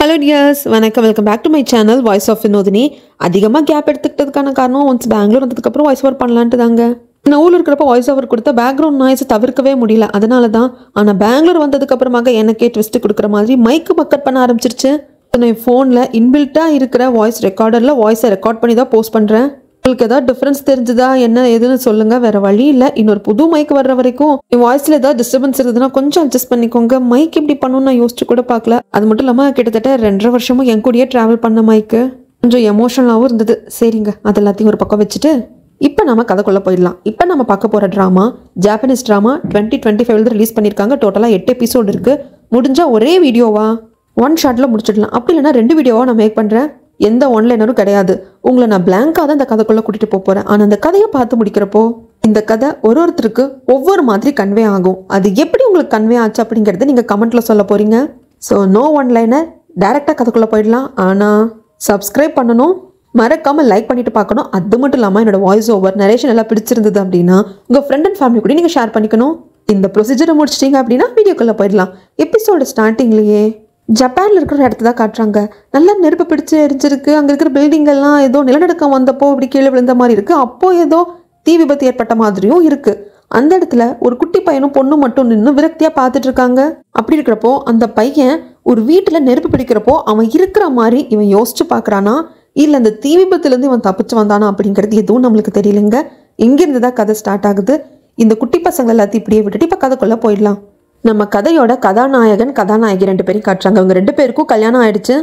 Hello dears, வணக்கம். Welcome back to my channel voice of Vinothini. அதிகமாக gap எடுத்துக்கிட்டதுக்கான காரணம் once Bangalore வந்ததுக்கப்புறம் வாய்ஸ் ஓவர் பண்ணலான்ட்டு தாங்க. நான் ஊரில் இருக்கிறப்ப வாய்ஸ் ஓவர் கொடுத்த பேக்ரவுண்ட் நாய்ஸை தவிர்க்கவே முடியல, அதனால தான். ஆனால் பெங்களூர் வந்ததுக்கப்புறமாக எனக்கே ட்விஸ்ட் கொடுக்குற மாதிரி மைக்கு மக்கட் பண்ண ஆரம்பிச்சிருச்சு. நான் ஃபோனில் இன்பில்ட்டாக இருக்கிற வாய்ஸ் ரெக்கார்டரில் வாய்ஸை ரெக்கார்ட் பண்ணி தான் போஸ்ட் பண்ணுறேன். உங்களுக்கு ஏதாவது டிஃப்ரென்ஸ் தெரிஞ்சுதா என்ன ஏதுன்னு சொல்லுங்கள். வேறு வழி இல்லை, இன்னொரு புது மைக் வர்ற வரைக்கும் என் வாய்ஸில் ஏதாவது டிஸ்டர்பன்ஸ் இருந்ததுன்னா கொஞ்சம் அட்ஜஸ்ட் பண்ணிக்கோங்க. மைக் எப்படி பண்ணணும்னு நான் யோசிச்சு கூட பார்க்கல. அது மட்டும் இல்லாமல் கிட்டத்தட்ட 2.5 வருஷமும் என் கூடயே ட்ராவல் பண்ண மைக்கு கொஞ்சம் எமோஷனலாகவும் இருந்தது. சரிங்க, அது எல்லாத்தையும் ஒரு பக்கம் வச்சுட்டு இப்போ நம்ம கதைக்குள்ளே போயிடலாம். இப்போ நம்ம பார்க்க போகிற ட்ராமா ஜாப்பனீஸ் ட்ராமா 2025 ரிலீஸ் பண்ணியிருக்காங்க. டோட்டலாக 8 எபிசோடு இருக்குது. முடிஞ்சால் ஒரே வீடியோவா ஒன் ஷாட்டில் முடிச்சிடலாம். அப்படி இல்லைனா 2 வீடியோவாக நான் மேக் பண்ணுறேன். எந்த ஒன்லைனரும் கிடையாது. உங்களை நான் பிளாங்காக தான் இந்த கதைக்குள்ளே கூட்டிகிட்டு போக போகிறேன். ஆனால் அந்த கதையை பார்த்து முடிக்கிறப்போ இந்த கதை ஒருத்தருக்கு ஒவ்வொரு மாதிரி கன்வே ஆகும். அது எப்படி உங்களுக்கு கன்வே ஆச்சு அப்படிங்கிறத நீங்கள் கமெண்ட்டில் சொல்ல போகிறீங்க. ஸோ நோ ஒன்லைனர், டேரெக்டாக கதைக்குள்ளே போயிடலாம். ஆனால் சப்ஸ்கிரைப் பண்ணணும், மறக்காமல் லைக் பண்ணிட்டு பார்க்கணும். அது மட்டும் இல்லாமல் என்னோட வாய்ஸ் ஓவர் நரேஷன் எல்லாம் பிடிச்சிருந்தது அப்படின்னா உங்கள் ஃப்ரெண்ட் அண்ட் ஃபேமிலி கூட நீங்கள் ஷேர் பண்ணிக்கணும். இந்த ப்ரொசீஜரை முடிச்சிட்டிங்க அப்படின்னா வீடியோக்குள்ளே போயிடலாம். எபிசோடு ஸ்டார்டிங்லேயே ஜப்பானில் இருக்கிற இடத்த தான் காட்டுறாங்க. நல்லா நெருப்பு பிடிச்சி எரிஞ்சிருக்கு. அங்கே இருக்கிற பில்டிங் எல்லாம் ஏதோ நிலநடுக்கம் வந்தப்போ இப்படி கீழே விழுந்த மாதிரி இருக்குது. அப்போ ஏதோ தீ விபத்து ஏற்பட்ட மாதிரியும் இருக்குது. அந்த இடத்துல ஒரு குட்டி பையனும் பொண்ணும் மட்டும் நின்று விரக்தியாக பார்த்துட்டு இருக்காங்க. அப்படி இருக்கிறப்போ அந்த பையன் ஒரு வீட்டில் நெருப்பு பிடிக்கிறப்போ அவன் இருக்கிற மாதிரி இவன் யோசிச்சு பார்க்குறானா, இல்லை அந்த தீ விபத்துலேருந்து இவன் தப்பிச்சு வந்தானா அப்படிங்கிறது எதுவும் நம்மளுக்கு தெரியலைங்க. இங்கிருந்து தான் கதை ஸ்டார்ட் ஆகுது. இந்த குட்டி பசங்க எல்லாத்தையும் இப்படியே விட்டுட்டு இப்போ கதைக்குள்ளே போயிடலாம். நம்ம கதையோட கதாநாயகன் கதாநாயகி 2 பேரும் காட்டுறாங்க. அவங்க 2 பேருக்கும் கல்யாணம் ஆயிடுச்சு.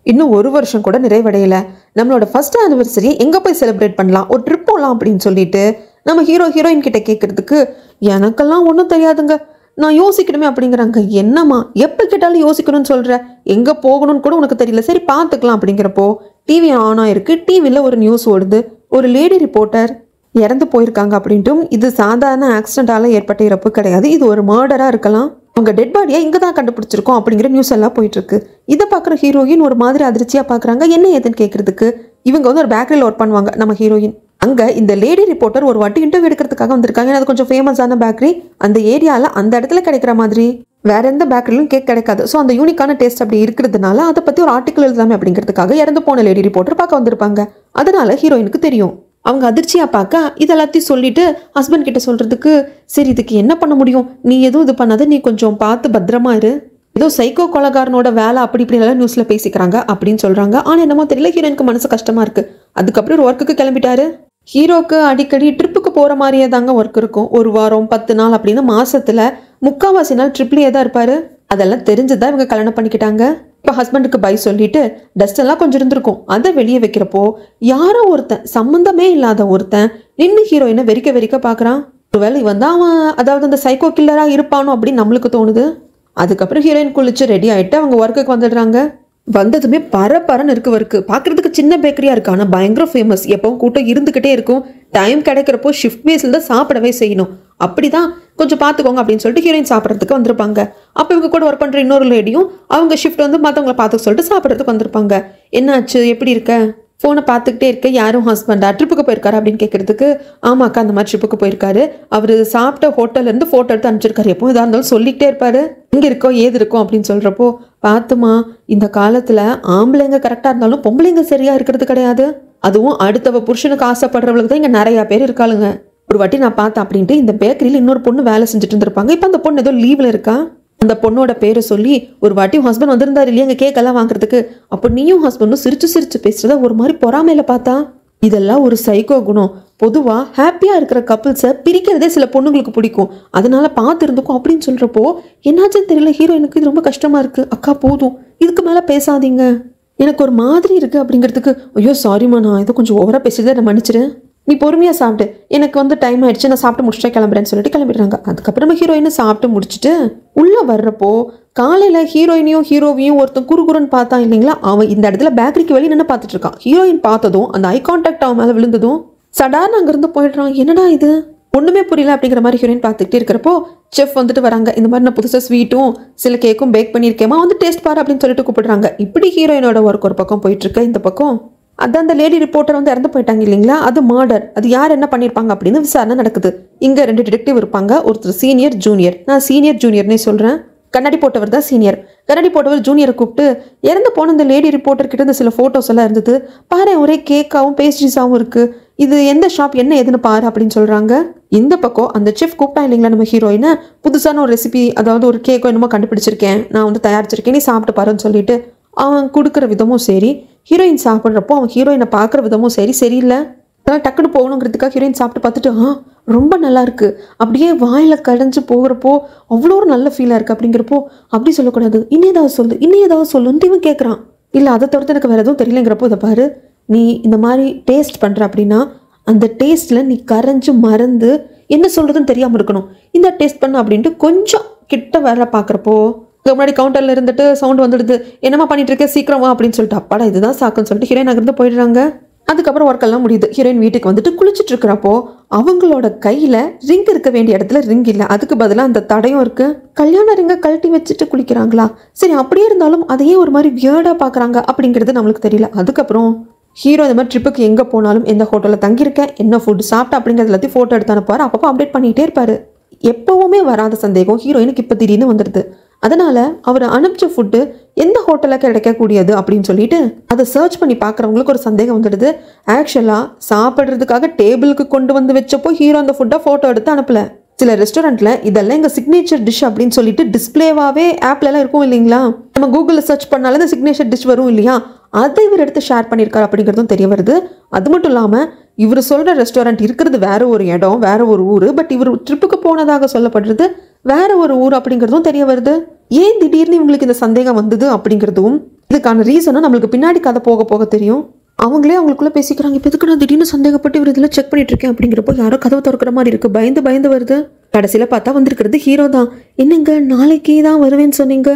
இன்னும் 1 வருஷம் கூட நிறைவடையலை. நம்மளோட ஃபர்ஸ்ட் ஆனிவர்சரி எங்கே போய் செலிப்ரேட் பண்ணலாம், ஒரு ட்ரிப் போகலாம் அப்படின்னு சொல்லிட்டு நம்ம ஹீரோயின் கிட்ட கேட்கறதுக்கு எனக்கெல்லாம் ஒன்றும் தெரியாதுங்க, நான் யோசிக்கணுமே அப்படிங்கிறாங்க. என்னம்மா எப்போ கேட்டாலும் யோசிக்கணும்னு சொல்கிற, எங்கே போகணும்னு கூட உனக்கு தெரியல, சரி பார்த்துக்கலாம் அப்படிங்கிறப்போ டிவி ஆன் ஆயிருக்கு. டிவியில் ஒரு நியூஸ் ஓடுது. ஒரு லேடி ரிப்போர்ட்டர் இறந்து போயிருக்காங்க அப்படின்ட்டும். இது சாதாரண ஆக்சிடென்டால ஏற்பட்ட இறப்பு கிடையாது, இது ஒரு மர்டராக இருக்கலாம், அவங்க டெட் பாடியை இங்கே தான் கண்டுபிடிச்சிருக்கோம் அப்படிங்கிற நியூஸ் எல்லாம் போயிட்டு இருக்கு. இதை பார்க்குற ஹீரோயின் ஒரு மாதிரி அதிர்ச்சியாக பார்க்குறாங்க. என்ன ஏதுன்னு கேட்கறதுக்கு இவங்க ஒரு பேக்கரியில் ஒர்க் பண்ணுவாங்க நம்ம ஹீரோயின். அங்கே இந்த லேடி ரிப்போர்ட்டர் ஒரு வாட்டி இன்டர்வியூ எடுக்கிறதுக்காக வந்திருக்காங்க. அது கொஞ்சம் ஃபேமஸான பேக்கரி. அந்த ஏரியாவில் அந்த இடத்துல கிடைக்கிற மாதிரி வேற எந்த பேக்கரிலும் கேக் கிடைக்காது. ஸோ அந்த யூனிக்கான டேஸ்ட் அப்படி இருக்கிறதுனால அதை பற்றி ஒரு ஆர்டிக்கல் எழுதாமே அப்படிங்கிறதுக்காக இறந்து போன லேடி ரிப்போர்ட்டர் பார்க்க வந்திருப்பாங்க. அதனால ஹீரோயினுக்கு தெரியும். அவங்க அதிர்ச்சியாக பார்க்க இதெல்லாத்தையும் சொல்லிட்டு ஹஸ்பண்ட் கிட்ட சொல்கிறதுக்கு, சரி இதுக்கு என்ன பண்ண முடியும், நீ எதுவும் இது பண்ணாத, நீ கொஞ்சம் பார்த்து பத்திரமா இரு, ஏதோ சைக்கோ கொலகாரனோட வேலை அப்படி இப்படி எல்லாம் நியூஸில் பேசிக்கிறாங்க அப்படின்னு சொல்கிறாங்க. ஆனால் என்னமோ தெரியல, ஹீரோயினுக்கு மனசு கஷ்டமாக இருக்குது. அதுக்கப்புறம் ஒரு ஒர்க்குக்கு கிளம்பிட்டாரு. ஹீரோக்கு அடிக்கடி ட்ரிப்புக்கு போகிற மாதிரியே தாங்க ஒர்க் இருக்கும். 1 வாரம் 10 நாள் அப்படின்னு மாசத்துல 3/4 நாள் ட்ரிப்லேயே தான் இருப்பார். அதெல்லாம் தெரிஞ்சுதான் இவங்க கல்யாணம் பண்ணிக்கிட்டாங்க. இப்போ ஹஸ்பண்டுக்கு பை சொல்லிட்டு டஸ்ட் எல்லாம் கொஞ்சம் இருந்திருக்கும், அதை வெளியே வைக்கிறப்போ யாரோ ஒருத்தன், சம்மந்தமே இல்லாத ஒருத்தன் நின்று ஹீரோயினை வெறிக்க பார்க்குறான். ஒருவேளை இவன் தான் அவன், அதாவது அந்த சைக்கோ கில்லராக இருப்பானோ அப்படின்னு நம்மளுக்கு தோணுது. அதுக்கப்புறம் ஹீரோயின் குளிச்சு ரெடி ஆகிட்டு அவங்க ஒர்க்குக்கு வந்துடுறாங்க. வந்ததுமே பரபரன்னு இருக்கு ஒர்க்கு. பார்க்குறதுக்கு சின்ன பேக்கரியாக இருக்கு, ஆனால் பயங்கர ஃபேமஸ். எப்பவும் கூட்டம் இருந்துக்கிட்டே இருக்கும். டைம் கிடைக்கிறப்போ ஷிஃப்ட் பேஸில் தான் சாப்பிடவே செய்யணும். அப்படி தான் கொஞ்சம் பார்த்துக்கோங்க அப்படின்னு சொல்லிட்டு ஹீரோயின் சாப்பிட்றதுக்கு வந்திருப்பாங்க. அப்போ இவங்க கூட ஒர்க் பண்ணுற இன்னொரு லேடியும் அவங்க ஷிஃப்ட் வந்து மற்றவங்களை பார்த்துக்க சொல்லிட்டு சாப்பிட்றதுக்கு வந்திருப்பாங்க. என்னாச்சு, எப்படி இருக்க, ஃபோனை பார்த்துக்கிட்டே இருக்க, யாரும் ஹஸ்பண்டா ட்ரிப்புக்கு போயிருக்காரு அப்படின்னு கேட்கறதுக்கு, ஆமாக்கா அந்த மாதிரி ட்ரிப்புக்கு போயிருக்காரு, அவர் சாப்பிட்ட ஹோட்டல்லேருந்து ஃபோட்டோ எடுத்து அனுப்பிச்சிருக்காரு, எப்போ இதாக இருந்தாலும் சொல்லிக்கிட்டே இருப்பாரு, இங்கே இருக்கோ ஏது இருக்கும் அப்படின்னு சொல்கிறப்போ, பார்த்துமா இந்த காலத்தில் ஆம்பளைங்க கரெக்டாக இருந்தாலும் பொம்பளைங்க சரியாக இருக்கிறது கிடையாது, அதுவும் அடுத்தவ புருஷனுக்கு ஆசைப்படுறவங்களுக்கு தான் இங்கே நிறையா பேர் இருக்காளுங்க. ஒரு வாட்டி நான் பார்த்தேன் அப்படின்ட்டு இந்த பேக்கரியில் இன்னொரு பொண்ணு வேலை செஞ்சுட்டு இருந்திருப்பாங்க. இப்போ அந்த பொண்ணு ஏதோ லீவில் இருக்கா. அந்த பொண்ணோட பேரை சொல்லி, ஒரு வாட்டி ஹஸ்பண்ட் வந்திருந்தாரு இல்லையா எங்கள் கேக்கெல்லாம் வாங்குறதுக்கு, அப்போ நீயும் ஹஸ்பண்டும் சிரிச்சு பேசுறத ஒரு மாதிரி பொறாமையில பார்த்தா. இதெல்லாம் ஒரு சைக்கோ குணம். பொதுவாக ஹாப்பியாக இருக்கிற கப்பிள்ஸை பிரிக்கிறதே சில பொண்ணுங்களுக்கு பிடிக்கும், அதனால பார்த்து இருந்துக்கும் அப்படின்னு சொல்கிறப்போ என்னாச்சுன்னு தெரியல, ஹீரோயினுக்கு இது ரொம்ப கஷ்டமாக இருக்குது. அக்கா போதும், இதுக்கு மேலே பேசாதீங்க, எனக்கு ஒரு மாதிரி இருக்குது அப்படிங்கிறதுக்கு, ஐயோ சாரிம்மா நான் ஏதோ கொஞ்சம் ஓவராக பேசிட்டு நான் மன்னிச்சிரு, நீ பொறுமையாக சாப்பிட்டு, எனக்கு வந்து டைம் ஆயிடுச்சு, நான் சாப்பிட்டு முடிச்சுட்டே கிளம்புறேன்னு சொல்லிட்டு கிளம்பிடுறாங்க. அதுக்கப்புறமா ஹீரோயினை சாப்பிட்டு முடிச்சுட்டு உள்ளே வர்றப்போ காலையில் ஹீரோயினையும் ஹீரோவையும் ஒருத்தன் குறுகுறுன்னு பார்த்தான் இல்லைங்களா, அவன் இந்த இடத்துல பேக்கரிக்கு வெளியே நின்று பார்த்துட்டு இருக்கான். ஹீரோயின் பார்த்ததும் அந்த ஐ கான்டாக்ட் அவன் மேலே விழுந்ததும் சடார்னு அங்கேருந்து போயிடுறான். என்னடா இது ஒன்றுமே புரியல அப்படிங்கிற மாதிரி ஹீரோயின் பார்த்துக்கிட்டே இருக்கிறப்போ செஃப் வந்துட்டு வராங்க. இந்த மாதிரி நான் புதுசாக ஸ்வீட்டும் சில கேக்கும் பேக் பண்ணியிருக்கேமா, வந்து டேஸ்ட் பாரு அப்படின்னு சொல்லிட்டு கூப்பிடுறாங்க. இப்படி ஹீரோயினோட ஒர்க் ஒரு பக்கம் போயிட்டுருக்கு. இந்த பக்கம் அதான் அந்த லேடி ரிப்போர்ட்டர் வந்து இறந்து போயிட்டாங்க இல்லைங்களா, அது மர்டர், அது யார் என்ன பண்ணியிருப்பாங்க அப்படின்னு விசாரணை நடக்குது. இங்கே 2 டிடெக்டிவ் இருப்பாங்க, ஒருத்தர் சீனியர் ஜூனியர். நான் சீனியர் ஜூனியர்னே சொல்கிறேன். கண்ணாடி போட்டவர் தான் சீனியர். கரடி போட்டவர் ஜூனியரை கூப்பிட்டு இறந்து போன இந்த லேடி ரிப்போர்ட்டர் கிட்ட இந்த சில ஃபோட்டோஸ் எல்லாம் இருந்தது, பாரு ஒரே கேக்காவும் பேஸ்ட்ரிஸாகவும் இருக்குது, இது எந்த ஷாப் என்ன எதுன்னு பாரு அப்படின்னு சொல்கிறாங்க. இந்த பக்கம் அந்த செஃப் கூப்பிட்டா இல்லைங்களா நம்ம ஹீரோயினை, புதுசான ஒரு ரெசிபி அதாவது ஒரு கேக்கோ என்னமோ கண்டுபிடிச்சிருக்கேன், நான் வந்து தயாரிச்சிருக்கேன், நீ சாப்பிட்டு பாருன்னு சொல்லிட்டு அவன் கொடுக்குற விதமும் சரி, ஹீரோயின் சாப்பிட்றப்போ அவன் ஹீரோயினை பார்க்குற விதமும் சரி சரியில்லை. அதனால் டக்குன்னு போகணுங்கிறதுக்காக ஹீரோயின் சாப்பிட்டு பார்த்துட்டு ரொம்ப நல்லா இருக்கு, அப்படியே வாயில் கடைஞ்சு போகிறப்போ அவ்வளோ ஒரு நல்ல ஃபீலாக இருக்குது. அப்படிங்கிறப்போ அப்படி சொல்லக்கூடாது, இன்னும் ஏதாவது சொல்லுன்ட்டு இவன் கேட்குறான். இல்லை அதை தவிர்த்து எனக்கு வேறு எதுவும் தெரியலங்கிறப்போ, இதை பாரு நீ இந்த மாதிரி டேஸ்ட் பண்ணுற அப்படின்னா அந்த டேஸ்ட்டில் நீ கரைஞ்சு மறந்து என்ன சொல்கிறதுன்னு தெரியாமல் இருக்கணும், இந்த டேஸ்ட் பண்ண அப்படின்ட்டு கொஞ்சம் கிட்ட வேலை பார்க்குறப்போ முன்னாடி கவுண்டரில் இருந்துட்டு சவுண்ட் வந்துடுது, என்னமா பண்ணிட்டு இருக்க சீக்கிரமா அப்படின்னு சொல்லிட்டு, அப்பாடா இதுதான் சாக்குன்னு சொல்லிட்டு ஹீரோயின் அங்கிருந்து போயிடுறாங்க. அதுக்கப்புறம் ஒர்க் எல்லாம் முடியுது. ஹீரோயின் வீட்டுக்கு வந்துட்டு குளிச்சுட்டு இருக்கிறப்போ அவங்களோட கையில் ரிங் இருக்க வேண்டிய இடத்துல ரிங் இல்லை, அதுக்கு பதிலாக அந்த தடையும் இருக்கு. கல்யாண ரிங்கை கழட்டி வச்சுட்டு குளிக்கிறாங்களா, சரி அப்படியே இருந்தாலும் அதையே ஒரு மாதிரி வியர்டாக பார்க்குறாங்க அப்படிங்கிறது நம்மளுக்கு தெரியல. அதுக்கப்புறம் ஹீரோ இந்த மாதிரி ட்ரிப்புக்கு எங்கே போனாலும் எந்த ஹோட்டலில் தங்கியிருக்கேன், என்ன ஃபுட் சாப்பிட்டா அப்படிங்கிறது எல்லாத்தையும் ஃபோட்டோ எடுத்து அனுப்புவார். அப்பப்போ அப்டேட் பண்ணிகிட்டே இருப்பார். எப்போவுமே வராத சந்தேகம் ஹீரோயினுக்கு இப்போ திடீர்னு வந்துடுது. அதனால் அவர் அனுப்பிச்ச ஃபுட்டு எந்த ஹோட்டலில் கிடைக்கக்கூடியது அப்படின்னு சொல்லிட்டு அதை சர்ச் பண்ணி பார்க்குறவங்களுக்கு ஒரு சந்தேகம் வந்துடுது. ஆக்சுவலாக சாப்பிட்றதுக்காக டேபிளுக்கு கொண்டு வந்து வச்சப்போ ஹீரோ அந்த ஃபுட்டை ஃபோட்டோ எடுத்து அனுப்பலை. சில ரெஸ்டாரண்ட்டில் இதெல்லாம் எங்கள் சிக்னேச்சர் டிஷ் அப்படின்னு சொல்லிட்டு டிஸ்பிளேவாகவே ஆப்லலாம் இருக்கும் இல்லைங்களா, நம்ம கூகுளில் சர்ச் பண்ணாலும் இந்த சிக்னேச்சர் டிஷ் வரும் இல்லையா, அதை இவர் எடுத்து ஷேர் பண்ணியிருக்காரு அப்படிங்கிறதும் தெரிய வருது. அது மட்டும் இல்லாமல் இவர் சொல்கிற ரெஸ்டாரண்ட் இருக்கிறது வேற ஒரு இடம், வேற ஒரு ஊர், பட் இவர் ட்ரிப்புக்கு போனதாக சொல்லப்படுறது வேற ஒரு ஊர் அப்படிங்கிறதும் தெரிய வருது. ஏன் திடீர்னு இவங்களுக்கு இந்த சந்தேகம் வந்தது அப்படிங்கிறதும் இதுக்கான ரீசனும் நம்மளுக்கு பின்னாடி கதை போக போக தெரியும். அவங்களே அவங்களுக்குள்ள பேசிக்கிறாங்க, இப்போ எதுக்கு நான் திடீர்னு சந்தேகப்பட்டு இவர் இதில் செக் பண்ணிட்டு இருக்கேன் அப்படிங்கிறப்போ யாரோ கதவை திறக்கிற மாதிரி இருக்கு, பயந்து வருது. கடைசியில் பார்த்தா வந்திருக்கிறது ஹீரோ தான். என்னங்க நாளைக்கு தான் வருவேன்னு சொன்னீங்க,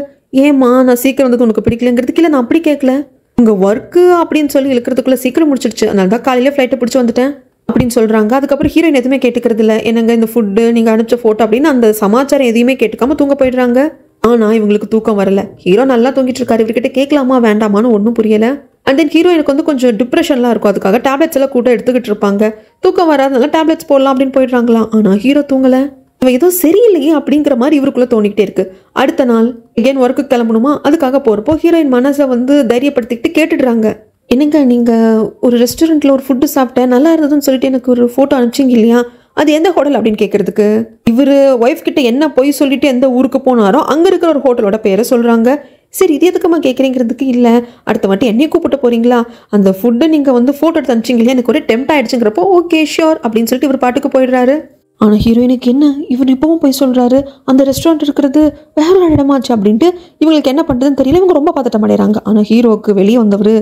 ஏம்மா நான் சீக்கிரம் வந்தது உனக்கு பிடிக்கலங்கிறதுக்கு இல்லை, நான் அப்படி கேட்கல, உங்கள் ஒர்க்கு அப்படின்னு சொல்லி இழுக்கிறதுக்குள்ளே சீக்கிரம் முடிச்சிடுச்சு, அதனால தான் காலையில் ஃப்ளைட்டை பிடிச்சி வந்துட்டேன் அப்படின்னு சொல்கிறாங்க. அதுக்கப்புறம் ஹீரோயின் எதுவுமே கேட்டுக்கிறது இல்லை, என்னங்க இந்த ஃபுட்டு நீங்கள் அனுப்பிச்ச ஃபோட்டோ அப்படின்னு அந்த சமாச்சாரம் எதையுமே கேட்டுக்காம தூங்க போயிடுறாங்க. ஆனால் இவங்களுக்கு தூக்கம் வரல. ஹீரோ நல்லா தூங்கிட்டு இருக்காரு, இவர்கிட்ட கேட்கலாமா வேண்டாமான்னு ஒன்றும் புரியலை. அண்ட் தென் ஹீரோயினுக்கு வந்து கொஞ்சம் டிப்ரெஷன்லாம் இருக்கும், அதுக்காக டேப்லெட்ஸ் எல்லாம் கூட எடுத்துக்கிட்டு இருப்பாங்க. தூக்கம் வராதனால டேப்லெட்ஸ் போடலாம் அப்படின்னு போயிடுறாங்களாம். ஆனால் ஹீரோ தூங்கலை, இவன் ஏதோ சரியில்லையே அப்படிங்கிற மாதிரி இவருக்குள்ளே தோணிக்கிட்டே இருக்கு. அடுத்த நாள் எகேன் ஒர்க்கு கிளம்பணுமா, அதுக்காக போகிறப்போ ஹீரோயின் மனசை வந்து தைரியப்படுத்திக்கிட்டு கேட்டுடுறாங்க, என்னங்க நீங்கள் ஒரு ரெஸ்டாரண்ட்டில் ஒரு ஃபுட்டு சாப்பிட்டேன் நல்லா இருந்ததுன்னு சொல்லிட்டு எனக்கு ஒரு ஃபோட்டோ அனுப்பிச்சிங்க இல்லையா, அது எந்த ஹோட்டல் அப்படின்னு கேட்குறதுக்கு இவர் ஒய்ஃப் கிட்ட என்ன போய் சொல்லிட்டு எந்த ஊருக்கு போனாரோ அங்கே இருக்கிற ஒரு ஹோட்டலோட பேரை சொல்கிறாங்க. சரி இது எதுக்குமா கேட்குறீங்கிறதுக்கு, இல்லை அடுத்த வாட்டி என்னையும் கூப்பிட்டு போகிறீங்களா, அந்த ஃபுட்டு நீங்கள் வந்து ஃபோட்டோ எடுத்து அனுப்பிச்சிங்க இல்லையா, எனக்கு ஒரு டெம்ட் ஆகிடுச்சுங்கிறப்போ ஓகே ஷியோர் அப்படின்னு சொல்லிட்டு இவர் பாட்டுக்கு போயிடுறாரு. ஆனால் ஹீரோயினுக்கு என்ன இவர் இப்பவும் போய் சொல்கிறாரு, அந்த ரெஸ்டாரண்ட் இருக்கிறது வேற ஒரு இடமாச்சு அப்படின்ட்டு இவங்களுக்கு என்ன பண்ணுறதுன்னு தெரியல. இவங்க ரொம்ப பதட்டம் அடைகிறாங்க. ஆனால் ஹீரோவுக்கு வெளியே வந்தவர்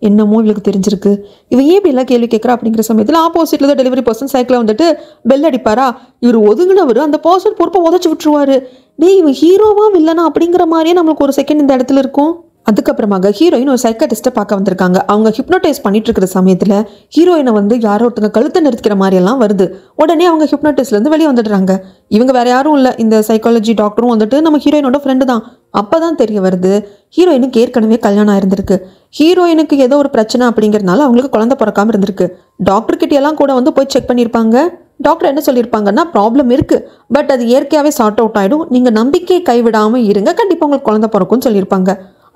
என்னமோ இவளுக்கு தெரிஞ்சிருக்கு, இவன் ஏன் இப்படி எல்லாம் கேள்வி கேட்குறா அப்படிங்கிற சமயத்தில் ஆப்போசிட்டில் தான் டெலிவரி பர்சன் சைக்கிளில் வந்துட்டு பெல் அடிப்பாரா, இவர் ஒதுங்கினவர் அந்த பர்சன் பொறுப்பை உதச்சி விட்டுருவாரு. டேய் இவன் ஹீரோவா வில்லனா அப்படிங்கிற மாதிரியே நம்மளுக்கு ஒரு செகண்ட் இந்த இடத்துல இருக்கும். அதுக்கப்புறமாக ஹீரோயின் ஒரு சைக்காட்டிஸ்ட்டை பார்க்க வந்திருக்காங்க. அவங்க ஹிப்னோடைஸ் பண்ணிட்டு இருக்கிற சமயத்தில் ஹீரோயினை வந்து யாரோ ஒருத்தங்க கழுத்தை நிறுத்திக்கிற மாதிரியெல்லாம் வருது. உடனே அவங்க ஹிப்னோடைஸ்லேருந்து வெளியே வந்துடுறாங்க. இவங்க வேற யாரும் இல்லை, இந்த சைக்காலஜி டாக்டரும் வந்துட்டு நம்ம ஹீரோயினோட ஃப்ரெண்டு தான். அப்போ தான் தெரிய வருது ஹீரோயினுக்கு ஏற்கனவே கல்யாணம் ஆயிருந்திருக்கு. ஹீரோயினுக்கு ஏதோ ஒரு பிரச்சனை அப்படிங்கிறதுனால அவங்களுக்கு குழந்தை பிறக்காமல் இருந்திருக்கு. டாக்டர் கிட்டெல்லாம் கூட வந்து போய் செக் பண்ணியிருப்பாங்க. டாக்டர் என்ன சொல்லியிருப்பாங்கன்னா, ப்ராப்ளம் இருக்குது, பட் அது இயற்கையாகவே சார்ட் அவுட் ஆகிடும், நீங்கள் நம்பிக்கையை கைவிடாமல் இருங்க, கண்டிப்பாக உங்களுக்கு குழந்தை பிறக்கும்னு சொல்லியிருப்பாங்க.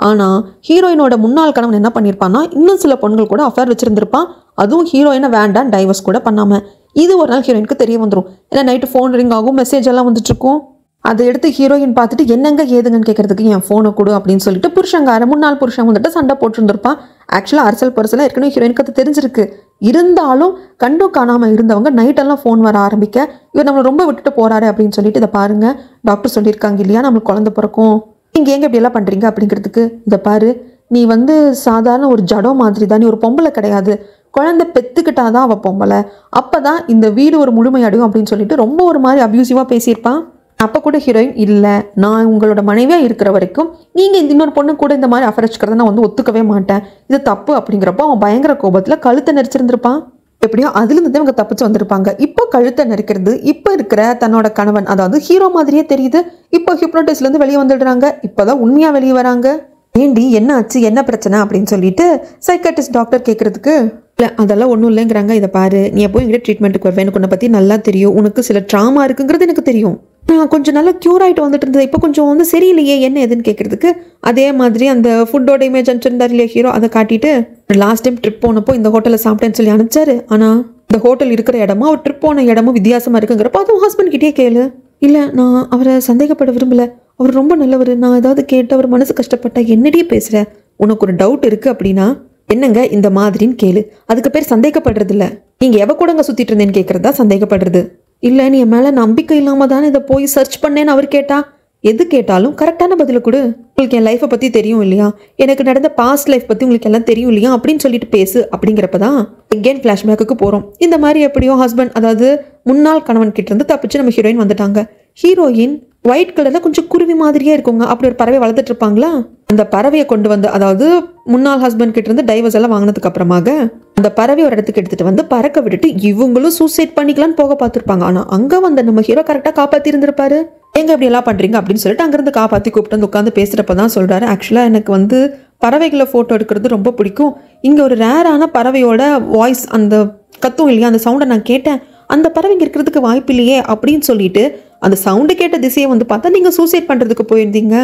ஆனால் ஹீரோயினோட முன்னாள் கணவன் என்ன பண்ணியிருப்பான்னா, இன்னும் சில பொண்ணுகள் கூட அஃபேர் வச்சுருந்துருப்பான். அதுவும் ஹீரோயினை வேண்டாம் டைவர்ஸ் கூட பண்ணாமல். இது ஒரு நாள் ஹீரோயினுக்கு தெரிய வந்துடும். ஏன்னா நைட்டு ஃபோன் ரிங் ஆகும், மெசேஜ் எல்லாம் வந்துட்டுருக்கும். அதை எடுத்து ஹீரோயின் பார்த்துட்டு என்னங்க ஏதுங்கன்னு கேட்கறதுக்கு என் ஃபோனை கொடு அப்படின்னு சொல்லிட்டு முன்னாள் புருஷன் வந்துட்டு சண்டை போட்டுருந்துருப்பான். ஆக்சுவலாக அரசல் பரிசலாக ஏற்கனவே ஹீரோயினுக்கு அது தெரிஞ்சிருக்கு. இருந்தாலும் கண்டும் காணாமல் இருந்தவங்க நைட்டெல்லாம் ஃபோன் வர ஆரம்பிக்க, இவர் நம்மளை ரொம்ப விட்டுட்டு போகிறாரு அப்படின்னு சொல்லிட்டு, இதை பாருங்கள் டாக்டர் சொல்லியிருக்காங்க இல்லையா நம்மளுக்கு குழந்தை பிறக்கும், நீங்கள் எங்கே இப்படியெல்லாம் பண்ணுறீங்க அப்படிங்கிறதுக்கு, இதை பாரு நீ வந்து சாதாரண ஒரு ஜடம் மாதிரி தான், நீ ஒரு பொம்பளை கிடையாது, குழந்தை பெற்றுக்கிட்டாதான் அவள் பொம்பளை, அப்போ தான் இந்த வீடு ஒரு முழுமையடையும் அப்படின்னு சொல்லிட்டு ரொம்ப ஒரு மாதிரி அப்யூசிவாக பேசியிருப்பான். அப்போ கூட ஹீரோயின், இல்லை நான் உங்களோட மனைவியாக இருக்கிற வரைக்கும் நீங்கள் இந்த இன்னொரு பொண்ணு கூட இந்த மாதிரி அஃபரச்சிக்கிறத நான் வந்து ஒத்துக்கவே மாட்டேன், இது தப்பு அப்படிங்கிறப்போ அவன் பயங்கர கோபத்தில் கழுத்தை நெரிச்சிருந்திருப்பான். எப்படியோ அதுலேருந்து இவங்க தப்பிச்சு வந்திருப்பாங்க. இப்போ கழுத்தை நெரிக்கிறது இப்போ இருக்கிற தன்னோட கணவன், அதாவது ஹீரோ மாதிரியே தெரியுது. இப்போ ஹிப்னோடைஸ்லேருந்து வெளியே வந்துடுறாங்க. இப்போதான் உண்மையாக வெளியே வராங்க. ஏண்டி என்ன ஆச்சு, என்ன பிரச்சனை அப்படின்னு சொல்லிட்டு சைக்காட்டிஸ்ட் டாக்டர் கேட்குறதுக்கு, இல்லை அதெல்லாம் ஒன்றும் இல்லைங்கிறாங்க. இதை பாரு, நீ எப்போ எங்கிட்ட ட்ரீட்மெண்ட்டுக்கு வருவேன், எனக்கு உன்னை பற்றி நல்லா தெரியும், உனக்கு சில ட்ராமா இருக்குங்கிறது எனக்கு தெரியும். நான் கொஞ்சம் நல்லா க்யூர் ஆகிட்டு வந்துட்டு இருந்தது, இப்போ கொஞ்சம் வந்து சரியில்லையே என்ன எதுன்னு கேட்குறதுக்கு அதே மாதிரி அந்த ஃபுட்டோட இமேஜ் அனுப்பிச்சிருந்தார் இல்லையா ஹீரோ, அதை காட்டிட்டு லாஸ்ட் டைம் ட்ரிப் போனப்போ இந்த ஹோட்டலில் சாப்பிட்டேன்னு சொல்லி அனுப்பிச்சாரு. ஆனால் இந்த ஹோட்டல் இருக்கிற இடமும் அவர் ட்ரிப் போன இடமும் வித்தியாசமாக இருக்குங்கிறப்போ அதுவும் ஹஸ்பண்ட் கிட்டே கேளு. இல்லை நான் அவரை சந்தேகப்பட விரும்பல, அவர் ரொம்ப நல்லவர், நான் ஏதாவது கேட்டு அவர் மனசு கஷ்டப்பட்டா என்னடியே பேசுகிற, உனக்கு ஒரு டவுட் இருக்குது அப்படின்னா என்னங்க இந்த மாதிரின்னு கேளு. அதுக்கு பேர் சந்தேகப்படுறது இல்லை. நீங்கள் எவ கூடங்க சுற்றிட்டு இருந்தேன்னு கேட்குறதா சந்தேகப்படுறது. இல்லை நீ என் மேலே நம்பிக்கை இல்லாமல் தானே இதை போய் சர்ச் பண்ணேன்னு அவர் கேட்டா எது கேட்டாலும் கரெக்டான பதிலை கொடு. உங்களுக்கு என் லைஃப்பை பற்றி தெரியும் இல்லையா, எனக்கு நடந்த பாஸ்ட் லைஃப் பற்றி உங்களுக்கு எல்லாம் தெரியும் இல்லையா அப்படின்னு சொல்லிட்டு பேசு. அப்படிங்கிறப்ப தான் எகெயின் ஃப்ளாஷ்பேக்கு போகிறோம். இந்த மாதிரி எப்படியோ ஹஸ்பண்ட் அதாவது முன்னாள் கணவன் கிட்ட இருந்து தப்பிச்சு நம்ம ஹீரோயின் வந்துட்டாங்க. ஹீரோயின் ஒயிட் கலரில் கொஞ்சம் குருவி மாதிரியே இருக்குங்க. அப்படி ஒரு பறவை வளர்த்துட்டு இருப்பாங்களா, அந்த பறவையை கொண்டு வந்து அதாவது முன்னாள் ஹஸ்பண்ட் கிட்ட இருந்து டைவர்ஸ் எல்லாம் வாங்கினதுக்கு அப்புறமாக அந்த பறவை ஒரு இடத்துக்கு எடுத்துட்டு வந்து பறக்க விட்டுட்டு இவங்களும் சூசைட் பண்ணிக்கலான்னு போக பார்த்துருப்பாங்க. ஆனால் அங்கே வந்து நம்ம ஹீரோ கரெக்டாக காப்பாற்றி இருந்திருப்பாரு. எங்க இப்படி எல்லாம் பண்ணுறீங்க அப்படின்னு சொல்லிட்டு அங்கேருந்து காப்பாற்றி கூப்பிட்டு வந்து உட்காந்து பேசுகிறப்ப தான் சொல்கிறாரு, ஆக்சுவலாக எனக்கு வந்து பறவைகளை ஃபோட்டோ எடுக்கிறது ரொம்ப பிடிக்கும். இங்கே ஒரு ரேரான பறவையோட வாய்ஸ் அந்த கத்தும் இல்லையா, அந்த சவுண்டை நான் கேட்டேன், அந்த பறவைங்க இருக்கிறதுக்கு வாய்ப்பு இல்லையே அப்படின்னு சொல்லிட்டு அந்த சவுண்டு கேட்ட திசையை வந்து பார்த்தா நீங்கள் சூசைட் பண்ணுறதுக்கு போயிருந்தீங்க.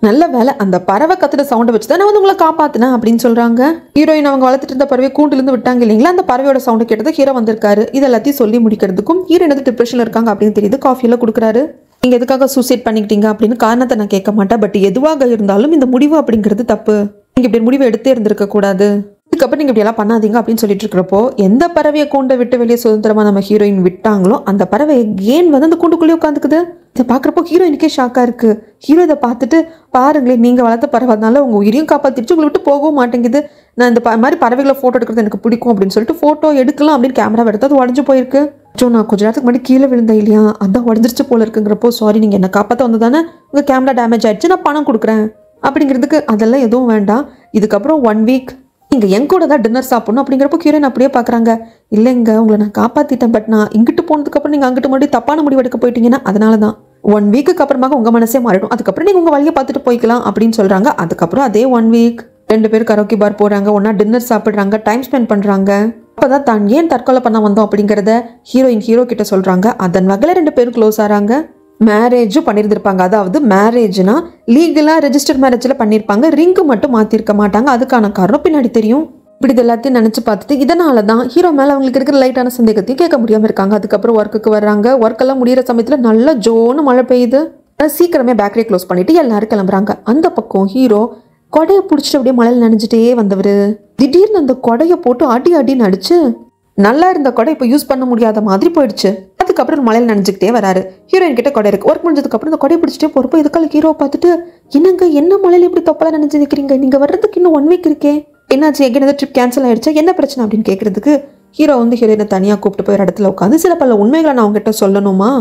நல்ல வேலை அந்த பறவை கத்துற சவுண்டை வச்சு தான் நான் வந்து உங்களை காப்பாற்றினேன் அப்படின்னு சொல்கிறாங்க. ஹீரோயின் அவங்க வளர்த்துட்டு இருந்த பறவை கூண்டுலேருந்து விட்டாங்க இல்லைங்களா, அந்த பறவையோட சவுண்டு கேட்டது ஹீரோ வந்திருக்காரு. இது எல்லாத்தையும் சொல்லி முடிக்கிறதுக்கும் ஹீரோயின் வந்து டிப்ரெஷனில் இருக்காங்க அப்படின்னு தெரியுது. காஃபியெல்லாம் கொடுக்குறாரு. நீங்கள் எதுக்காக சூசைட் பண்ணிக்கிட்டீங்க அப்படின்னு காரணத்தை நான் கேட்க மாட்டேன், பட் எதுவாக இருந்தாலும் இந்த முடிவு அப்படிங்கிறது தப்பு, நீங்கள் இப்படி முடிவை எடுத்தே இருந்திருக்க கூடாது, இதுக்கப்புறம் நீங்கள் இப்படி எல்லாம் பண்ணாதீங்க அப்படின்னு சொல்லிட்டு இருக்கிறப்போ எந்த பறவையை கூண்டை விட்டு வெளியே சுதந்திரமாக நம்ம ஹீரோயின் விட்டாங்களோ அந்த பறவையை ஏன் வந்து அந்த கூண்டுக்குள்ளேயே உட்காந்துக்குது. இதை பார்க்குறப்போ ஹீரோயினுக்கே ஷாக்காக இருக்குது. ஹீரோ இதை பார்த்துட்டு பாருங்களேன், நீங்கள் வளர்த்த பறவைனால உங்கள் உயிரையும் காப்பாற்றிடுச்சு, உங்களை விட்டு போகவும் மாட்டேங்குது, நான் இந்த மாதிரி பறவைகளை ஃபோட்டோ எடுக்கிறது எனக்கு பிடிக்கும் அப்படின்னு சொல்லிட்டு ஃபோட்டோ எடுக்கலாம் அப்படின்னு கேமரா எடுத்து அது உடஞ்சு போயிருக்கு. நான் கொஞ்ச நேரத்துக்கு முன்னாடி கீழே விழுந்தேன் இல்லையா, அதான் உடஞ்சிருச்சு போல இருக்குங்கிறப்போ சாரி நீங்கள் என்னை காப்பாற்ற வந்து தானே உங்கள் கேமரா டேமேஜ் ஆகிடுச்சு, நான் பணம் கொடுக்குறேன் அப்படிங்கிறதுக்கு அதெல்லாம் எதுவும் வேண்டாம், இதுக்கப்புறம் 1 வீக் நீங்கள் என் கூட தான் டின்னர் சாப்பிடணும் அப்படிங்கிறப்போ ஹீரோயின் அப்படியே பார்க்குறாங்க. இல்லைங்க உங்களை நான் காப்பாற்றிட்டேன், பட் நான் இங்கிட்டு போனதுக்கப்புறம் நீங்கள் அங்கிட்டு மறுபடியும் தப்பான முடிவு எடுக்க போயிட்டீங்கன்னா அதனால தான் 1 வீக்குக்கு அப்புறமாக உங்கள் மனசே மாறிடும், அதுக்கப்புறம் நீங்கள் உங்கள் வழியை பார்த்துட்டு போய்க்கலாம் அப்படின்னு சொல்கிறாங்க. அதுக்கப்புறம் அதே 1 வீக் 2 பேர் கரோக்கி பார் போகிறாங்க, ஒன்றா டின்னர் சாப்பிட்றாங்க, டைம் ஸ்பெண்ட் பண்ணுறாங்க. அப்போதான் தான் ஏன் தற்கொலை பண்ண வந்தோம் அப்படிங்கிறத ஹீரோயின் ஹீரோ கிட்ட சொல்கிறாங்க. அதன் வகையில் 2 பேரும் க்ளோஸ் ஆகிறாங்க. மேரேஜும் பண்ணியிருந்திருப்பாங்க, அதாவது மேரேஜ்னா லீகலாக ரெஜிஸ்டர் மேரேஜில் பண்ணியிருப்பாங்க, ரிங்கு மட்டும் மாற்றிருக்க மாட்டாங்க. அதுக்கான காரணம் பின்னாடி தெரியும். இப்படி இது எல்லாத்தையும் நினச்சி பார்த்துட்டு இதனால தான் ஹீரோ மேலே அவங்களுக்கு இருக்கிற லைட்டான சந்தேகத்தையும் கேட்க முடியாமல் இருக்காங்க. அதுக்கப்புறம் ஒர்க்குக்கு வர்றாங்க. ஒர்க்கெல்லாம் முடிகிற சமயத்தில் நல்லா ஜோன்னு மழை பெய்யுது. சீக்கிரமே பேக்கரியை க்ளோஸ் பண்ணிட்டு எல்லாரும் கிளம்புறாங்க. அந்த பக்கம் ஹீரோ கொடையை பிடிச்சிட்டு அப்படியே மழையில் நனைஞ்சிட்டே வந்தவர் திடீர்னு அந்த கொடையை போட்டு அடி அடின்னு அடிச்சு நல்லா இருந்த கொடை இப்போ யூஸ் பண்ண முடியாத மாதிரி போயிடுச்சு. அதுக்கப்புறம் மழையில் நனைஞ்சிக்கிட்டே வராரு. ஹீரோயின் கிட்ட கொடை இருக்கு. ஒர்க் முடிஞ்சதுக்கப்புறம் இந்த கொடையை பிடிச்சிட்டே போகிறப்போ இதுக்கால ஹீரோ பார்த்துட்டு என்னங்க என்ன மழையில் எப்படி தொப்பலாம் நினைச்சு நிற்கிறீங்க, நீங்கள் வர்றதுக்கு இன்னும் 1 வீக் இருக்கே, என்னாச்சு எங்கே ஏதாவது ட்ரிப் கேன்சல் ஆயிடுச்சா, என்ன பிரச்சனை அப்படின்னு கேட்கறதுக்கு ஹீரோ வந்து ஹீரோயினை தனியாக கூப்பிட்டு போய் ஒரு இடத்துல உட்காந்து சில பல உண்மைகளை நான் அவங்ககிட்ட சொல்லணுமா,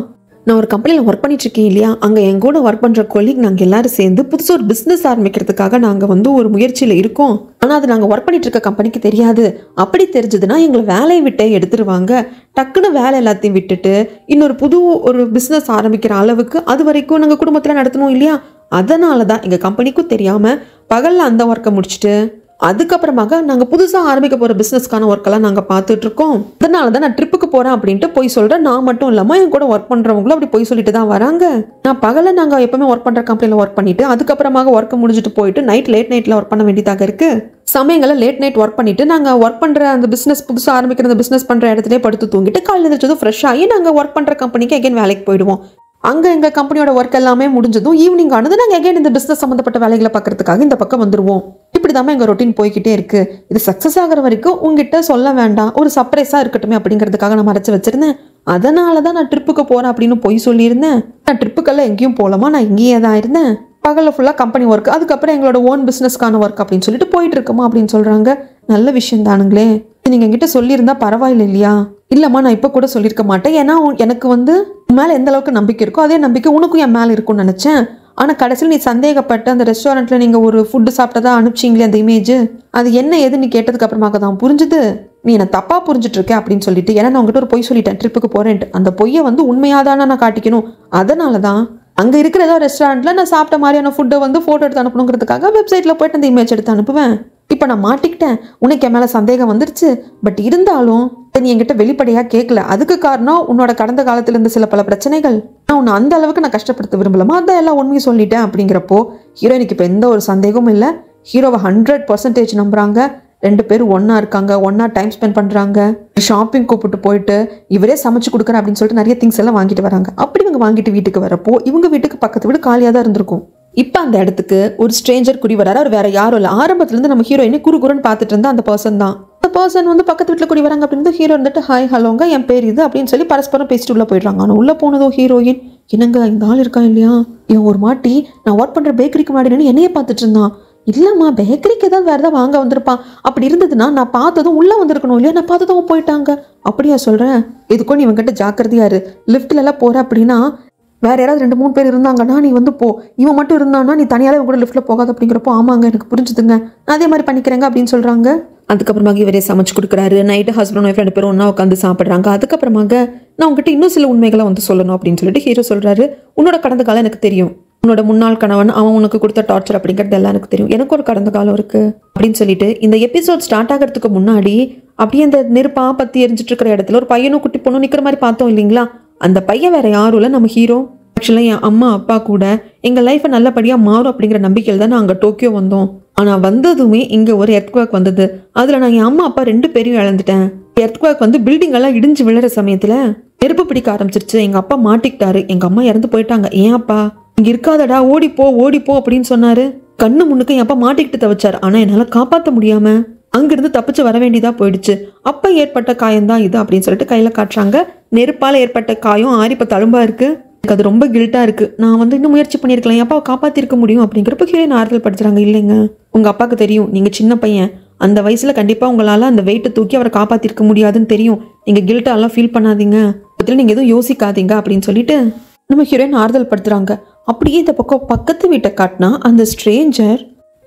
நான் ஒரு கம்பெனியில் ஒர்க் பண்ணிட்டு இருக்கேன் இல்லையா, அங்கே என் கூட ஒர்க் பண்ணுற கொலீக் நாங்கள் எல்லாரும் சேர்ந்து புதுசாக ஒரு பிஸ்னஸ் ஆரம்பிக்கிறதுக்காக நாங்கள் வந்து ஒரு முயற்சியில் இருக்கோம். ஆனால் அது நாங்கள் ஒர்க் பண்ணிட்டு இருக்க கம்பெனிக்கு தெரியாது. அப்படி தெரிஞ்சதுன்னா எங்களை வேலையை விட்டே எடுத்துருவாங்க. டக்குன்னு வேலை எல்லாத்தையும் விட்டுட்டு இன்னொரு புது ஒரு பிஸ்னஸ் ஆரம்பிக்கிற அளவுக்கு அது வரைக்கும் நாங்கள் குடும்பத்தில் நடத்தணும் இல்லையா, அதனால தான் எங்கள் கம்பெனிக்கும் தெரியாமல் பகலில் அந்த ஒர்க்கை முடிச்சுட்டு அதுக்கப்புறமாக நாங்கள் புதுசாக ஆரம்பிக்க போகிற பிஸ்னஸ்க்கான ஒர்க்கெல்லாம் நாங்கள் பார்த்துட்ருக்கோம். அதனால தான் நான் ட்ரிப்புக்கு போகிறேன் அப்படின்ட்டு போய் சொல்கிறேன். நான் மட்டும் இல்லாமல் என் கூட ஒர்க் பண்ணுறவங்களும் அப்படி போய் சொல்லிட்டு தான் வராங்க. நான் பகலில் நாங்கள் எப்போவுமே ஒர்க் பண்ணுற கம்பெனியில் ஒர்க் பண்ணிவிட்டு அதுக்கப்புறமாக ஒர்க்கை முடிச்சுட்டு போயிட்டு லேட் நைட்டில் ஒர்க் பண்ண வேண்டியதாக இருக்குது. சமயங்களில் லேட் நைட் ஒர்க் பண்ணிவிட்டு நாங்கள் ஒர்க் பண்ணுற அந்த பிஸ்னஸ் புதுசாக ஆரம்பிக்கிற அந்த பிஸ்னஸ் பண்ணுற இடத்துலேயே படுத்து தூங்கிட்டு காலையில் எழுந்திரிச்சதும் ஃப்ரெஷ் ஆகி நாங்கள் ஒர்க் பண்ணுற கம்பெனிக்கு எகைன் வேலைக்கு போயிடுவோம். அங்கே எங்கள் கம்பெனியோட ஒர்க் எல்லாமே முடிஞ்சதும் ஈவினிங் ஆனது நாங்கள் எகைன் இந்த பிஸ்னஸ் சம்மந்தப்பட்ட வேலைகளை பார்க்கறதுக்காக இந்த பக்கம் வந்துடுவோம். இப்படி தான் எங்கள் ரொட்டீன் போய்கிட்டே இருக்குது. இது சக்ஸஸ் ஆகிற வரைக்கும் உங்ககிட்ட சொல்ல வேண்டாம், ஒரு சர்ப்ரைஸாக இருக்கட்டுமே அப்படிங்கிறதுக்காக நான் மறைச்சி வச்சுருந்தேன். அதனால தான் நான் ட்ரிப்புக்கு போகிறேன் அப்படின்னு போய் சொல்லியிருந்தேன். நான் ட்ரிப்புக்கெல்லாம் எங்கேயும் போகலாமா, நான் இங்கேயே தான் இருந்தேன். பகலில் ஃபுல்லாக கம்பெனி ஒர்க், அதுக்கப்புறம் எங்களோட ஓன் பிஸ்னஸ்க்கான ஒர்க் அப்படின்னு சொல்லிட்டு போயிட்டு இருக்கோமா அப்படின்னு சொல்கிறாங்க. நல்ல விஷயம் தானுங்களே, நீங்கள் என்கிட்ட சொல்லியிருந்தா பரவாயில்லை இல்லையா. இல்லைம்மா நான் இப்போ கூட சொல்லியிருக்க மாட்டேன், ஏன்னா எனக்கு வந்து மேலே எந்த அளவுக்கு நம்பிக்கை இருக்கோ அதே நம்பிக்கை உனக்கும் என் மேலே இருக்கும்னு நினச்சேன். ஆனால் கடைசியில் நீ சந்தேகப்பட்டு அந்த ரெஸ்டாரண்ட்டில் நீங்கள் ஒரு ஃபுட்டு சாப்பிட்டதா அனுப்பிச்சிங்களே அந்த இமேஜ், அது என்ன ஏது நீ கேட்டதுக்கு அப்புறமாக தான் புரிஞ்சுது நீ என்னை தப்பாக புரிஞ்சுட்டு அப்படின்னு சொல்லிட்டு. ஏன்னா நான் உங்ககிட்ட ஒரு பொய் சொல்லிட்டேன் ட்ரிப்புக்கு போகிறேன்ட்டு. அந்த பொய்யை வந்து உண்மையாக தானே நான் காட்டிக்கணும். அதனால தான் அங்கே இருக்கிற ஏதோ ரெஸ்டாரண்ட்டில் நான் சாப்பிட்ட மாதிரியான ஃபுட்டை வந்து ஃபோட்டோ எடுத்து அனுப்பணுங்கிறதுக்காக வெப்சைட்டில் போய்ட்டு அந்த இமேஜ் எடுத்து அனுப்புவேன். இப்போ நான் மாட்டிக்கிட்டேன், உனக்கு என் மேலே சந்தேகம் வந்துருச்சு. பட் இருந்தாலும் நீ என்கிட்ட வெளிப்படையாக கேட்கல. அதுக்கு காரணம் உன்னோட கடந்த காலத்துல இருந்து சில பல பிரச்சனைகள். நான் உன்னை அந்த அளவுக்கு நான் கஷ்டப்படுத்த விரும்பலாமா, அதான் எல்லாம் உண்மையை சொல்லிட்டேன் அப்படிங்கிறப்போ ஹீரோயினுக்கு இப்போ எந்த ஒரு சந்தேகமும் இல்லை. ஹீரோவை 100% நம்புறாங்க. 2 பேரும் ஒன்றா இருக்காங்க, ஒன்றா டைம் ஸ்பெண்ட் பண்ணுறாங்க. ஷாப்பிங் கூப்பிட்டு போயிட்டு இவரே சமைச்சு கொடுக்குறேன் அப்படின்னு சொல்லிட்டு நிறைய திங்ஸ் எல்லாம் வாங்கிட்டு வராங்க. அப்படி இவங்க வாங்கிட்டு வீட்டுக்கு வரப்போ இவங்க வீட்டுக்கு பக்கத்து வீடு காலியாக தான் இருந்திருக்கும். இப்போ அந்த இடத்துக்கு ஒரு ஸ்ட்ரேஞ்சர் குடி வராரு. அவர் வேற யாரும் இல்லை, ஆரம்பத்துலேருந்து நம்ம ஹீரோயினை குறுகுறுன்னு பார்த்துட்டு இருந்தா அந்த பர்சன் தான். அந்த பர்சன் வந்து பக்கத்து வீட்டில் குடி வராங்க அப்படின்னு ஹீரோ இருந்துட்டு ஹாய் ஹலோங்க என் பேர் இது அப்படின்னு சொல்லி பரஸ்பரம் பேசிட்டு உள்ள போயிடுறாங்க. ஆனால் உள்ள போனதோ ஹீரோயின் என்னங்க இந்த ஆள் இருக்கா இல்லையா, இவன் ஒரு மாட்டி நான் ஒர்க் பண்ணுற பேக்கரிக்கு முன்னாடி என்னையே பார்த்துட்டு இருந்தான். இல்லைம்மா பேக்கரிக்கு ஏதாவது வேறு ஏதாவது வாங்க வந்திருப்பான், அப்படி இருந்ததுன்னா நான் பார்த்ததும் உள்ளே வந்திருக்கணும் இல்லையா, நான் பார்த்ததும் போயிட்டாங்க. அப்படியா சொல்கிறேன், இதுக்கும் நீ இவங்கிட்ட ஜாக்கிரதையாரு. லிஃப்ட்லலாம் போகிற அப்படின்னா வேற யாராவது 2-3 பேர் இருந்தாங்கன்னா நீ வந்து போ, இவன் மட்டும் இருந்தான்னா நீ தனியாலே இவங்க கூட லிஃப்ட்டில் போகாது அப்படிங்கிறப்போ ஆமாங்க எனக்கு புரிஞ்சுதுங்க, நான் அதே மாதிரி பண்ணிக்கிறேங்க அப்படின்னு சொல்கிறாங்க. அதுக்கப்புறமாக இவரே சமைச்சு கொடுக்குறாரு. நைட்டு ஹஸ்பண்ட் ஒய்ஃப் 2 பேரும் ஒன்றா உட்காந்து சாப்பிட்றாங்க. அதுக்கப்புறமாக நான் உங்ககிட்ட இன்னும் சில உண்மைகளை வந்து சொல்லணும் அப்படின்னு சொல்லிட்டு ஹீரோ சொல்கிறாரு. உன்னோட கடந்த காலம் எனக்கு தெரியும், உன்னோட முன்னாள் கணவன் அவன் உனக்கு கொடுத்த டார்ச்சர் அப்படிங்கிறது எல்லாம் எனக்கு தெரியும், எனக்கு ஒரு கடந்த காலம் இருக்கு அப்படின்னு சொல்லிட்டு இந்த எபிசோட் ஸ்டார்ட் ஆகிறதுக்கு முன்னாடி அப்படியே இந்த நெருப்பா பற்றி எரிஞ்சிட்டு இருக்கிற இடத்துல ஒரு பையனும் குட்டி பொண்ணும் நிற்கிற மாதிரி பார்த்தோம் இல்லைங்களா. அந்த பையன் வேற யாரும் இல்லை, நம்ம ஹீரோ. ஆக்சுவலாக என் அம்மா அப்பா கூட எங்கள் லைஃப்பை நல்லபடியாக மாறும் அப்படிங்கிற நம்பிக்கையில் தான் நாங்கள் டோக்கியோ வந்தோம். ஆனால் வந்ததுமே இங்கே ஒரு எர்த்குவேக் வந்தது. அதில் நான் என் அம்மா அப்பா 2 பேரையும் இழந்துட்டேன். எர்த்குவேக் வந்து பில்டிங் எல்லாம் இடிஞ்சு விழுற சமயத்தில் நெருப்பு பிடிக்க ஆரம்பிச்சிருச்சு. எங்கள் அப்பா மாட்டிக்கிட்டாரு, எங்கள் அம்மா இறந்து போயிட்டாங்க. ஏன் அப்பா இங்கே இருக்காதடா, ஓடிப்போ ஓடிப்போ அப்படின்னு சொன்னாரு. கண்ணு முன்னுக்கு என் அப்பா மாட்டிக்கிட்டு தவிச்சார். ஆனால் என்னால் காப்பாற்ற முடியாம அங்கிருந்து தப்பிச்சு வர வேண்டியதா போயிடுச்சு. அப்போ ஏற்பட்ட காயம்தான் இது அப்படின்னு சொல்லிட்டு கையில் காட்டுறாங்க. நெருப்பால் ஏற்பட்ட காயம் ஆறிப்ப தழும்பா இருக்கு. எனக்கு அது ரொம்ப கில்ட்டா இருக்கு. நான் வந்து இன்னும் முயற்சி பண்ணியிருக்கலாம், என் அப்பாவை காப்பாற்றிருக்க முடியும் அப்படிங்கிறப்ப ஹீரோயின் ஆறுதல் படுத்துறாங்க. இல்லைங்க உங்கள் அப்பாவுக்கு தெரியும் நீங்கள் சின்ன பையன், அந்த வயசில் கண்டிப்பாக உங்களால் அந்த வெயிட்டை தூக்கி அவரை காப்பாற்றிருக்க முடியாதுன்னு தெரியும். நீங்கள் கில்ட்டாலாம் ஃபீல் பண்ணாதீங்க, அதில் நீங்கள் எதுவும் யோசிக்காதீங்க அப்படின்னு சொல்லிட்டு நம்ம ஹீரோயின் ஆறுதல் படுத்துறாங்க. அப்படியே இந்த பக்கம் பக்கத்து வீட்டை காட்டினா அந்த ஸ்ட்ரேஞ்சர்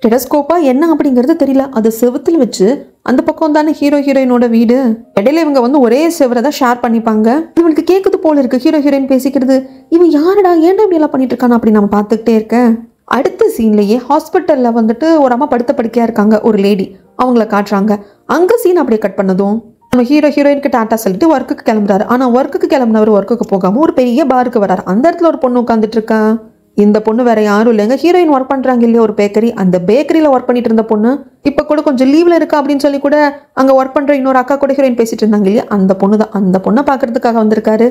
டெலஸ்கோப்பா என்ன அப்படிங்கிறது தெரியல, அதை செவுத்தில் வச்சு அந்த பக்கம் தானே ஹீரோயினோட வீடு. இடையில இவங்க வந்து ஒரே செவரை தான் ஷேர் பண்ணிப்பாங்க. இவனுக்கு கேட்குது போல இருக்கு ஹீரோயின் பேசிக்கிறது. இவன் யாருடா ஏன்டா இப்படி எல்லாம் பண்ணிட்டு இருக்கானா அப்படி நம்ம பார்த்துக்கிட்டே இருக்கேன். அடுத்த சீன்லயே ஹாஸ்பிட்டல்ல வந்துட்டு ஒரு அம்மா படுத்த படுக்கையா இருக்காங்க, ஒரு லேடி, அவங்கள காட்டுறாங்க. அங்க சீன் அப்படியே கட் பண்ணதும் நம்ம ஹீரோயினுக்கு டாட்டா சொல்லிட்டு ஒர்க்குக்கு கிளம்புறாரு. ஆனா ஒர்க்குக்கு கிளம்புனவர் ஒர்க்குக்கு போகாம ஒரு பெரிய பாருக்கு வராரு. அந்த இடத்துல ஒரு பொண்ணு உட்காந்துட்டு இருக்கா. இந்த பொண்ணு வேற யாரும் இல்லைங்க, ஹீரோயின் ஒர்க் பண்றாங்க இல்லையா ஒரு பேக்கரி, அந்த பேக்கரியில ஒர்க் பண்ணிட்டு இருந்த பொண்ணு. இப்ப கூட கொஞ்சம் லீவ்ல இருக்கா அப்படின்னு சொல்லி கூட அங்க ஒர்க் பண்ற இன்னொரு அக்கா கூட ஹீரோயின் பேசிட்டு இருந்தாங்க இல்லையா, அந்த பொண்ணு தான். அந்த பொண்ணை பாக்குறதுக்காக வந்திருக்காரு.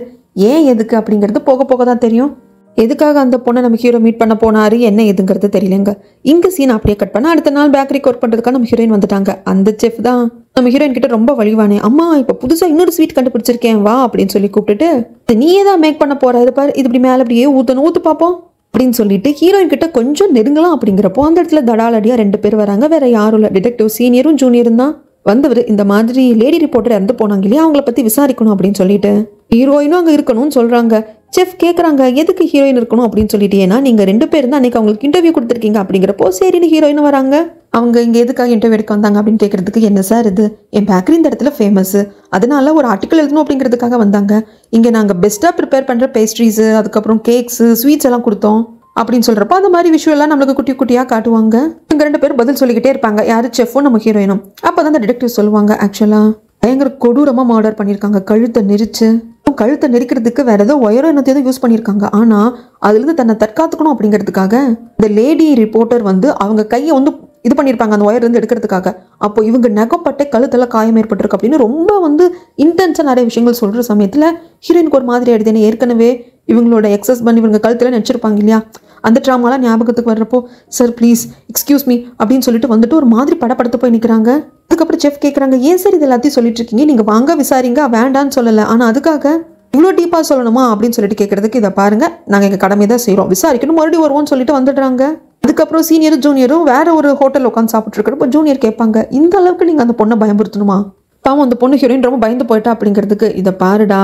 ஏன் எதுக்கு அப்படிங்கிறது போக போக தான் தெரியும். எதுக்காக அந்த பொண்ணை நம்ம ஹீரோ மீட் பண்ண போனாரு என்ன எதுங்கிறது தெரியலங்க. இங்க சீன் அப்படியே கட் பண்ண அடுத்த நாள் பேக்கரிக்கு ஒர்க் பண்றதுக்காக நம்ம ஹீரோயின் வந்துட்டாங்க. அந்த செஃப் தான் நம்ம ஹீரோயின் கிட்ட ரொம்ப வலிவானே, அம்மா இப்ப புதுசா இன்னொரு ஸ்வீட் கண்டுபிடிச்சிருக்கேன் வா அப்படின்னு சொல்லி கூப்பிட்டுட்டு நீயே தான் மேக் பண்ண போற, இது பாரு இது இப்படி மேல அப்படியே ஊத்து பார்ப்போம் அப்படின்னு சொல்லிட்டு ஹீரோயின் கிட்ட கொஞ்சம் நெருங்கலாம். அப்படிங்கிறப்போ அந்த இடத்துல தடாலடியா 2 பேர் வராங்க. வேற யாரும் இல்லை, டிடெக்டிவ் சீனியரும் ஜூனியரும் தான் வந்தவர். இந்த மாதிரி லேடி ரிப்போர்ட்டர் இறந்து போனாங்க இல்லையா, அவங்கள பத்தி விசாரிக்கணும் அப்படின்னு சொல்லிட்டு ஹீரோயினும் அங்க இருக்கணும்னு சொல்றாங்க. செஃப் கேட்குறாங்க எதுக்கு ஹீரோயின் இருக்கணும் அப்படின்னு சொல்லிட்டு, ஏன்னா நீங்கள் 2 பேர் தான் அன்றைக்கி அவங்களுக்கு இன்டர்வியூ கொடுத்துருக்கீங்க அப்படிங்கிறப்போ சரின்னு ஹீரோயின் வராங்க. அவங்க இங்கே எதுக்காக இன்டர்வியூ எடுக்க வந்தாங்க அப்படின்னு கேட்குறதுக்கு, என்ன சார் இது என் பேக்கரி இந்த இடத்துல ஃபேமஸ், அதனால ஒரு ஆர்டிக்கல் எழுதணும் அப்படிங்கிறதுக்காக வந்தாங்க. இங்கே நாங்கள் பெஸ்ட்டாக ப்ரிப்பேர் பண்ணுற பேஸ்ட்ரீஸு அதுக்கப்புறம் கேக்ஸு ஸ்வீட்ஸ் எல்லாம் கொடுத்தோம் அப்படின்னு சொல்கிறப்போ அந்த மாதிரி விஷயம்லாம் நம்மளுக்கு குட்டி குட்டியாக காட்டுவாங்க. இங்கே 2 பேரும் பதில் சொல்லிக்கிட்டே இருப்பாங்க, யார் செஃப்பும் நம்ம ஹீரோயினும். அப்போ தான் அந்த டிடெக்டிவ் சொல்லுவாங்க, ஆக்சுவலாக பயங்கர கொடூரமாக மர்டர் பண்ணியிருக்காங்க, கழுத்தை நெரிக்கிறதுக்கு வேற ஏதோ ஒயரோ என்னத்தையும் யூஸ் பண்ணியிருக்காங்க. ஆனால் அதுலேருந்து தன்னை தற்காத்துக்கணும் அப்படிங்கிறதுக்காக இந்த லேடி ரிப்போர்ட்டர் வந்து அவங்க கையை வந்து இது பண்ணியிருப்பாங்க அந்த ஒயர் இருந்து எடுக்கிறதுக்காக. அப்போ இவங்க நகைப்பட்ட கழுத்தெல்லாம் காயம் ஏற்பட்டிருக்கு அப்படின்னு ரொம்ப வந்து இன்டென்ஸாக நிறைய விஷயங்கள் சொல்கிற சமயத்தில் ஹீரோயினுக்கு ஒரு மாதிரி ஆயிடுது. ஏற்கனவே இவங்களோட எக்ஸஸ் பண்ணி இவங்க கழுத்தில் நினச்சிருப்பாங்க இல்லையா, அந்த ட்ராமாலாம் ஞாபகத்துக்கு வர்றப்போ சார் ப்ளீஸ் எக்ஸ்கியூஸ் மீ அப்படின்னு சொல்லிட்டு வந்துட்டு ஒரு மாதிரி படப்படுத்து போய் நிற்கிறாங்க. அதுக்கப்புறம் செஃப் கேட்குறாங்க, ஏன் சார் இது எல்லாத்தையும் சொல்லிட்டு இருக்கீங்க, நீங்கள் வாங்க விசாரிங்க வேண்டான்னு சொல்லலை, ஆனால் அதுக்காக இவ்வளோ டீப்பாக சொல்லணுமா அப்படின்னு சொல்லிட்டு கேட்குறதுக்கு, இதை பாருங்க நாங்கள் எங்கள் கடமை தான் செய்கிறோம், விசாரிக்கணும் மறுபடியும் வருவோம்னு சொல்லிட்டு வந்துடுறாங்க. அதுக்கப்புறம் சீனியரும் ஜூனியரும் வேற ஒரு ஹோட்டல் உட்காந்து சாப்பிட்டு இருக்கிறப்போ ஜூனியர் கேட்பாங்க, இந்த அளவுக்கு நீங்கள் அந்த பொண்ணை பயமுறுத்தணுமா, பாவம் அந்த பொண்ணு ஹீரோயின் ரொம்ப பயந்து போயிட்டா அப்படிங்கிறதுக்கு, இதை பாருடா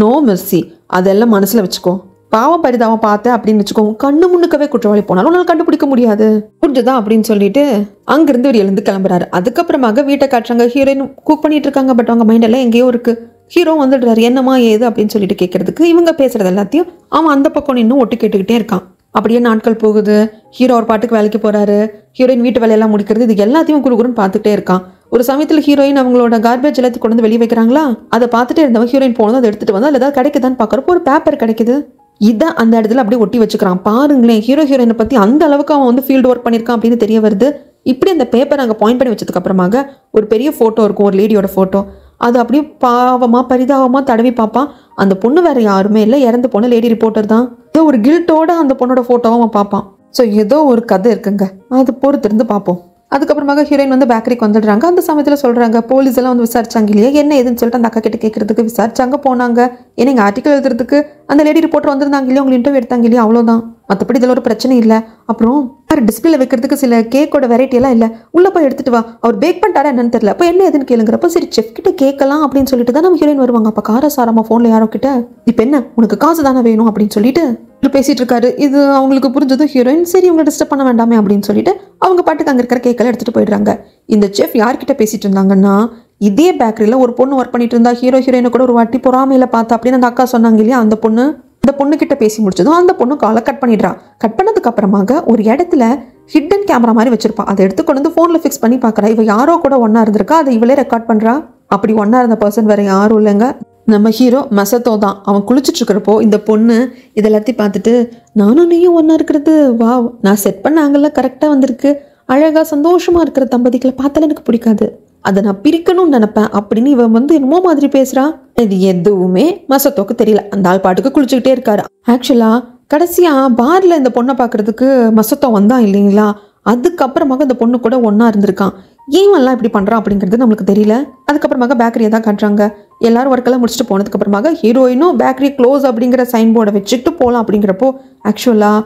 நோ மெர்சி அதெல்லாம் மனசில் வச்சுக்கோ, பாவம் பரிதாபம் பார்த்தேன் அப்படின்னு வச்சுக்கோங்க, கண்ணு முன்னுக்கவே குற்றவாளி போனாலும் உன்னால் கண்டுபிடிக்க முடியாது புரிஞ்சுதான் அப்படின்னு சொல்லிட்டு அங்கிருந்து ஒரு எழுந்து கிளம்புறாரு. அதுக்கப்புறமாக வீட்டை காட்டுறாங்க, ஹீரோயின் குக் பண்ணிட்டு இருக்காங்க. பட் அவங்க மைண்ட் எல்லாம் எங்கேயோ இருக்கு. ஹீரோ வந்துடுறாரு, என்னமா ஏது அப்படின்னு சொல்லிட்டு கேட்கறதுக்கு இவங்க பேசுறது எல்லாத்தையும் அவன் அந்த பக்கம் இன்னும் ஒட்டு கேட்டுக்கிட்டே இருக்கான். அப்படியே நாட்கள் போகுது. ஹீரோ ஒரு பாட்டுக்கு வேலைக்கு போறாரு. ஹீரோயின் வீட்டு வேலையெல்லாம் முடிக்கிறது. இது எல்லாத்தையும் குறுகுறுன்னு பார்த்துட்டே இருக்கான். ஒரு சமயத்தில் ஹீரோயின் அவங்களோட கார்பேஜ் எல்லாத்தையும் கொண்டு வந்து வெளியே வைக்கிறாங்களா, அதை பார்த்துட்டே இருந்தவன் ஹீரோயின் போனதும் அதை எடுத்துட்டு வந்து அதில் ஏதாவது கிடைக்குதான்னு பார்க்குறப்போ ஒரு பேப்பர் கிடைக்குது. இதை அந்த இடத்துல அப்படியே ஒட்டி வச்சுக்கிறான். பாருங்களேன், ஹீரோயினை பற்றி அந்த அளவுக்கு அவன் வந்து ஃபீல்டு ஒர்க் பண்ணியிருக்கான் அப்படின்னு தெரிய வருது. இப்படி அந்த பேப்பர் அங்கே பாயிண்ட் பண்ணி வச்சதுக்கு அப்புறமாக ஒரு பெரிய ஃபோட்டோ இருக்கும், ஒரு லேடியோட ஃபோட்டோ. அது அப்படியே பாவமாக பரிதாபமாக தடவி பார்ப்பான். அந்த பொண்ணு வேற யாருமே இல்லை, இறந்து போன லேடி ரிப்போர்ட்டர் தான். ஏதோ ஒரு கில்ட்டோட அந்த பொண்ணோட ஃபோட்டோவை அவன் பார்ப்பான். ஸோ ஏதோ ஒரு கதை இருக்குங்க, அது பொறுத்திருந்து பார்ப்போம். அதுக்கப்புறமாக ஹீரோயின் வந்து பேக்கரிக்கு வந்துடுறாங்க. அந்த சமயத்தில் சொல்கிறாங்க, போலீஸ் எல்லாம் வந்து விசாரிச்சாங்க இல்லையா, என்ன ஏதுன்னு சொல்லிட்டு அந்த அக்கா கிட்ட கேட்கறதுக்கு விசாரிச்சாங்க, போனாங்க. ஏன்னா எங்கள் ஆர்டிக்கல் எழுதுறதுக்கு அந்த லேடி ரிப்போர்ட்டர் வந்திருந்தாங்க இல்லையா, உங்களுக்கு இன்டர்வியூ எடுத்தாங்க இல்லையா, அவ்வளோதான். மற்றபடி இதில் ஒரு பிரச்சனை இல்லை. அப்புறம் டிஸ்பிளேல வைக்கிறதுக்கு சில கேக்கோட வெரைட்டி எல்லாம் இல்லை, உள்ளே போய் எடுத்துட்டு வா, அவர் பேக் பண்ணிட்டாரா என்னன்னு தெரியல, அப்போ என்ன ஏதுன்னு கேளுங்கிறப்போ சரி செஃப் கிட்ட கேட்கலாம் அப்படின்னு சொல்லிட்டு தான் நம்ம ஹீரோயின் வருவாங்க. அப்போ காரசாரமா ஃபோனில் யாரோ கிட்ட, இப்போ என்ன உனக்கு காசு தானே வேணும் அப்படின்னு சொல்லிட்டு பேசிட்டு இருக்காரு. இது அவங்களுக்கு புரிஞ்சதும் ஹீரோயின் சரி உங்களை டிஸ்டர்ப் பண்ண வேண்டாமே அப்படின்னு சொல்லிட்டு அவங்க பாட்டுக்கு அங்கே இருக்கிற கேக்கெல்லாம் எடுத்துட்டு போயிடுறாங்க. இந்த செஃப் யார்கிட்ட பேசிட்டு இருந்தாங்கன்னா, இதே பேக்கரியில் ஒரு பொண்ணு ஒர்க் பண்ணிட்டு இருந்தா, ஹீரோயினை கூட ஒரு வாட்டி பொறாமையில பார்த்தா அப்படின்னு அந்த அக்கா சொன்னாங்க இல்லையா, அந்த பொண்ணு கிட்ட பேசி முடிச்சதும் அந்த பொண்ணு காலை கட் பண்ணிடுறா. கட் பண்ணதுக்கு அப்புறமாக ஒரு இடத்துல ஹிடன் கேமரா மாதிரி வச்சிருப்பா. அதை எடுத்து கொண்டு வந்து ஃபோனில் ஃபிக்ஸ் பண்ணி பார்க்குறா. இவ யாரோ கூட ஒன்றா இருந்திருக்கா, அதை இவளே ரெக்கார்ட் பண்ணுறா. அப்படி ஒன்றா இருந்த பர்சன் வேற யாரும் இல்லைங்க, நம்ம ஹீரோ மசத்தோ தான். அவன் குளிச்சுட்டு இருக்கிறப்போ இந்த பொண்ணு இதெல்லாத்தையும் பார்த்துட்டு, நானும் நீயும் ஒன்றா இருக்கிறது வா, நான் செட் பண்ண ஆங்கெல்லாம் கரெக்டாக வந்திருக்கு, அழகாக சந்தோஷமாக இருக்கிற தம்பதிகளை பார்த்தாலும் எனக்கு பிடிக்காது, அதை நான் பிரிக்கணும்னு நினைப்பேன் அப்படின்னு இவன் வந்து என்னமோ மாதிரி பேசுகிறா. இது எதுவுமே மசத்தோக்கு தெரியல. அந்த ஆள் பாட்டுக்கு குளிச்சுக்கிட்டே இருக்காரு. ஆக்சுவலாக கடைசியாக பாரில் இந்த பொண்ணை பார்க்குறதுக்கு மசத்தோ வந்தான் இல்லைங்களா, அதுக்கப்புறமாக இந்த பொண்ணு கூட ஒன்றா இருந்திருக்கான். ஏன்லாம் இப்படி பண்ணுறான் அப்படிங்கிறது நம்மளுக்கு தெரியல. அதுக்கப்புறமாக பேக்கரியை தான் காட்டுறாங்க. எல்லாரும் ஒர்க்கெல்லாம் முடிச்சுட்டு போனதுக்கப்புறமாக ஹீரோயினும் பேக்கரி க்ளோஸ் அப்படிங்கிற சைன் போர்டை வச்சுட்டு போகலாம். அப்படிங்கிறப்போ ஆக்சுவலாக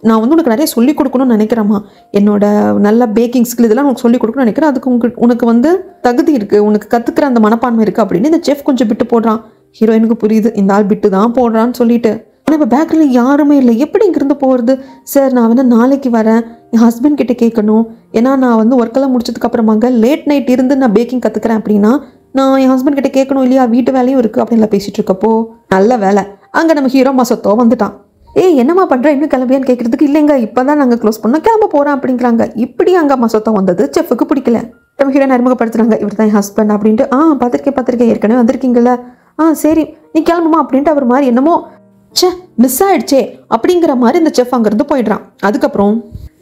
நான் வந்து உனக்கு நிறைய சொல்லிக் கொடுக்கணும்னு நினைக்கிறேம்மா, என்னோட நல்ல பேக்கிங் ஸ்கில் இதெல்லாம் உனக்கு சொல்லிக் கொடுக்கணும்னு நினைக்கிறேன், அதுக்கு உனக்கு வந்து தகுதி இருக்குது, உனக்கு கற்றுக்கிற அந்த மனப்பான்மை இருக்குது அப்படின்னு இந்த செஃப் கொஞ்சம் விட்டு போடுறான். ஹீரோயினுக்கு புரியுது இந்த ஆள் விட்டு தான் போடுறான்னு சொல்லிட்டு. ஆனால் இப்போ பேக்கரியில் யாருமே இல்லை, எப்படி இங்கிருந்து போகிறது? சார் நான் வந்து நாளைக்கு வரேன், என் ஹஸ்பண்ட் கிட்ட கேட்கணும், ஏன்னா நான் வந்து ஒர்க்கெல்லாம் முடிச்சதுக்கு அப்புறமாக லேட் நைட் இருந்து நான் பேக்கிங் கற்றுக்கிறேன் அப்படின்னா நான் என் ஹஸ்பண்ட் கிட்ட கேட்கணும் இல்லையா, வீட்டு வேலையும் இருக்குது அப்படின்லாம் பேசிகிட்டு இருக்கப்போ நல்ல வேலை அங்கே நம்ம ஹீரோ மசத்தோ வந்துட்டான். என்னம்மா பண்ணுறேன் இன்னும் கிளம்பியான்னு கேட்குறதுக்கு, இல்லைங்க இப்போ தான் நாங்கள் க்ளோஸ் பண்ணோம் கிளம்ப போகிறோம் அப்படிங்கிறாங்க. இப்படி அங்கே மசத்தோ வந்தது செஃப்புக்கு பிடிக்கல. நம்ம ஹீரோயின் அறிமுகப்படுத்துறாங்க, இவர் தான் என் ஹஸ்பண்ட் அப்படின்ட்டு. பார்த்துருக்கேன் ஏற்கனவே வந்திருக்கீங்களா, சரி நீ கிளம்புமா அப்படின்ட்டு அவர் மாதிரி என்னமோ மிஸ் ஆயிடுச்சே அப்படிங்கிற மாதிரி இந்த செஃப் அங்கேருந்து போயிடுறான். அதுக்கப்புறம்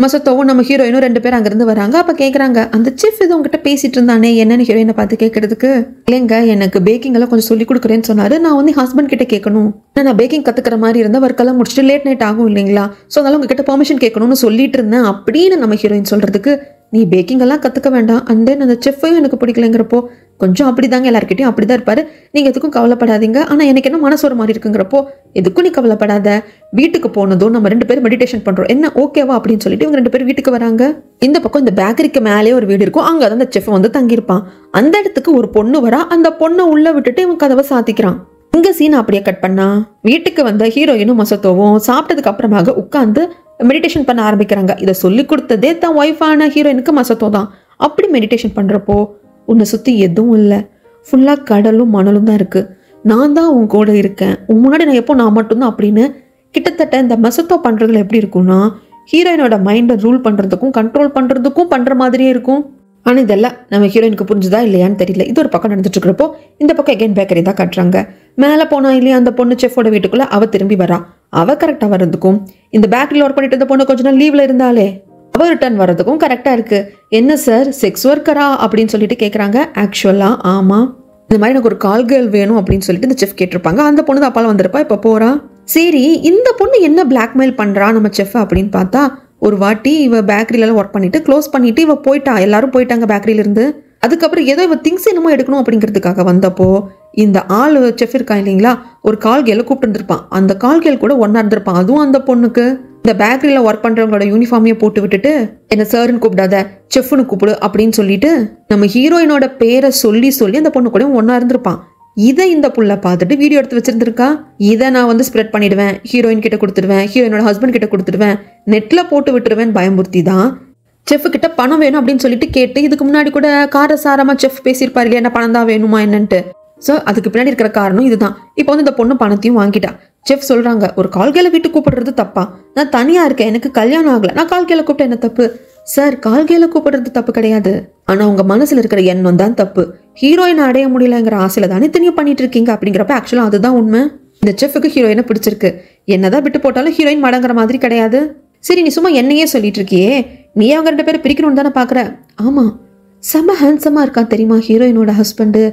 மசத்தோவும் நம்ம ஹீரோயினும் 2 பேர் அங்கேருந்து வராங்க. அப்போ கேட்குறாங்க, அந்த செஃப் இது உங்ககிட்ட பேசிட்டு இருந்தானே என்னன்னு ஹீரோயினை பார்த்து கேட்கறதுக்கு, இல்லைங்க எனக்கு பேக்கிங் எல்லாம் கொஞ்சம் சொல்லி கொடுக்குறேன்னு சொன்னாரு, நான் வந்து ஹஸ்பண்ட் கிட்ட கேட்கணும், நான் பேக்கிங் கற்றுக்கிற மாதிரி இருந்தால் ஒர்க்கெல்லாம் முடிச்சுட்டு லேட் நைட் ஆகும் இல்லைங்களா, ஸோ அதனால உங்ககிட்ட பெர்மிஷன் கேட்கணும்னு சொல்லிட்டு இருந்தேன் அப்படின்னு நம்ம ஹீரோயின் சொல்கிறதுக்கு, நீ பேக்கிங் எல்லாம் கற்றுக்க வேண்டாம், அண்ட் தென் அந்த செஃப்பையும் எனக்கு பிடிக்கலைங்கிறப்போ கொஞ்சம் அப்படிதாங்க எல்லாருக்கிட்டையும் அப்படி தான் இருப்பார், நீங்கள் எதுக்கும் கவலைப்படாதீங்க, ஆனால் எனக்கு என்ன மனசு ஒரு மாதிரி இருக்குங்கிறப்போ எதுக்கும் நீ கவலைப்படாத, வீட்டுக்கு போனதும் நம்ம 2 பேரும் மெடிடேஷன் பண்ணுறோம் என்ன ஓகேவா அப்படின்னு சொல்லிட்டு இவங்க 2 பேரும் வீட்டுக்கு வராங்க. இந்த பக்கம் இந்த பேக்கரிக்கு மேலே ஒரு வீடு இருக்கும், அங்கே தான் அந்த செஃப் வந்து தங்கியிருப்பான். அந்த இடத்துக்கு ஒரு பொண்ணு வரா, அந்த பொண்ணை உள்ளே விட்டுட்டு இவன் கதவை சாத்திக்கிறான். இங்கே சீனை அப்படியே கட் பண்ணா வீட்டுக்கு வந்த ஹீரோயினும் மசத்தோவும் சாப்பிட்டதுக்கு அப்புறமாக உட்காந்து மெடிடேஷன் பண்ண ஆரம்பிக்கிறாங்க. இதை சொல்லி கொடுத்ததே தான் ஒய்ஃபான ஹீரோயினுக்கு மசத்தோ தான். அப்படி மெடிடேஷன் பண்ணுறப்போ உன்னை சுற்றி எதுவும் இல்லை, ஃபுல்லாக கடலும் மணலும் தான் இருக்குது, நான் தான் உன் கூட இருக்கேன், உன் முன்னாடி நான் மட்டும்தான் அப்படின்னு கிட்டத்தட்ட இந்த மசத்தோ பண்ணுறதுல எப்படி இருக்கும்னா ஹீரோயினோட மைண்டை ரூல் பண்ணுறதுக்கும் கண்ட்ரோல் பண்ணுறதுக்கும் பண்ணுற மாதிரியே இருக்கும். ஆனால் இதெல்லாம் நம்ம ஹீரோயினுக்கு புரிஞ்சுதா இல்லையான்னு தெரியல. இது ஒரு பக்கம் நடந்துட்டு இருக்கிறப்போ இந்த பக்கம் எகைன் பேக்கரி தான் காட்டுறாங்க. மேலே போனா இல்லையா அந்த பொண்ணு செஃபோட வீட்டுக்குள்ளே அவள் திரும்பி வரா. அவள் கரெக்டாக வர்றதுக்கும் இந்த பேக்கரியில் ஒர்க் பண்ணிட்டு இருந்த பொண்ணு கொஞ்ச நாள் லீவில் இருந்தாலே அவள் ரிட்டர்ன் வர்றதுக்கும் கரெக்டாக இருக்குது. என்ன சார் செக்ஸ் ஒர்க்கரா அப்படின்னு சொல்லிட்டு கேட்குறாங்க. ஆக்சுவலாக ஆமாம், இந்த மாதிரி எனக்கு ஒரு கால் கேர்ள் வேணும் அப்படின்னு சொல்லிட்டு இந்த செஃப் கேட்டிருப்பாங்க. அந்த பொண்ணு தான் அப்பால வந்திருப்பா, இப்போ போகிறா. சரி இந்த பொண்ணு என்ன பிளாக்மெயில் பண்ணுறா நம்ம செஃப் அப்படின்னு பார்த்தா, ஒரு வாட்டி இவ பேக்கரியிலலாம் ஒர்க் பண்ணிட்டு க்ளோஸ் பண்ணிட்டு இவ போயிட்டா, எல்லாரும் போயிட்டாங்க பேக்கரியிலேருந்து. அதுக்கப்புறம் ஏதோ இவ திங்ஸ் என்னமோ எடுக்கணும் அப்படிங்கிறதுக்காக வந்தப்போ இந்த ஆள் செஃப் இருக்கான் இல்லைங்களா, ஒரு கால் கேர்ளை கூப்பிட்டு இருந்திருப்பான். அந்த கால் கேர்ள் கூட ஒன்றா இருந்திருப்பான். அதுவும் அந்த பொண்ணுக்கு இந்த பேக்கரியில் ஒர்க் பண்ணுறவங்களோட யூனிஃபார்மையை போட்டு விட்டுட்டு என்ன சார்னு கூப்பிடாத செஃப்னு கூப்பிடு அப்படின்னு சொல்லிட்டு நம்ம ஹீரோயினோட பேரை சொல்லி அந்த பொண்ணு கூட ஒன்றா இருந்திருப்பான். இதை இந்த புள்ள பார்த்துட்டு வீடியோ எடுத்து வச்சிருந்துருக்கா. இதை நான் வந்து ஸ்ப்ரெட் பண்ணிடுவேன், ஹீரோயின் கிட்ட கொடுத்துடுவேன், ஹீரோயினோட ஹஸ்பண்ட் கிட்ட கொடுத்துடுவேன், நெட்டில் போட்டு விட்டுருவேன் பயமுறுத்தி தான் செஃப் கிட்ட பணம் வேணும் அப்படின்னு சொல்லிட்டு கேட்டு, இதுக்கு முன்னாடி கூட காரசாரமாக செஃப் பேசியிருப்பாரு இல்லையா, என்ன பணம் தான் வேணுமா என்னன்ட்டு. ஸோ அதுக்கு பின்னாடி இருக்கிற காரணம் இதுதான். இப்போ வந்து இந்த பொண்ணு பணத்தையும் வாங்கிட்டா. செஃப் சொல்றாங்க, ஒரு கால்கேல வீட்டுக்கு கூப்பிடுறது தப்பா? நான் தனியா இருக்கேன், எனக்கு கல்யாணம் ஆகல, நான் கால்கேல கூப்பிட்ட என்ன தப்பு? சார், கால்கேல கூப்பிடுறது தப்பு கிடையாது, ஆனா உங்க மனசுல இருக்கிற எண்ணம் தான் தப்பு. ஹீரோயினை அடைய முடியலங்கிற ஆசையில தானே தனியா பண்ணிட்டு இருக்கீங்க அப்படிங்கிறப்ப ஆக்சுவலா அதுதான் உண்மை. இந்த செஃப்க்கு ஹீரோயினை பிடிச்சிருக்கு, என்னதான் விட்டு போட்டாலும் ஹீரோயின் மடங்குற மாதிரி கிடையாது. சரி, நீ சும்மா என்னையே சொல்லிட்டு இருக்கியே, நீ அவங்க 2 பேரும் பிரிக்கணும்னு தானே பாக்குற? ஆமா, செம்ம ஹேண்ட்ஸமா இருக்கான் தெரியுமா ஹீரோயினோட ஹஸ்பண்டு,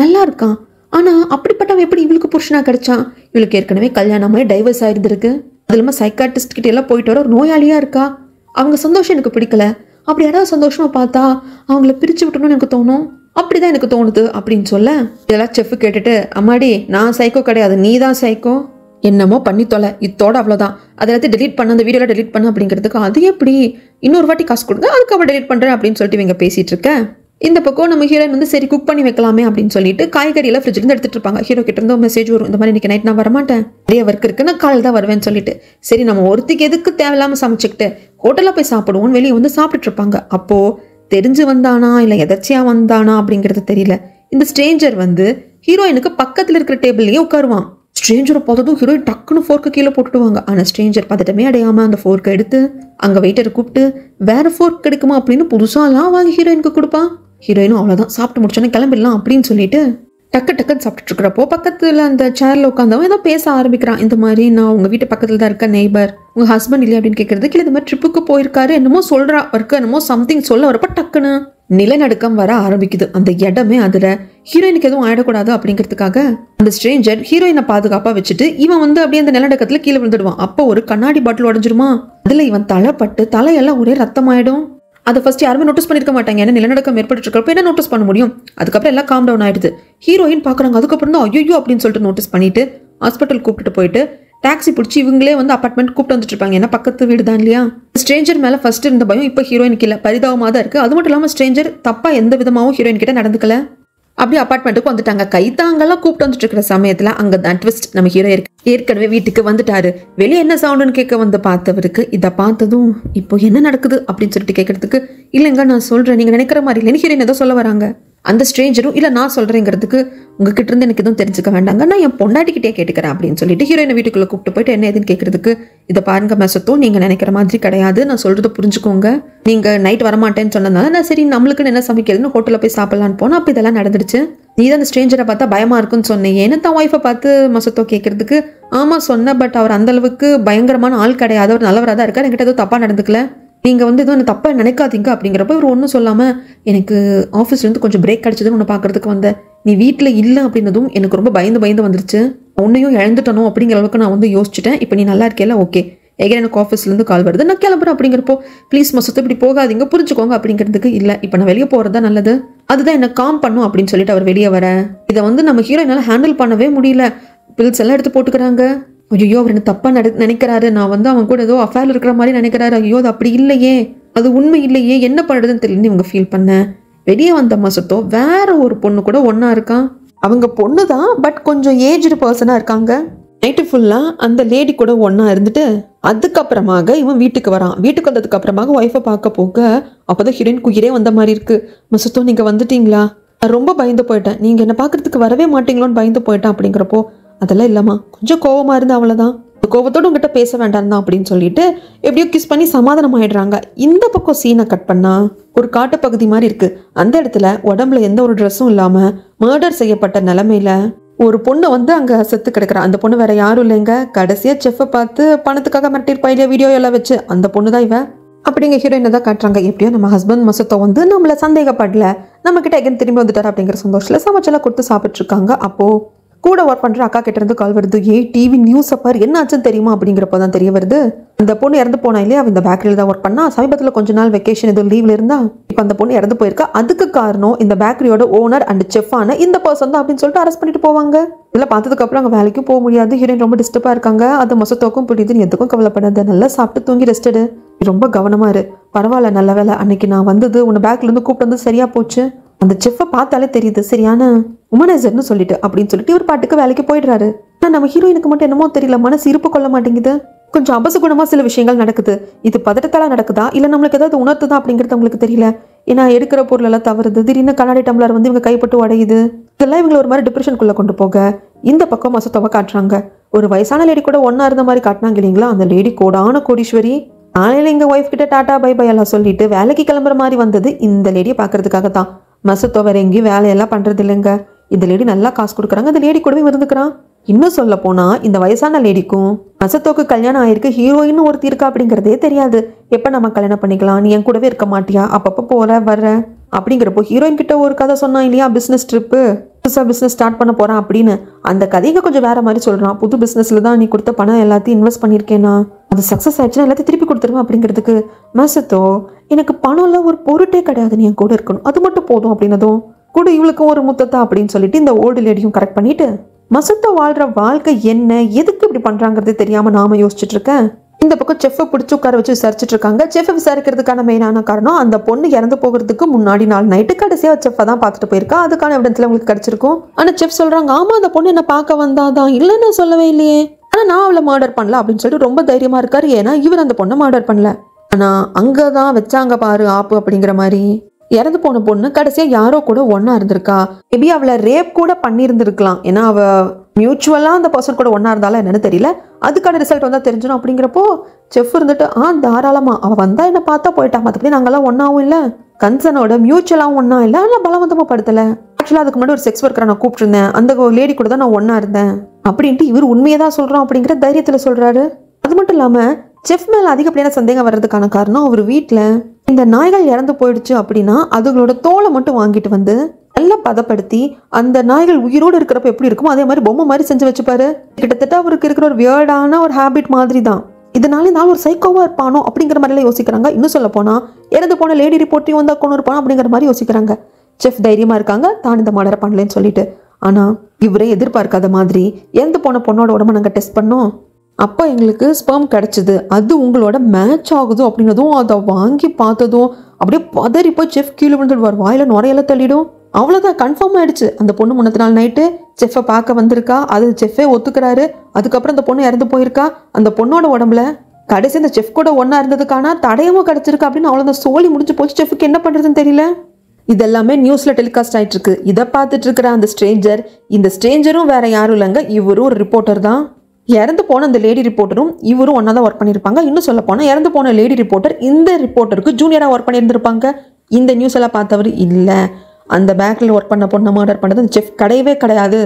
நல்லா இருக்கான். ஆனா அப்படிப்பட்டவன் எப்படி இவளுக்கு புருஷனா கிடைச்சான்? இவளுக்கு ஏற்கனவே கல்யாணமே டைவர்ஸ் ஆயிருந்திருக்கு. அது இல்லாம சைக்காட்ரிஸ்ட் கிட்ட எல்லாம் போயிட்டு வர ஒரு நோயாளியா இருக்கா. அவங்க சந்தோஷம் எனக்கு பிடிக்கல. அப்படி யாராவது சந்தோஷமா பார்த்தா அவங்கள பிரிச்சு விட்டணும்னு எனக்கு தோணும். அப்படிதான் எனக்கு தோணுது அப்படின்னு சொல்ல, இதெல்லாம் செஃப் கேட்டுட்டு, அம்மாடி நான் சைக்கோ கிடையாது, நீ தான் சைக்கோ, என்னமோ பண்ணி தொலை, இத்தோட அவ்வளோதான், அதை எல்லாத்தையும் டெலீட் பண்ண, அந்த வீடியோல டெலீட் பண்ண அப்படிங்கிறதுக்கு அது எப்படி, இன்னொரு வாட்டி காசு கொடுங்க அதுக்கப்புறம் டெலீட் பண்றேன் அப்படின்னு சொல்லிட்டு இவங்க பேசிட்டு இருக்க. இந்த பக்கம் நம்ம ஹீரோயின் வந்து சரி குக் பண்ணி வைக்கலாமே அப்படின்னு சொல்லிட்டு காய்கறி எல்லாம் ஃப்ரிட்ஜ்ல இருந்து எடுத்துட்டு இருப்பாங்க. ஹீரோ கிட்ட இருந்து மெசேஜ் வரும், இந்த மாதிரி இன்னைக்கு நைட் நான் வரமாட்டேன், நிறைய ஒர்க் இருக்கு, நான் காலையில் தான் வருவேன்னு சொல்லிட்டு. சரி, நம்ம ஒருத்திக்கு எதுக்கு தேவையில்லாம சமைச்சுக்கிட்டு ஹோட்டல்ல போய் சாப்பிடுவோம், வெளியே வந்து சாப்பிட்டுட்டு இருப்பாங்க. அப்போ தெரிஞ்சு வந்தானா இல்ல எதர்ச்சியா வந்தானா அப்படிங்கிறது தெரியல. இந்த ஸ்ட்ரேஞ்சர் வந்து ஹீரோயினுக்கு பக்கத்துல இருக்கிற டேபிள்லயே உட்காருவான். ஸ்ட்ரேஞ்சரை பார்த்ததும் ஹீரோயின் டக்குன்னு ஃபோர்க்கு கீழே போட்டுடுவாங்க. ஆனா ஸ்ட்ரேஞ்சர் பதட்டமே அடையாம அந்த ஃபோர்க்கை எடுத்து அங்க வெயிட்டரை கூப்பிட்டு வேற ஃபோர்க் கிடைக்குமா அப்படின்னு புதுசாலாம் வாங்கி ஹீரோயினுக்கு கொடுப்பான். ஹீரோயினும் அவ்வளவுதான், சாப்பிட்டு முடிச்சோன்னே கிளம்பிடலாம் அப்படின்னு சொல்லிட்டு டக்குன்னு சாப்பிட்டுட்டு இருக்கிறப்போ பக்கத்துல அந்த சேர்ல உட்காந்தவன் ஏதோ பேச ஆரம்பிக்கிறான். இந்த மாதிரி, நான் உங்க வீட்டு பக்கத்துல தான் இருக்க நெய்பர், உங்க ஹஸ்பண்ட் இல்லையா அப்படின்னு கேட்கறதுக்கு, இல்லை இந்த மாதிரி ட்ரிப்புக்கு போயிருக்காரு என்னமோ சொல்றா, ஒர்க்கு என்னமோ சம்திங் சொல்ல வரப்ப டக்குன்னு நிலநடுக்கம் வர ஆரம்பிக்குது அந்த இடமே. அதுல ஹீரோயினுக்கு எதுவும் ஆயிடக்கூடாது அப்படிங்கிறதுக்காக அந்த ஸ்ட்ரேஞ்சர் ஹீரோயினை பாதுகாப்பா வச்சுட்டு இவன் வந்து அப்படியே அந்த நிலநடுக்கத்துல கீழே விழுந்துடுவான். அப்போ ஒரு கண்ணாடி பாட்டில் உடஞ்சிருமா, அதுல இவன் தலைப்பட்டு தலையெல்லாம் ஒரே ரத்தமாயிடும். அதை ஃபர்ஸ்ட் யாருமே நோட்டீஸ் பண்ணிருக்க மாட்டாங்க, ஏன்னா நிலநடுக்கம் ஏற்பட்டு இருக்கிறப்ப என்ன நோட்டீஸ் பண்ண முடியும். அதுக்கப்புறம் எல்லாம் காம் டவுன் ஆயிடுது. ஹீரோயின் பாக்குறாங்க, அதுக்கப்புறம் தான் ஐயோ அப்படின்னு சொல்லிட்டு நோட்டீஸ் பண்ணிட்டு ஹாஸ்பிட்டல் கூப்பிட்டு போயிட்டு டாக்ஸி பிடிச்சி இவங்களே வந்து அப்பார்ட்மெண்ட் கூப்பிட்டு வந்துட்டு இருப்பாங்க, ஏன்னா பக்கத்து வீடு தான் இல்லையா. ஸ்ட்ரேஞ்சர் மேல ஃபர்ஸ்ட் இருந்த பயம் இப்போ ஹீரோயினுக்கு இல்லை, பரிதாபமாக தான் இருக்கு. அது மட்டும் இல்லாமல் ஸ்ட்ரேஞ்சர் தப்பா எந்த விதமாகவும் ஹீரோயின் கிட்ட நடந்துக்கல. அப்படி அப்பார்ட்மெண்ட்டுக்கு வந்துட்டாங்க. கைத்தாங்கெல்லாம் கூப்பிட்டு வந்துட்டு இருக்கிற சமயத்துல அங்க தான் ட்விஸ்ட், நம்ம ஹீரோ ஏற்கனவே வீட்டுக்கு வந்துட்டாரு. வெளியே என்ன சவுண்டுன்னு கேட்க வந்து பார்த்தவருக்கு இதை பார்த்ததும் இப்போ என்ன நடக்குது அப்படின்னு சொல்லிட்டு கேட்கறதுக்கு, இல்லைங்க நான் சொல்றேன், நீங்க நினைக்கிற மாதிரி இல்லைன்னு ஹீரோயின் ஏதோ சொல்ல வராங்க. அந்த ஸ்ட்ரேஞ்சரும் இல்லை நான் சொல்றேங்கிறதுக்கு, உங்ககிட்ட இருந்து எனக்கு எதுவும் தெரிஞ்சுக்க வேண்டாங்க, நான் என் பொண்டாட்டிக்கிட்டே கேட்டுக்கிறேன் அப்படின்னு சொல்லிட்டு ஹீரோயினை வீட்டுக்குள்ள கூப்பிட்டு போயிட்டு என்ன ஏதுன்னு கேட்கறதுக்கு, இதை பாருங்க மெசத்தோ, நீங்க நினைக்கிற மாதிரி கிடையாது, நான் சொல்றதை புரிஞ்சுக்கோங்க. நீங்க நைட் வரமாட்டேன்னு சொன்னதுனால நான் சரி நம்மளுக்குன்னு என்ன சமைக்கிறதுன்னு ஹோட்டலில் போய் சாப்பிடலான்னு போனா அப்போ இதெல்லாம் நடந்துடுச்சு. நீ தான் அந்த ஸ்ட்ரேஞ்சரை பார்த்தா பயமா இருக்குன்னு சொன்னேன், ஏன்னா தான் ஒய்ஃபை பார்த்து மசத்தோ கேட்கறதுக்கு, ஆமா சொன்னேன், பட் அவர் அந்த அளவுக்கு பயங்கரமான ஆள் கிடையாது, அவர் நல்லவராக தான் இருக்கார், என்கிட்ட எதுவும் தப்பா நடந்துக்கல, நீங்க வந்து எதுவும் என்ன தப்பா நினைக்காதீங்க அப்படிங்கிறப்ப இவர் ஒன்றும் சொல்லாம, எனக்கு ஆஃபீஸ்லேருந்து கொஞ்சம் பிரேக் கிடைச்சதுன்னு உன்னை பார்க்கறதுக்கு வந்தேன், நீ வீட்டில் இல்லை அப்படின்னதும் எனக்கு ரொம்ப பயந்து வந்துருச்சு, உன்னையும் இழந்துட்டணும் அப்படிங்கிற அளவுக்கு நான் வந்து யோசிச்சுட்டேன், இப்போ நீ நல்லா இருக்கேல, ஓகே எங்கே எனக்கு ஆஃபீஸ்லேருந்து கால் வருது, நான் கிளம்புறேன் அப்படிங்கிறப்போ ப்ளீஸ் மசத்தை இப்படி போகாதீங்க புரிஞ்சுக்கோங்க அப்படிங்கிறதுக்கு, இல்லை இப்போ நான் வெளியே போகிறதா நல்லது, அதுதான் என்ன காம் பண்ணும் அப்படின்னு சொல்லிட்டு அவர் வெளியே வர, இதை வந்து நம்ம ஹீரோ என்னால் ஹேண்டில் பண்ணவே முடியல, பில்ஸ் எல்லாம் எடுத்து போட்டுக்கிறாங்க. ஐயோ அவர் என்ன தப்பா நினைக்கிறாரு, நான் வந்து அவன் கூட ஏதோ அஃபேர்ல இருக்கிற மாதிரி நினைக்கிறாரு, ஐயோ அது அப்படி இல்லையே, அது உண்மை இல்லையே, என்ன பண்ணுறதுன்னு தெரியலன்னு இவங்க ஃபீல் பண்ண வெளியே வந்த மசத்தோ வேற ஒரு பொண்ணு கூட ஒன்னா இருக்கான். அவங்க பொண்ணு தான், பட் கொஞ்சம் ஏஜ்டு பர்சனா இருக்காங்க. நைட்டு ஃபுல்லா அந்த லேடி கூட ஒன்னா இருந்துட்டு அதுக்கப்புறமாக இவன் வீட்டுக்கு வரான். வீட்டுக்கு வந்ததுக்கு அப்புறமாக ஒய்ஃபை பார்க்க போக அப்போதான் ஹீரோயின் குயிரே வந்த மாதிரி இருக்கு. மசத்தோ நீங்க வந்துட்டீங்களா, ரொம்ப பயந்து போயிட்டேன், நீங்க என்ன பாக்குறதுக்கு வரவே மாட்டீங்களோன்னு பயந்து போயிட்டேன் அப்படிங்கிறப்போ, அதெல்லாம் இல்லம்மா கொஞ்சம் கோவமா இருந்து அவ்வளவுதான், கோவத்தோடு உங்ககிட்ட பேச வேண்டாம் தான் அப்படின்னு சொல்லிட்டு எப்படியோ கிஸ் பண்ணி சமாதானம் ஆயிடுறாங்க. இந்த பக்கம் சீனை கட் பண்ணா ஒரு காட்டு பகுதி மாதிரி இருக்கு. அந்த இடத்துல உடம்புல எந்த ஒரு ட்ரெஸ்ஸும் இல்லாம மர்டர் செய்யப்பட்ட நிலைமையில ஒரு பொண்ணு வந்து அங்க செத்து கிடக்குறா. அந்த பொண்ணு வேற யாரும் இல்லைங்க, கடைசியா செஃப்பை பார்த்து பணத்துக்காக மிரட்டிருப்பா இல்லையா வீடியோ எல்லாம் வச்சு, அந்த பொண்ணு தான் இவ அப்படிங்க ஹீரோயினை தான் காட்டுறாங்க. எப்படியோ நம்ம ஹஸ்பண்ட் மசத்தோ வந்து நம்மள சந்தேகப்படல, நம்ம கிட்ட எகன் திரும்பி வந்துட்டார் அப்படிங்கிற சந்தோஷத்துல சமைச்செல்லாம் கொடுத்து சாப்பிட்டு இருக்காங்க. அப்போ கூட ஒர்க் பண்ற அக்கா கிட்ட இருந்து கால் வருது, டிவி நியூஸ் பாரு என்ன ஆச்சுன்னு தெரியுமா அப்படிங்கிறப்பதான் தெரிய வருது, அந்த பொண்ணு இறந்து போனா இல்லையா, அவ இந்த பேக்கரியில தான் ஒர்க் பண்ணா, சமீபத்தில் கொஞ்ச நாள் வெக்கேஷன் ஏதோ லீவ்ல இருந்தா, இப்போ அந்த பொண்ணு இறந்து போயிருக்கா, அதுக்கு காரணம் இந்த பேக்கரியோட ஓனர் அண்ட் செஃப்பான இந்த பர்சன் தான் அப்படின்னு சொல்லிட்டு அரெஸ்ட் பண்ணிட்டு போவாங்க. இதெல்லாம் பார்த்ததுக்கு அப்புறம் அங்கே வேலைக்கும் போக முடியாது, ஹீரோயின் ரொம்ப டிஸ்டர்பா இருக்காங்க, அது மொசத்தோக்கும் புரியுதுன்னு எதுக்கும் கவலைப்படாது, நல்லா சாப்பிட்டு தூங்கி ரெஸ்டடு, ரொம்ப கவனமா இரு, பரவாயில்ல நல்ல வேலை அன்னைக்கு நான் வந்தது உன்னை பேக்ல இருந்து கூப்பிட்டு வந்து சரியா போச்சு, அந்த செஃப்பை பார்த்தாலே தெரியுது சரியான உமனைசர்னு சொல்லிட்டு அப்படின்னு சொல்லிட்டு இவர் பாட்டுக்கு வேலைக்கு போயிடுறாரு. ஆனா நம்ம ஹீரோயினுக்கு மட்டும் என்னமோ தெரியல, மனசு இருப்பு கொள்ள மாட்டேங்குது, கொஞ்சம் அபசகுணமா சில விஷயங்கள் நடக்குது. இது பதட்டத்தால நடக்குதா இல்ல நம்மளுக்கு ஏதாவது உணர்த்துதா அப்படிங்கிறது அவங்களுக்கு தெரியல. ஏன்னா எடுக்கிற பொருள் எல்லாம் தவறுது, திடீர்னு கண்ணாடி டம்ளர் வந்து இவங்க கைப்பட்டு உடையுது, இதெல்லாம் இவங்களை ஒரு மாதிரி டிப்ரெஷனுக்குள்ள கொண்டு போக இந்த பக்கம் மசத்தோவை காட்டுறாங்க. ஒரு வயசான லேடி கூட ஒன்னா இருந்த மாதிரி காட்டினாங்க இல்லைங்களா, அந்த லேடி கோடான கோடீஸ்வரி. காலையில் எங்கள் ஒய்ஃப் கிட்ட டாட்டா பை பை எல்லாம் சொல்லிட்டு வேலைக்கு கிளம்புற மாதிரி வந்தது இந்த லேடியை பார்க்கறதுக்காக தான். மசத்தோ வேற எங்கேயும் வேலையெல்லாம் பண்ணுறது இல்லைங்க. இந்த லேடி நல்லா காசு கொடுக்குறாங்க, இந்த லேடி கூடவே இருந்துக்கிறான். இன்னும் சொல்ல போனால் இந்த வயசான லேடிக்கும் மசத்தோக்கு கல்யாணம் ஆயிருக்கு, ஹீரோயின் ஒருத்தி இருக்கா அப்படிங்கிறதே தெரியாது. எப்போ நம்ம கல்யாணம் பண்ணிக்கலாம், நீ என் கூடவே இருக்க மாட்டியா, அப்பப்போ போகிற வர்ற அப்படிங்கிறப்போ ஹீரோயின் கிட்ட ஒரு கதை சொன்னான் இல்லையா, பிஸ்னஸ் ட்ரிப்பு, புதுசாக பிஸ்னஸ் ஸ்டார்ட் பண்ண போகிறான் அப்படின்னு. அந்த கதையை கொஞ்சம் வேற மாதிரி சொல்கிறான். புது பிஸ்னஸில் தான் நீ கொடுத்த பணம் எல்லாத்தையும் இன்வெஸ்ட் பண்ணியிருக்கேனா, அது சக்ஸஸ் ஆயிடுச்சுன்னா எல்லாத்தையும் திருப்பி கொடுத்துருவேன் அப்படிங்கிறதுக்கு மசத்தோ எனக்கு பணம்லாம் ஒரு பொருட்டே கிடையாது, நீ என் கூட இருக்கணும், அது மட்டும் போதும் அப்படின்னதும் கூட இவளுக்கும் ஒரு முத்தத்தா அப்படின்னு சொல்லிட்டு இந்த ஓல்டு லேடியும் கரெக்ட் பண்ணிட்டு மசத்தோ வாழ்ற வாழ்க்கை என்ன, எதுக்கு இப்படி பண்றாங்கிறது தெரியாம நாம யோசிச்சுட்டு இருக்கேன். இந்த பக்கம் செஃப்பை பிடிச்சி உட்கார வச்சு விசாரிச்சுட்டு இருக்காங்க. செஃப்பை விசாரிக்கிறதுக்கான மெயினான காரணம் அந்த பொண்ணு இறந்து போகிறதுக்கு முன்னாடி நாள் நைட்டு கடைசியா செஃப்பை தான் பார்த்துட்டு போயிருக்கா, அதுக்கான எவிடன்ஸ்ல உங்களுக்கு கிடைச்சிருக்கும். ஆனா செஃப் சொல்றாங்க, ஆமா அந்த பொண்ணு என்ன பார்க்க வந்தாதான், இல்லைன்னு சொல்லவே இல்லையே, ஆனா நான் அவளை மர்டர் பண்ணல அப்படின்னு சொல்லிட்டு ரொம்ப தைரியமா இருக்காரு. ஏன்னா இவர் அந்த பொண்ணை மர்டர் பண்ணல, ஆனா அங்கதான் வச்சாங்க பாரு ஆப்பு அப்படிங்கிற மாதிரி. இறந்து போன பொண்ணு கடைசியா யாரோ கூட ஒன்னா இருந்திருக்கா, மேபி அவளை ரேப் கூட பண்ணியிருந்திருக்கலாம். ஏன்னா அவ மியூச்சுவலா அந்த பர்சன் கூட ஒன்னா இருந்தாலும் என்னன்னு தெரியல, அதுக்கான ரிசல்ட் வந்தா தெரிஞ்சிடும் அப்படிங்கிறப்போ செஃப் இருந்துட்டு தாராளமா அவ வந்தா என்ன பார்த்தா போயிட்டா, மற்றபடி நாங்கெல்லாம் ஒன்னாவும் இல்லை, கன்சர்னோட மியூச்சுவலாவும் ஒன்னா இல்லை, ஆனால் பலவந்தமா படுத்தல. ஆக்சுவலா அதுக்கு முன்னாடி ஒரு செக்ஸ் ஒர்க்கரை நான் கூப்பிட்டுருந்தேன், அந்த லேடி கூட தான் நான் ஒன்னா இருந்தேன் அப்படின்ட்டு இவர் உண்மையை தான் சொல்றோம் அப்படிங்கிற தைரியத்துல சொல்றாரு. அது மட்டும் இல்லாம செஃப் மேல அதிகப்படியான சந்தேகம் வர்றதுக்கான காரணம் அவர் வீட்டுல இந்த நாய்கள் இறந்து போயிடுச்சு அப்படின்னா அதுகளோட தோலை மட்டும் வாங்கிட்டு வந்து நல்லா பதப்படுத்தி அந்த நாய்கள் உயிரோடு இருக்கிறப்ப எப்படி இருக்குமோ அதே மாதிரி பொம்மை மாதிரி செஞ்சு வச்சுப்பாரு. கிட்டத்தட்ட அவருக்கு இருக்கிற ஒரு வியர்டான ஒரு ஹேபிட் மாதிரி தான். இதனால நான் ஒரு சைக்கோவா இருப்பானோ அப்படிங்கிற மாதிரி எல்லாம் யோசிக்கிறாங்க. இன்னும் சொல்ல போனா இறந்து போன லேடி ரிப்போர்ட்டையும் வந்தா கொண்டு இருப்பானோ அப்படிங்கிற மாதிரி யோசிக்கிறாங்க. செஃப் தைரியமா இருக்காங்க தான் இந்த மர்டர் பண்ணலன்னு சொல்லிட்டு. ஆனா இவரே எதிர்பார்க்காத மாதிரி இறந்து போன பொண்ணோட உடம்ப நாங்க டெஸ்ட் பண்ணோம், அப்போ எங்களுக்கு ஸ்பெர்ம் கிடைச்சிது, அது உங்களோட மேட்ச் ஆகுது அப்படின்னதும் அதை வாங்கி பார்த்ததும் அப்படியே பதறி போய் செஃப் கீழே விழுந்துடுவார், வாயில நுரையெல்லாம் தள்ளிடும். அவ்வளோதான், கன்ஃபார்ம் ஆயிடுச்சு அந்த பொண்ணு முன்னத்து நாள் நைட்டு செஃப்பை பார்க்க வந்திருக்கா, அது செஃப்பே ஒத்துக்கிறாரு. அதுக்கப்புறம் அந்த பொண்ணு இறந்து போயிருக்கா, அந்த பொண்ணோட உடம்புல கடைசி அந்த செஃப் கூட ஒன்னா இருந்ததுக்கான தடயமும் கிடைச்சிருக்கு அப்படின்னு அவ்வளோதான், சோழி முடிஞ்சு போச்சு. செஃப்புக்கு என்ன பண்றதுன்னு தெரியல. இதெல்லாமே நியூஸ்ல டெலிகாஸ்ட் ஆயிட்டு இருக்கு. இதை பார்த்துட்டு இருக்கிற அந்த ஸ்ட்ரேஞ்சர், இந்த ஸ்ட்ரேஞ்சரும் வேற யாரும் இல்லைங்க, இவரும் ஒரு ரிப்போர்ட்டர் தான். இறந்து போன அந்த லேடி ரிப்போர்ட்டரும் இவரும் ஒன்னா தான் ஒர்க் பண்ணியிருப்பாங்க. இன்னும் சொல்ல போனால் இறந்து போன லேடி ரிப்போர்ட்டர் இந்த ரிப்போர்ட்டருக்கு ஜூனியராக ஒர்க் பண்ணியிருந்திருப்பாங்க. இந்த நியூஸ் எல்லாம் பார்த்தவர் இல்லை, அந்த பேங்க்ல ஒர்க் பண்ண பொண்ணை மர்டர் பண்ணது அந்த செஃப் கிடையவே கிடையாது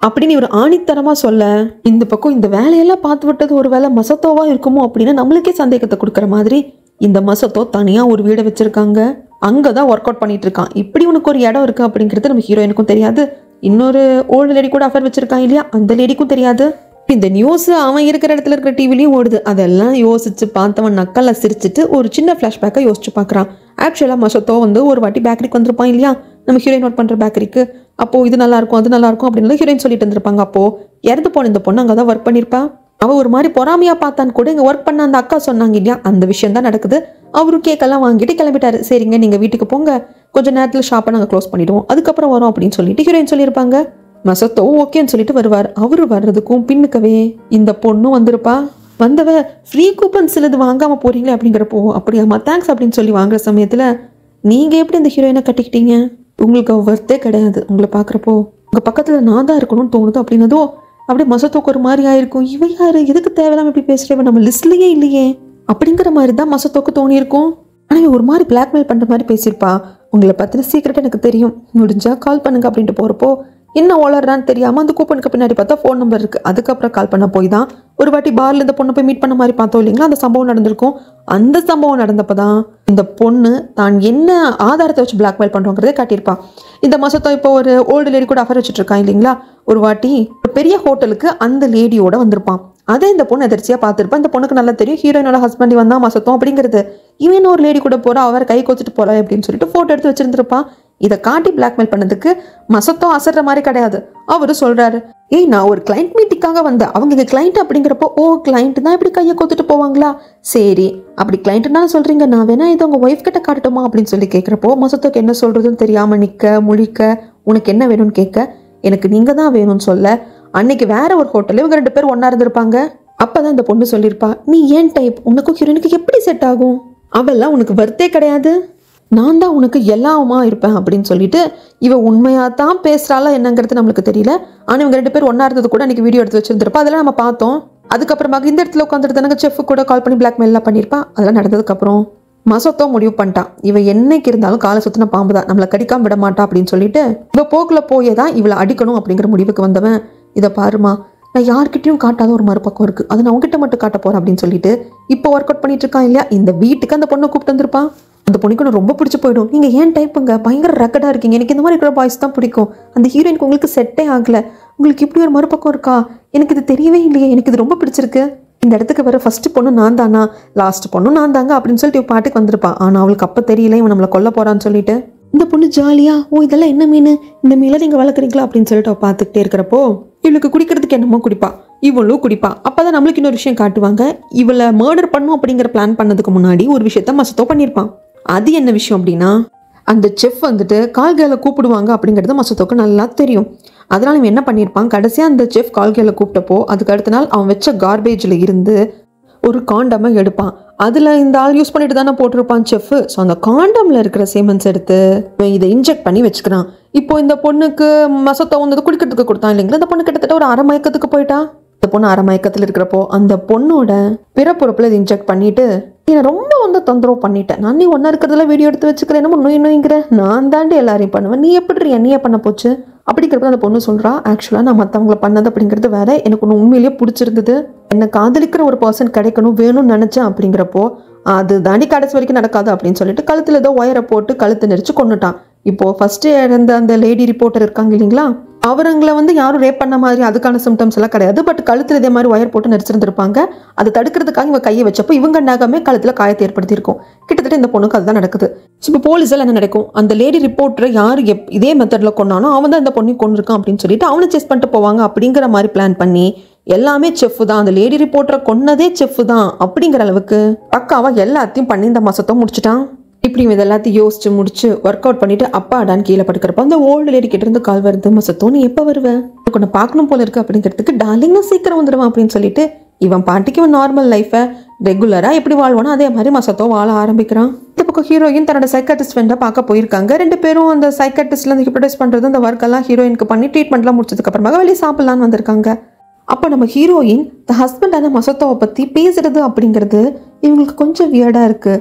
அப்படின்னு இவர் ஆணித்தரமாக சொல்ல, இந்த பக்கம் இந்த வேலையெல்லாம் பார்த்து விட்டது ஒரு வேலை மசத்தோவா இருக்குமோ அப்படின்னு நம்மளுக்கே சந்தேகத்தை கொடுக்குற மாதிரி இந்த மசத்தோ தனியாக ஒரு வீடை வச்சிருக்காங்க, அங்கே தான் ஒர்க் அவுட் பண்ணிட்டு இருக்கான். இப்படி உனக்கு ஒரு இடம் இருக்கு அப்படிங்கிறது நம்ம ஹீரோயினுக்கும் தெரியாது, இன்னொரு ஓல்டு லேடி கூட அஃபேர் வச்சிருக்கான் இல்லையா அந்த லேடிக்கும் தெரியாது. இந்த நியூஸ் அவன் இருக்கிற இடத்துல இருக்கிற டிவிலையும் ஓடுது. அதெல்லாம் யோசிச்சு பார்த்தவன் நக்கல்ல சிரிச்சுட்டு ஒரு சின்ன ஃப்ளாஷ்பேக்கை யோசிச்சு பார்க்குறான். ஆக்சுவலாக மசத்தோ ஒரு வாட்டி பேக்கரிக்கு வந்திருப்பான் இல்லையா, நம்ம ஹீரோயின் ஒர்க் பண்ணுற பேக்கரிக்கு. அப்போது இது நல்லா இருக்கும் அது நல்லா இருக்கும் அப்படின்னு ஹீரோயின் சொல்லிட்டு இருந்திருப்பாங்க. அப்போது இறந்து போன இந்த பொண்ணு அங்கே தான் ஒர்க் பண்ணியிருப்பா. அவள் ஒரு மாதிரி பொறாமையாக பார்த்தான்னு கூட இங்கே ஒர்க் பண்ண அந்த அக்கா சொன்னாங்க இல்லையா, அந்த விஷயம் தான் நடக்குது. அவரும் கேக்கெல்லாம் வாங்கிட்டு கிளம்பிட்டாரு. சரிங்க நீங்கள் வீட்டுக்கு போங்க, கொஞ்சம் நேரத்தில் ஷாப்பை நாங்கள் க்ளோஸ் பண்ணிவிடுவோம், அதுக்கப்புறம் வரோம் அப்படின்னு சொல்லிட்டு ஹீரோயின் சொல்லியிருப்பாங்க. மசத்தோ ஓகேன்னு சொல்லிட்டு வருவார். அவரு வர்றதுக்கும் பின்னுக்கவே இந்த பொண்ணும் வந்திருப்பா. வந்தவ ஃப்ரீ கூப்பன்ஸ் சிலது வாங்காமல் போறீங்களே அப்படிங்கிறப்போ அப்படியாம்மா தேங்க்ஸ் அப்படின்னு சொல்லி வாங்குற சமயத்தில் நீங்கள் எப்படி இந்த ஹீரோயினை கட்டிக்கிட்டீங்க, உங்களுக்கு வர்த்தே கிடையாது, உங்களை பார்க்குறப்போ உங்கள் பக்கத்தில் நான் தான் இருக்கணும்னு தோணுது அப்படின்னதோ அப்படியே மசத்தோக்கு ஒரு மாதிரி ஆயிருக்கும். இவ யாரு, எதுக்கு தேவையில்லாம இப்படி பேசுகிறவ, நம்ம லிஸ்ட்லேயே இல்லையே அப்படிங்கிற மாதிரி தான் மசத்தோக்கு தோணியிருக்கும். ஆனால் ஒரு மாதிரி பிளாக்மெயில் பண்ணுற மாதிரி பேசியிருப்பா. உங்களை பற்றின சீக்கிரட் எனக்கு தெரியும், முடிஞ்சா கால் பண்ணுங்க அப்படின்ட்டு போகிறப்போ என்ன ஓலர்றான்னு தெரியாமல் அந்த கூப்பனுக்கு பின்னாடி பார்த்தா ஃபோன் நம்பர் இருக்குது. அதுக்கப்புறம் கால் பண்ண போய் தான் ஒரு வாட்டி பாரில் இந்த பொண்ணை போய் மீட் பண்ண மாதிரி பார்த்தோம் இல்லைங்களா, அந்த சம்பவம் நடந்திருக்கும். அந்த சம்பவம் நடந்தப்போ தான் இந்த பொண்ணு தான் என்ன ஆதாரத்தை வச்சு பிளாக்மெயில் பண்ணுறோங்கிறதே காட்டியிருப்பான். இந்த மாதத்தை இப்போ ஒரு ஓல்டு லேடி கூட அஃபேர் வச்சுட்டு இருக்கான் இல்லைங்களா, ஒரு வாட்டி ஒரு பெரிய ஹோட்டலுக்கு அந்த லேடியோட வந்திருப்பான். அதே இந்த பொண்ணு எதிர்ச்சியாக பார்த்துருப்பான். இந்த பொண்ணுக்கு நல்லா தெரியும் ஹீரோயினோட ஹஸ்பண்ட் வந்தா மசத்தம் அப்படிங்கிறது. இவன் ஒரு லேடி கூட போகிறா, அவர் கை கோச்சிட்டு போகிறா அப்படின்னு சொல்லிட்டு ஃபோட்டோ எடுத்து வச்சிருந்துருப்பான். இதை காட்டி பிளாக்மெயில் பண்ணதுக்கு மசத்தோ அசர்ற மாதிரி கிடையாது. அவரு சொல்றாரு, ஏய் நான் ஒரு கிளைண்ட் மீட்டிங்காக வந்தேன், அவங்க எங்கள் கிளைண்ட் அப்படிங்கிறப்போ ஓ கிளைண்ட் தான் இப்படி கையை கொத்துட்டு போவாங்களா, சரி அப்படி கிளைண்ட்டுன்னா சொல்றீங்க, நான் வேணா இது உங்கள் ஒய்ஃப் கிட்ட காட்டட்டுமா அப்படின்னு சொல்லி கேட்குறப்போ மசத்தோக்கு என்ன சொல்றதுன்னு தெரியாம நிற்க முழிக்க, உனக்கு என்ன வேணும்னு கேட்க, எனக்கு நீங்கள் தான் வேணும்னு சொல்ல, அன்னைக்கு வேற ஒரு ஹோட்டலில் இவங்க 2 பேர் ஒன்றா இருந்திருப்பாங்க. அப்போதான் இந்த பொண்ணு சொல்லியிருப்பா, நீ ஏன் டைப், உனக்கும் ஹீரோயினுக்கு எப்படி செட் ஆகும், அவெல்லாம் உனக்கு வர்த்தே கிடையாது, நான் தான் உனக்கு எல்லாமா இருப்பேன் அப்படின்னு சொல்லிட்டு இவ உண்மையாக தான் பேசுகிறாளா என்னங்கிறது நம்மளுக்கு தெரியல. ஆனால் இவங்க 2 பேர் ஒன்றா இருந்தது கூட அன்றைக்கி வீடியோ எடுத்து வச்சுருந்துருப்பா, அதெல்லாம் நம்ம பார்த்தோம். அதுக்கப்புறமாக இந்த இடத்துல உட்காந்துட்டு தானே செஃப் கூட கால் பண்ணி பிளாக்மெயிலாம் பண்ணியிருப்பா. அதெல்லாம் நடந்ததுக்கப்புறம் மசத்தோ முடிவு பண்ணிட்டான், இவன் என்னைக்கு இருந்தாலும் காலை சுற்றின பாம்பு தான், நம்மளை கடிக்காம விட மாட்டா அப்படின்னு சொல்லிட்டு இவ போக்கில் போயே தான் இவளை அடிக்கணும் அப்படிங்கிற முடிவுக்கு வந்தவன், இதை பாருமா நான் யார்கிட்டையும் காட்டாத ஒரு மறுபக்கம் இருக்குது, அது நான் உங்ககிட்ட மட்டும் காட்ட போகிறேன் அப்படின்னு சொல்லிட்டு இப்போ ஒர்க் அவுட் பண்ணிட்டு இருக்கான் இல்லையா. இந்த வீட்டுக்கு அந்த பொண்ணை கூப்பிட்டு வந்திருப்பான். அந்த பொண்ணுக்கு நான் ரொம்ப பிடிச்சி போயிடும். நீங்கள் ஏன் டைப்புங்க, பயங்கர ரக்கடாக இருக்கீங்க, எனக்கு இந்த மாதிரி இருக்கிற பாய்ஸ் தான் பிடிக்கும், அந்த ஹீரோயினுக்கு உங்களுக்கு செட்டே ஆகலை, உங்களுக்கு இப்படி ஒரு மறுபக்கம் இருக்கா, எனக்கு இது தெரியவே இல்லையே, எனக்கு இது ரொம்ப பிடிச்சிருக்கு, இந்த இடத்துக்கு வர ஃபஸ்ட்டு பொண்ணு நான் தானா, லாஸ்ட் பொண்ணு நான் தாங்க அப்படின்னு சொல்லிட்டு பாட்டுக்கு வந்திருப்பான். ஆனால் அவளுக்கு அப்போ தெரியல இவன் நம்மளை கொல்ல போகிறான்னு சொல்லிட்டு. இந்த பொண்ணு ஜாலியா, ஓ இதெல்லாம் என்ன மீன், இந்த மீனை நீங்கள் வளர்க்குறீங்களா அப்படின்னு சொல்லிட்டு அவள் பார்த்துக்கிட்டே இருக்கிறப்போ இவளுக்கு குடிக்கிறதுக்கு என்னமோ குடிப்பா, இவளும் குடிப்பா. அப்போ தான் நம்மளுக்கு இன்னொரு விஷயம் காட்டுவாங்க, இவளை மர்டர் பண்ணும் அப்படிங்கிற பிளான் பண்ணதுக்கு முன்னாடி ஒரு விஷயத்த மசத்தோ பண்ணியிருப்பான். அது என்ன விஷயம் அப்படின்னா, அந்த செஃப் வந்துட்டு கால்களை கூப்பிடுவாங்க அப்படிங்கிறது மசத்தோக்கு நல்லா தெரியும். அதனால் இவன் என்ன பண்ணியிருப்பான், கடைசியாக அந்த செஃப் கால்களை கூப்பிட்டப்போ அதுக்கு அடுத்த நாள் அவன் வச்ச கார்பேஜில் இருந்து ஒரு காண்டமை எடுப்பான். அதில் இந்த ஆள் யூஸ் பண்ணிட்டு தானே போட்டிருப்பான் செஃப். ஸோ அந்த காண்டமில் இருக்கிற சேமன்ஸ் எடுத்து இதை இன்ஜெக்ட் பண்ணி வச்சுக்கிறான். இப்போ இந்த பொண்ணுக்கு மசத்தோ வந்தது குடிக்கிறதுக்கு கொடுத்தான் இல்லைங்களா, அந்த பொண்ணு கிட்டத்தட்ட ஒரு அரை மயக்கத்துக்கு போயிட்டா. அந்த பொண்ணு அரை மயக்கத்தில் இருக்கிறப்போ அந்த பொண்ணோட பிறப்புறுப்பில் இது இன்ஜெக்ட் பண்ணிட்டு, என்னை ரொம்ப வந்து தொந்தரவு பண்ணிட்டேன், நான் நீ ஒன்றா இருக்கிறதுல வீடியோ எடுத்து வச்சுக்கிறேன், என்னமோ நோய்ங்கிற, நான் தாண்டி எல்லாரையும் பண்ணுவேன், நீ எப்படி என்னையே பண்ண போச்சு அப்படிங்கிறப்ப அந்த பொண்ணு சொல்கிறா, ஆக்சுவலாக நான் மற்றவங்களை பண்ணது அப்படிங்கிறது வேற, எனக்கு ஒன்று உண்மையிலேயே பிடிச்சிருந்தது, என்னை காதலிக்கிற ஒரு பர்சன் கிடைக்கணும் வேணும்னு நினச்சேன் அப்படிங்கிறப்போ அது தாண்டி கடைசி வரைக்கும் நடக்காது அப்படின்னு சொல்லிட்டு கழுத்தில் ஏதோ ஒயரை போட்டு கழுத்து நெரிச்சு கொண்டுட்டான். இப்போது ஃபஸ்ட்டு இறந்த அந்த லேடி ரிப்போர்ட்டர் இருக்காங்க இல்லைங்களா, அவங்களை வந்து யாரும் ரேப் பண்ண மாதிரி அதுக்கான சிம்டம்ஸ் எல்லாம் கிடையாது. பட் கழுத்தில் இதே மாதிரி ஒயர் போட்டு நடிச்சிருந்துருப்பாங்க. அதை தடுக்கிறதுக்காக இவங்க கையை வச்சப்போ இவங்க நகமே கழுத்தில் காயத்தை ஏற்படுத்தியிருக்கும். கிட்டத்தட்ட இந்த பொண்ணுக்கு அதுதான் நடக்குது. இப்போ போலீஸில் என்ன நடக்கும், அந்த லேடி ரிப்போர்ட்டரை யார் இதே மெத்தடில் கொண்டானோ அவன் தான் இந்த பொண்ணை கொண்டிருக்கான் அப்படின்னு சொல்லிட்டு அவனை செஸ் பண்ணிட்டு போவாங்க அப்படிங்கிற மாதிரி பிளான் பண்ணி எல்லாமே செஃப் தான், அந்த லேடி ரிப்போர்ட்டரை கொன்னதே செஃப் தான் அப்படிங்கிற அளவுக்கு பக்காவாக எல்லாத்தையும் பண்ணி இந்த மாசத்தை முடிச்சுட்டான். இப்படி இது எல்லாத்தையும் யோசிச்சு முடிச்சு ஒர்க் அவுட் பண்ணிட்டு அப்பாடான்னு கீழே படுக்கிறப்ப அந்த ஓல்டு லேடி கிட்ட இருந்து கால் வருது, மசத்தோ நீ எப்போ வருவேன், உன்னை பார்க்கணும் போல இருக்கு அப்படிங்கிறதுக்கு, டார்லிங் நான் சீக்கிரம் வந்துடுவான் அப்படின்னு சொல்லிட்டு இவன் பாட்டுக்கு இவன் நார்மல் லைஃபை ரெகுலராக எப்படி வாழ்வானோ அதே மாதிரி மசத்தோ வாழ ஆரம்பிக்கிறான். இந்த பக்கம் ஹீரோயின் தன்னோட சைக்காட்டிஸ்ட் ஃப்ரெண்டை பார்க்க போயிருக்காங்க. 2 பேரும் அந்த சைக்காட்டிஸ்ட்ல அந்த ஹிப்னோடைஸ் பண்ணுறது அந்த ஒர்க்கெல்லாம் ஹீரோயினுக்கு பண்ணி ட்ரீட்மெண்ட்லாம் முடிச்சதுக்கு அப்புறமாக வெளியே சாப்பிடலான்னு வந்திருக்காங்க. அப்போ நம்ம ஹீரோயின் த ஹஸ்பண்டான மசத்தோவை பற்றி பேசுறது அப்படிங்கிறது இவங்களுக்கு கொஞ்சம் வியர்டாக இருக்குது.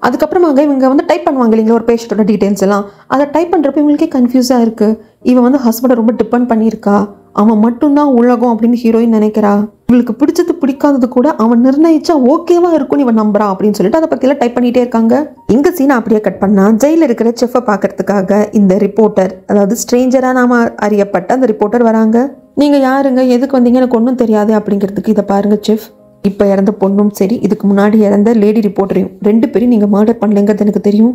அதுக்கப்புறமாக இவங்க வந்து டைப் பண்ணுவாங்க இல்லைங்களா ஒரு பேஷண்ட்டோட டீட்டெயில்ஸ் எல்லாம், அதை டைப் பண்ணுறப்ப இவங்களுக்கே கன்ஃபியூஸாக இருக்குது. இவன் வந்து ஹஸ்பண்டை ரொம்ப டிபெண்ட் பண்ணியிருக்கா, அவன் மட்டும்தான் உலகம் அப்படின்னு ஹீரோயின் நினைக்கிறா, இவளுக்கு பிடிச்சது பிடிக்காதது கூட அவன் நிர்ணயிச்சா ஓகேவா இருக்கும்னு இவன் நம்புறா அப்படின்னு சொல்லிட்டு அதை பற்றியெல்லாம் டைப் பண்ணிகிட்டே இருக்காங்க. எங்கள் சீனை அப்படியே கட் பண்ணால் ஜெயிலில் இருக்கிற செஃப்பை பார்க்கறதுக்காக இந்த ரிப்போர்ட்டர், அதாவது ஸ்ட்ரேஞ்சராக நாம அறியப்பட்ட அந்த ரிப்போர்ட்டர் வராங்க. நீங்கள் யாருங்க, எதுக்கு வந்தீங்க, எனக்கு ஒன்றும் தெரியாது அப்படிங்கிறதுக்கு, இதை பாருங்கள் செஃப், இப்போ இறந்த பொண்ணும் சரி இதுக்கு முன்னாடி இறந்த லேடி ரிப்போர்ட்டரையும் 2 பேரும் நீங்கள் மர்டர் பண்ணலைங்கிறது எனக்கு தெரியும்.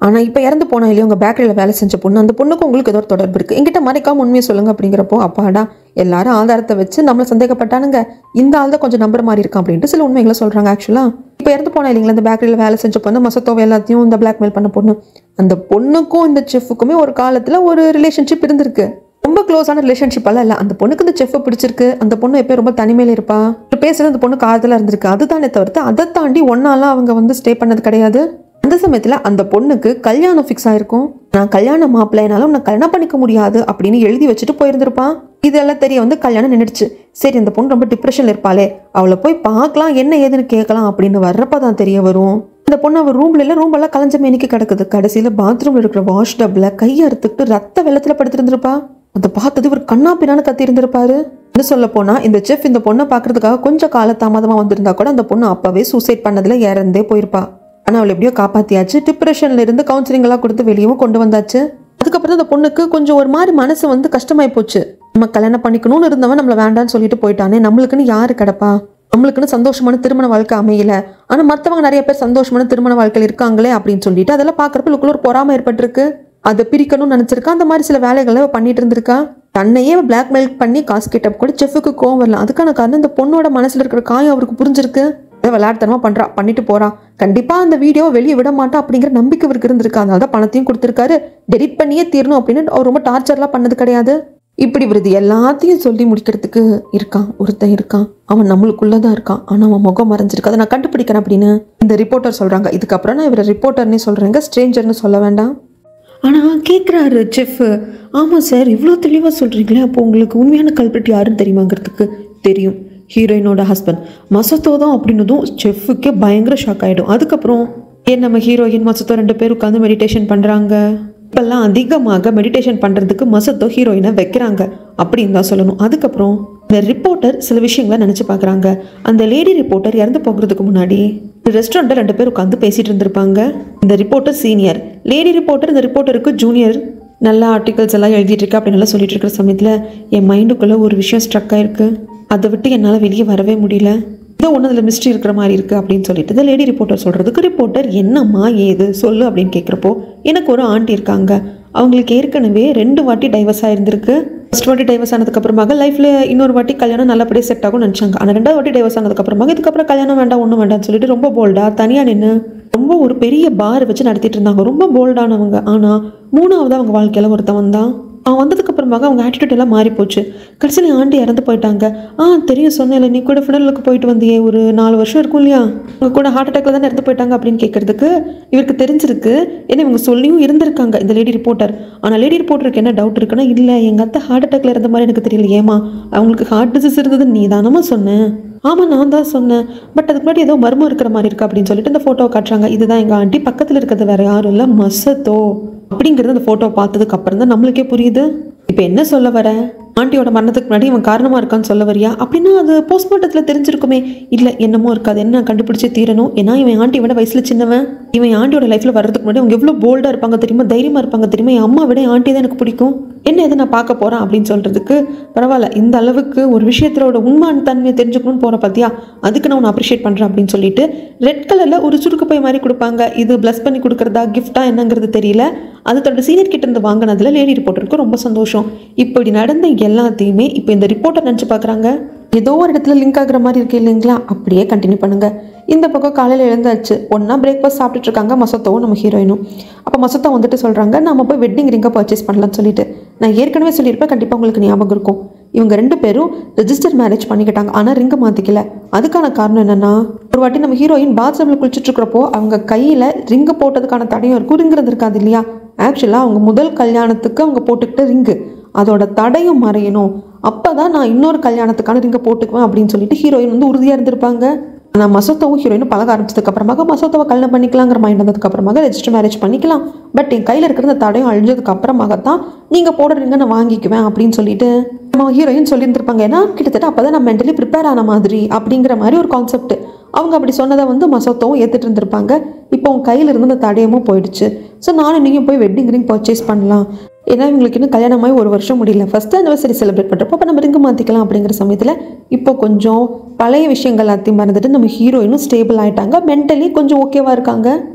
ஆனால் இப்போ இறந்து போனா இல்லையா உங்கள் பேக்கரியில் வேலை செஞ்ச பொண்ணு, அந்த பொண்ணுக்கு உங்களுக்கு ஏதோ ஒரு தொடர்பு இருக்குது, எங்கிட்ட மறைக்காம உண்மையை சொல்லுங்கள் அப்படிங்கிறப்போ, அப்பாடா எல்லாரும் ஆதாரத்தை வச்சு நம்மளை சந்தேகப்பட்டானுங்க, இந்த ஆள் தான் கொஞ்சம் நம்புற மாதிரி இருக்கான் அப்படின்ட்டு சில உண்மைகளை சொல்கிறாங்க. ஆக்சுவலாக இப்போ இறந்து போனா இல்லைங்களா அந்த பேக்கரியில் வேலை செஞ்ச பொண்ணு, மசத்தோவை எல்லாத்தையும் இந்த பிளாக்மெயில் பண்ண பொண்ணு, அந்த பொண்ணுக்கும் இந்த செஃப்புக்குமே ஒரு காலத்தில் ஒரு ரிலேஷன்ஷிப் இருந்திருக்கு. ரொம்ப க்ளோஸான ரிலேஷன்ஷிப் எல்லாம் இல்லை. அந்த பொண்ணுக்கு இந்த செஃப்பை பிடிச்சிருக்கு, அந்த பொண்ணு எப்போ ரொம்ப தனிமையில் இருப்பா, பேசுறது அந்த பொண்ணு காதலாக இருந்திருக்கு, அதுதானே தவிர்த்து அதை தாண்டி ஒன்னாலாம் அவங்க வந்து ஸ்டே பண்ணது கிடையாது. அந்த சமயத்தில் அந்த பொண்ணுக்கு கல்யாணம் ஃபிக்ஸ் ஆயிருக்கும். நான் கல்யாண மாப்பிள்ளைனாலும் உன்னை கல்யாணம் பண்ணிக்க முடியாது அப்படின்னு எழுதி வச்சுட்டு போயிருந்திருப்பான். இதெல்லாம் தெரிய வந்து கல்யாணம் நின்றுச்சு. சரி அந்த பொண்ணு ரொம்ப டிப்ரெஷனில் இருப்பாளே, அவளை போய் பார்க்கலாம் என்ன ஏதுன்னு கேட்கலாம் அப்படின்னு வர்றப்ப தான் தெரிய வரும் அந்த பொண்ணு அவள் ரூம்ல இல்லை, ரூம்பெல்லாம் கலைஞ்ச மேனிக்கு கிடக்குது. கடைசியில் பாத்ரூமில் இருக்கிற வாஷ் டப்பில் கையை அறுத்துக்கிட்டு ரத்த வெள்ளத்தில் படுத்திருந்திருப்பா. அதை பார்த்தது இவர் கண்ணா பின்னான்னு கத்தி இருந்திருப்பாரு. என்ன சொல்ல போனா இந்த செஃப் இந்த பொண்ணை பார்க்கறதுக்காக கொஞ்சம் கால தாமதமாக வந்திருந்தா கூட அந்த பொண்ணு அப்பவே சூசைட் பண்ணதுல இறந்தே போயிருப்பா. ஆனால் அவளை எப்படியோ காப்பாத்தியாச்சு. டிப்ரெஷன்ல இருந்து கவுன்சிலிங் எல்லாம் கொடுத்து வெளியவும் கொண்டு வந்தாச்சு. அதுக்கப்புறம் அந்த பொண்ணுக்கு கொஞ்சம் ஒரு மாதிரி மனசு வந்து கஷ்டமாயி போச்சு. நம்ம கல்யாணம் பண்ணிக்கணும்னு இருந்தவன் நம்மளை வேண்டான்னு சொல்லிட்டு போயிட்டானே, நம்மளுக்குன்னு யாரு கிடப்பா, நம்மளுக்குன்னு சந்தோஷமான திருமண வாழ்க்கை அமையல, ஆனால் மற்றவங்க நிறைய பேர் சந்தோஷமான திருமண வாழ்க்கையில் இருக்காங்களே அப்படின்னு சொல்லிட்டு அதெல்லாம் பார்க்குறப்ப இவளுக்குள்ள ஒரு பொறாமை ஏற்பட்டிருக்கு. அதை பிரிக்கணும்னு நினச்சிருக்கா. அந்த மாதிரி சில வேலைகளை பண்ணிட்டு இருந்திருக்கா. தன்னையே பிளாக்மெயில் பண்ணி காசு கேட்டப்ப கூட செஃப்புக்கு கோவம் வரலாம். அதுக்கான காரணம் இந்த பொண்ணோட மனசில் இருக்கிற காயம் அவருக்கு புரிஞ்சிருக்கு. அதை விளையாட்டுத்தனமாக பண்ணுறா, பண்ணிட்டு போறா. கண்டிப்பாக அந்த வீடியோவை வெளியே விட மாட்டா அப்படிங்கிற நம்பிக்கை அவருக்கு இருந்திருக்கு. அதனால தான் பணத்தையும் கொடுத்துருக்காரு. டெலிட் பண்ணியே தீரணும் அப்படின்னு அவர் ரொம்ப டார்ச்சர்லாம் பண்ணது கிடையாது. இப்படி விருது எல்லாத்தையும் சொல்லி முடிக்கிறதுக்கு ஒருத்தன் இருக்கான். அவன் நம்மளுக்குள்ளதான் இருக்கான். ஆனால் அவன் முகம் மறைஞ்சிருக்கு. அதை நான் கண்டுபிடிக்கிறேன் அப்படின்னு இந்த ரிப்போர்ட்டர் சொல்கிறாங்க. இதுக்கப்புறம் நான் இவரை ரிப்போர்ட்டர்னே சொல்கிறேங்க, ஸ்ட்ரேஞ்சர்னு சொல்ல வேண்டாம். ஆனால் கேட்குறாரு செஃப், ஆமாம் சார் இவ்வளோ தெளிவாக சொல்கிறீங்களே, அப்போ உங்களுக்கு உண்மையான கல்பிரிட் யாருன்னு தெரியுமாங்கிறதுக்கு தெரியும், ஹீரோயினோட ஹஸ்பண்ட் மசத்தோ தான் அப்படின்னதும் செஃப்புக்கே பயங்கர ஷாக் ஆகிடும். அதுக்கப்புறம் நம்ம ஹீரோயின் மசத்தோ 2 பேர் உட்காந்து மெடிடேஷன் பண்ணுறாங்க. இப்போல்லாம் அதிகமாக மெடிடேஷன் பண்ணுறதுக்கு மசத்தோ ஹீரோயினை வைக்கிறாங்க அப்படின்னு தான் சொல்லணும். அதுக்கப்புறம் இந்த ரிப்போர்ட்டர் சில விஷயங்களை நினச்சி பார்க்குறாங்க. அந்த லேடி ரிப்போர்ட்டர் இறந்து போகிறதுக்கு முன்னாடி ரெஸ்டாரண்ட்டில் 2 பேர் உட்காந்து பேசிகிட்டு இருந்திருப்பாங்க. இந்த ரிப்போர்ட்டர் சீனியர், லேடி ரிப்போர்ட்டர் இந்த ரிப்போர்ட்டருக்கு ஜூனியர். நல்ல ஆர்டிகல்ஸ் எல்லாம் எழுதிட்டு இருக்கு அப்படின்னு எல்லாம் சொல்லிட்டு இருக்கிற சமயத்தில் என் மைண்டுக்குள்ளே ஒரு விஷயம் ஸ்ட்ரக் ஆயிருக்கு. அதை விட்டு என்னால் வெளியே வரவே முடியல. ஏதோ ஒன்று அதில் மிஸ்ட்ரி இருக்கிற மாதிரி இருக்குது அப்படின்னு சொல்லிட்டு இந்த லேடி ரிப்போர்ட்டர் சொல்கிறதுக்கு ரிப்போர்ட்டர் என்னம்மா ஏது சொல்லு அப்படின்னு கேட்குறப்போ, எனக்கு ஒரு ஆண்டி இருக்காங்க, அவங்களுக்கு ஏற்கனவே 2 வாட்டி டைவர்ஸ் ஆகிருந்திருக்கு. ஃபர்ஸ்ட் வாட்டி டைவர்ஸ் ஆனதுக்கப்புறமாக லைஃப்பில் இன்னொரு வாட்டி கல்யாணம் நல்லபடியாக செட் ஆகும்னு நினச்சாங்க. ஆனால் 2வது வாட்டி டைவர்ஸ் ஆனதுக்கப்புறமாக இதுக்கப்புறம் கல்யாணம் வேண்டாம் ஒன்றும் வேண்டாம்னு சொல்லிட்டு ரொம்ப போல்டாக தனியாக நின்று ரொம்ப ஒரு பெரிய பார் வச்சு நடத்திட்டு இருந்தாங்க. ரொம்ப போல்டானவங்க. ஆனால் 3வது அவங்க வாழ்க்கையில் ஒருத்தன் வந்தான். அவன் வந்ததுக்கப்புறமாக அவங்க ஆட்டிடியூட் எல்லாம் மாறி போச்சு. கடைசியில் ஆண்டி இறந்து போயிட்டாங்க. தெரியும் சொன்னேன், நீ கூட ஃபினரலுக்கு போயிட்டு வந்தியே, ஒரு 4 வருஷம் இருக்கும் இல்லையா, அவங்க கூட ஹார்ட் அட்டாக்ல தான் இறந்து போயிட்டாங்க அப்படின்னு கேட்கறதுக்கு இவருக்கு தெரிஞ்சிருக்கு. ஏன்னா இவங்க சொல்லியும் இருந்திருக்காங்க இந்த லேடி ரிப்போர்ட்டர். ஆனால் லேடி ரிப்போர்ட்டருக்கு என்ன டவுட் இருக்குன்னா, இல்லை எங்கள் அத்தை ஹார்ட் அட்டாக்ல இருந்த மாதிரி எனக்கு தெரியல, ஏமா அவங்களுக்கு ஹார்ட் டிசீஸ் இருந்தது நீ தானமா சொன்னேன். ஆமாம் நான் தான் சொன்னேன், பட் அதுக்கு முன்னாடி ஏதோ மர்மம் இருக்கிற மாதிரி இருக்குது அப்படின்னு சொல்லிட்டு இந்த ஃபோட்டோவை காட்டுறாங்க. இதுதான் எங்கள் ஆண்டி, பக்கத்தில் இருக்கிறது வேறு யாரும் இல்லை மசத்தோ அப்படிங்கிறது அந்த ஃபோட்டோவை பார்த்ததுக்கு அப்புறம் தான் நம்மளுக்கே புரியுது. இப்போ என்ன சொல்ல வர, ஆண்டியோட மரணத்துக்கு முன்னாடி இவன் காரணமாக இருக்கான்னு சொல்ல வரியா அப்படின்னா அது போஸ்ட்மார்ட்டத்தில் தெரிஞ்சிருக்குமே. இல்லை என்னமோ இருக்காது, என்ன கண்டுபிடிச்சி தீரணும். ஏன்னா இவன் ஆண்டி விட வயசில் சின்னவன். இவன் ஆண்டியோட லைஃப்பில் வர்றதுக்கு முன்னாடி அவங்க எவ்வளோ போல்டாக இருப்பாங்க தெரியுமா, தைரியமாக இருப்பாங்க தெரியுமா. என் அம்மா விட என் ஆண்டி தான் எனக்கு பிடிக்கும், என்ன எதை நான் பார்க்க போகிறேன் அப்படின்னு சொல்கிறதுக்கு பரவாயில்ல, இந்த அளவுக்கு ஒரு விஷயத்தோட உண்மையான தன்மையை தெரிஞ்சுக்கணும்னு போகிற பார்த்தியா, அதுக்கு நான் உன்னை அப்ரிஷியேட் பண்ணுறேன் அப்படின்னு சொல்லிட்டு ரெட் கலரில் ஒரு சுருக்கு பை மாதிரி கொடுப்பாங்க. இது ப்ளஸ் பண்ணி கொடுக்குறதா கிஃப்டா என்னங்கிறது தெரியல. அது தன்னோட சீனியர் கிட்ட இருந்து வாங்கினதுல லேடி ரிப்போர்ட்டருக்கு ரொம்ப சந்தோஷம். இப்படி நடந்த எல்லாத்தையுமே இப்போ இந்த ரிப்போர்ட்டர் நினச்சி பார்க்குறாங்க. ஏதோ ஒரு இடத்துல லிங்க் ஆகுற மாதிரி இருக்கு இல்லைங்களா, அப்படியே கண்டினியூ பண்ணுங்க. இந்த பக்கம் காலையில் எழுந்தாச்சு, ஒன்றா பிரேக்ஃபாஸ்ட் சாப்பிட்டுட்டு இருக்காங்க மசத்தோவும் நம்ம ஹீரோயினும். அப்போ மசத்தோ வந்துட்டு சொல்கிறாங்க, நம்ம போய் வெட்டிங் ரிங்கை பர்ச்சேஸ் பண்ணலாம்னு சொல்லிட்டு. நான் ஏற்கனவே சொல்லியிருப்பேன், கண்டிப்பாக உங்களுக்கு ஞாபகம் இருக்கும். இவங்க 2 பேரும் ரெஜிஸ்டர் மேரேஜ் பண்ணிக்கிட்டாங்க, ஆனால் ரிங்கை மாற்றிக்கல. அதுக்கான காரணம் என்னென்னா, ஒரு வாட்டி நம்ம ஹீரோயின் பாத்ரூமில் குளிச்சுட்டு இருக்கிறப்போ அவங்க கையில் ரிங்கை போட்டதுக்கான தடையும் இருக்கும், ரிங்கிறது இருக்காது இல்லையா. ஆக்சுவலாக அவங்க முதல் கல்யாணத்துக்கு அவங்க போட்டுக்கிட்ட ரிங்கு, அதோட தடையும் மறையணும், அப்போ தான் நான் இன்னொரு கல்யாணத்துக்கான ரிங்கை போட்டுக்குவேன் அப்படின்னு சொல்லிட்டு ஹீரோயின் வந்து உறுதியாக இருந்திருப்பாங்க. ஆனால் மசத்தோவும் ஹீரோயினும் பழக ஆரம்பிச்சதுக்கப்புறமாக மசத்தோவை கல்யாணம் பண்ணிக்கலாங்கிற மைண்ட் வந்ததுக்கப்புறமாக ரெஜிஸ்டர் மேரேஜ் பண்ணிக்கலாம், பட் என் கையில் இருக்கிற தடையும் அழிஞ்சதுக்கு அப்புறமாக தான் நீங்கள் போடுறீங்க நான் வாங்கிக்குவேன் அப்படின்னு சொல்லிட்டு நம்ம ஹீரோயின் சொல்லியிருந்திருப்பாங்க. ஏன்னா கிட்டத்தட்ட அப்போ தான் நான் மென்டலி ப்ரிப்பேர் ஆன மாதிரி அப்படிங்கிற மாதிரி ஒரு கான்செப்ட். அவங்க அப்படி சொன்னதை வந்து மசத்தோவும் ஏற்றுட்டு இருந்திருப்பாங்க. இப்போ உன் கையில் இருந்து அந்த தடையமும் போயிடுச்சு, ஸோ நானும் நீங்கள் போய் வெட்டிங் ரிங் பர்ச்சேஸ் பண்ணலாம். ஏன்னா இவங்களுக்கு இன்னும் கல்யாணமாகி 1 வருஷம் முடியல, ஃபஸ்ட்டு ஆனிவர்சரி செலிப்ரேட் பண்ணுறப்போ அப்போ நம்ம ரிங்கு மாற்றிக்கலாம் அப்படிங்கிற சமயத்தில் இப்போ கொஞ்சம் பழைய விஷயங்கள் எல்லாத்தையும் மறந்துட்டு நம்ம ஹீரோயினும் ஸ்டேபிள் ஆகிட்டாங்க, மென்டலி கொஞ்சம் ஓகேவாக இருக்காங்க.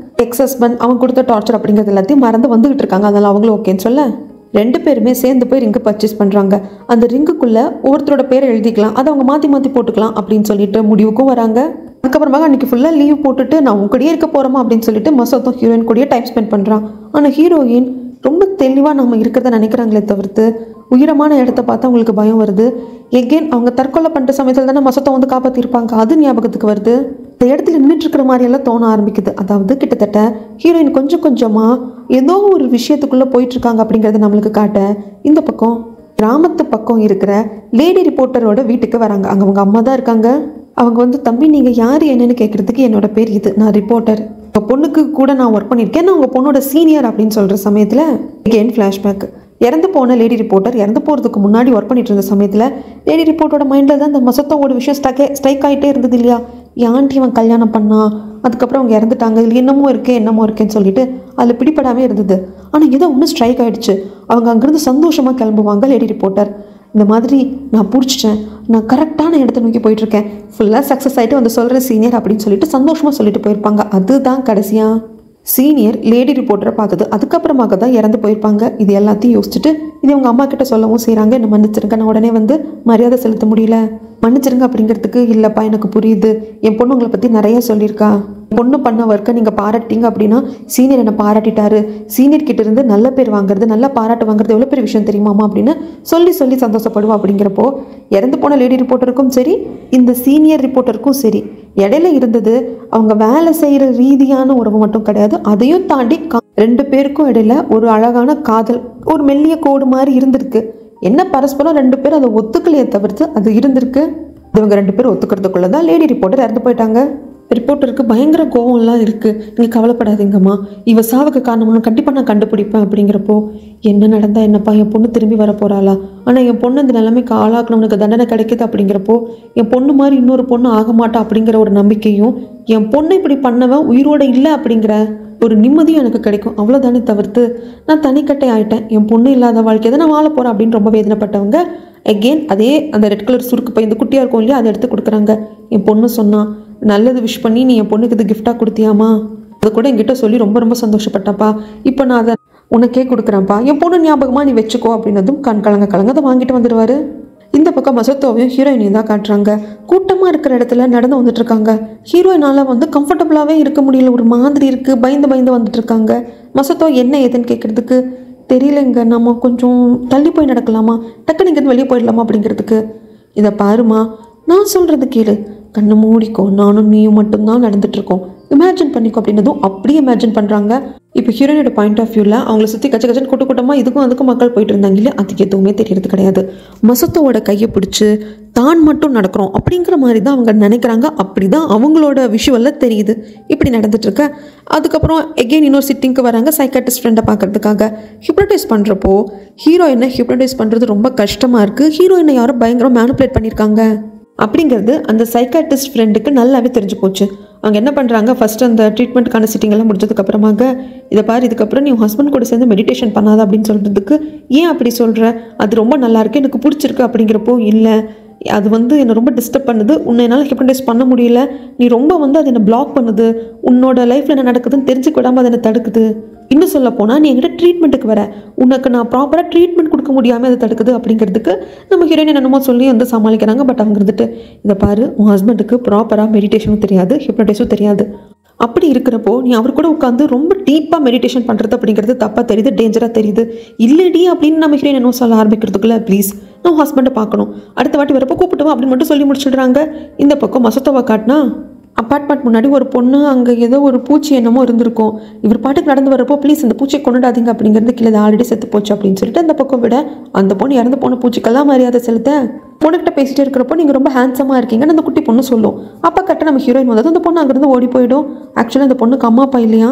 எக்ஸ் ஹஸ்பண்ட் அவன் கொடுத்த டார்ச்சர் அப்படிங்கிறது எல்லாத்தையும் மறந்து வந்துகிட்டு இருக்காங்க. அதனால் அவங்களும் ஓகேன்னு சொல்ல 2 பேருமே சேர்ந்து போய் ரிங்கு பர்ச்சேஸ் பண்ணுறாங்க. அந்த ரிங்குக்குள்ளே ஒவ்வொருத்தரோட பேரை எழுதிக்கலாம், அதை அவங்க மாற்றி மாற்றி போட்டுக்கலாம் அப்படின்னு சொல்லிட்டு முடிவுக்கும் வராங்க. அதுக்கப்புறமாக அன்றைக்கி ஃபுல்லாக லீவ் போட்டுட்டு நான் உங்க கூடயே இருக்க போகிறோமா அப்படின்னு சொல்லிட்டு மசத்தோ ஹீரோயின் கூடயே டைம் ஸ்பெண்ட் பண்ணுறான். ஆனால் ஹீரோயின் ரொம்ப தெளிவாக நம்ம இருக்கிறத நினைக்கிறாங்களே தவிர்த்து உயரமான இடத்த பார்த்து அவங்களுக்கு பயம் வருது. எகெயின் அவங்க தற்கொலை பண்ணுற சமயத்தில் தானே மசத்தோ வந்து காப்பாற்றிருப்பாங்க, அது ஞாபகத்துக்கு வருது. இந்த இடத்துல நின்றுட்டு இருக்கிற மாதிரியெல்லாம் தோண ஆரம்பிக்குது. அதாவது கிட்டத்தட்ட ஹீரோயின் கொஞ்சம் கொஞ்சமாக ஏதோ ஒரு விஷயத்துக்குள்ளே போயிட்டுருக்காங்க அப்படிங்கிறது நம்மளுக்கு காட்ட இந்த பக்கம் கிராமத்து பக்கம் இருக்கிற லேடி ரிப்போர்ட்டரோட வீட்டுக்கு வராங்க. அங்கே அவங்க அம்மா தான் இருக்காங்க. அவங்க வந்து, தம்பி நீங்கள் யார் என்னன்னு கேட்குறதுக்கு, என்னோட பேர் இது, நான் ரிப்போர்ட்டர், உங்கள் பொண்ணுக்கு கூட நான் ஒர்க் பண்ணியிருக்கேன், நான் உங்கள் பொண்ணோட சீனியர் அப்படின்னு சொல்கிற சமயத்தில் எகெயின் ஃப்ளாஷ்பேக். இறந்து போன லேடி ரிப்போர்ட்டர் இறந்து போகிறதுக்கு முன்னாடி ஒர்க் பண்ணிட்டு இருந்த சமயத்தில் லேடி ரிப்போர்ட்டோட மைண்டில் தான் இந்த மசத்தோட விஷயம் ஸ்ட்ரைக் ஆகிட்டே இருந்தது இல்லையா. யான்ட்டி அவன் கல்யாணம் பண்ணா, அதுக்கப்புறம் அவங்க இறந்துட்டாங்க, இல்லை என்னமோ இருக்கேன்னு சொல்லிட்டு அதில் பிடிப்படாமே இருந்தது. ஆனால் ஏதோ ஒன்று ஸ்ட்ரைக் ஆகிடுச்சு. அவங்க அங்கேருந்து சந்தோஷமாக கிளம்புவாங்க லேடி ரிப்போர்ட்டர். இந்த மாதிரி நான் பிடிச்சிட்டேன், நான் கரெக்டான இடத்த நோக்கி போயிட்டுருக்கேன், ஃபுல்லாக சக்ஸஸ் ஆகிட்டு வந்து சொல்கிற சீனியர் அப்படின்னு சொல்லிட்டு சந்தோஷமாக சொல்லிட்டு போயிருப்பாங்க. அதுதான் கடைசியாக சீனியர் லேடி ரிப்போர்ட்டரை பார்த்தது. அதுக்கப்புறமாக தான் இறந்து போயிருப்பாங்க. இது எல்லாத்தையும் யோசிச்சுட்டு இது அவங்க அம்மா கிட்ட சொல்லவும் செய்கிறாங்க, என்ன மன்னிச்சிருங்க, நான் உடனே வந்து மரியாதை செலுத்த முடியல, மன்னிச்சிருங்க அப்படிங்கிறதுக்கு இல்லைப்பா எனக்கு புரியுது, என் பொண்ணு உங்களை பற்றி நிறைய சொல்லியிருக்கா, பொண்ணு பண்ண ஒர்க்கை நீங்கள் பாராட்டிங்க அப்படின்னா சீனியர் என்னை பாராட்டிட்டாரு, சீனியர் கிட்ட இருந்து நல்ல பேர் வாங்குறது, நல்ல பாராட்டு வாங்குறது எவ்வளோ பெரிய விஷயம் தெரியுமாமா அப்படின்னு சொல்லி சொல்லி சந்தோஷப்படுவோம். அப்படிங்கிறப்போ இறந்து போன லேடி ரிப்போர்ட்டருக்கும் சரி, இந்த சீனியர் ரிப்போர்ட்டருக்கும் சரி, இடையில இருந்தது அவங்க வேலை செய்கிற ரீதியான உறவு மட்டும் கிடையாது, அதையும் தாண்டி 2 பேருக்கும் இடையில ஒரு அழகான காதல், ஒரு மெல்லிய கோடு மாதிரி இருந்திருக்கு. என்ன பரஸ்பரம் 2 பேரும் அதை ஒத்துக்கலையே தவிர்த்து அது இருந்திருக்கு. இவங்க 2 பேரும் ஒத்துக்கிறதுக்குள்ள தான் லேடி ரிப்போர்ட்டர் இறந்து போயிட்டாங்க. ரிப்போர்ட்டருக்கு பயங்கர கோவம்லாம் இருக்குது. நீங்கள் கவலைப்படாதீங்கம்மா, இவ சாவுக்கு காரணம்னு கண்டிப்பாக நான் கண்டுபிடிப்பேன். அப்படிங்கிறப்போ என்ன நடந்தா என்னப்பா, என் பொண்ணு திரும்பி வர போகிறாளா, ஆனால் என் பொண்ணு இந்த நிலைமைக்கு ஆளாக்கணும்னுக்கு தண்டனை கிடைக்குது. அப்படிங்கிறப்போ என் பொண்ணு மாதிரி இன்னொரு பொண்ணு ஆக மாட்டா அப்படிங்கிற ஒரு நம்பிக்கையும், என் பொண்ணை இப்படி பண்ணவன் உயிரோடு இல்லை அப்படிங்கிற ஒரு நிம்மதியும் எனக்கு கிடைக்கும். அவ்வளோதானே தவிர்த்து நான் தனிக்கட்டை ஆகிட்டேன், என் பொண்ணு இல்லாத வாழ்க்கையை தான் நான் வாழ போகிறேன் அப்படின்னு ரொம்ப வேதனைப்பட்டவங்க அகெயின் அதே அந்த ரெட் கலர் சுருக்கு பை, இந்த குட்டியாக இருக்கும் இல்லையா, அதை எடுத்து கொடுக்குறாங்க. என் பொண்ணு சொன்னான், நல்லது விஷ் பண்ணி நீ என் பொண்ணுக்கு இது கிஃப்டாக கொடுத்தியாமா, அதை கூட என்கிட்ட சொல்லி ரொம்ப ரொம்ப சந்தோஷப்பட்டாப்பா, இப்போ நான் அதை உனக்கே கொடுக்குறேன்ப்பா, என் பொண்ணு ஞாபகமாக நீ வச்சுக்கோ அப்படின்னதும் கலங்க அதை வாங்கிட்டு வந்துடுவார். இந்த பக்கம் மசத்தோவையும் ஹீரோயினையும் தான் காட்டுறாங்க. கூட்டமாக இருக்கிற இடத்துல நடந்து வந்துட்டு இருக்காங்க. ஹீரோயினால் கம்ஃபர்டபுளாகவே இருக்க முடியல, ஒரு மாதிரி இருக்குது, பயந்து வந்துட்டு இருக்காங்க. மசத்தோ என்ன ஏதுன்னு கேட்குறதுக்கு தெரியலைங்க, நம்ம கொஞ்சம் தள்ளி போய் நடக்கலாமா, டக்குன்னு இங்கேருந்து வெளியே போயிடலாமா அப்படிங்கிறதுக்கு, இதை பாருமா நான் சொல்கிறது கேளு, கண்ணை மூடிக்கோ, நானும் நீயும் மட்டும்தான் நடந்துட்டுருக்கோம், இமேஜின் பண்ணிக்கோ அப்படின்னதும் அப்படியே இமேஜின் பண்ணுறாங்க. இப்போ ஹீரோயினோட பாயிண்ட் ஆஃப் வியூவில் அவங்கள சுற்றி கச்சன்னு கூட்டமாக இதுக்கும் அதுக்கும் மக்கள் போயிட்டு இருந்தாங்க இல்லையா, அதுக்கு எதுவுமே தெரியறது கிடையாது. மசத்தோட கையை பிடிச்சி தான் மட்டும் நடக்கிறோம் அப்படிங்கிற மாதிரி தான் அவங்க நினைக்கிறாங்க. அப்படி தான் அவங்களோட விஷுவலில் தெரியுது. இப்படி நடந்துட்டுருக்க அதுக்கப்புறம் எகெயின் இன்னொரு சிட்டிங்க்கு வராங்க சைக்காட்ரிஸ்ட் ஃப்ரெண்டை பார்க்கறதுக்காக. ஹிப்னோடைஸ் பண்ணுறப்போ ஹீரோயினை ஹிப்னோடைஸ் பண்ணுறது ரொம்ப கஷ்டமாக இருக்குது. ஹீரோயினை யாரும் பயங்கரம் மேனிப்புலேட் பண்ணியிருக்காங்க அப்படிங்கிறது அந்த சைக்காட்ரிஸ்ட் ஃப்ரெண்டுக்கு நல்லாவே தெரிஞ்சு போச்சு. அவங்க என்ன பண்ணுறாங்க, ஃபஸ்ட்டு அந்த ட்ரீட்மெண்ட்டுக்கான சிட்டிங்கெல்லாம் முடிஞ்சதுக்கப்புறமாக, இதை பாரு, இதுக்கப்புறம் நீ ஹஸ்பண்ட் கூட சேர்ந்து மெடிடேஷன் பண்ணாத அப்படின்னு சொல்கிறதுக்கு, ஏன் அப்படி சொல்கிற, அது ரொம்ப நல்லாயிருக்கு, எனக்கு பிடிச்சிருக்கு. அப்படிங்கிறப்போ இல்லை, அது என்னை ரொம்ப டிஸ்டர்ப் பண்ணுது, உன்னை என்னால் ஹிப்னோடைஸ் பண்ண முடியல, நீ ரொம்ப அது என்னை பிளாக் பண்ணுது, உன்னோட லைஃப்பில் என்ன நடக்குதுன்னு தெரிஞ்சுக்க விடாமல் அதை என்னை தடுக்குது. இன்னும் சொல்ல போனால் நீ என்கிட்ட ட்ரீட்மெண்ட்டுக்கு வர, உனக்கு நான் ப்ராப்பராக ட்ரீட்மெண்ட் கொடுக்க முடியாமல் அதை தடுக்குது அப்படிங்கிறதுக்கு நம்ம ஹீரோயின் என்னமோ சொல்லி சமாளிக்கிறாங்க. பட் அவங்க இதை பாரு, உன் ஹஸ்பண்டுக்கு ப்ராப்பராக மெடிடேஷனும் தெரியாது, ஹிப்னோடைஸும் தெரியாது. அப்படி இருக்கிறப்போ நீ அவர் கூட உட்காந்து ரொம்ப டீப்பாக மெடிடேஷன் பண்ணுறது அப்படிங்கிறது தப்பாக தெரியுது, டேஞ்சராக தெரியுது. இல்லடி அப்படின்னு நம்ம ஹீரோயின் என்ன சொல்ல ஆரம்பிக்கிறதுக்குள்ள, ப்ளீஸ் நான் ஹஸ்பண்டை பார்க்கணும், அடுத்த வாட்டி வரப்போ கூப்பிட்டுவா அப்படின்னு மட்டும் சொல்லி முடிச்சுடுறாங்க. இந்த பக்கம் மசத்தோவை காட்டினா அப்பார்ட்மெண்ட் முன்னாடி ஒரு பொண்ணு, அங்கே ஏதோ ஒரு பூச்சி என்னமோ இருந்திருக்கும், இவர் பாட்டுக்கு நடந்து வரப்போ ப்ளீஸ் இந்த பூச்சியை கொண்டுடாதீங்க அப்படிங்கிறது கீழே ஆல்ரெடி செத்து போச்சு அப்படின்னு சொல்லிட்டு அந்த பக்கம் விட, அந்த பொண்ணு இறந்து போன பூச்சிக்கெல்லாம் மரியாதை செலுத்த பொண்ணுகிட்ட பேசிகிட்டே இருக்கிறப்போ நீங்கள் ரொம்ப ஹேண்ட்ஸமாக இருக்கீங்கன்னு அந்த குட்டி பொண்ணு சொல்லும். அப்போ கரெக்டாக நம்ம ஹீரோயின் வந்தது அந்த பொண்ணு அங்கேருந்து ஓடி போயிடும். ஆக்சுவலாக அந்த பொண்ணுக்கு அம்மா அப்பா இல்லையா,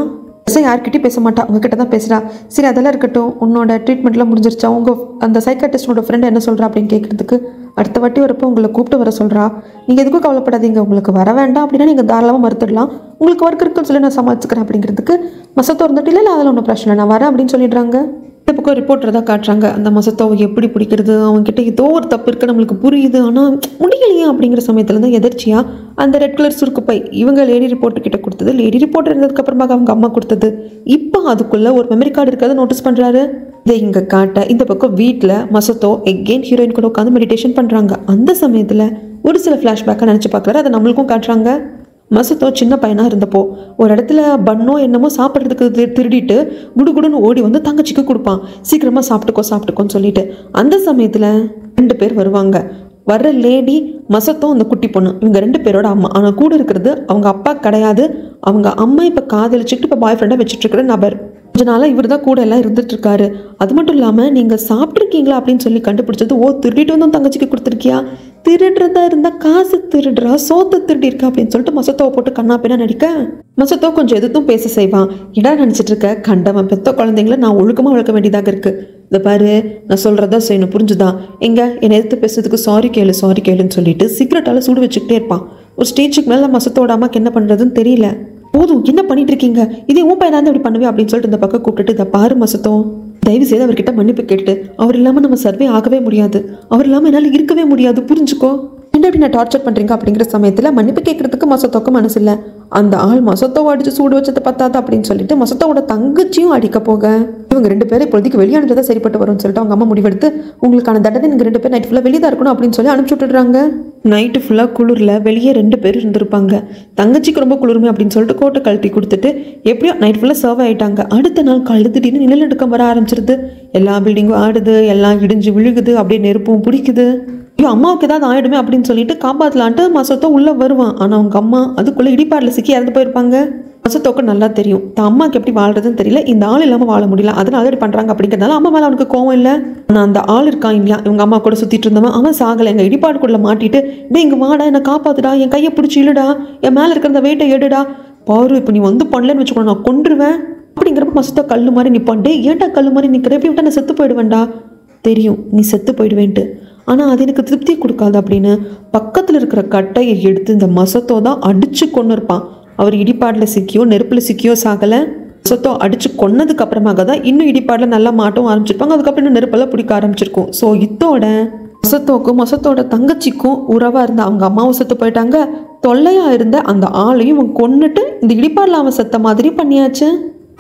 யார்கிட்டையும் பேச மாட்டா, உங்ககிட்ட தான் பேசுகிறா. சரி அதெல்லாம் இருக்கட்டும், உன்னோட ட்ரீட்மெண்ட்லாம் முடிஞ்சிருச்சா, உங்கள் அந்த சைக்காட்ரிஸ்டோட ஃப்ரெண்ட் என்ன சொல்கிறா அப்படின்னு கேட்குறதுக்கு, அடுத்த வாட்டி வரப்போ உங்களை கூப்பிட்டு வர சொல்கிறா, நீங்கள் எதுக்கும் கவலைப்படாதீங்க, உங்களுக்கு வர வேண்டாம் அப்படின்னா நீங்கள் தாராளமாக மறுத்துடலாம், உங்களுக்கு ஒர்க் இருக்குன்னு சொல்லி நான் சமாளிச்சுக்கிறேன் அப்படிங்கிறதுக்கு மசத்தோ இருந்துட்டு இல்லை அதில் ஒன்றும் பிரச்சனை இல்லை, நான் வரேன் அப்படின்னு சொல்லிடுறாங்க. இந்த பக்கம் ரிப்போர்ட்டர் தான் காட்டுறாங்க. அந்த மசத்தோவை எப்படி பிடிக்கிறது, அவங்ககிட்ட ஏதோ ஒரு தப்பு இருக்குது நம்மளுக்கு புரியுது, ஆனால் முடியலையா அப்படிங்கிற சமயத்தில் தான் எதர்ச்சியாக அந்த ரெட் கலர் சுருக்கு பை இவங்க லேடி ரிப்போர்ட்டர் கிட்ட கொடுத்தது, லேடி ரிப்போர்ட்டர் இருந்ததுக்கப்புறமாக அவங்க அம்மா கொடுத்தது, இப்போ அதுக்குள்ளே ஒரு மெமரி கார்டு இருக்கிறத நோட்டீஸ் பண்ணுறாரு. இதை இங்கே காட்ட இந்த பக்கம் வீட்டில் மசத்தோ எகெயின் ஹீரோயின் கூட உட்காந்து மெடிடேஷன் பண்ணுறாங்க. அந்த சமயத்தில் ஒரு சில ஃப்ளாஷ்பேக்காக நினச்சி பார்க்குறாரு, அதை நம்மளுக்கும் காட்டுறாங்க. மசத்தோ சின்ன பையனாக இருந்தப்போ ஒரு இடத்துல பன்னோ என்னமோ சாப்பிட்றதுக்கு திருடிட்டு குடுகுடுன்னு ஓடி தங்கச்சிக்கு கொடுப்பான், சீக்கிரமாக சாப்பிட்டுக்கோன்னு சொல்லிட்டு. அந்த சமயத்தில் 2 பேர் வருவாங்க. வர்ற லேடி மசத்தோ அந்த குட்டி பொண்ணு, இவங்க 2 பேரோட அம்மா. ஆனால் கூட இருக்கிறது அவங்க அப்பா கிடையாது, அவங்க அம்மா இப்போ காதலிச்சுட்டு இப்போ பாய் ஃப்ரெண்டாக வச்சுட்டு இருக்கிற நபர். கொஞ்ச நாளாக இவர் தான் கூட எல்லாம் இருந்துட்டு இருக்காரு. அது மட்டும் இல்லாமல் நீங்கள் சாப்பிட்ருக்கீங்களா அப்படின்னு சொல்லி கண்டுபிடிச்சது, ஓ திருடிட்டு தங்கச்சிக்கு கொடுத்துருக்கியா, திருடுறதா இருந்தால் காசு திருடுறா, சோத்தை திருடி இருக்கா அப்படின்னு சொல்லிட்டு மசத்தோவை போட்டு கண்ணா பின்னா நடிக்க, மசத்தோ கொஞ்சம் எதுவும் பேச செய்வான். இடா நினச்சிட்டு இருக்க, கண்டவன் பெத்த குழந்தைங்கள நான் ஒழுக்கமாக வளர்க்க வேண்டியதாக இருக்குது, இதை பாரு நான் சொல்கிறதா செய்யணும் புரிஞ்சுதா, என்னை எதிர்த்து பேசுறதுக்கு சாரி கேளுன்னு சொல்லிட்டு சிகரெட்டால் சூடு வச்சுக்கிட்டே இருப்பான். ஒரு ஸ்டேஜுக்கு மேலே மசத்தோட அம்மாக்கு என்ன பண்ணுறதுன்னு தெரியல. போதும் என்ன பண்ணிட்டு இருக்கீங்க, இதே உன் பையனா தான் இப்படி பண்ணுவேன் அப்படின்னு சொல்லிட்டு இந்த பக்கம் கூப்பிட்டுட்டு, இதை பாரு மசத்தோ, தயவு செய்து அவர்கிட்ட மன்னிப்பு கேட்டுட்டு, அவர் இல்லாமல் நம்ம சர்வே ஆகவே முடியாது, அவர் இல்லாமல் என்னால் இருக்கவே முடியாது, புரிஞ்சுக்கோ, என்ன அப்படி நான் டார்ச்சர் பண்ணுறீங்க அப்படிங்கிற சமயத்தில் மன்னிப்பு கேட்கறதுக்கு மசத்தோக்கு மனசு இல்லை. அந்த ஆள் மசத்தோவை அடித்து சூடு வச்சதை பத்தாது அப்படின்னு சொல்லிட்டு மசத்தோட தங்கச்சியும் அடிக்க போக இவங்க 2 பேரும் இப்போதைக்கு வெளியே அனுப்பிச்சதா சரிப்பட்டு வரும்னு சொல்லிட்டு அவங்க அம்மா முடிவெடுத்து உங்களுக்கான தண்டனை நீங்கள் 2 பேர் நைட் ஃபுல்லாக வெளியே தான் இருக்கணும் அப்படின்னு சொல்லி அனுப்பிச்சு விட்டுடுறாங்க. நைட்டு ஃபுல்லாக குளிரில் வெளியே 2 பேர் இருந்திருப்பாங்க. தங்கச்சிக்கு ரொம்ப குளிருமே அப்படின்னு சொல்லிட்டு கோட்டை கழட்டி கொடுத்துட்டு எப்படியோ நைட் ஃபுல்லாக சர்வ் ஆகிட்டாங்க. அடுத்த நாள் காலையில் திடீர்னு நிலநடுக்கம் வர ஆரம்பிச்சிருது. எல்லா பில்டிங்கும் ஆடுது, எல்லாம் இடிஞ்சு விழுகுது, அப்படியே நெருப்பும் பிடிக்குது. ஐயோ அம்மாவுக்கு ஏதாவது ஆயிடுமே அப்படின்னு சொல்லிட்டு காப்பாற்றலான்ட்டு மசத்தோ உள்ளே வருவான். ஆனால் அவங்க அம்மா அதுக்குள்ளே இடிபாட்டில் சிக்கி இறந்து போயிருப்பாங்க. மசத்தோக்கு நல்லா தெரியும் தான் அம்மாவுக்கு எப்படி வாழ்றதுன்னு தெரியல, இந்த ஆள் இல்லாமல் வாழ முடியல, அதனால அப்படி பண்ணுறாங்க அப்படிங்கிறதுனால அம்மா மேலே அவனுக்கு கோவம் இல்லை. ஆனால் அந்த ஆள் இருக்கான் இல்லையா, இவங்க அம்மா கூட சுற்றிட்டு இருந்தவன், அவன் சாகலை. எங்கள் இடிபாட்டுக்குள்ளே மாட்டிட்டு டே இங்கே வாடா, என்னை காப்பாத்துடா, என் கையை பிடிச்சி இழுடா, என் மேலே இருக்கிற வெயிட்டை எடுடா, பாரு இப்போ நீ வந்து பண்ணலன்னு வச்சுக்கோ நான் கொன்றுவேன் அப்படிங்கிறப்ப மசத்தோ கல் மாதிரி நிற்பான். டே ஏன்டா கல் மாதிரி நிற்கிற, எப்படி விட்டா நான் செத்து போயிடுவேன்டா, தெரியும் நீ செத்து போயிடுவேன்ட்டு, ஆனால் அது எனக்கு திருப்தியை கொடுக்காது அப்படின்னு பக்கத்தில் இருக்கிற கட்டையை எடுத்து இந்த மசத்தோ தான் அடித்து கொண்டு இருப்பான். அவர் இடிபாட்டில் சிக்கியோ நெருப்பில் சிக்கியோ சாகலை. மசத்தோ அடித்து கொன்னதுக்கு அப்புறமாக தான் இன்னும் இடிபாட்டில் நல்லா மாட்டவும் ஆரம்பிச்சிருப்பாங்க. அதுக்கப்புறம் இன்னும் நெருப்பெல்லாம் பிடிக்க ஆரம்பிச்சிருக்கும். ஸோ இதோட மசத்தோக்கும் மசத்தோட தங்கச்சிக்கும் உறவாக இருந்த அவங்க அம்மாவும் செத்து போயிட்டாங்க. தொல்லையாக இருந்த அந்த ஆளையும் அவன் கொன்னுட்டு இந்த இடிபாட்டில் அவன் செத்த மாதிரி பண்ணியாச்சு.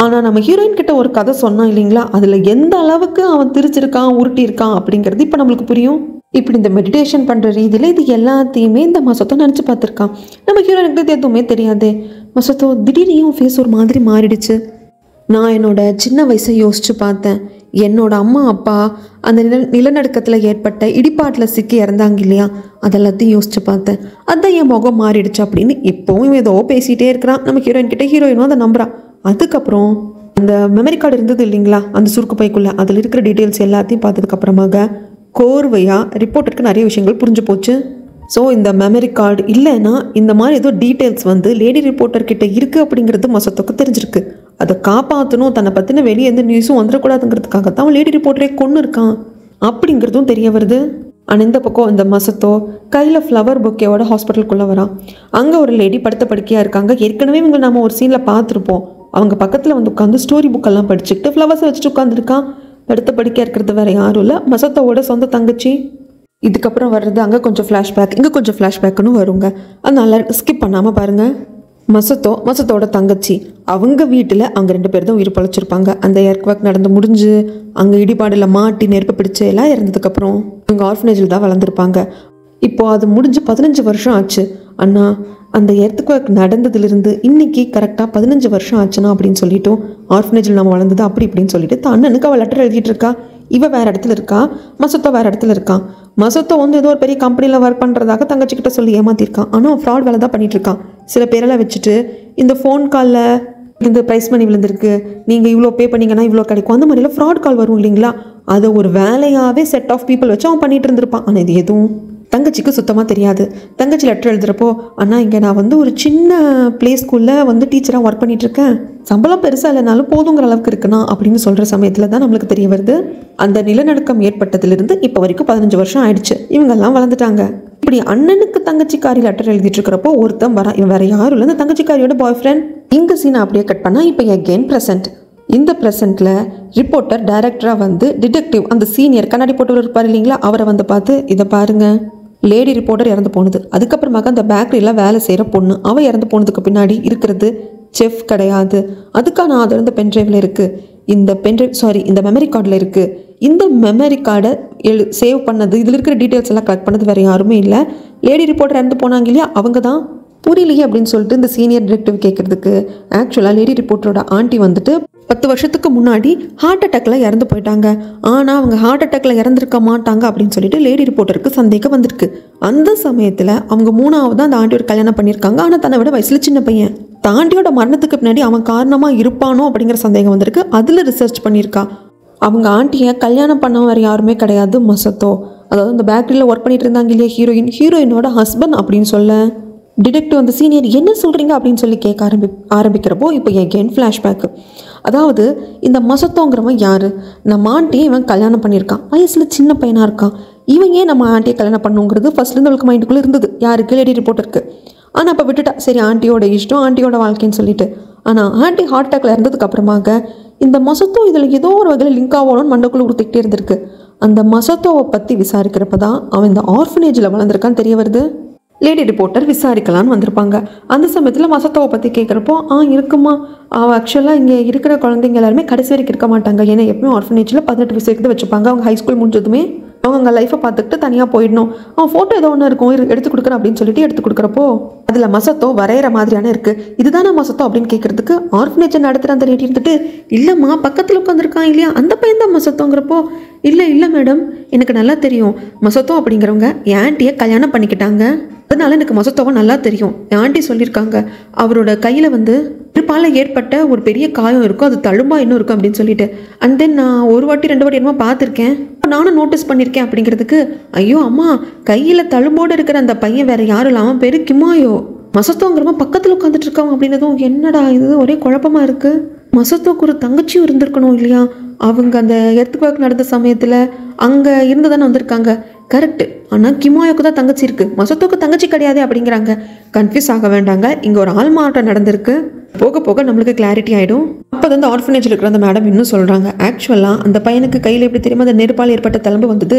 ஆனால் நம்ம ஹீரோயின் கிட்ட ஒரு கதை சொன்னான் இல்லைங்களா, அதில் எந்த அளவுக்கு அவன் திரிச்சிருக்கான் உருட்டியிருக்கான் அப்படிங்கிறது இப்போ நம்மளுக்கு புரியும். இப்படி இந்த மெடிடேஷன் பண்ணுற ரீதியில் இது எல்லாத்தையுமே இந்த மசத்தோ நினச்சி பார்த்துருக்கான். நம்ம ஹீரோயினுக்கு எதுவுமே தெரியாது. மசத்தோ திடீர்னு ஃபேஸ் ஒரு மாதிரி மாறிடுச்சு. நான் என்னோட சின்ன வயசை யோசித்து பார்த்தேன். என்னோட அம்மா அப்பா அந்த நிலநடுக்கத்தில் ஏற்பட்ட இடிபாட்டில் சிக்கி இறந்தாங்க இல்லையா, அதெல்லாத்தையும் யோசித்து பார்த்தேன். அதான் என் முகம் மாறிடுச்சு அப்படின்னு இப்போவும் ஏதோ பேசிகிட்டே இருக்கிறான். நம்ம ஹீரோயின் கிட்ட ஹீரோயினும் அதை நம்புறான். அதுக்கப்புறம் அந்த மெமரி கார்டு இருந்தது இல்லைங்களா, அந்த சுருக்கு பைக்குள்ளே அதில் இருக்கிற டீட்டெயில்ஸ் எல்லாத்தையும் பார்த்ததுக்கப்புறமாக கோர்வையாக ரிப்போர்ட்டருக்கு நிறைய விஷயங்கள் புரிஞ்சு போச்சு. ஸோ இந்த மெமரி கார்டு இல்லைன்னா இந்த மாதிரி ஏதோ டீட்டெயில்ஸ் வந்து லேடி ரிப்போர்ட்டர்கிட்ட இருக்குது அப்படிங்கிறது மசத்தோக்கு தெரிஞ்சிருக்கு. அதை காப்பாற்றணும், தன்னை பற்றின வெளியே எந்த நியூஸும் வந்துடக்கூடாதுங்கிறதுக்காக தான் லேடி ரிப்போர்ட்டரே கொன்று இருக்கான் அப்படிங்கிறதும் தெரிய வருது. ஆனால் இந்த பக்கம் இந்த மசத்தோ கையில் ஃப்ளவர் பொக்கேவோட ஹாஸ்பிட்டலுக்குள்ளே வரான். அங்கே ஒரு லேடி படுத்த படுக்கையாக இருக்காங்க. ஏற்கனவே இவங்க நம்ம ஒரு சீனில் பார்த்துருப்போம். அவங்க பக்கத்தில் வந்து உட்காந்து ஸ்டோரி புக்கெல்லாம் படிச்சுக்கிட்டு ஃப்ளவர்ஸை வச்சுட்டு உட்காந்துருக்கான். படுத்த படிக்கையாக இருக்கிறது வேறு யாரும் இல்லை, மசத்தோவோட சொந்த தங்கச்சி. இதுக்கப்புறம் வர்றது அங்கே கொஞ்சம் ஃப்ளாஷ்பேக், இங்கே கொஞ்சம் ஃப்ளாஷ்பேக்குன்னு வருங்க. அதனால ஸ்கிப் பண்ணாமல் பாருங்கள். மசத்தோட தங்கச்சி அவங்க வீட்டில் அவங்க 2 பேர் தான் உயிர் பழைச்சிருப்பாங்க. அந்த எர்க்வேக் நடந்து முடிஞ்சு அங்கே இடிபாடில் மாட்டி நெருப்பு பிடிச்சி எல்லாம் இறந்ததுக்கப்புறம் இவங்க ஆர்ஃபனேஜில் தான் வளர்ந்துருப்பாங்க. இப்போது அது முடிஞ்சு 15 வருஷம் ஆச்சு. ஆனால் அந்த எர்த்குவேக் நடந்ததுலேருந்து இன்றைக்கி கரெக்டாக 15 வருஷம் ஆச்சுன்னா அப்படின்னு சொல்லிட்டோம். ஆர்ஃபனேஜில் நம்ம வளர்ந்தது அப்படி இப்படின்னு சொல்லிட்டு தான் அண்ணனுக்கு அவள் லெட்டர் எழுதிட்டு இருக்கா. இவள் வேறு இடத்துல இருக்கா, மசத்தோ வேறு இடத்துல இருக்கான். மசத்தோ வந்து ஏதோ ஒரு பெரிய கம்பெனியில் ஒர்க் பண்ணுறதாக தங்கச்சிக்கிட்ட சொல்லி ஏமாற்றிருக்கான். ஆனால் ஃப்ராட் வேலை தான் பண்ணிகிட்டு இருக்கான். சில பேரெல்லாம் வச்சுட்டு இந்த ஃபோன் காலில் இந்த ப்ரைஸ் மணி விழுந்திருக்கு, நீங்கள் இவ்வளோ பே பண்ணிங்கன்னா இவ்வளோ கிடைக்கும், அந்த மாதிரிலாம் ஃப்ராட் கால் வரும் இல்லைங்களா, அதை ஒரு வேலையாகவே செட் ஆஃப் பீப்புள் வச்சு அவன் பண்ணிகிட்டு இருந்திருப்பான். ஆனால் இது எதுவும் தங்கச்சிக்கு சுத்தமாக தெரியாது. தங்கச்சி லெட்டர் எழுதுகிறப்போ, அண்ணா இங்கே நான் வந்து ஒரு சின்ன ப்ளே ஸ்கூலில் வந்து டீச்சராக ஒர்க் பண்ணிகிட்ருக்கேன், சம்பளம் பெருசாக இல்லைனாலும் போதுங்கிற அளவுக்கு இருக்குண்ணா அப்படின்னு சொல்கிற சமயத்தில் தான் நம்மளுக்கு தெரிய வருது அந்த நிலநடுக்கம் ஏற்பட்டதிலிருந்து இப்போ வரைக்கும் 15 வருஷம் ஆயிடுச்சு. இவங்கெல்லாம் வளர்ந்துட்டாங்க. இப்படி அண்ணனுக்கு தங்கச்சிக்காரி லெட்டர் எழுதிட்டு இருக்கிறப்போ ஒருத்தன் வரான். இவன் வேறு யாரும் இல்லை, இந்த தங்கச்சிக்காரியோட பாய் ஃப்ரெண்ட். இங்கே சீனை அப்படியே கட் பண்ணால் இப்போ எகெயின் ப்ரெசென்ட். இந்த ப்ரெசென்ட்டில் ரிப்போர்ட்டர் டைரக்டராக வந்து டிடெக்டிவ் அந்த சீனியர் கண்ணாடி போட்டு இருப்பார் இல்லைங்களா, அவரை வந்து பார்த்து இதை பாருங்கள், லேடி ரிப்போர்ட்டர் இறந்து போனது, அதுக்கப்புறமாக அந்த பேக்கரியில் வேலை செய்கிற பொண்ணு அவள் இறந்து போனதுக்கு பின்னாடி இருக்கிறது செஃப் கிடையாது, அதுக்கான ஆதாரம் இந்த பென்ட்ரைவில் இருக்குது, இந்த மெமரி கார்டில் இருக்குது, இந்த மெமரி கார்டை சேவ் பண்ணது இதில் இருக்கிற டீட்டெயில்ஸ் எல்லாம் கலெக்ட் பண்ணது வேறு யாருமே இல்லை, லேடி ரிப்போர்ட்டர் இறந்து போனாங்க இல்லையா அவங்க தான். புரியலையே அப்படின்னு சொல்லிட்டு இந்த சீனியர் டிடெக்டிவ் கேட்குறதுக்கு ஆக்சுவலாக லேடி ரிப்போர்ட்டரோட ஆண்டி வந்துட்டு 10 வருஷத்துக்கு முன்னாடி ஹார்ட் அட்டாக்ல இறந்து போயிட்டாங்க. ஆனால் அவங்க ஹார்ட் அட்டாக்ல இறந்துருக்க மாட்டாங்க அப்படின்னு சொல்லிட்டு லேடி ரிப்போர்ட்டருக்கு சந்தேகம் வந்திருக்கு. அந்த சமயத்தில் அவங்க 3ஆவது அந்த ஆண்டியோட கல்யாணம் பண்ணியிருக்காங்க. ஆனால் தன்னை விட வயசில் சின்ன பையன். தாண்டியோட மரணத்துக்கு பின்னாடி அவன் காரணமாக இருப்பானோ அப்படிங்கிற சந்தேகம் வந்திருக்கு. அதில் ரிசர்ச் பண்ணியிருக்கா. அவங்க ஆண்டியை கல்யாணம் பண்ண வேறு யாருமே கிடையாது, மசத்தோ. அதாவது இந்த பேக்கரியில் ஒர்க் பண்ணிட்டு இருந்தாங்க இல்லையா ஹீரோயினோட ஹஸ்பண்ட் அப்படின்னு சொல்ல டிடெக்டிவ் அந்த சீனியர் என்ன சொல்கிறீங்க அப்படின்னு சொல்லி கேட்க ஆரம்பிக்கிறப்போ இப்போ எகெயின் ஃப்ளாஷ்பேக்கு. அதாவது இந்த மசத்தோங்கிறவன் யார், நம்ம ஆண்டியை இவன் கல்யாணம் பண்ணியிருக்கான், வயசில் சின்ன பையனாக இருக்கான், இவன் ஏன் நம்ம ஆண்டியை கல்யாணம் பண்ணுங்கிறது ஃபர்ஸ்ட்லேருந்து அவளுக்கு மைண்டுக்குள்ளே இருந்தது. யாருக்கு, லேடி ரிப்போர்ட்டருக்கு. ஆனால் அப்போ விட்டுட்டா, சரி ஆண்டியோட இஷ்டம் ஆண்டியோட வாழ்க்கைன்னு சொல்லிட்டு. ஆனால் ஆண்டி ஹார்ட் அட்டாக்ல இருந்ததுக்கு அப்புறமாக இந்த மசத்தோ இதில் ஏதோ ஒரு வகையில் லிங்க் ஆகணும்னு மண்டக்குள்ளே கொடுத்துக்கிட்டே இருந்திருக்கு. அந்த மசத்தோவை பற்றி விசாரிக்கிறப்ப தான் அவன் இந்த ஆர்ஃபனேஜில் வளர்ந்துருக்கான்னு தெரிய வருது. லேடி ரிப்போர்ட்டர் விசாரிக்கலான்னு வந்திருப்பாங்க. அந்த சமயத்தில் மசத்தோவை பற்றி கேட்குறப்போ இருக்குமா, அவள் ஆக்சுவலாக இங்கே இருக்கிற குழந்தைங்க எல்லாருமே கடைசி வரைக்கும் இருக்க மாட்டாங்க. ஏன்னா எப்பவுமே ஆர்ஃபனேஜில் 18 வயசு வரைக்கும் வச்சுப்பாங்க. அவங்க ஹை ஸ்கூல் முடிஞ்சதுமே அவங்க அங்கே லைஃப்பை பார்த்துக்கிட்டு தனியாக போயிடணும். அவன் ஃபோட்டோ ஏதோ ஒன்று இருக்கும், எடுத்து கொடுக்குறேன் அப்படின்னு சொல்லிட்டு எடுத்து கொடுக்குறப்போ அதில் மசத்தோ வரைகிற மாதிரியான இருக்குது. இதுதானே மசத்தோ அப்படின்னு கேட்குறதுக்கு ஆர்ஃபனேஜை நடத்துகிற அந்த லேடி இருந்துட்டு, இல்லைம்மா பக்கத்தில் உட்காந்துருக்கான் இல்லையா அந்த பையன் தான் மசத்தோங்கிறப்போ, இல்லை மேடம் எனக்கு நல்லா தெரியும், மசத்தோ அப்படிங்கிறவங்க என் ஆண்டியை கல்யாணம் பண்ணிக்கிட்டாங்க, அதனால எனக்கு மசத்தோவை நல்லா தெரியும். என் ஆண்டி சொல்லியிருக்காங்க அவரோட கையில் இருப்பால ஏற்பட்ட ஒரு பெரிய காயம் இருக்கும், அது தழும்பா இன்னும் இருக்கும் அப்படின்னு சொல்லிட்டு. அண்ட் தென் நான் 1 வாட்டி 2 வாட்டி என்னமோ பார்த்துருக்கேன், நானும் நோட்டீஸ் பண்ணியிருக்கேன் அப்படிங்கிறதுக்கு, ஐயோ அம்மா கையில் தழும்போடு இருக்கிற அந்த பையன் வேற யாரும் இல்லாமல் பேரு கிமாயோ, மசத்தோங்கிறவன் பக்கத்தில் உட்காந்துட்டு இருக்காங்க அப்படின்னதும் என்னடா இது ஒரே குழப்பமா இருக்கு. மசத்தோக்கு ஒரு தங்கச்சியும் இருந்திருக்கணும் இல்லையா, அவங்க அந்த எர்த்குவேக் நடந்த சமயத்தில் அங்கே இருந்து தானே வந்திருக்காங்க. கரெக்டு, ஆனால் கிமாயோக்கு தான் தங்கச்சி இருக்குது, மசத்தோக்கு தங்கச்சி கிடையாது அப்படிங்கிறாங்க. கன்ஃபியூஸ் ஆக வேண்டாங்க, இங்கே ஒரு ஆள் மாற்றம் நடந்திருக்கு, போக போக நம்மளுக்கு கிளாரிட்டி ஆகிடும். அப்போ வந்து ஆர்ஃபனேஜில் இருக்கிற அந்த மேடம் இன்னும் சொல்கிறாங்க, ஆக்சுவலாக அந்த பையனுக்கு கையில் எப்படி தெரியுமா அந்த நெருப்பால் ஏற்பட்ட தழும்பு வந்தது.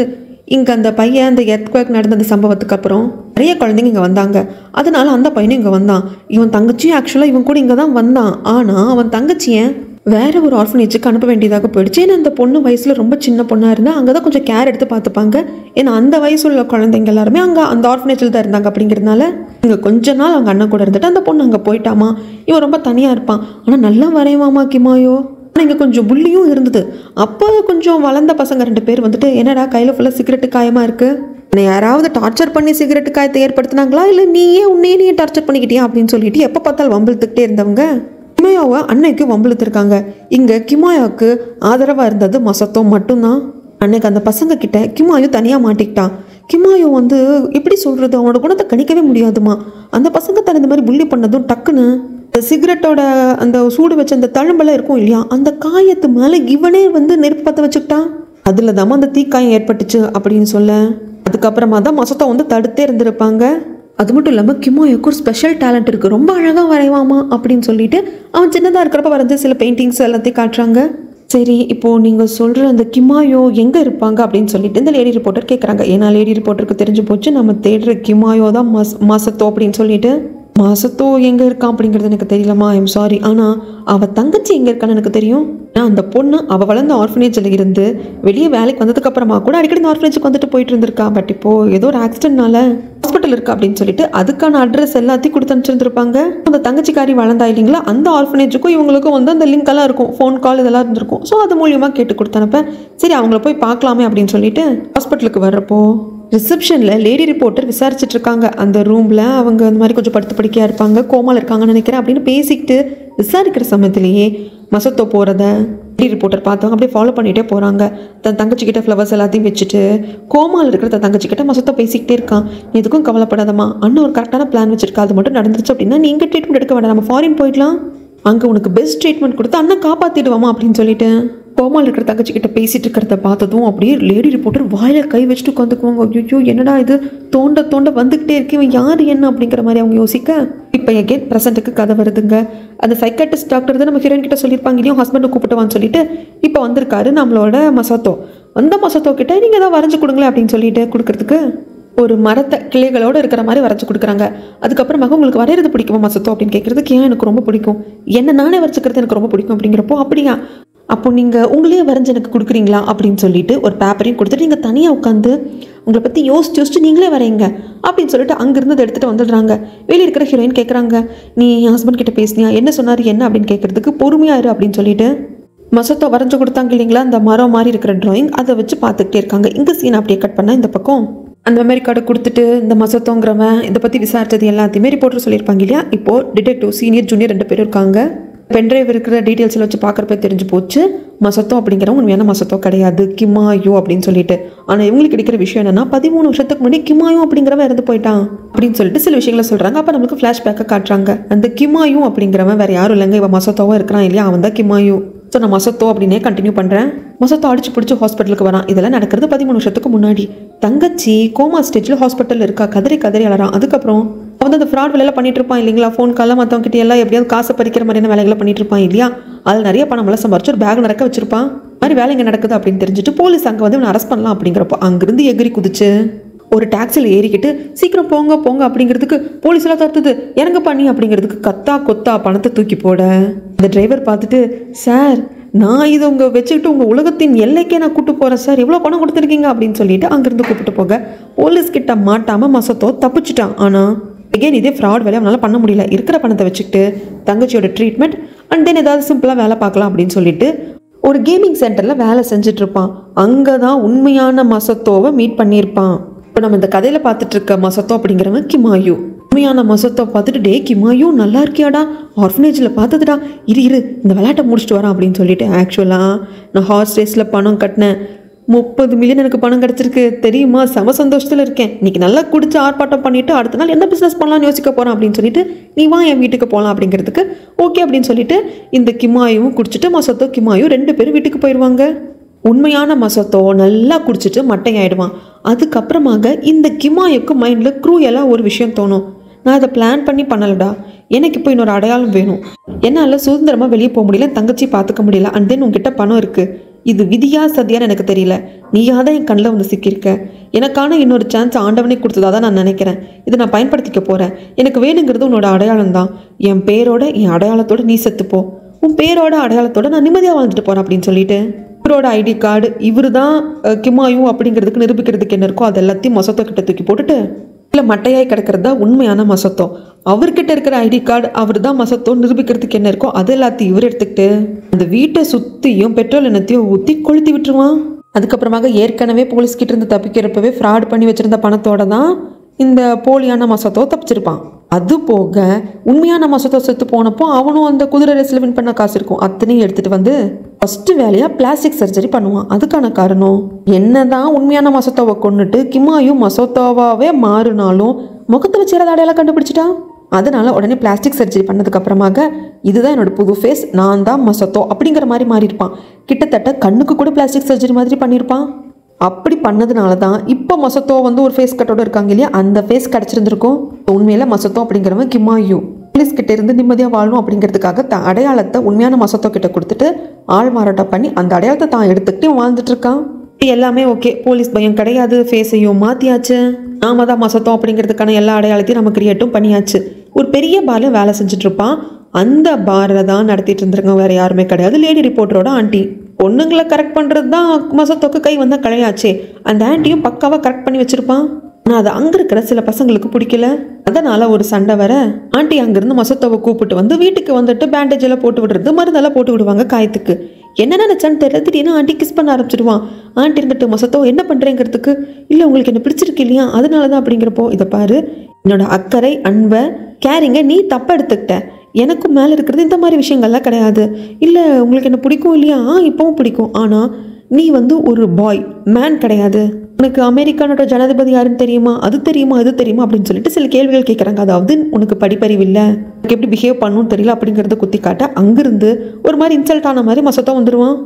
இங்கே அந்த பையன் அந்த எர்த்குவேக் நடந்த அந்த சம்பவத்துக்கு அப்புறம் நிறைய குழந்தைங்க இங்கே வந்தாங்க, அதனால அந்த பையனும் இங்கே வந்தான். இவன் தங்கச்சியும் ஆக்சுவலாக இவன் கூட இங்கே தான் வந்தான், ஆனால் அவன் தங்கச்சியை வேற ஒரு ஆர்ஃபனேஜுக்கு அனுப்ப வேண்டியதாக போயிடுச்சு. ஏன்னா அந்த பொண்ணு வயசில் ரொம்ப சின்ன பொண்ணாக இருந்தால் அங்கே தான் கொஞ்சம் கேர் எடுத்து பார்த்துப்பாங்க. ஏன்னா அந்த வயசுள்ள குழந்தைங்க எல்லாருமே அங்கே அந்த ஆர்ஃபனேஜில் தான் இருந்தாங்க. அப்படிங்கிறதுனால இங்கே கொஞ்ச நாள் அவங்க அண்ணன் கூட இருந்துட்டு அந்த பொண்ணு அங்கே போயிட்டாமா. இவன் ரொம்ப தனியாக இருப்பான், ஆனால் நல்லா வரைவாமா கிமாயோ. ஆனால் இங்கே கொஞ்சம் புள்ளியும் இருந்தது. அப்போ கொஞ்சம் வளர்ந்த பசங்க 2 பேர் என்னடா கையில் ஃபுல்லாக சிகரெட்டு காயமாக இருக்குது, யாராவது டார்ச்சர் பண்ணி சிகரெட்டு காயத்தை ஏற்படுத்தினாங்களா, இல்லை நீயே டார்ச்சர் பண்ணிக்கிட்டியா அப்படின்னு சொல்லிட்டு எப்போ பார்த்தாலும் வம்பிழுத்துக்கிட்டே இருந்தவங்க கிமாயோவை அன்னைக்கு வம்பிழுத்துருக்காங்க. இங்கே கிமாயோவுக்கு ஆதரவாக இருந்தது மசத்தோ மட்டும்தான். அன்னைக்கு அந்த பசங்க கிட்ட கிமாயோ தனியாக மாட்டிக்கிட்டான். கிமாயோ எப்படி சொல்கிறது, அவனோட குணத்தை கணிக்கவே முடியாதுமா. அந்த பசங்க தன் இந்த மாதிரி புள்ளி பண்ணதும் டக்குன்னு சிகரெட்டோட அந்த சூடு வச்ச அந்த தழும்பெல்லாம் இருக்கும் இல்லையா, அந்த காயத்து மேலே இவனே நெருப்பு பற்ற வச்சுக்கிட்டான். அதில் தான் அந்த தீக்காயம் ஏற்பட்டுச்சு அப்படின்னு சொல்ல, அதுக்கப்புறமா தான் மசத்தோ தடுத்தே இருந்திருப்பாங்க. அது மட்டும் இல்லாமல் கிமாயோக்கு ஒரு ஸ்பெஷல் டேலண்ட் இருக்குது, ரொம்ப அழகாக வரைவாமா அப்படின்னு சொல்லிட்டு அவன் சின்னதாக இருக்கிறப்ப வரைஞ்ச சில பெயிண்டிங்ஸ் எல்லாத்தையும் காட்டுறாங்க. சரி, இப்போது நீங்கள் சொல்கிற அந்த கிமாயோ எங்கே இருப்பாங்க அப்படின்னு சொல்லிட்டு இந்த லேடி ரிப்போர்ட்டர் கேட்குறாங்க. ஏன்னா லேடி ரிப்போர்ட்டருக்கு தெரிஞ்சு போச்சு நம்ம தேடுற கிமாயோ தான் மசத்தோ அப்படின்னு சொல்லிட்டு. மசத்தோ எங்கே இருக்கான் அப்படிங்கிறது எனக்கு தெரியலம்மா, ஐம் சாரி. ஆனால் அவள் தங்கச்சி எங்கே இருக்கான்னு எனக்கு தெரியும். ஏன்னா அந்த பொண்ணு அவள் வளர்ந்த ஆர்ஃபனேஜில் இருந்து வெளியே வேலைக்கு வந்ததுக்கப்புறமா கூட அடிக்கடி இந்த ஆர்ஃபனேஜுக்கு வந்துட்டு இருந்திருக்கா. பட் இப்போது ஏதோ ஒரு ஆக்சிடென்ட்னால ஹாஸ்பிட்டல் இருக்கா அப்படின்னு சொல்லிட்டு அதுக்கான அட்ரஸ் எல்லாத்தையும் கொடுத்து அனுப்பிச்சிருந்துருப்பாங்க. அந்த தங்கச்சிக்காரி வளர்ந்தா இல்லைங்களா, அந்த ஆர்ஃபனேஜுக்கும் இவங்களுக்கும் அந்த லிங்க் எல்லாம் இருக்கும், ஃபோன் கால் இதெல்லாம் இருந்திருக்கும். ஸோ அது மூலியமாக கேட்டு கொடுத்தனப்பேன். சரி அவங்கள போய் பார்க்கலாமே அப்படின்னு சொல்லிட்டு ஹாஸ்பிட்டலுக்கு வர்றப்போ ரிசப்ஷனில் லேடி ரிப்போர்ட்டர் விசாரிச்சுட்டு இருக்காங்க. அந்த ரூமில் அவங்க அந்த மாதிரி கொஞ்சம் படுத்து படிக்கையாக இருப்பாங்க, கோமாவில் இருக்காங்கன்னு நினைக்கிறேன் அப்படின்னு பேசிக்கிட்டு விசாரிக்கிற சமயத்திலேயே மசத்தோ போகிறத லேடி ரிப்போர்ட்டர் பார்த்தவங்க அப்படியே ஃபாலோ பண்ணிகிட்டே போகிறாங்க. தன் தங்கச்சிக்கிட்ட ஃப்ளவர்ஸ் எல்லாத்தையும் வச்சுட்டு கோமாவில் இருக்கிற தன் தங்கச்சிக்கிட்ட மசத்தோ பேசிக்கிட்டே இருக்கான். எதுக்கும் கவலைப்படாதம்மா, அண்ணன் ஒரு கரெக்டான பிளான் வச்சிருக்கா, அது மட்டும் நடந்துச்சு அப்படின்னா நீங்கள் ட்ரீட்மெண்ட் எடுக்க வேண்டாம், நம்ம ஃபாரின் போயிடலாம், அங்கே உனக்கு பெஸ்ட் ட்ரீட்மெண்ட் கொடுத்து அண்ணன் காப்பாற்றிடுவாமா அப்படின்னு சொல்லிட்டு கோமால் இருக்கிற தங்கச்சிக்கிட்ட பேசிகிட்டு இருக்கிறத பார்த்ததும் அப்படியே லேடி ரிப்போர்ட்டர் வாயில் கை வச்சுட்டு உட்காந்துக்குவாங்க. ஐயோ என்னடா இது தோண்ட வந்துக்கிட்டே இருக்கு, இவன் யார் என்ன அப்படிங்கிற மாதிரி அவங்க யோசிக்க, இப்போ எகேன் ப்ரெசென்ட்டுக்கு கதை வருதுங்க. அந்த சைக்காட்ரிஸ்ட் டாக்டர் தான் நம்ம ஹீரோயின் கிட்ட சொல்லியிருப்பாங்க இல்லையும், ஹஸ்பண்டை கூப்பிட்டுவான்னு சொல்லிட்டு இப்போ வந்திருக்காரு நம்மளோட மசத்தோ. அந்த மசத்தோ கிட்ட நீங்கள் தான் வரைஞ்சி கொடுங்களேன் அப்படின்னு சொல்லிட்டு கொடுக்குறதுக்கு ஒரு மரத்தை கிளைகளோடு இருக்கிற மாதிரி வரைச்சி கொடுக்குறாங்க. அதுக்கப்புறமாக உங்களுக்கு வரைகிறது பிடிக்குமா மசத்தோ அப்படின்னு கேட்குறதுக்கு, ஏன் எனக்கு ரொம்ப பிடிக்கும், என்ன நானே வரைச்சிக்கிறது எனக்கு ரொம்ப பிடிக்கும் அப்படிங்கிறப்போ, அப்படியா அப்போ நீங்கள் உங்களையே வரைஞ்சி எனக்கு கொடுக்குறீங்களா அப்படின்னு சொல்லிட்டு ஒரு பேப்பரையும் கொடுத்துட்டு நீங்கள் தனியாக உட்காந்து உங்களை பற்றி யோசிச்சு நீங்களே வரைங்க அப்படின்னு சொல்லிட்டு அங்கேருந்து அதை எடுத்துகிட்டு வந்துடுறாங்க. வெளியே இருக்கிற ஹீரோயின் கேட்குறாங்க, நீ என் ஹஸ்பண்ட் கிட்ட பேசினியா, என்ன சொன்னார் என்ன அப்படின்னு கேட்குறதுக்கு, பொறுமையாக இரு அப்படின்னு சொல்லிட்டு மசத்தோ வரைஞ்சி கொடுத்தாங்க இல்லைங்களா அந்த மரம் மாதிரி இருக்கிற ட்ராயிங், அதை வச்சு பார்த்துக்கிட்டே இருக்காங்க. இங்கே சீன் அப்படியே கட் பண்ணால் இந்த பக்கம் அந்த மெமரி கார்டை கொடுத்துட்டு இந்த மசத்தோங்கிறவன் இதை பற்றி விசாரித்தது எல்லாத்தையுமே ரிப்போர்ட்டர் சொல்லியிருப்பாங்க இல்லையா. இப்போது டிடெக்டிவ் சீனியர் ஜூனியர் 2 பேரும் இருக்காங்க. பென்ட்ரைவ் இருக்கிற டீட்டெயில்ஸில் வச்சு பார்க்குறப்ப தெரிஞ்சு போச்சு மசத்தோ அப்படிங்கிறவங்க உண்மையான மசத்தோ கிடையாது, கிமாயோ அப்படின்னு சொல்லிட்டு. ஆனால் இவங்களுக்கு கிடைக்கிற விஷயம் என்னன்னா 13 வருஷத்துக்கு முன்னாடி கிமாயோ அப்படிங்கிறவன் இறந்து போயிட்டான் அப்படின்னு சொல்லிட்டு சில விஷயங்களை சொல்கிறாங்க. அப்போ நம்மளுக்கு ஃப்ளாஷ்பேக்கை காட்டுறாங்க. அந்த கிமாயோ அப்படிங்கிறவன் வேறு யாரும் இல்லைங்க, இவன் மசத்தோவாக இருக்கிறான் இல்லையா, அவன் தான் கிமாயோ. ஸோ நான் மசத்தோ அப்படின்னே கண்டினியூ பண்ணுறேன். மசத்தோ அடிச்சு பிடிச்சி ஹாஸ்பிட்டலுக்கு வரான். இதெல்லாம் நடக்கிறது 13 வருஷத்துக்கு முன்னாடி. தங்கச்சி கோமா ஸ்டேஜில் ஹாஸ்பிட்டலில் இருக்கா, கதறி அழறான். அதுக்கப்புறம் அவன் அந்த ஃப்ராட் வேலையெல்லாம் பண்ணிட்டு இருப்பான் இல்லைங்களா, ஃபோன் காலில் மற்றவங்கிட்ட எல்லாம் எப்படியாவது காசை பறிக்கிற மாதிரியான வேலைகளை பண்ணிட்டு இருப்பான் இல்லையா, அதில் நிறைய பணமெல்லாம் சம்பாரிச்சு ஒரு பேக் நடக்க வச்சிருப்பான். மாதிரி வேலை இங்கே நடக்குது அப்படின்னு தெரிஞ்சுட்டு போலீஸ் அங்கே இவனை அரெஸ்ட் பண்ணலாம் அப்படிங்கிறப்போ அங்கிருந்து எகிரி குதிச்சு ஒரு டாக்ஸியில் ஏறிக்கிட்டு சீக்கிரம் போங்க போங்க அப்படிங்கிறதுக்கு போலீஸ் எல்லாம் தடுத்தது இறங்க பண்ணி அப்படிங்கிறதுக்கு கத்தா கொத்தா பணத்தை தூக்கி போட அந்த டிரைவர் பார்த்துட்டு, சார் நான் இதை உங்கள் வச்சுக்கிட்டு உங்கள் உலகத்தின் எல்லைக்கே நான் கூப்பிட்டு போகிறேன் சார், எவ்வளோ பணம் கொடுத்துருக்கீங்க அப்படின்னு சொல்லிட்டு அங்கேருந்து கூப்பிட்டு போக போலீஸ்கிட்ட மாட்டாமல் மசத்தோ தப்பிச்சிட்டான். ஆனால் அகெயின் இதே ஃப்ராட் வேலை அவனால் பண்ண முடியல. இருக்கிற பணத்தை வச்சுக்கிட்டு தங்கச்சியோட ட்ரீட்மெண்ட் அண்ட் தென் ஏதாவது சிம்பிளாக வேலை பார்க்கலாம் அப்படின்னு சொல்லிட்டு ஒரு கேமிங் சென்டரில் வேலை செஞ்சிட்ருப்பான். அங்கே தான் உண்மையான மசத்தோவை மீட் பண்ணியிருப்பான். இப்போ நம்ம இந்த கதையில் பார்த்துட்டு இருக்க மசத்தோ அப்படிங்கிறவன் கிமாயு. உண்மையான மசத்தோ பார்த்துட்டு, டே கிமாயு நல்லா இருக்கியாடா, ஆர்ஃபனேஜில் பார்த்ததுடா, இரு இந்த விளையாட்டை முடிச்சுட்டு வரான் அப்படின்னு சொல்லிட்டு, ஆக்சுவலாக நான் ஹார்ஸ் ரேஸில் பணம் கட்டினேன், 30 மில்லியன் எனக்கு பணம் கிடச்சிருக்கு தெரியுமா, செம சந்தோஷத்தில் இருக்கேன், இன்றைக்கி நல்லா குடிச்சு ஆர்ப்பாட்டம் பண்ணிவிட்டு அடுத்த நாள் என்ன பிஸ்னஸ் பண்ணலாம்னு யோசிக்க போகிறான் அப்படின்னு சொல்லிட்டு, நீ வா என் வீட்டுக்கு போகலாம் அப்படிங்கிறதுக்கு ஓகே அப்படின்னு சொல்லிட்டு இந்த கிமாயும் குடிச்சிட்டு மசத்தோ கிமாயும் 2 பேரும் வீட்டுக்கு போயிடுவாங்க. உண்மையான மசத்தோ நல்லா குடிச்சிட்டு மட்டையாயிடுவான். அதுக்கப்புறமாக இந்த கிமாயுக்கு மைண்டில் க்ரூயலாக ஒரு விஷயம் தோணும். நான் அதை பிளான் பண்ணி பண்ணலடா, எனக்கு இப்போ இன்னொரு அடையாளம் வேணும், என்னால் சுதந்திரமாக வெளியே போக முடியல, தங்கச்சி பார்த்துக்க முடியல, அண்ட் தென் உங்ககிட்ட பணம் இருக்குது, இது விதியா சதியான்னு எனக்கு தெரியல, நீயாக தான் என் கண்ணில் வந்து சிக்கியிருக்க, எனக்கான இன்னொரு சான்ஸ் ஆண்டவனே கொடுத்ததா தான் நான் நினைக்கிறேன், இதை நான் பயன்படுத்திக்க போகிறேன், எனக்கு வேணுங்கிறது உன்னோட அடையாளம் தான், என் பேரோட என் அடையாளத்தோட நீ செத்துப்போ, உன் பேரோட அடையாளத்தோட நான் நிம்மதியாக வாழ்ந்துட்டு போகிறேன் அப்படின்னு சொல்லிட்டு இவரோட ஐடி கார்டு இவர் தான் கிமாயு அப்படிங்கிறதுக்கு நிரூபிக்கிறதுக்கு என்ன இருக்கோ அது எல்லாத்தையும் மசத்தோ கிட்ட தூக்கி போட்டுட்டு, இல்லை மட்டையாய் கிடக்கிறது தான் உண்மையான மசத்தோ, அவர்கிட்ட இருக்கிற ஐடி கார்டு அவர் தான் மசத்தோ நிரூபிக்கிறதுக்கு என்ன இருக்கோ அது எல்லாத்தையும் இவர் எடுத்துக்கிட்டு அந்த வீட்டை சுற்றியும் பெட்ரோல் எண்ணத்தையும் ஊற்றி கொளுத்தி விட்டுருவான். அதுக்கப்புறமாக ஏற்கனவே போலீஸ்கிட்ட இருந்து தப்பிக்கிறப்பவே ஃப்ராட் பண்ணி வச்சுருந்த பணத்தோட தான் இந்த போலியான மசத்தோ தப்பிச்சிருப்பான். அது போக உண்மையான மசத்தோ செத்து போனப்போ அவனும் அந்த குதிரை ரேஸில் வின் பண்ண காசு இருக்கும் அத்தனையும் எடுத்துகிட்டு வந்து ஃபஸ்ட்டு வேலையாக பிளாஸ்டிக் சர்ஜரி பண்ணுவான். அதுக்கான காரணம் என்னதான் உண்மையான மசத்தோவை கொண்டுட்டு கிமாயும் மசத்தோவாவே மாறினாலும் முகத்தை வச்சு அடையாளம் கண்டுபிடிச்சிட்டான். அதனால உடனே பிளாஸ்டிக் சர்ஜரி பண்ணதுக்கு அப்புறமாக இதுதான் என்னோட புது ஃபேஸ், நான் தான் மசத்தோ அப்படிங்கிற மாதிரி மாறியிருப்பான். கிட்டத்தட்ட கண்ணுக்கு கூட பிளாஸ்டிக் சர்ஜரி மாதிரி பண்ணியிருப்பான். அப்படி பண்ணதுனால தான் இப்போ மசத்தோ வந்து ஒரு ஃபேஸ் கட்டோட இருக்காங்க இல்லையா, அந்த ஃபேஸ் கிடச்சிருந்துருக்கும். உண்மையில மசத்தோ அப்படிங்கிறவன் கிமாயு போலீஸ் கிட்ட இருந்து நிம்மதியாக வாழணும் அப்படிங்கிறதுக்காக அடையாளத்தை உண்மையான மசத்தோ கிட்ட கொடுத்துட்டு ஆள் மாறாட்டம் பண்ணி அந்த அடையாளத்தை தான் எடுத்துக்கிட்டு வாழ்ந்துட்டு இருக்கான். எல்லாமே ஓகே, போலீஸ் பயம் கிடையாது, ஃபேஸையும் மாற்றியாச்சு, நாம தான் மசத்தோ அப்படிங்கிறதுக்கான எல்லா அடையாளத்தையும் நம்ம கிரியேட்டும் பண்ணியாச்சு. ஒரு பெரிய பாரில் வேலை செஞ்சுட்டு இருப்பான். அந்த பாரில் தான் நடத்திட்டு இருந்திருக்காங்க, வேறு யாருமே கிடையாது, லேடி ரிப்போர்ட்டரோட ஆண்டி. பொண்ணுங்களை கரெக்ட் பண்ணுறது தான் மசத்தோக்கு கை வந்தால் கலையாச்சே, அந்த ஆண்டியும் பக்காவாக கரெக்ட் பண்ணி வச்சுருப்பான். ஆனால் அது அங்கே இருக்கிற சில பசங்களுக்கு பிடிக்கல. அதனால் ஒரு சண்டை வர ஆண்டி அங்கேருந்து மசத்தோவை கூப்பிட்டு வந்து வீட்டுக்கு வந்துட்டு பேண்டேஜ் எல்லாம் போட்டு விடுறது, மருந்தெல்லாம் போட்டு விடுவாங்க காயத்துக்கு. என்ன நினச்சான்னு தெரியல, திடீர்னு ஆண்டி கிஸ் பண்ண ஆரம்பிச்சிடுவான். ஆண்டி இருந்துட்டு மசத்தோ என்ன பண்ணுறேங்கிறதுக்கு, இல்லை உங்களுக்கு என்ன பிடிச்சிருக்கு இல்லையா அதனால தான் அப்படிங்கிறப்போ, இதை பாரு, என்னோட அக்கறை அன்பை கேரிங்க நீ தப்ப எடுத்துக்கிட்ட, எனக்கும் மேலே இருக்கிறது இந்த மாதிரி விஷயங்கள்லாம் கிடையாது. இல்லை உங்களுக்கு என்ன பிடிக்கும் இல்லையா, இப்போவும் பிடிக்கும், ஆனால் நீ வந்து ஒரு பாய் மேன் கிடையாது, உனக்கு அமெரிக்கானோட ஜனாதிபதி யாருன்னு தெரியுமா, அது தெரியுமா இது தெரியுமா அப்படின்னு சொல்லிட்டு சில கேள்விகள் கேட்குறாங்க. அதாவது உனக்கு படிப்பறிவு இல்லை, உனக்கு எப்படி பிஹேவ் பண்ணணும்னு தெரியல அப்படிங்கிறத குத்தி காட்ட அங்கிருந்து ஒரு மாதிரி இன்சல்ட் ஆன மாதிரி மசத்தோ வந்துடுவான்.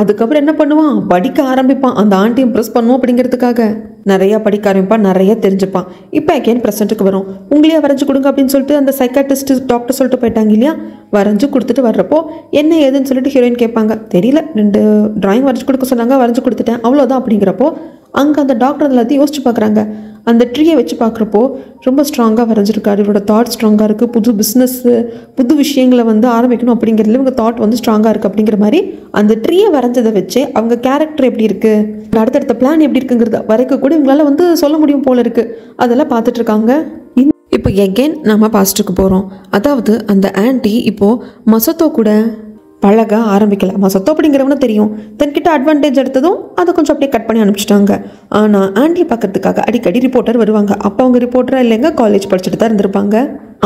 அதுக்கப்புறம் என்ன பண்ணுவான், படிக்க ஆரம்பிப்பான். அந்த ஆண்டி இம்ப்ரெஸ் பண்ணுவோம் அப்படிங்கிறதுக்காக நிறையா படிக்க ஆரம்பிப்பான், நிறைய தெரிஞ்சுப்பான். இப்போ அகேன் ப்ரெசென்ட்டுக்கு வரும். உங்களையே வரைஞ்சி கொடுங்க அப்படின்னு சொல்லிட்டு அந்த சைக்காட்ரிஸ்ட் டாக்டர் சொல்லிட்டு போயிட்டாங்க இல்லையா, வரைஞ்சி கொடுத்துட்டு வர்றப்போ என்ன ஏதுன்னு சொல்லிட்டு ஹீரோயின் கேட்பாங்க. தெரியல, 2 டிராயிங் வரைஞ்சி கொடுக்க சொன்னாங்க, வரைஞ்சி கொடுத்துட்டேன் அவ்வளோதான் அப்படிங்கிறப்போ அங்கே அந்த டாக்டர் எல்லாத்தையும் யோசிச்சு பார்க்குறாங்க. அந்த ட்ரீயை வச்சு பார்க்குறப்போ ரொம்ப ஸ்ட்ராங்காக வரைஞ்சிருக்காரு, இவரோட தாட் ஸ்ட்ராங்காக இருக்குது, புது பிஸ்னஸ்ஸு புது விஷயங்களை வந்து ஆரம்பிக்கணும் அப்படிங்கிறதுல இவங்க தாட் வந்து ஸ்ட்ராங்காக இருக்குது அப்படிங்கிற மாதிரி அந்த ட்ரீயை வரைஞ்சதை வச்சு அவங்க கேரக்டர் எப்படி இருக்குது, அடுத்தடுத்த பிளான் எப்படி இருக்குங்கிறத வரைக்கும் கூட இவங்களால வந்து சொல்ல முடியும் போல இருக்குது. அதெல்லாம் பார்த்துட்ருக்காங்க. இப்போ எகெயின் நம்ம பாஸ்ட்டுக்கு போகிறோம். அதாவது அந்த ஆன்ட்டி இப்போது மசத்தோ கூட பழக ஆரம்பிக்கல. மசத்தோ அப்படிங்கிறவனு தெரியும், தன்கிட்ட அட்வான்டேஜ் எடுத்ததும் அதை கொஞ்சம் அப்படியே கட் பண்ணி அனுப்பிச்சிட்டாங்க. ஆனால் ஆண்டியை பார்க்கறதுக்காக அடிக்கடி ரிப்போர்ட்டர் வருவாங்க. அப்போ அவங்க ரிப்போர்ட்டராக இல்லைங்க, காலேஜ் படிச்சுட்டு தான் இருந்திருப்பாங்க.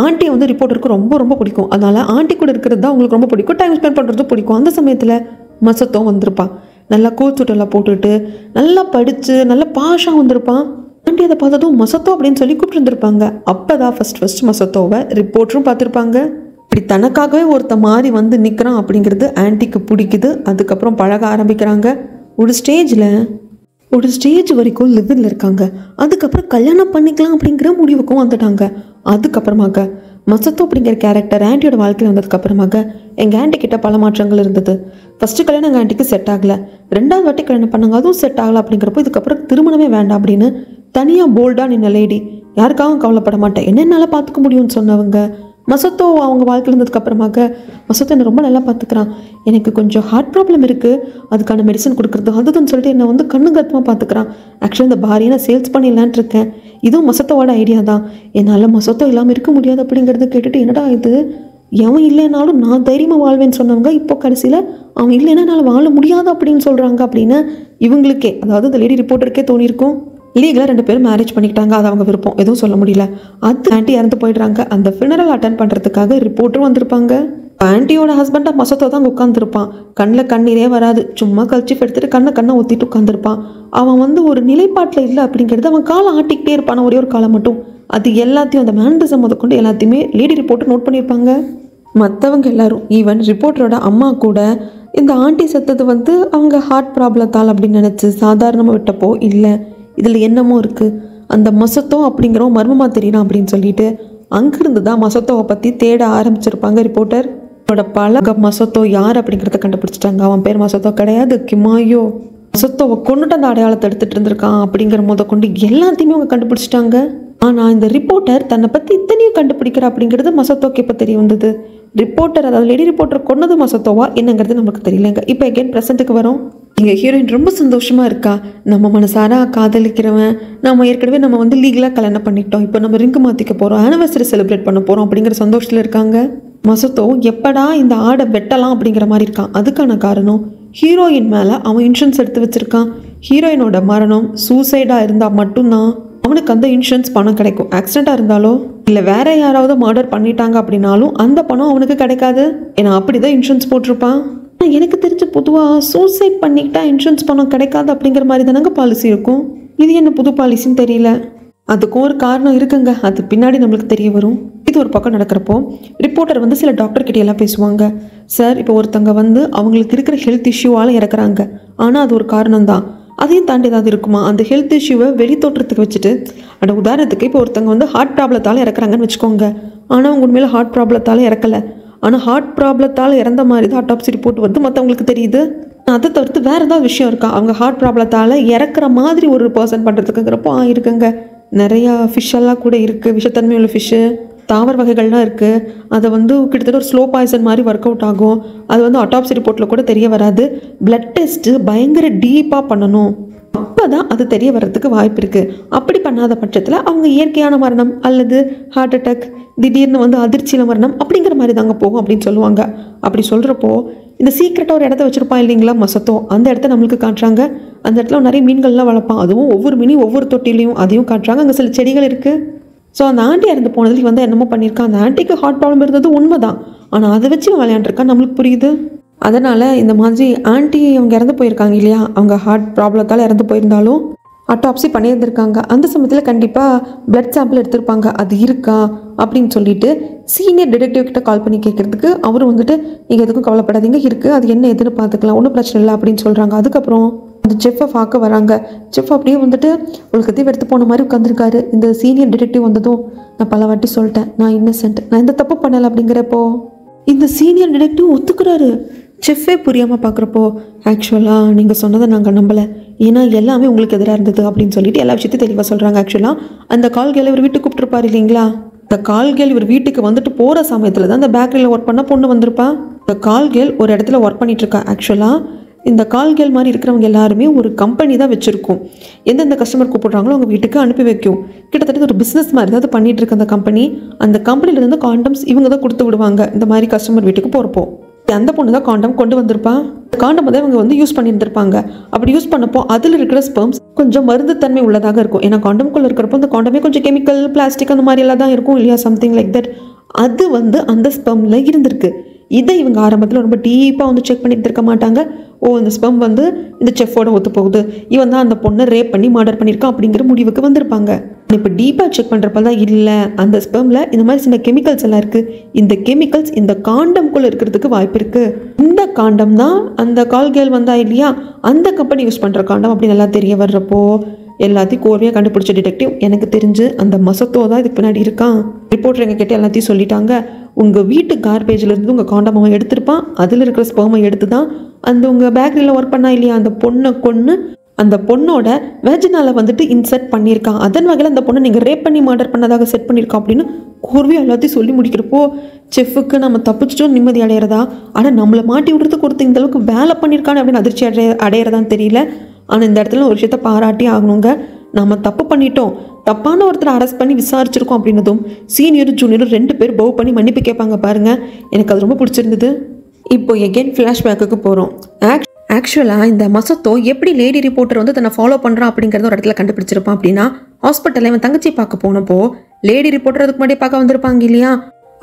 ஆண்டியை வந்து ரிப்போர்ட்டருக்கு ரொம்ப ரொம்ப பிடிக்கும். அதனால் ஆண்டி கூட இருக்கிறது தான் அவங்களுக்கு ரொம்ப பிடிக்கும், டைம் ஸ்பெண்ட் பண்ணுறது பிடிக்கும். அந்த சமயத்தில் மசத்தோ வந்திருப்பான், நல்லா கோட் சூட்டெல்லாம் போட்டுட்டு நல்லா படித்து நல்லா பாஷாக வந்திருப்பான். ஆண்டி அதை பார்த்ததும் மசத்தோ அப்படின்னு சொல்லி கூப்பிட்டு இருந்திருப்பாங்க. அப்போ தான் ஃபஸ்ட் மசத்தோவை ரிப்போர்ட்டரும் பார்த்துருப்பாங்க. இப்படி தனக்காகவே ஒருத்த மாதிரி வந்து நிற்கிறான் அப்படிங்கிறது ஆன்ட்டிக்கு பிடிக்குது. அதுக்கப்புறம் பழக ஆரம்பிக்கிறாங்க. ஒரு ஸ்டேஜ் வரைக்கும் லிவில் இருக்காங்க. அதுக்கப்புறம் கல்யாணம் பண்ணிக்கலாம் அப்படிங்கிற முடிவுக்கும் வந்துட்டாங்க. அதுக்கப்புறமாக மசத்தோ அப்படிங்கிற கேரக்டர் ஆன்ட்டியோட வாழ்க்கையில் வந்ததுக்கப்புறமாக எங்கள் ஆன்ட்டி கிட்ட பல மாற்றங்கள் இருந்தது. ஃபஸ்ட்டு கல்யாணம் எங்கள் ஆன்ட்டிக்கு செட் ஆகலை, 2வது வாட்டி கல்யாணம் பண்ணாங்க, அதுவும் செட் ஆகலை. அப்படிங்கிறப்போ இதுக்கப்புறம் திருமணமே வேண்டாம் அப்படின்னு தனியாக போல்டாக நின்ன லேடி, யாருக்காகவும் கவலைப்பட மாட்டேன், என்னென்னால பார்த்துக்க முடியும்னு சொன்னவங்க. மசத்தோ அவங்க வாழ்க்கையில் இருந்ததுக்கப்புறமாக, மசத்தோ என்னை ரொம்ப நல்லா பார்த்துக்கிறான், எனக்கு கொஞ்சம் ஹார்ட் ப்ராப்ளம் இருக்குது, அதுக்கான மெடிசன் கொடுக்குறது அதுன்னு சொல்லிட்டு என்னை வந்து கண்ணு கருத்துமாக பார்த்துக்கிறான். ஆக்சுவலாக இந்த பாரியை நான் சேல்ஸ் பண்ணிடலான்ட்டு இருக்கேன். இதுவும் மசத்தோட ஐடியா தான். என்னால் மசத்தோ இல்லாமல் இருக்க முடியாது அப்படிங்கிறத கேட்டுட்டு, என்னடா இது, எவன் இல்லைனாலும் நான் தைரியமாக வாழ்வேன்னு சொன்னவங்க இப்போ கடைசியில் அவன் இல்லைன்னா என்னால் வாழ முடியாது அப்படின்னு சொல்கிறாங்க அப்படின்னு இவங்களுக்கே, அதாவது இந்த லேடி ரிப்போர்ட்டருக்கே தோணியிருக்கும். லீகலாக 2 பேரும் மேரேஜ் பண்ணிக்கிட்டாங்க, அது அவங்க விருப்பம், எதுவும் சொல்ல முடியல. அது ஆண்டி இறந்து போயிடுறாங்க. அந்த ஃபினரல் அட்டன் பண்ணுறதுக்காக ரிப்போர்ட்டரும் வந்திருப்பாங்க. ஆண்டியோட ஹஸ்பண்டாக மசத்தோ தான் உட்காந்துருப்பான். கண்ணில் கண்ணீரே வராது, சும்மா கல்ச்சிஃப் எடுத்துகிட்டு கண்ணை ஒத்திட்டு உட்காந்துருப்பான். அவன் வந்து ஒரு நிலைப்பாட்டில் இல்லை அப்படிங்கிறது, அவன் காலை ஆட்டிக்கிட்டே இருப்பான், ஒரே ஒரு காலை மட்டும். அது எல்லாத்தையும் அந்த மேனரிசம் முதற்கொண்டு எல்லாத்தையுமே லேடி ரிப்போர்ட்டர் நோட் பண்ணியிருப்பாங்க. மற்றவங்க எல்லாரும், ஈவன் ரிப்போர்ட்டரோட அம்மா கூட இந்த ஆண்டி செத்தது வந்து அவங்க ஹார்ட் ப்ராப்ளத்தால் அப்படின்னு நினச்சி சாதாரணமாக விட்டப்போ, இல்லை இதில் என்னமோ இருக்குது, அந்த மசத்தோ அப்படிங்கிறவன் மர்மமாக தெரியணும் அப்படின்னு சொல்லிட்டு அங்கிருந்து தான் மசத்தோவை பற்றி தேட ஆரம்பிச்சிருப்பாங்க ரிப்போர்ட்டர். அவரோட பல மசத்தோ யார் அப்படிங்கிறத கண்டுபிடிச்சிட்டாங்க. அவன் பேர் மசத்தோ கிடையாது, கிமாயோ. மசத்தோவை கொண்டுட்டு அந்த அடையாளத்தை எடுத்துகிட்டு இருந்திருக்கான் அப்படிங்கிற கொண்டு எல்லாத்தையுமே அவங்க கண்டுபிடிச்சிட்டாங்க. ஆனால் இந்த ரிப்போர்ட்டர் தன்னை பற்றி இத்தனையும் கண்டுபிடிக்கிற அப்படிங்கிறது மசத்தோக்கு இப்போ தெரிய வந்தது. ரிப்போர்ட்டர், அதாவது லேடி ரிப்போர்ட்டர் கொன்னது மசத்தோவா என்னங்கிறது நமக்கு தெரியலங்க. இப்போ எகெயின் ப்ரெசென்ட்டுக்கு வரும். இங்கே ஹீரோயின் ரொம்ப சந்தோஷமாக இருக்கா. நம்ம மனசாரா காதலிக்கிறவன், நம்ம ஏற்கனவே நம்ம வந்து லீகலாக கல்யாணம் பண்ணிட்டோம், இப்போ நம்ம ரிங்கு மாற்றிக்க போகிறோம், ஆனிவர்சரி செலிப்ரேட் பண்ண போகிறோம் அப்படிங்கிற சந்தோஷத்தில் இருக்காங்க. மசத்தோ எப்படா இந்த ஆடை வெட்டலாம் அப்படிங்கிற மாதிரி இருக்கான். அதுக்கான காரணம், ஹீரோயின் மேலே அவன் இன்சூரன்ஸ் எடுத்து வச்சுருக்கான். ஹீரோயினோட மரணம் சூசைடாக இருந்தால் மட்டும்தான் அவனுக்கு அந்த இன்சூரன்ஸ் பணம் கிடைக்கும். ஆக்சிடெண்ட்டாக இருந்தாலோ இல்லை வேற யாராவது மர்டர் பண்ணிட்டாங்க அப்படின்னாலும் அந்த பணம் அவனுக்கு கிடைக்காது. ஏன்னா அப்படி தான் இன்சூரன்ஸ் போட்டிருப்பான். எனக்கு தெரிஞ்ச பொதுவாக சூசைட் பண்ணிக்கிட்டா இன்சூரன்ஸ் பணம் கிடைக்காது அப்படிங்கிற மாதிரி தானங்க பாலிசி இருக்கும். இது என்ன புது பாலிசின்னு தெரியல. அதுக்கும் ஒரு காரணம் இருக்குங்க, அது பின்னாடி நம்மளுக்கு தெரிய வரும். இது ஒரு பக்கம் நடக்கிறப்போ ரிப்போர்ட்டர் வந்து சில டாக்டர் கிட்ட எல்லாம் பேசுவாங்க. சார், இப்போ ஒருத்தங்க வந்து அவங்களுக்கு இருக்கிற ஹெல்த் இஷ்யூவால் இறக்குறாங்க, ஆனால் அது ஒரு காரணம் தான், அதையும் தாண்டி ஏதாவது இருக்குமா? அந்த ஹெல்த் இஷ்யூவை வெளி தோற்றத்துக்கு வச்சுட்டு, அந்த உதாரணத்துக்கு இப்போ ஒருத்தங்க வந்து ஹார்ட் ப்ராப்ளத்தால் இறக்குறாங்கன்னு வச்சுக்கோங்க, ஆனால் அவங்க உண்மையில ஹார்ட் ப்ராப்ளத்தால் இறக்கலை, ஆனால் ஹார்ட் ப்ராப்ளத்தால் இறந்த மாதிரி தான் ஆட்டாப்சி ரிப்போர்ட் வந்து மற்றவங்களுக்கு தெரியுது. அதை தவிர்த்து வேறு ஏதாவது விஷயம் இருக்கா? அவங்க ஹார்ட் ப்ராப்ளத்தால் இறக்குற மாதிரி ஒரு பர்சன் பண்ணுறதுக்குங்கிறப்போ இருக்குங்க. நிறையா ஃபிஷ்ஷெல்லாம் கூட இருக்குது, விஷத்தன்மை உள்ள ஃபிஷ்ஷு, தாவர வகைகள்லாம் இருக்குது. அதை வந்து கிட்டத்தட்ட ஒரு ஸ்லோ பாய்சன் மாதிரி ஒர்க் அவுட் ஆகும். அது வந்து ஆட்டாப்சி ரிப்போர்ட்டில் கூட தெரிய வராது. பிளட் டெஸ்ட்டு பயங்கர டீப்பாக பண்ணணும், அப்போ தான் அது தெரிய வர்றதுக்கு வாய்ப்பு இருக்குது. அப்படி பண்ணாத பட்சத்தில் அவங்க இயற்கையான மரணம் அல்லது ஹார்ட் அட்டாக், திடீர்னு வந்து அதிர்ச்சியில் மரணம் அப்படிங்கிற மாதிரி தாங்க போகும் அப்படின்னு சொல்லுவாங்க. அப்படி சொல்கிறப்போ இந்த சீக்ரெட்டாக ஒரு இடத்த வச்சுருப்பான் இல்லைங்களா மசத்தோ, அந்த இடத்த நம்மளுக்கு காட்டுறாங்க. அந்த இடத்துல நிறைய மீன்கள்லாம் வளர்ப்பான், அதுவும் ஒவ்வொரு மீனையும் ஒவ்வொரு தொட்டிலையும் அதையும் காட்டுறாங்க. அங்கே சில செடிகள் இருக்குது. ஸோ அந்த ஆண்டி இறந்து போனதுக்கு வந்து என்னமோ பண்ணியிருக்கான். அந்த ஆண்டிக்கு ஹார்ட் ப்ராப்ளம் இருந்தது உண்மை தான், ஆனால் அதை வச்சு விளையாண்டுருக்கான், நம்மளுக்கு புரியுது. அதனால் இந்த மாதிரி ஆண்டி அவங்க இறந்து போயிருக்காங்க இல்லையா, அவங்க ஹார்ட் ப்ராப்ளத்தால் இறந்து போயிருந்தாலும் ஆட்டாப்சி பண்ணியிருந்திருக்காங்க. அந்த சமயத்தில் கண்டிப்பாக பிளட் சாம்பிள் எடுத்திருப்பாங்க, அது இருக்கா அப்படின்னு சொல்லிட்டு சீனியர் டிடெக்டிவ் கிட்ட கால் பண்ணி கேட்குறதுக்கு அவரும் வந்துட்டு நீங்கள் எதுக்கும் கவலைப்படாதீங்க, இருக்குது, அது என்ன எதுன்னு பார்த்துக்கலாம், ஒன்றும் பிரச்சனை இல்லை அப்படின்னு சொல்கிறாங்க. அதுக்கப்புறம் அந்த செஃப்பை பார்க்க வராங்க. செஃப் அப்படியே வந்துட்டு ஒரு கத்தி எடுத்து போன மாதிரி உட்காந்துருக்காரு. இந்த சீனியர் டிடெக்டிவ் வந்ததும், நான் பல வாட்டி சொல்லிட்டேன், நான் இன்னசென்ட், நான் எந்த தப்பு பண்ணலை அப்படிங்கிறப்போ இந்த சீனியர் டிடெக்டிவ் ஒத்துக்கிறாரு. செஃப்பே புரியாமல் பார்க்குறப்போ, ஆக்சுவலாக நீங்கள் சொன்னதை நாங்கள் நம்பலை, ஏன்னா எல்லாமே உங்களுக்கு எதிராக இருந்தது அப்படின்னு சொல்லிட்டு எல்லா விஷயத்தையும் தெளிவாக சொல்கிறாங்க. ஆக்சுவலாக அந்த கால் கேள் இவர் வீட்டுக்கு கூப்பிட்டுருப்பார் இல்லைங்களா, இந்த கால் கேள் இவர் வீட்டுக்கு வந்துட்டு போகிற சமயத்தில் தான் இந்த பேக்கரியில் ஒர்க் பண்ண பொண்ணு வந்திருப்பா. இந்த கால் கேள் ஒரு இடத்துல ஒர்க் பண்ணிகிட்ருக்கா. ஆக்சுவலாக இந்த கால் கேள் மாதிரி இருக்கிறவங்க எல்லாருமே ஒரு கம்பெனி தான் வச்சுருக்கோம், எந்தெந்த கஸ்டமர் கூப்பிட்றாங்களோ அவங்க வீட்டுக்கு அனுப்பி வைக்கும். கிட்டத்தட்ட ஒரு பிஸ்னஸ் மாதிரி தான் அது பண்ணிகிட்டு இருக்க அந்த கம்பெனி. அந்த கம்பெனிலேருந்து காண்டம்ஸ் இவங்க தான் கொடுத்து விடுவாங்க இந்த மாதிரி கஸ்டமர் வீட்டுக்கு போகிறப்போ. அந்த பொண்ணு தான் காண்டம் கொண்டு வந்திருப்பா. காண்டம் தான் இவங்க வந்து யூஸ் பண்ணியிருந்திருப்பாங்க. அப்படி யூஸ் பண்ணப்போ அதில் இருக்கிற ஸ்பெர்ம்ஸ் கொஞ்சம் மருந்து தன்மை உள்ளதாக இருக்கும். ஏன்னா காண்டம்குள்ளே இருக்கிறப்போ அந்த காண்டமே கொஞ்சம் கெமிக்கல், பிளாஸ்டிக் அந்த மாதிரி எல்லாம் தான் இருக்கும் இல்லையா, சம்திங் லைக் தட். அது வந்து அந்த ஸ்பெர்மில் இருந்திருக்கு. இதை இவங்க ஆரம்பத்தில் ரொம்ப டீப்பாக வந்து செக் பண்ணிட்டு இருக்க மாட்டாங்க. ஓ, இந்த ஸ்பெர்ம் வந்து இந்த செஃப்போட ஒத்து போகுது, இவன் தான் அந்த பொண்ணை ரேப் பண்ணி மர்டர் பண்ணியிருக்கான் அப்படிங்கிற முடிவுக்கு வந்திருப்பாங்க. இப்போ டீப்பாக செக் பண்ணுறப்ப தான் இல்லை, அந்த ஸ்பெர்மில் இந்த மாதிரி சின்ன கெமிக்கல்ஸ் எல்லாம் இருக்குது, இந்த கெமிக்கல்ஸ் இந்த காண்டம்குள்ளே இருக்கிறதுக்கு வாய்ப்பு இருக்குது. இந்த காண்டம் தான் அந்த கால் கேள் வந்தா இல்லையா, அந்த கம்பெனி யூஸ் பண்ணுற காண்டம் அப்படின்னு எல்லாம் தெரிய வர்றப்போ எல்லாத்தையும் கோர்வையாக கண்டுபிடிச்ச டிடெக்டிவ், எனக்கு தெரிஞ்சு அந்த மசத்தோ தான் இதுக்கு பின்னாடி இருக்கான். ரிப்போர்ட்டர் எங்கள் கிட்டே எல்லாத்தையும் சொல்லிட்டாங்க, உங்கள் வீட்டு கார்பேஜிலேருந்து உங்கள் காண்டம் அவன் எடுத்திருப்பான், அதில் இருக்கிற ஸ்பெர்மை எடுத்து தான் அந்த உங்கள் பேக்கரியில் ஒர்க் பண்ணா இல்லையா அந்த பொண்ணை கொன்று அந்த பொண்ணோட வெஜினால வந்துட்டு இன்சர்ட் பண்ணியிருக்கான். அதன் வகையில் அந்த பொண்ணை நீங்கள் ரேப் பண்ணி மர்டர் பண்ணதாக செட் பண்ணியிருக்கான் அப்படின்னு கூர்வே எல்லாத்தையும் சொல்லி முடிக்கிறப்போ செஃப்புக்கு நம்ம தப்பிச்சிட்டோம் நிம்மதி அடையிறதா, ஆனால் நம்மளை மாட்டி விடுறதுக்கு ஒருத்தர் இந்த அளவுக்கு வேலை பண்ணியிருக்கான்னு அப்படின்னு அதிர்ச்சி அடையிறதான்னு தெரியல. ஆனால் இந்த இடத்துல ஒரு விஷயத்த பாராட்டி ஆகணுங்க. நம்ம தப்பு பண்ணிட்டோம், தப்பான ஒருத்தரை அரெஸ்ட் பண்ணி விசாரிச்சிருக்கோம் அப்படின்னதும் சீனியரும் ஜூனியரும் 2 பேர் பவ் பண்ணி மன்னிப்பு கேட்பாங்க பாருங்க. எனக்கு அது ரொம்ப பிடிச்சிருந்தது. இப்போ எகெயின் ஃப்ளாஷ்பேக்குக்கு போகிறோம். ஆக்சுவலாக இந்த மசத்தோ எப்படி லேடி ரிப்போர்ட்டர் வந்து தன்னை ஃபாலோ பண்ணுறான் அப்படிங்கிறத ஒரு இடத்துல கண்டுபிடிச்சிருப்பான் அப்படின்னா, ஹாஸ்பிட்டலில் இவன் தங்கச்சி பார்க்க போனப்போ லேடி ரிப்போர்ட்டர் அதுக்கு முன்னாடி பார்க்க வந்திருப்பாங்க இல்லையா.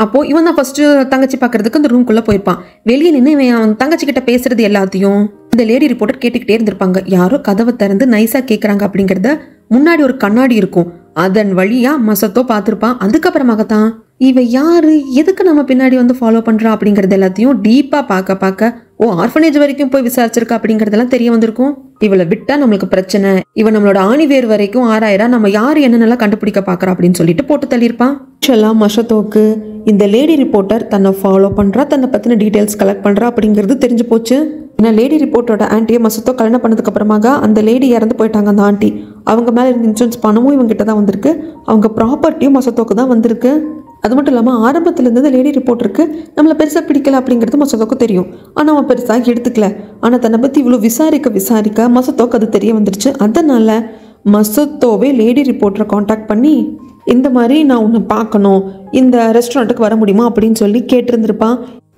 அப்போது இவன் தான் ஃபஸ்ட்டு தங்கச்சி பார்க்கறதுக்கு அந்த ரூம்குள்ளே போயிருப்பான். வெளியே நின்று இவன் அவன் தங்கச்சி கிட்ட பேசுறது எல்லாத்தையும் இந்த லேடி ரிப்போர்ட்டர் கேட்டுக்கிட்டே இருந்திருப்பாங்க. யாரோ கதவை திறந்து நைஸாக கேட்குறாங்க அப்படிங்கிறத முன்னாடி ஒரு கண்ணாடி இருக்கும், அதன் வழியாக மசத்தோ பார்த்துருப்பான். அதுக்கப்புறமாக தான் இவ யாரு, எதுக்கு நம்ம பின்னாடி வந்து ஃபாலோ பண்ணுறா அப்படிங்கிறது எல்லாத்தையும் டீப்பாக பார்க்க ஓ ஆர்ஃபனேஜ் வரைக்கும் போய் விசாரிச்சிருக்கா அப்படிங்கிறதெல்லாம் தெரிய வந்திருக்கும். இவளை விட்டா நம்மளுக்கு பிரச்சனை, இவன் நம்மளோட ஆணிவேர் வரைக்கும் ஆராயிரா, நம்ம யார் என்னென்னலாம் கண்டுபிடிக்க பார்க்குறா அப்படின்னு சொல்லிட்டு போட்டு தள்ளியிருப்பான். ஆக்சுவலாக மசத்தோக்கு இந்த லேடி ரிப்போர்ட்டர் தன்னை ஃபாலோ பண்ணுறா, தன்னை பற்றின டீட்டெயில்ஸ் கலெக்ட் பண்ணுறா அப்படிங்கிறது தெரிஞ்சு போச்சு. ஏன்னா லேடி ரிப்போர்ட்டரோட ஆன்ட்டியை மசத்தோ கல்யாணம் பண்ணதுக்கு அப்புறமாக அந்த லேடி இறந்து போயிட்டாங்க. அந்த ஆண்டி அவங்க மேலே இருந்த இன்சூரன்ஸ் பணமும் இவங்ககிட்ட தான் வந்திருக்கு, அவங்க ப்ராப்பர்ட்டியும் மசத்தோக்கு தான் வந்திருக்கு. அது மட்டும் இல்லாமல் ஆரம்பத்தில் இருந்தது லேடி ரிப்போர்ட்டருக்கு நம்மளை பெருசாக பிடிக்கல அப்படிங்கிறது மசத்தோக்கு தெரியும், ஆனால் அவன் பெருசாக எடுத்துக்கல. ஆனால் தன்னை பற்றி இவ்வளோ விசாரிக்க மசத்தோக்கு அது தெரிய வந்துடுச்சு. அதனால் மசத்தோவே லேடி ரிப்போர்ட்டரை காண்டாக்ட் பண்ணி இந்த மாதிரி நான் உன்னை பார்க்கணும், இந்த ரெஸ்டாரண்ட்டுக்கு வர முடியுமா அப்படின்னு சொல்லி கேட்டிருந்துருப்பான்.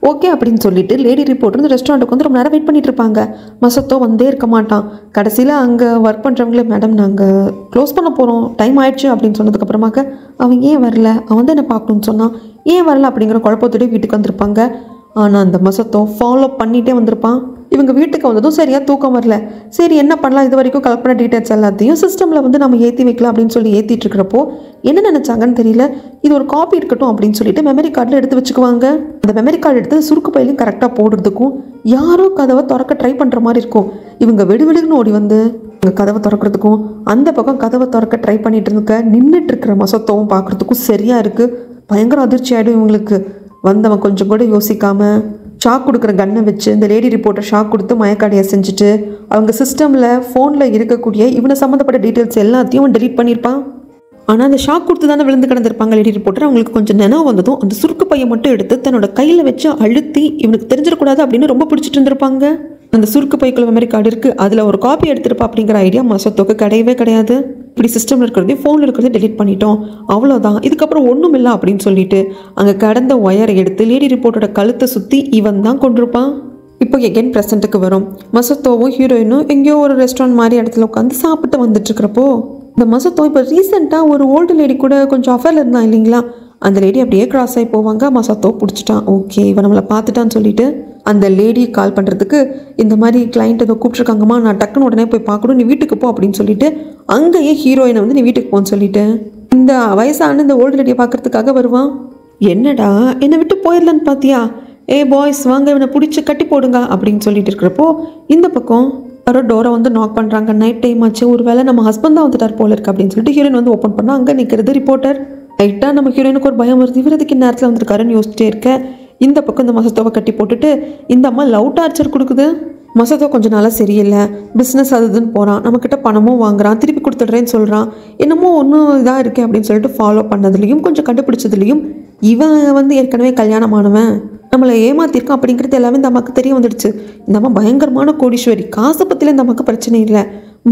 ஓகே அப்படின்னு சொல்லிட்டு லேடி ரிப்போர்ட்டர் இந்த ரெஸ்டாரண்ட்டுக்கு வந்து ரொம்ப நேரம் வெயிட் பண்ணிட்டு இருப்பாங்க. மசத்தோ வந்தே இருக்க மாட்டான். கடைசியில் அங்கே ஒர்க் பண்ணுறவங்களே மேடம் நாங்கள் க்ளோஸ் பண்ண போகிறோம், டைம் ஆயிடுச்சு அப்படின்னு சொன்னதுக்கப்புறமாக அவன் ஏன் வரல, அவன் தான் என்ன பார்க்கணுன்னு சொன்னான், ஏன் வரல அப்படிங்கிற குழப்பத்தோடய வீட்டுக்கு வந்திருப்பாங்க. ஆனால் அந்த மசத்தோ ஃபாலோ பண்ணிகிட்டே வந்திருப்பான். இவங்க வீட்டுக்கு வந்ததும் சரியாக தூக்கம் வரல. சரி என்ன பண்ணலாம், இது வரைக்கும் கலெக்ட் பண்ண டீட்டெயில்ஸ் எல்லாத்தையும் சிஸ்டமில் வந்து நம்ம ஏற்றி வைக்கலாம் அப்படின்னு சொல்லி ஏற்றிட்டு இருக்கிறப்போ என்ன நினச்சாங்கன்னு தெரியல, இது ஒரு காப்பி இருக்கட்டும் அப்படின்னு சொல்லிட்டு மெமரி கார்டில் எடுத்து வச்சுக்குவாங்க. அந்த மெமரி கார்டு எடுத்து சுருக்கு பையிலையும் கரெக்டாக போடுறதுக்கும் யாரோ கதவை திறக்க ட்ரை பண்ணுற மாதிரி இருக்கும். இவங்க வெடுன்னு ஓடி வந்து இவங்க கதவை திறக்கிறதுக்கும் அந்த பக்கம் கதவை திறக்க ட்ரை பண்ணிட்டு இருக்க நின்றுட்டு இருக்கிற மசத்தோவும் பார்க்குறதுக்கும் சரியாக இருக்குது. பயங்கர அதிர்ச்சி ஆகிடும் இவங்களுக்கு. வந்தவன் கொஞ்சம் கூட யோசிக்காமல் ஷாக் கொடுக்குற கன்னை வச்சு இந்த லேடி ரிப்போர்ட்டர் ஷாக் கொடுத்து மயக்காடியை செஞ்சுட்டு அவங்க சிஸ்டமில் ஃபோனில் இருக்கக்கூடிய இவனை சம்மந்தப்பட்ட டீட்டெயில்ஸ் எல்லாத்தையும் அவன் டெலீட் பண்ணியிருப்பான். ஆனால் அந்த ஷாக் கொடுத்து தானே விழுந்து கிடந்திருப்பாங்க லேடி ரிப்போர்ட்டர். அவங்களுக்கு கொஞ்சம் நினைவு வந்ததும் அந்த சுருக்கு பையை மட்டும் எடுத்து தன்னோட கையில் வச்சு அழுத்தி இவனுக்கு தெரிஞ்சிடக்கூடாது அப்படின்னு ரொம்ப பிடிச்சிட்டு இருந்திருப்பாங்க. அந்த சுருக்கு பைக்குள்ள மெமரி கார்டு இருக்குது, அதில் ஒரு காப்பி எடுத்திருப்பா அப்படிங்கிற ஐடியா மசத்தோக்கு கிடையவே கிடையாது. இப்படி சிஸ்டமில் இருக்கிறதையும் ஃபோனில் இருக்கிறதையும் டெலீட் பண்ணிட்டோம், அவ்வளோதான், இதுக்கப்புறம் ஒன்றும் இல்லை அப்படின்னு சொல்லிட்டு அங்கே கடந்த ஒயரை எடுத்து லேடி ரிப்போர்ட்டோட கழுத்தை சுற்றி இவன் தான் கொண்டிருப்பான். இப்போ எகெயின் ப்ரெசென்ட்டுக்கு வரும். மசத்தோவும் ஹீரோயினும் எங்கேயோ ஒரு ரெஸ்டாரண்ட் மாதிரி இடத்துல உட்காந்து சாப்பிட்டு வந்துட்டு இருக்கிறப்போ இந்த மசத்தோ இப்போ ரீசெண்டாக ஒரு ஓல்டு லேடி கூட கொஞ்சம் அஃபேரில் இருந்தான் இல்லைங்களா, அந்த லேடி அப்படியே கிராஸ் ஆகி போவாங்க. மசத்தோ பிடிச்சிட்டான், ஓகே இவன் நம்மளை பார்த்துட்டான்னு சொல்லிட்டு அந்த லேடி கால் பண்ணுறதுக்கு இந்த மாதிரி கிளைண்ட் ஏதோ கூப்பிட்ருக்காங்கம்மா, நான் டக்குன்னு உடனே போய் பார்க்கணும், நீ வீட்டுக்கு போ அப்படின்னு சொல்லிட்டு அங்கேயே ஹீரோயினை வந்து நீ வீட்டுக்கு போன்னு சொல்லிட்டு இந்த வயசான இந்த ஓல்டு லேடியை பார்க்கறதுக்காக வருவான். என்னடா என்னை விட்டு போயிடலன்னு பார்த்தியா, ஏ பாய்ஸ் வாங்க இவனை பிடிச்சி கட்டி போடுங்க அப்படின்னு சொல்லிட்டு இருக்கிறப்போ இந்த பக்கம் யாரோ டோரை வந்து நாக் பண்ணுறாங்க. நைட் டைம் ஆச்சு, ஒரு வேளை நம்ம ஹஸ்பண்ட் தான் வந்துட்டார் போல இருக்கு அப்படின்னு சொல்லிட்டு ஹீரோயின் வந்து ஓப்பன் பண்ணால் அங்கே நிற்கிறது ரிப்போர்ட்டர். லைட்டாக நம்ம ஹீரோயினுக்கு ஒரு பயம் வருது, இவரதுக்கு நேரத்தில் வந்துருக்காருன்னு யோசிச்சிட்டே இருக்க இந்த பக்கம் இந்த மசத்தோவை கட்டி போட்டுட்டு இந்த அம்மா லவ் டார்ச்சர் கொடுக்குது. மசத்தோ கொஞ்சம் நாளாக சரியில்லை, பிஸ்னஸ் அதுன்னு போகிறான், நம்மக்கிட்ட பணமும் வாங்குறான், திருப்பி கொடுத்துட்றேன்னு சொல்கிறான், என்னமோ ஒன்றும் இதாக இருக்கே அப்படின்னு சொல்லிட்டு ஃபாலோ பண்ணதுலேயும் கொஞ்சம் கண்டுபிடிச்சதுலேயும் இவன் வந்து ஏற்கனவே கல்யாணமானவன் நம்மளை ஏமாத்திருக்கான் அப்படிங்கிறது எல்லாமே இந்த அம்மாவுக்கு தெரிய வந்துடுச்சு. இந்த அம்மா பயங்கரமான கோடீஸ்வரி, காசை பற்றில இந்த அம்மாவுக்கு பிரச்சனை இல்லை.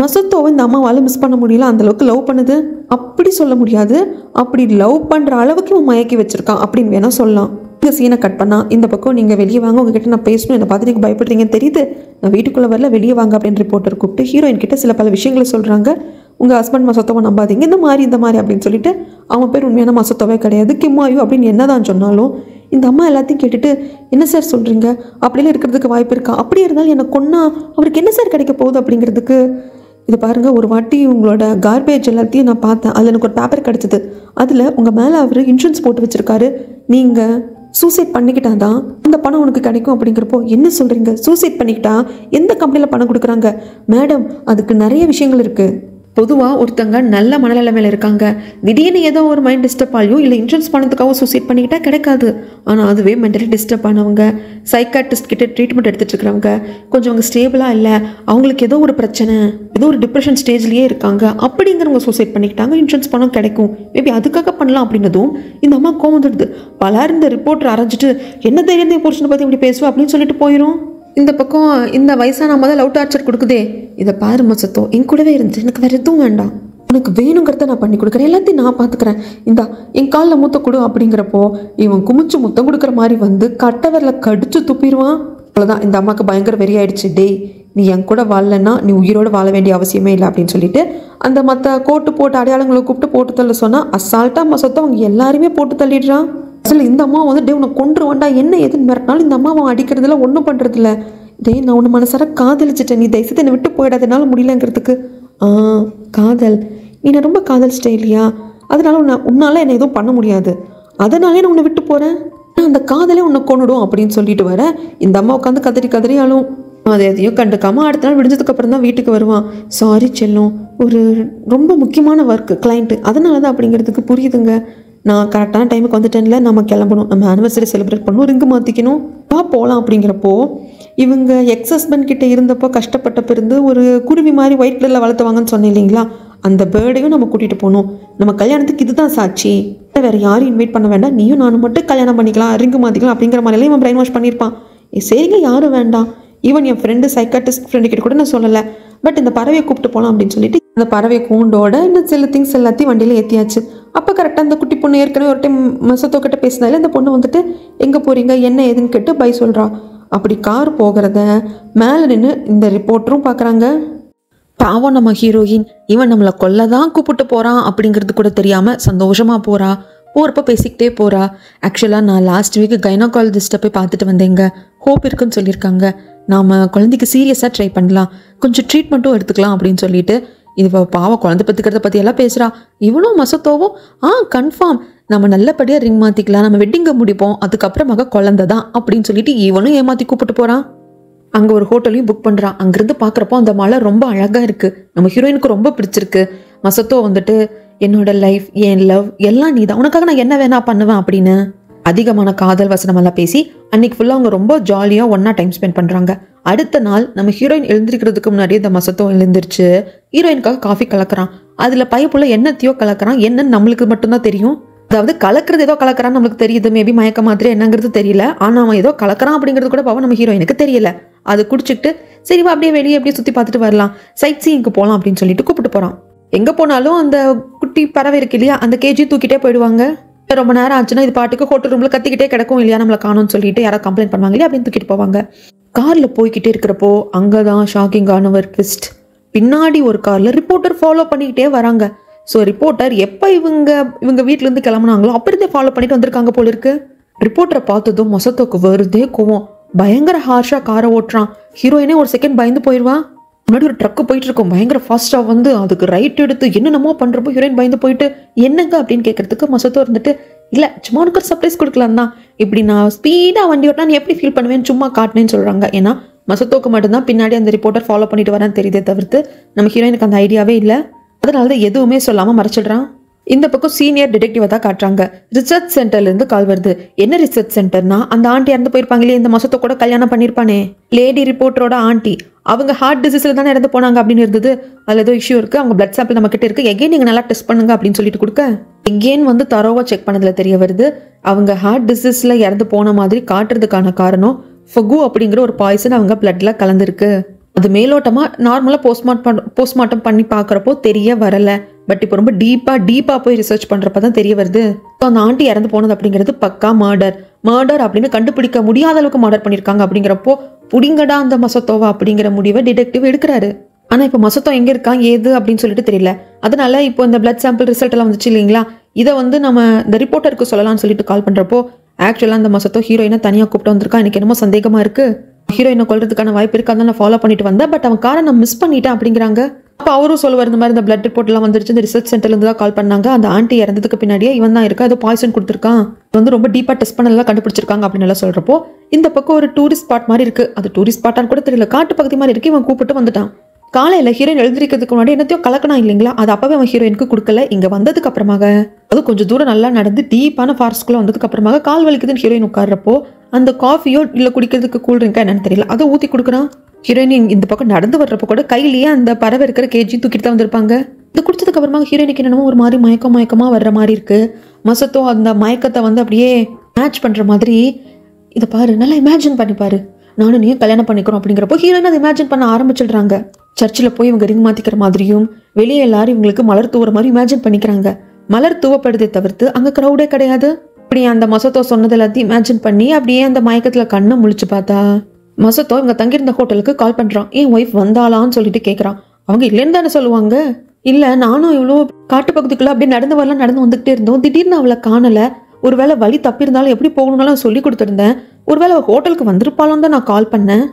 மசத்தோவை இந்த அம்மாவால் மிஸ் பண்ண முடியல, அந்தளவுக்கு லவ் பண்ணுது அப்படி சொல்ல முடியாது, அப்படி லவ் பண்ணுற அளவுக்கு இவன் மயக்கி வச்சுருக்கான் அப்படின்னு வேணால் சொல்லலாம். இந்த சீனை கட் பண்ணால் இந்த பக்கம் நீங்கள் வெளியே வாங்க, உங்ககிட்ட நான் பேசணும், என்னை பார்த்து நீங்கள் பயப்படுறீங்கன்னு தெரியுது, நான் வீட்டுக்குள்ளே வரல வெளியே வாங்க அப்படின்னு ரிப்போர்ட்டர் கூப்பிட்டு ஹீரோயின் கிட்ட சில பல விஷயங்களை சொல்கிறாங்க. உங்கள் ஹஸ்பண்ட் மசத்தோவை நம்பாதீங்க, இந்த மாதிரி அப்படின்னு சொல்லிட்டு அவன் பேர் உண்மையான மசத்தோவே கிடையாது, கிம்மாயு அப்படின்னு என்ன தான் சொன்னாலும் இந்த அம்மா எல்லாத்தையும் கேட்டுட்டு என்ன சார் சொல்கிறீங்க, அப்படிலாம் இருக்கிறதுக்கு வாய்ப்பு இருக்கா, அப்படியே இருந்தாலும் என்னை கொன்னா அவருக்கு என்ன சார் கிடைக்க போகுது அப்படிங்கிறதுக்கு இது பாருங்கள், ஒரு வாட்டி உங்களோட கார்பேஜ் எல்லாத்தையும் நான் பார்த்தேன், அதில் எனக்கு ஒரு பேப்பர் கிடச்சிது, அதில் உங்கள் மேலே அவர் இன்சூரன்ஸ் போட்டு வச்சுருக்காரு, நீங்கள் சூசைட் பண்ணிக்கிட்டா தான் அந்த பணம் உனக்கு கிடைக்கும் அப்படிங்கிறப்போ என்ன சொல்கிறீங்க, சூசைட் பண்ணிக்கிட்டா எந்த கம்பெனியில் பணம் கொடுக்குறாங்க மேடம், அதுக்கு நிறைய விஷயங்கள் இருக்குது, பொதுவாக ஒருத்தங்க நல்ல மனநிலைமையில் இருக்காங்க, திடீர்னு ஏதோ ஒரு மைண்ட் டிஸ்டர்ப் ஆகியோ இல்லை இன்சூரன்ஸ் பணத்துக்காக சூசைட் பண்ணிக்கிட்டா கிடைக்காது. ஆனால் அதுவே மென்டலி டிஸ்டர்ப் ஆனவங்க, சைக்காட்ரிஸ்ட் கிட்ட ட்ரீட்மெண்ட் எடுத்துகிட்டு இருக்கிறவங்க, கொஞ்சம் அவங்க ஸ்டேபிளாக இல்லை, அவங்களுக்கு ஏதோ ஒரு பிரச்சனை, ஏதோ ஒரு டிப்ரெஷன் ஸ்டேஜ்லேயே இருக்காங்க அப்படிங்கிறவங்க சூசைட் பண்ணிக்கிட்டாங்க, இன்சூரன்ஸ் பணம் கிடைக்கும், மேபி அதுக்காக பண்ணலாம் அப்படின்னதும் இந்த அம்மா கோவம் வந்துடுது. பலர் இந்த ரிப்போர்ட்டர் அரைஞ்சிட்டு என்ன தைரியம் என் புருஷனை பற்றி இப்படி பேசுவேன் அப்படின்னு சொல்லிட்டு போயிடும். இந்த பக்கம் இந்த வயசான அம்மா தான் லவ் டார்ச்சர் கொடுக்குதே. இதை பாரு மசத்தோ, என் கூடவே இருந்துச்சு, எனக்கு வேறு எதுவும் வேண்டாம், உனக்கு வேணுங்கிறத நான் பண்ணி கொடுக்குறேன், எல்லாத்தையும் நான் பார்த்துக்கிறேன், இந்தா என் காலில் முத்த கொடு அப்படிங்கிறப்போ இவன் குமிச்சு முத்தம் கொடுக்குற மாதிரி வந்து கட்டவரில் கடிச்சு துப்பிடுவான். அவ்வளோதான், இந்த அம்மாவுக்கு பயங்கர வெறி ஆயிடுச்சு. டேய், நீ என் கூட வாழலைன்னா நீ உயிரோடு வாழ வேண்டிய அவசியமே இல்லை அப்படின்னு சொல்லிட்டு அந்த மற்ற கோட்டு போட்டு அடையாளங்களை கூப்பிட்டு போட்டு தள்ள சொன்னால் அசால்ட்டாக மசத்தோ அவங்க எல்லாருமே போட்டு தள்ளிடுறான். அசல் இந்த அம்மா வந்து டே உனக்கு கொன்று வேண்டா என்ன எதுன்னு மிரட்டினாலும் இந்த அம்மா அவன் அடிக்கிறதுல ஒன்றும் பண்ணுறதில்ல. டே நான் உன்னை மனசார காதலிச்சிட்டேன், நீ தயவுசெய்து என்னை விட்டு போயிடாதனால முடியலங்கிறதுக்கு. காதல், நீ நான் ரொம்ப காதலிச்சிட்டேன் இல்லையா, அதனால உன்னால் என்னை எதுவும் பண்ண முடியாது, அதனாலே நான் உன்னை விட்டு போகிறேன், அந்த காதலே உன்னை கொண்டுடும் அப்படின்னு சொல்லிட்டு வர இந்த அம்மா உட்காந்து கதறி கதறி அழும். அதை எதையும் கண்டுக்காமல் அடுத்த நாள் விடிஞ்சதுக்கு அப்புறம் தான் வீட்டுக்கு வருவான். சாரி செல்லும், ஒரு ரொம்ப முக்கியமான ஒர்க்கு கிளைண்ட்டு, அதனால தான் அப்படிங்கிறதுக்கு புரியுதுங்க, நான் கரெக்டான டைமுக்கு வந்துட்டேன்ல, நம்ம கிளம்பணும், நம்ம ஆனிவர்சரி செலிப்ரேட் பண்ணணும், ரிங்கு மாற்றிக்கணும், போகலாம் அப்படிங்கிறப்போ இவங்க எக்ஸ் ஹஸ்பண்ட் கிட்டே இருந்தப்போ கஷ்டப்பட்ட பிறந்து ஒரு குருவி மாதிரி ஒயிட் கலரில் வளர்த்துவாங்கன்னு சொன்னேன் இல்லைங்களா, அந்த பேர்டையும் நம்ம கூட்டிகிட்டு போகணும், நம்ம கல்யாணத்துக்கு இதுதான் சாட்சி, வேறு யாரும் இன்வைட் பண்ண வேண்டாம், நீயும் நானும் மட்டும் கல்யாணம் பண்ணிக்கலாம், ரிங்கு மாற்றிக்கலாம் அப்படிங்கிற மாதிரிலாம் இவன் பிரைன் வாஷ் பண்ணியிருப்பான். சரிங்க யாரும் வேண்டாம், ஈவன் என் ஃப்ரெண்டு சைக்காட்டிஸ்ட் ஃப்ரெண்டு கிட்ட கூட நான் சொல்லலை, பட் இந்த பறவையை கூப்பிட்டு போகலாம் அப்படின்னு சொல்லிட்டு அந்த பறவை கூண்டோட இன்னும் சில திங்ஸ் எல்லாத்தையும் வண்டியில் ஏற்றியாச்சு. அப்போ கரெக்டாக அந்த குட்டி பொண்ணு ஏற்கனவே ஒரு டைம் மசத்தோக்கிட்ட பேசினாலே அந்த பொண்ணு வந்துட்டு எங்கே போகிறீங்க என்ன ஏதுன்னு கேட்டு பை சொல்கிறா. அப்படி கார் போகிறத மேலே நின்று இந்த ரிப்போர்ட்டரும் பார்க்குறாங்க. பாவம் நம்ம ஹீரோயின், இவன் நம்மளை கொல்ல தான் கூப்பிட்டு போகிறான் அப்படிங்கிறது கூட தெரியாமல் சந்தோஷமாக போகிறா. போகிறப்ப பேசிக்கிட்டே போகிறா. ஆக்சுவலாக நான் லாஸ்ட் வீக் கைனோகாலஜிஸ்ட்டை போய் பார்த்துட்டு வந்தேங்க, ஹோப் இருக்குன்னு சொல்லியிருக்காங்க, நாம் குழந்தைக்கு சீரியஸாக ட்ரை பண்ணலாம், கொஞ்சம் ட்ரீட்மெண்ட்டும் எடுத்துக்கலாம் அப்படின்னு சொல்லிட்டு இது பாவம் குழந்தை பத்துக்கிறத பற்றியெல்லாம் பேசுகிறா. இவனும் மசத்தோவும் கன்ஃபார்ம் நம்ம நல்லபடியாக ரிங் மாற்றிக்கலாம், நம்ம வெட்டிங்கை முடிப்போம், அதுக்கப்புறமாக குழந்தை தான் அப்படின்னு சொல்லிட்டு இவனும் ஏமாற்றி கூப்பிட்டு போகிறான். அங்கே ஒரு ஹோட்டலையும் புக் பண்ணுறான். அங்கேருந்து பார்க்குறப்போ அந்த மலை ரொம்ப அழகாக இருக்குது, நம்ம ஹீரோயினுக்கு ரொம்ப பிடிச்சிருக்கு. மசத்தோ வந்துட்டு என்னோட லைஃப் என் லவ் எல்லாம் நீ தான், உனக்காக நான் என்ன வேணா பண்ணுவேன் அப்படின்னு அதிகமான காதல் வசனமெல்லாம் பேசி அன்னைக்கு ஃபுல்லாக அவங்க ரொம்ப ஜாலியாக ஒன்றா டைம் ஸ்பெண்ட் பண்ணுறாங்க. அடுத்த நாள் நம்ம ஹீரோயின் எழுந்திருக்கிறதுக்கு முன்னாடியே இந்த மசத்தோ எழுந்திரிச்சு ஹீரோயினுக்காக காஃபி கலக்கிறான். அதில் பைப்புள்ள என்னத்தையோ கலக்கிறான், என்னன்னு நம்மளுக்கு மட்டும்தான் தெரியும். அதாவது கலக்கிறது ஏதோ கலக்கிறான்னு நம்மளுக்கு தெரியுது, மேபி மயக்க மாதிரி என்னங்கிறது தெரியல, ஆனால் அவன் ஏதோ கலக்கிறான் அப்படிங்கிறது கூட பாவம் நம்ம ஹீரோயினுக்கு தெரியல. அது குடிச்சிக்கிட்டு சரிவா அப்படியே வெளியே அப்படியே சுற்றி பார்த்துட்டு வரலாம், சைட் சீயிங்க்கு போகலாம் அப்படின்னு சொல்லிட்டு கூப்பிட்டு போகிறான். எங்கே போனாலும் அந்த குட்டி பறவை இருக்கு இல்லையா, அந்த கேஜி தூக்கிட்டே போயிடுவாங்க. ரொம்ப நேரம் ஆச்சுன்னா இது பாட்டுக்கு ஹோட்டல் ரூமில் கத்திக்கிட்டே கிடக்கும் இல்லையா, நம்மளை காணும்னு சொல்லிட்டு யாராவது கம்ப்ளைண்ட் பண்ணுவாங்க இல்லையா, அப்படின்னு தூக்கிட்டு போவாங்க. காரில் போய்கிட்டே இருக்கிறப்போ அங்கே தான் ஷாக்கிங்கான ஒரு ட்விஸ்ட். பின்னாடி ஒரு காரில் ரிப்போர்ட்டர் ஃபாலோ பண்ணிக்கிட்டே வராங்க. ஸோ ரிப்போர்ட்டர் எப்போ இவங்க வீட்டிலேருந்து கிளம்புனாங்களோ அப்படியே ஃபாலோ பண்ணிட்டு வந்திருக்காங்க போல இருக்கு. ரிப்போர்ட்டரை பார்த்ததும் மொசத்தோக்கு வருதே கோவம், பயங்கர ஹார்ஷாக காரை ஓட்டுறான். ஹீரோயினே ஒரு செகண்ட் பயந்து போயிடுவான். முன்னாடி ஒரு ட்ரக்கு போயிட்டு இருக்கும், பயங்கர ஃபாஸ்ட்டாக வந்து அதுக்கு ரைட் எடுத்து என்னென்னமோ பண்ணுறப்போ ஹீரோயின் பயந்து போயிட்டு என்னங்க அப்படின்னு கேட்கறதுக்கு மொசத்தோ இருந்துட்டு இல்லை சும்மா உனக்கு ஒரு சர்ப்ரைஸ் கொடுக்கலாம் தான், இப்படி நான் ஸ்பீடாக வண்டி ஓட்டினா நீ எப்படி ஃபீல் பண்ணுவேன்னு சும்மா காட்டினேன்னு சொல்கிறாங்க. ஏன்னா மசத்தோக்கு மட்டும்தான் பின்னாடி அந்த ரிப்போர்ட்டர் ஃபாலோ பண்ணிட்டு வரான்னு தெரியுதே தவிர்த்து நம்ம ஹீரோயினுக்கு அந்த ஐடியாவே இல்லை. அதனால தான் எதுவுமே சொல்லாமல் மறைச்சிடுறான். இந்த பக்கம் சீனியர் டிடெக்டிவை தான் காட்டுறாங்க. ரிசர்ச் சென்டர்லேருந்து கால் வருது. என்ன ரிசர்ச் சென்டர்னா அந்த ஆண்டி இறந்து போயிருப்பாங்களே, இந்த மசத்தோ கூட கல்யாணம் பண்ணியிருப்பானே லேடி ரிப்போர்ட்டரோட ஆண்டி, அவங்க ஹார்ட் டிசீஸில் தானே இறந்து போனாங்க அப்படின்னு இருந்தது. அதில் ஏதோ இஷ்யூ இருக்குது, அவங்க பிளட் சாம்பிள் நம்ம கிட்ட இருக்குது, எகெயின் நீங்கள் நல்லா டெஸ்ட் பண்ணுங்க அப்படின்னு சொல்லிட்டு கொடுக்க எகெயின் வந்து தரோவாக செக் பண்ணதில் தெரிய வருது அவங்க ஹார்ட் டிசீஸில் இறந்து போன மாதிரி காட்டுறதுக்கான காரணம் ஃபகு அப்படிங்கிற ஒரு பாய்சன் அவங்க பிளட்டில் கலந்துருக்கு. அது மேலோட்டமாக நார்மலாக போஸ்ட்மார்ட்டம் பண்ணி பார்க்குறப்போ தெரிய வரலை. பட் இப்போ ரொம்ப டீப்பாக போய் ரிசர்ச் பண்ணுறப்ப தான் தெரிய வருது. ஸோ அந்த ஆண்டி இறந்து போனது அப்படிங்கிறது பக்கா மர்டர் அப்படின்னு கண்டுபிடிக்க முடியாத அளவுக்கு மர்டர் பண்ணியிருக்காங்க. அப்படிங்கிறப்போ புடிங்கடா அந்த மசத்தோவா அப்படிங்கிற முடிவை டிடெக்டிவ் எடுக்கிறாரு. ஆனால் இப்போ மசத்தோ எங்கே இருக்கான் ஏது அப்படின்னு சொல்லிட்டு தெரியல. அதனால இப்போ இந்த பிளட் சாம்பிள் ரிசல்ட் எல்லாம் வந்துச்சு இல்லைங்களா, இதை வந்து நம்ம இந்த ரிப்போர்ட்டருக்கு சொல்லலாம்னு சொல்லிட்டு கால் பண்ணுறப்போ ஆக்சுவலாக அந்த மசத்தோ ஹீரோயினை தனியாக கூப்பிட்டு வந்திருக்கான். எனக்கு என்னமோ சந்தேகமாக இருக்குது, ஹீரோயினை கொல்றதுக்கான வாய்ப்பு இருக்கு, அதான் நான் ஃபாலோ பண்ணிட்டு வந்தேன், பட் அவன் காரை நான் மிஸ் பண்ணிட்டேன் அப்படிங்கிறாங்க. அப்போ அவரும் சொல்லுவார் இந்த மாதிரி இந்த பிளட் ரிப்போர்ட்லாம் வந்துருச்சு, இந்த ரிசர்ச் சென்டர்லேருந்து தான் கால் பண்ணாங்க, அந்த ஆண்டி இறந்ததுக்கு பின்னாடியே இவன் தான் இருக்கா, ஏதோ பாய்சன் கொடுத்துருக்கான், வந்து ரொம்ப டீப்பாக டெஸ்ட் பண்ணலாம் கண்டுபிடிச்சிருக்காங்க அப்படின்னு எல்லாம் சொல்கிறப்போ இந்த பக்கம் ஒரு டூரிஸ்ட் ஸ்பாட் மாதிரி இருக்குது. அது டூரிஸ்ட் ஸ்பாட்டான்னு கூட தெரியல, காட்டு பகுதி மாதிரி இருக்குது. இவன் கூப்பிட்டு வந்துட்டான். காலையில் ஹீரோயின் எழுந்திருக்கிறதுக்கு முன்னாடி என்னத்தையும் கலக்கணும் இல்லைங்களா, அது அப்பவே அவன் ஹீரோயினுக்கு கொடுக்கல. இங்கே வந்ததுக்கு அப்புறமாக அது கொஞ்சம் தூரம் நல்லா நடந்து டீப்பான ஃபாரஸ்ட்குள்ளே வந்ததுக்கு அப்புறமாக கால் வலிக்குதுன்னு ஹீரோயின் உட்கார்றப்போ அந்த காஃபியோ இல்லை குடிக்கிறதுக்கு கூல்ட்ரிங்கா என்னன்னு தெரியல அதை ஊற்றி கொடுக்குறான். ஹீரோயின் இந்த பக்கம் நடந்து வர்றப்போ கூட கையிலேயே அந்த பறவை இருக்கிற கேஜி தூக்கிட்டு தான் வந்திருப்பாங்க. இது குடிச்சதுக்கு அப்புறமா ஹீரோயினுக்கு என்னமோ ஒரு மாதிரி மயக்கமாக வர்ற மாதிரி இருக்கு. மசத்தோ அந்த மயக்கத்தை வந்து அப்படியே மேட்ச் பண்ணுற மாதிரி, இதை பாரு நல்லா இமேஜின் பண்ணிப்பாரு, நானும் நீயும் கல்யாணம் பண்ணிக்கிறோம் அப்படிங்கிறப்போ ஹீரோயின் அதை இமேஜின் பண்ண ஆரம்பிச்சிடுறாங்க. சர்ச்சில் போய் இவங்க ரிங் மாற்றிக்கிற மாதிரியும் வெளியே எல்லாரும் இவங்களுக்கு மலர் தூவுற மாதிரி இமேஜின் பண்ணிக்கிறாங்க. மலர் தூவப்படுறதை தவிர்த்து அங்கே க்ரௌடே கிடையாது. இப்படி அந்த மசத்தோ சொன்னது எல்லாத்தையும் இமேஜின் பண்ணி அப்படியே அந்த மயக்கத்தில் கண்ணை முழிச்சு பார்த்தா மசத்தோ இவங்க தங்கியிருந்த ஹோட்டலுக்கு கால் பண்ணுறான். என் ஒய்ஃப் வந்தாலான்னு சொல்லிட்டு கேட்குறான். அவங்க இல்லைன்னு தானே சொல்லுவாங்க. இல்லை, நானும் இவ்வளோ காட்டு பக்கத்துக்குள்ள அப்படியே நடந்து வந்துகிட்டே இருந்தோம், திடீர்னு அவளை காணலை, ஒருவேளை வழி தப்பியிருந்தாலும் எப்படி போகணும்னாலும் சொல்லி கொடுத்துருந்தேன், ஒருவேளை அவள் ஹோட்டலுக்கு வந்திருப்பாலும் தான் நான் கால் பண்ணேன்.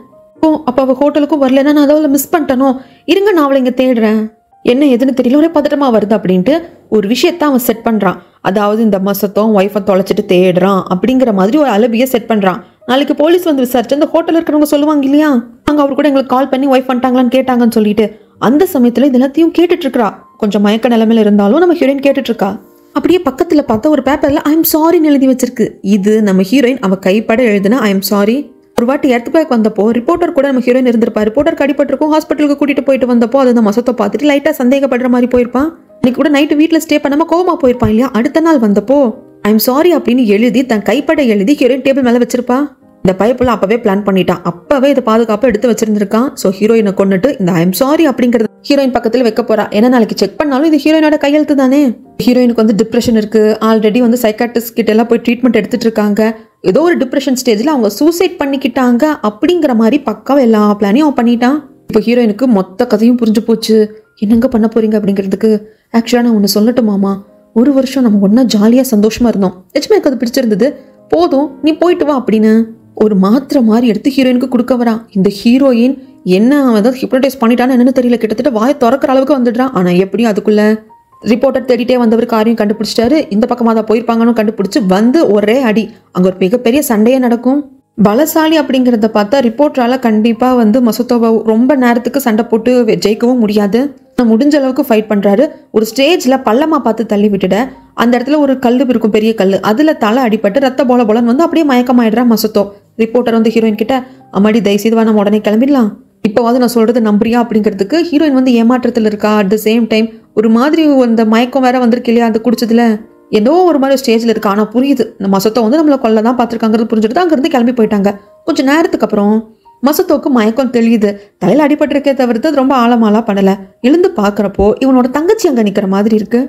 அப்போ அவள் ஹோட்டலுக்கும் வரலன்னா நான் அதை மிஸ் பண்ணிட்டனோ, இருங்க நான் அவளை இங்கே தேடுறேன், என்ன எதுன்னு தெரியல, ஒரே பதட்டமா வருது அப்படின்ட்டு ஒரு விஷயத்த அவன் செட் பண்ணுறான். அதாவது இந்த மசத்தம் ஒய்ஃபை தொலைச்சிட்டு தேடுறான் அப்படிங்கிற மாதிரி ஒரு அலபியை செட் பண்ணுறான். நாளைக்கு போலீஸ் வந்து விசாரிச்சு அந்த ஹோட்டலில் இருக்கிறவங்க சொல்லுவாங்க இல்லையா, அங்கே அவர் கூட எங்களுக்கு கால் பண்ணி ஒய்ஃப் பண்ணிட்டாங்களான்னு கேட்டாங்கன்னு சொல்லிட்டு அந்த சமயத்தில் இது எல்லாத்தையும் கேட்டுட்டு இருக்கா. கொஞ்சம் மயக்க நிலைமையில இருந்தாலும் நம்ம ஹீரோயின் கேட்டுட்டு இருக்கா. அப்படியே பக்கத்தில் பார்த்தா ஒரு பேப்பரில் ஐ எம் சாரின்னு எழுதி வச்சிருக்கு. இது நம்ம ஹீரோயின் அவள் கைப்பட எழுதுனா ஐ எம் சாரி. ஒரு வாட்டி எர்த்குவேக் வந்தப்போ ரிப்போர்ட்டர் கூட நம்ம ஹீரோயின் இருந்திருப்பா. ரிப்போர்ட்டர் அடிபட்டிருக்கும், ஹாஸ்பிட்டலுக்கு கூட்டிட்டு போயிட்டு வந்தப்போ அது அந்த மசத்தை பார்த்துட்டு லைட்டாக சந்தேகப்படுற மாதிரி போயிருப்பான். இன்னைக்கு கூட நைட்டு வீட்டில் ஸ்டே பண்ணாம கோவமா போயிருப்பான் இல்லையா. அடுத்த நாள் வந்தப்போ ஐ எம் சாரி அப்படின்னு எழுதி தன் கைப்பட எழுதி ஹீரோயின் டேபிள் மேலே வச்சிருப்பா. இந்த பைப்புலாம் அப்பவே பிளான் பண்ணிட்டான், அப்பவே இதை பாதுகாப்பாக எடுத்து வச்சிருந்திருக்கான். ஸோ ஹீரோயினை கொண்டுட்டு இந்த ஐ எம் சாரி அப்படிங்கிறது ஹீரோயின் பக்கத்தில் வைக்க போறா. ஏன்னா நாளைக்கு செக் பண்ணாலும் இது ஹீரோயினோட கையெழுத்து தானே. ஹீரோயினுக்கு வந்து டிப்ரெஷன் இருக்கு, ஆல்ரெடி வந்து சைக்காட்ரிஸ்ட் கிட்ட எல்லாம் போய் ட்ரீட்மெண்ட் எடுத்துட்டு இருக்காங்க. ஏதோ ஒரு டிப்ரெஷன் ஸ்டேஜில் அவங்க சூசைட் பண்ணிக்கிட்டாங்க அப்படிங்கிற மாதிரி பக்காவை எல்லா பிளானையும் அவன் பண்ணிட்டான். இப்போ ஹீரோயினுக்கு மொத்த கதையும் புரிஞ்சு போச்சு. என்னங்க பண்ண போறீங்க அப்படிங்கிறதுக்கு. ஆக்சுவலாக நான் ஒன்று சொல்லட்டுமாமா, ஒரு வருஷம் நம்ம ஒன்றா ஜாலியாக சந்தோஷமா இருந்தோம், நிஜமே எனக்கு அது பிடிச்சிருந்தது, போதும் நீ போயிட்டு வா அப்படின்னு ஒரு மாத்திரை மாதிரி எடுத்து ஹீரோயினுக்கு கொடுக்க வரான். இந்த ஹீரோயின் என்ன அவன் ஏதாவது ஹிப்னோடைஸ் பண்ணிட்டான்னு என்னன்னு தெரியல, கிட்டத்தட்ட வாயை திறக்கிற அளவுக்கு வந்துடுறான். ஆனால் எப்படியும் அதுக்குள்ள ரிப்போர்ட்டர் தேடிட்டே வந்தவர் காரையும் கண்டுபிடிச்சிட்டாரு. இந்த பக்கமாக தான் போயிருப்பாங்கன்னு கண்டுபிடிச்சு வந்து ஒரே அடி. அங்கே ஒரு மிகப்பெரிய சண்டையே நடக்கும். பலசாலி அப்படிங்கிறத பார்த்தா ரிப்போர்ட்டரால் கண்டிப்பாக வந்து மசத்தோவை ரொம்ப நேரத்துக்கு சண்டை போட்டு ஜெயிக்கவும் முடியாது. முடிஞ்ச அளவுக்கு ஃபைட் பண்ணுறாரு. ஒரு ஸ்டேஜில் பள்ளமாக பார்த்து தள்ளி விட்டுட அந்த இடத்துல ஒரு கல் இருக்கும், பெரிய கல், அதில் தலை அடிபட்டு ரத்த போல போலன்னு வந்து அப்படியே மயக்கமாயிடுறான் மசத்தோ. ரிப்போர்ட்டர் வந்து ஹீரோயின் கிட்ட அம்மாடி தயவுசெய்து நம்ம உடனே கிளம்பிடலாம், இப்போவாது நான் சொல்கிறது நம்புறியா அப்படிங்கிறதுக்கு ஹீரோயின் வந்து ஏமாற்றத்தில் இருக்கா. அட் த சேம் டைம் ஒரு மாதிரி அந்த மயக்கம் வேற வந்திருக்கு இல்லையா, அந்த குடிச்சதுல ஏதோ ஒரு மாதிரி ஸ்டேஜில் இருக்கா. ஆனால் புரியுது இந்த மசத்தோ வந்து நம்மளை கொல்ல தான் பார்த்துருக்காங்கிறது புரிஞ்சுட்டு அங்கேருந்து கிளம்பி போயிட்டாங்க. கொஞ்சம் நேரத்துக்கு அப்புறம் மசத்தோக்கு மயக்கம் தெளியுது. தலையில் அடிபட்டிருக்கே தவிர்த்து அது ரொம்ப ஆழமாலாம் பண்ணலை. எழுந்து பார்க்குறப்போ இவனோட தங்கச்சி அங்கே நிற்கிற மாதிரி இருக்கு.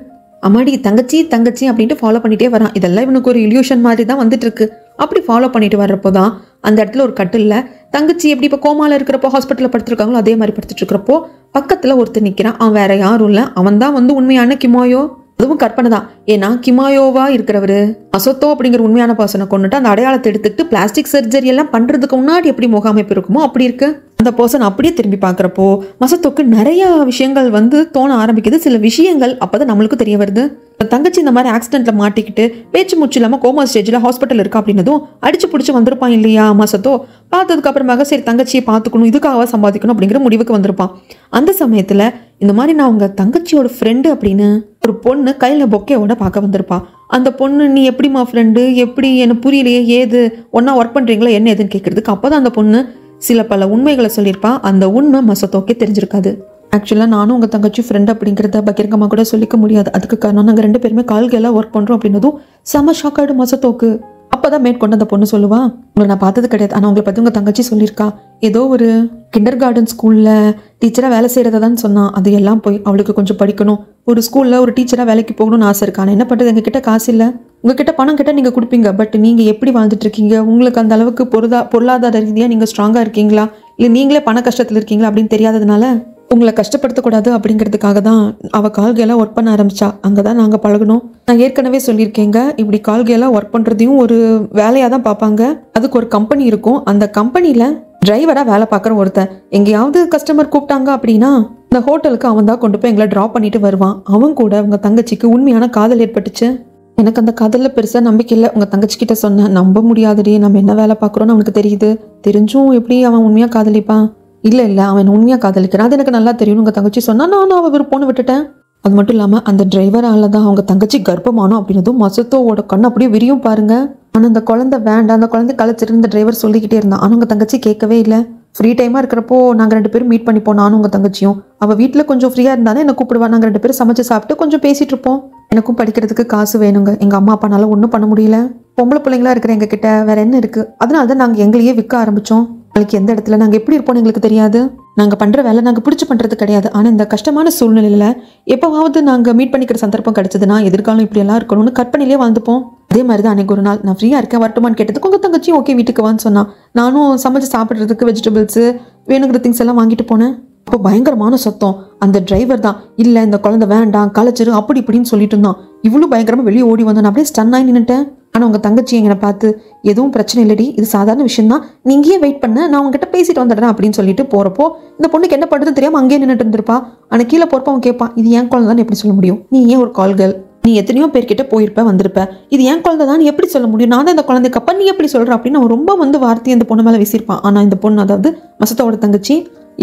அம்மாடி தங்கச்சி தங்கச்சி அப்படின்ட்டு ஃபாலோ பண்ணிட்டே வரான். இதெல்லாம் இவனுக்கு ஒரு இல்யூஷன் மாதிரி தான் வந்துட்டு இருக்கு. அப்படி ஃபாலோ பண்ணிட்டு வர்றப்போ தான் அந்த இடத்துல ஒரு கட்டில்ல தங்கச்சி எப்படி இப்போ கோமால இருக்கிறப்போ ஹாஸ்பிட்டலில் படுத்துருக்காங்களோ அதே மாதிரி படுத்துட்டு இருக்கிறப்போ பக்கத்தில் ஒருத்தர் நிற்கிறான். அவன் வேற யாரும் இல்லை, அவன் தான் வந்து உண்மையான கிமாயோ. அதுவும் கற்பனை தான், ஏன்னா கிமாயோவா இருக்கிறவரு மசத்தோ அப்படிங்கிற உண்மையான பர்சனை கொண்டுட்டு அந்த அடையாளத்தை எடுத்துக்கிட்டு பிளாஸ்டிக் சர்ஜரி எல்லாம் பண்றதுக்கு முன்னாடி எப்படி முகாமைப்பு இருக்குமோ அப்படி இருக்கு. அந்த பர்சன் அப்படியே திரும்பி பார்க்குறப்போ மசத்தோக்கு நிறைய விஷயங்கள் வந்து தோண ஆரம்பிக்குது. சில விஷயங்கள் அப்போதான் நம்மளுக்கு தெரிய வருது. தங்கச்சி இந்த மாதிரி ஆக்சிடென்ட்ல மாட்டிக்கிட்டு பேச்சு மூச்சு இல்லாமல் கோமா ஸ்டேஜில் ஹாஸ்பிட்டல் இருக்கா அப்படின்னதும் அடிச்சு பிடிச்சி வந்திருப்பான் இல்லையா மசத்தோ. பார்த்ததுக்கு அப்புறமாக சரி தங்கச்சியை பார்த்துக்கணும், இதுக்காக சம்பாதிக்கணும் அப்படிங்கிற முடிவுக்கு வந்திருப்பான். அந்த சமயத்தில் இந்த மாதிரி நான் உங்க தங்கச்சியோட ஃப்ரெண்டு அப்படின்னு ஒரு பொண்ணு கையில் பொக்கையோட பார்க்க வந்திருப்பான். அந்த பொண்ணு நீ எப்படிமா ஃப்ரெண்டு, எப்படி எனக்கு புரியலையே, ஏது ஒன்றா ஒர்க் பண்ணுறீங்களா என்ன ஏதுன்னு கேட்குறதுக்கு அப்போ தான் அந்த பொண்ணு சில பல உண்மைகளை சொல்லியிருப்பா. அந்த உண்மை மசத்தோக்கே தெரிஞ்சிருக்காது. ஆக்சுவலாக நானும் உங்கள் தங்கச்சி ஃப்ரெண்ட் அப்படிங்கிறத பகிரங்கமாக கூட சொல்லிக்க முடியாது. அதுக்கு காரணம் நாங்கள் 2 பேருமே கால்கெல்லாம் ஒர்க் பண்ணுறோம் அப்படின்னதும் செம ஷாக் ஆகிடும் மசத்தோக்கு. அப்போ தான் மேற்கொண்டு அந்த பொண்ணு சொல்லுவா, உங்களை நான் பார்த்தது கிடையாது, ஆனால் உங்களை பற்றி உங்கள் தங்கச்சி சொல்லியிருக்கா, ஏதோ ஒரு கிண்டர் கார்டன் ஸ்கூலில் டீச்சராக வேலை செய்கிறத தான் சொன்னான். அது எல்லாம் போய் அவளுக்கு கொஞ்சம் படிக்கணும், ஒரு ஸ்கூலில் ஒரு டீச்சராக வேலைக்கு போகணும்னு ஆசை இருக்கா. ஆனால் என்ன பண்ணுறது, எங்ககிட்ட காசு இல்லை, உங்ககிட்ட பணம் கேட்டால் நீங்கள் கொடுப்பீங்க, பட் நீங்கள் எப்படி வாழ்ந்துட்டு இருக்கீங்க, உங்களுக்கு அந்த அளவுக்கு பொருளாதார ரீதியாக நீங்கள் ஸ்ட்ராங்காக இருக்கீங்களா இல்லை நீங்களே பண கஷ்டத்தில் இருக்கீங்களா அப்படின்னு தெரியாததுனால உங்களை கஷ்டப்படுத்தக்கூடாது அப்படிங்கிறதுக்காக தான் அவள் கால்கெல்லாம் ஒர்க் பண்ண ஆரம்பிச்சா. அங்கே தான் நாங்கள் பழகணும். நான் ஏற்கனவே சொல்லியிருக்கேங்க, இப்படி கால்கெல்லாம் ஒர்க் பண்ணுறதையும் ஒரு வேலையாக தான் பார்ப்பாங்க. அதுக்கு ஒரு கம்பெனி இருக்கும், அந்த கம்பெனியில் டிரைவராக வேலை பார்க்குற ஒருத்தன் எங்கேயாவது கஸ்டமர் கூப்பிட்டாங்க அப்படின்னா இந்த ஹோட்டலுக்கு அவன் தான் கொண்டு போய் எங்களை ட்ராப் பண்ணிட்டு வருவான். அவன் கூட உங்கள் தங்கச்சிக்கு உண்மையான காதல் ஏற்பட்டுச்சு. எனக்கு அந்த காதலில் பெருசாக நம்பிக்கை இல்லை. உங்கள் தங்கச்சிக்கிட்ட சொன்னேன், நம்ப முடியாதுடி, நம்ம என்ன வேலை பார்க்குறோன்னு அவனுக்கு தெரியுது, தெரிஞ்சும் எப்படி அவன் உண்மையாக காதலிப்பான். இல்லை அவன் உண்மையாக காதலிக்கிறான், அது எனக்கு நல்லா தெரியும் உங்கள் தங்கச்சி சொன்னால் நானும் அவள் விருப்பம்னு விட்டுட்டேன். அது மட்டும் இல்லாமல் அந்த டிரைவரால தான் அவங்க தங்கச்சி கர்ப்பமானோம் அப்படின்னதும் மசத்தோவோட கண் அப்படியே விரியும் பாருங்க. ஆனால் அந்த குழந்தை வேண்டாம், அந்த குழந்தை கலைச்சிட்டு இந்த டிரைவர் சொல்லிக்கிட்டே இருந்தான். ஆனால் உங்கள் தங்கச்சி கேட்கவே இல்லை. ஃப்ரீ டைமாக இருக்கிறப்போ நாங்கள் 2 பேரும் மீட் பண்ணிப்போம், நானும் உங்கள் தங்கச்சியும். அவள் வீட்டில் கொஞ்சம் ஃப்ரீயாக இருந்தாலும் என்னை கூப்பிடுவா, நாங்கள் 2 பேரும் சமைச்சு சாப்பிட்டு கொஞ்சம் பேசிகிட்டு இருப்போம். எனக்கும் படிக்கிறதுக்கு காசு வேணுங்க, எங்கள் அம்மா அப்பானால ஒன்றும் பண்ண முடியல. பொம்பளை பிள்ளைங்களா இருக்கிற எங்ககிட்ட வேற என்ன இருக்குது, அதனால தான் நாங்கள் எங்களையே விற்க ஆரம்பித்தோம். நாளைக்கு எந்த இடத்துல நாங்கள் எப்படி இருப்போம்னு எங்களுக்கு தெரியாது. நாங்கள் பண்ணுற வேலை நாங்கள் பிடிச்சி பண்ணுறது கிடையாது. ஆனால் இந்த கஷ்டமான சூழ்நிலையில் எப்போவாவது நாங்கள் மீட் பண்ணிக்கிற சந்தர்ப்பம் கிடைச்சதுன்னா எதிர்காலம் இப்படியெல்லாம் இருக்கணும்னு கற்பனையிலே வாழ்ந்துப்போம். அதே மாதிரி தான் அன்றைக்கி ஒரு நாள் நான் ஃப்ரீயாக இருக்கேன் வரட்டுமான்னு கேட்டதுக்கு உங்கள் தங்கச்சியும் ஓகே வீட்டுக்கு வான்னு சொன்னான். நானும் சமைச்சு சாப்பிட்றதுக்கு வெஜிடபிள்ஸு வேணுங்கிற திங்ஸ் எல்லாம் வாங்கிட்டு போனேன். அப்போ பயங்கரமான சத்தம். அந்த டிரைவர் தான் இல்லை இந்த குழந்தை வேண்டாம் கலைச்சிரு அப்படி இப்படின்னு சொல்லிட்டு இருந்தான். இவ்வளோ பயங்கரமாக வெளியே ஓடி வந்தோம். நான் அப்படியே ஸ்டன் ஆகி நின்றுட்டேன். ஆனால் உங்கள் தங்கச்சி எங்களை பார்த்து எதுவும் பிரச்சனை இல்லடி, இது சாதாரண விஷயம் தான், நீ இங்கேயே வெயிட் பண்ண, நான் உங்ககிட்ட பேசிட்டு வந்துடுறேன் அப்படின்னு சொல்லிட்டு போகிறப்போ இந்த பொண்ணுக்கு என்ன பண்ணுறதுன்னு தெரியாமல் அங்கேயே நின்றுட்டு இருந்திருப்பா. ஆனால் கீழே போகிறப்ப அவன் கேட்பான், இது ஏன் குழந்தை தான் எப்படி சொல்ல முடியும், நீ ஏன் ஒரு கால்கள், நீ எத்தனையோ பேர்கிட்ட போயிருப்ப வந்திருப்ப, இது ஏன் குழந்தை தான் நீ எப்படி சொல்ல முடியும், நான் தான் இந்த குழந்தைக்கு அப்பா நீ எப்படி சொல்கிற அப்படின்னு அவன் ரொம்ப வார்த்தையை அந்த பொண்ணு மேலே வீசியிருப்பான். ஆனால் இந்த பொண்ணு அதாவது மசத்தோட தங்கச்சி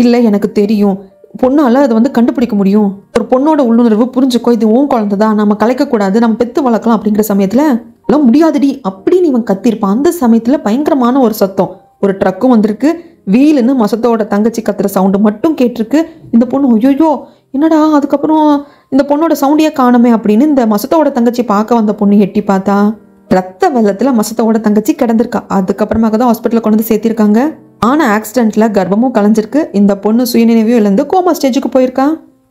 இல்லை எனக்கு தெரியும், பொண்ணால் அதை கண்டுபிடிக்க முடியும், ஒரு பொண்ணோட உள்ளுணர்வு புரிஞ்சுக்கோ, இது உன் குழந்தை தான், நம்ம கலைக்கக்கூடாது, நம்ம பெற்று வளர்க்கலாம் அப்படிங்கிற சமயத்தில் எல்லாம் முடியாதுடி அப்படின்னு இவன் கத்திருப்பான். அந்த சமயத்தில் பயங்கரமான ஒரு சத்தம், ஒரு ட்ரக்கும் வந்திருக்கு, வீலுன்னு மசத்தோட தங்கச்சி கத்துற சவுண்டு மட்டும் கேட்டிருக்கு. இந்த பொண்ணு ஐயோ என்னடா, அதுக்கப்புறம் இந்த பொண்ணோட சவுண்டியே காணுமே அப்படின்னு இந்த மசத்தோட தங்கச்சி பார்க்க வந்த பொண்ணு எட்டி பார்த்தா ரத்த வெள்ளத்தில் மசத்தோட தங்கச்சி கிடந்திருக்கா. அதுக்கப்புறமாக தான் ஹாஸ்பிட்டலில் கொண்டு வந்து சேர்த்திருக்காங்க. ஆனால் ஆக்சிடென்ட்டில் கர்ப்பமும் கலைஞ்சிருக்கு. இந்த பொண்ணு சுயநினைவையும் இழந்து கோமா ஸ்டேஜுக்கு போயிருக்கா.